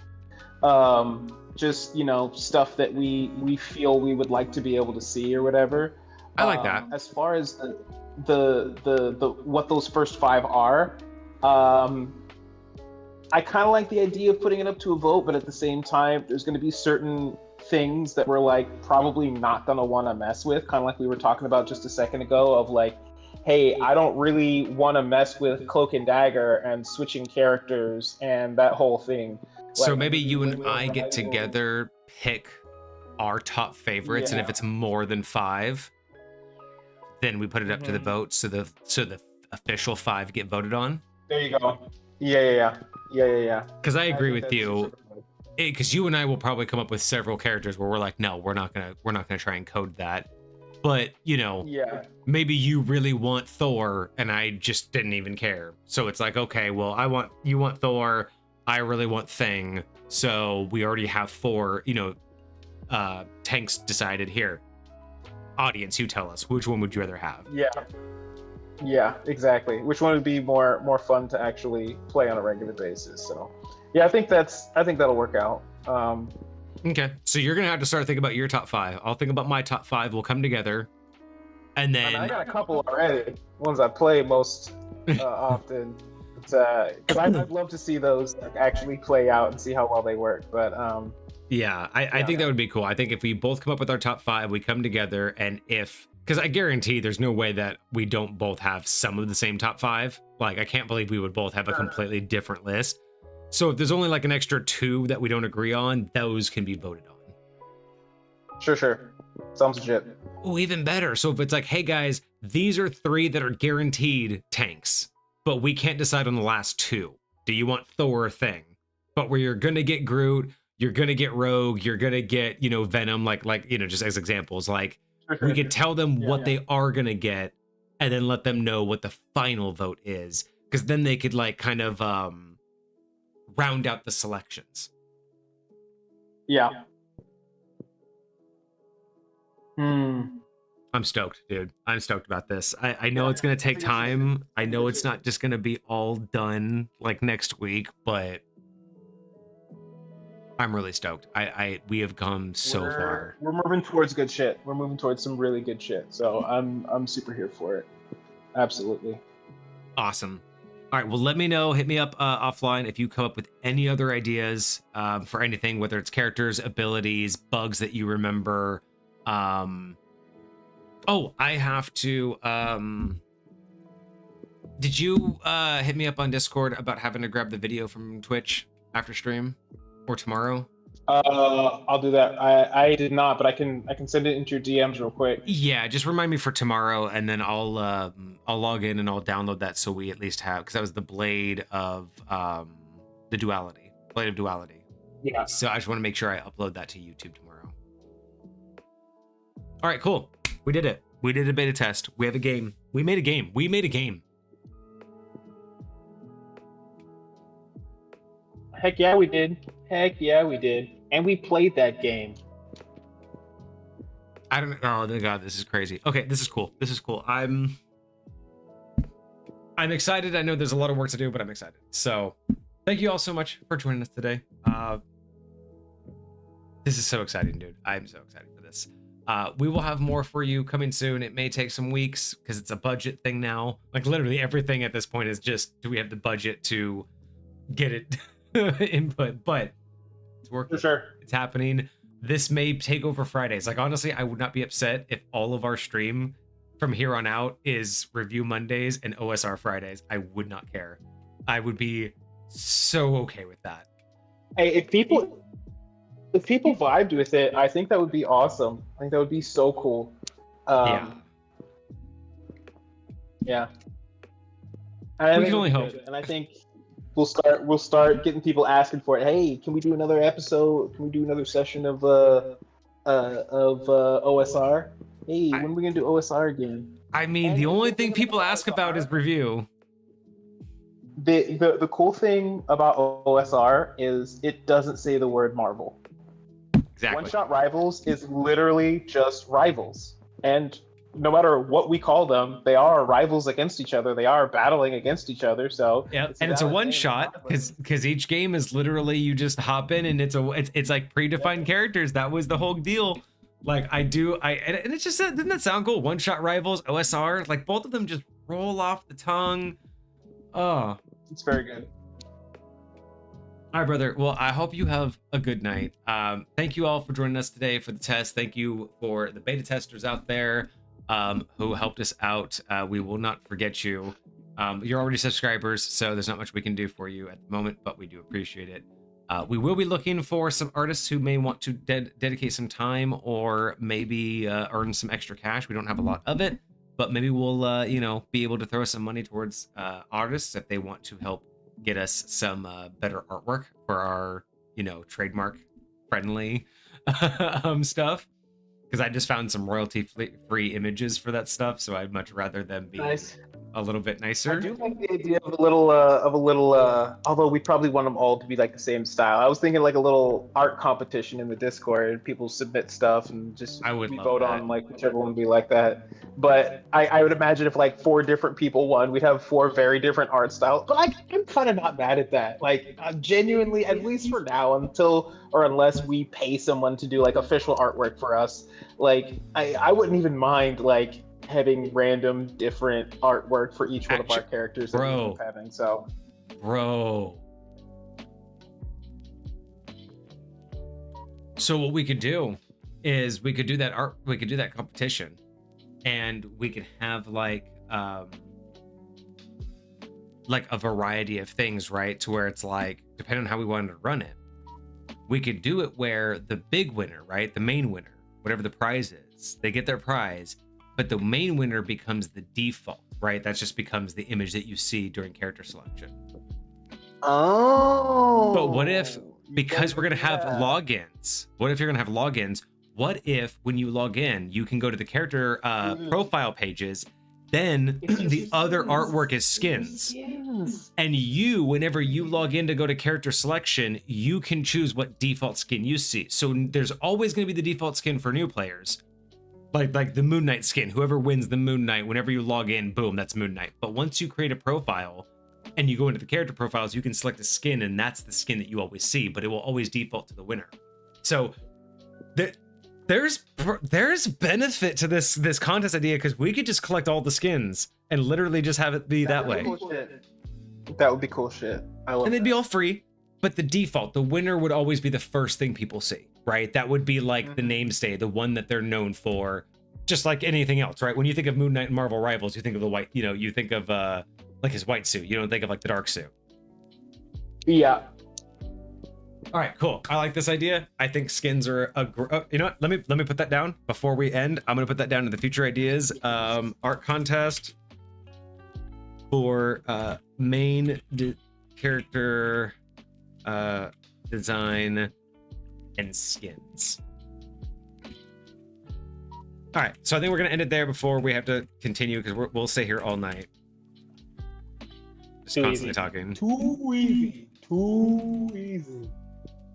Just, you know, stuff that we feel we would like to be able to see or whatever. I like that. As far as the what those first 5 are, I kind of like the idea of putting it up to a vote, but at the same time, there's going to be certain things that we're like probably not going to want to mess with, kind of like we were talking about just a second ago of like, hey, I don't really want to mess with Cloak and Dagger and switching characters and that whole thing. So maybe you and I get together, pick our top favorites, and if it's more than 5, then we put it up to the vote, so the official 5 get voted on. There you go. Yeah. Because I agree with you. Because you and I will probably come up with several characters where we're like, no, we're not gonna try and code that. But you know, maybe you really want Thor, and I just didn't even care. So it's like, okay, well, you want Thor. I really want Thing, so we already have 4, you know, tanks decided here. Audience, you tell us, which one would you rather have? Yeah, exactly. Which one would be more fun to actually play on a regular basis? So, yeah, I think that'll work out. Okay, so you're gonna have to start thinking about your top 5. I'll think about my top 5. We'll come together, and then I got a couple already. Ones I play most often. Because I'd love to see those like, actually play out and see how well they work. But yeah, I think that would be cool. I think if we both come up with our top 5, we come together, and because I guarantee there's no way that we don't both have some of the same top 5. Like, I can't believe we would both have a completely different list. So if there's only like an extra 2 that we don't agree on, those can be voted on. Sure. Sounds legit. Oh, even better. So if it's like, hey guys, these are 3 that are guaranteed tanks, but we can't decide on the last 2. Do you want Thor or Thing? But where you're gonna get Groot, you're gonna get Rogue, you're gonna get, you know, Venom, like you know, just as examples. Like, we could tell them what they are gonna get, and then let them know what the final vote is, because then they could like kind of round out the selections. Yeah. I'm stoked, dude. I'm stoked about this. I know it's going to take time. I know it's not just going to be all done like next week, but I'm really stoked. We have come so far. We're moving towards good shit. We're moving towards some really good shit. So I'm super here for it. Absolutely. Awesome. All right, well, let me know. Hit me up offline if you come up with any other ideas for anything, whether it's characters, abilities, bugs that you remember. Oh, I have to. Did you hit me up on Discord about having to grab the video from Twitch after stream or tomorrow? I'll do that. I did not, but I can send it into your DMs real quick. Yeah, just remind me for tomorrow, and then I'll log in and I'll download that so we at least have, because that was the blade of the duality, blade of duality. Yeah. So I just want to make sure I upload that to YouTube tomorrow. All right, cool. We did it. We did a beta test. We have a game. We made a game. We made a game. Heck yeah, we did. Heck yeah, we did. And we played that game. I don't know. Oh my god, this is crazy. Okay, this is cool. This is cool. I'm excited. I know there's a lot of work to do, but I'm excited. So thank you all so much for joining us today. This is so exciting, dude. I'm so excited for this. We will have more for you coming soon. It may take some weeks because it's a budget thing now. Like literally everything at this point is just, do we have the budget to get it input? But it's working. For sure. It's happening. This may take over Fridays. Like honestly, I would not be upset if all of our stream from here on out is review Mondays and OSR Fridays. I would not care. I would be so okay with that. Hey, if people vibed with it, I think that would be awesome. I think that would be so cool. Yeah. We can only hope. And I think we'll start getting people asking for it. Hey, can we do another episode? Can we do another session of OSR? Hey, when are we gonna do OSR again? I mean, the only thing people ask about is review. The cool thing about OSR is it doesn't say the word Marvel. Exactly. OneShotRivals is literally just rivals, and no matter what we call them, they are rivals against each other. They are battling against each other. So yeah, and it's a one shot because each game is literally you just hop in and it's like predefined characters. That was the whole deal. Like and it's just, doesn't that sound cool? OneShotRivals, OSR, like both of them just roll off the tongue. Oh, it's very good. All right, brother. Well, I hope you have a good night. Thank you all for joining us today for the test. Thank you for the beta testers out there who helped us out. We will not forget you. You're already subscribers, so there's not much we can do for you at the moment, but we do appreciate it. We will be looking for some artists who may want to dedicate some time or maybe earn some extra cash. We don't have a lot of it, but maybe we'll be able to throw some money towards artists if they want to help get us some better artwork for our trademark friendly stuff, because I just found some royalty free images for that stuff, so I'd much rather them be nice. A little bit nicer. I do like the idea of a little although we probably want them all to be like the same style. I was thinking like a little art competition in the Discord. People submit stuff and just we vote on like whichever one we like that. But I would imagine if like 4 different people won, we'd have 4 very different art styles. But I'm kind of not mad at that. Like genuinely, at least for now, unless we pay someone to do like official artwork for us, like I wouldn't even mind like having random different artwork for each one of our characters that we end up having. So what we could do is we could do that competition, and we could have like a variety of things, right? To where it's like, depending on how we wanted to run it, we could do it where the big winner, right, the main winner, whatever the prize is, they get their prize, but the main winner becomes the default, right? That just becomes the image that you see during character selection. Oh. But what if, because we're going to have logins, what if you're going to have logins? What if when you log in, you can go to the character profile pages, then the other artwork is skins. And you, whenever you log in to go to character selection, you can choose what default skin you see. So there's always going to be the default skin for new players. Like the Moon Knight skin, whoever wins the Moon Knight, whenever you log in, boom, that's Moon Knight. But once you create a profile and you go into the character profiles, you can select a skin, and that's the skin that you always see, but it will always default to the winner. So there's benefit to this contest idea, because we could just collect all the skins and literally just have it be that way. Cool shit. That would be cool shit. I love And they'd that. be all free, but the default, the winner would always be the first thing people see, right? That would be like the namestay, the one that they're known for, just like anything else, right? When you think of Moon Knight and Marvel Rivals, you think of the white, you know, you think of like his white suit. You don't think of like the dark suit. Yeah. All right, cool. I like this idea. I think skins are you know what? Let me put that down before we end. I'm gonna put that down to the future ideas. Art contest for main character design and skins. All right, so I think we're gonna end it there before we have to continue because we'll stay here all night. Just constantly talking. Too easy. Too easy.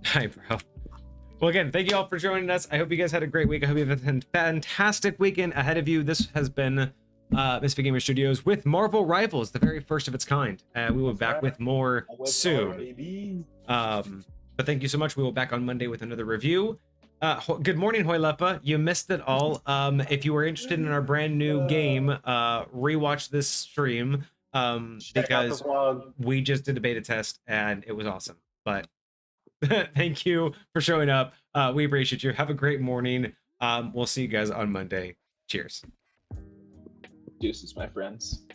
Hi, bro. Well, again, thank you all for joining us. I hope you guys had a great week. I hope you have a fantastic weekend ahead of you. This has been Misfit Gamer Studios with Marvel Rivals, the very first of its kind. We will be back with more soon. But thank you so much. We will be back on Monday with another review. Good morning, Hoylepa. You missed it all. If you are interested in our brand new game, rewatch this stream because we just did a beta test and it was awesome. But thank you for showing up. We appreciate you. Have a great morning. We'll see you guys on Monday. Cheers. Deuces, my friends.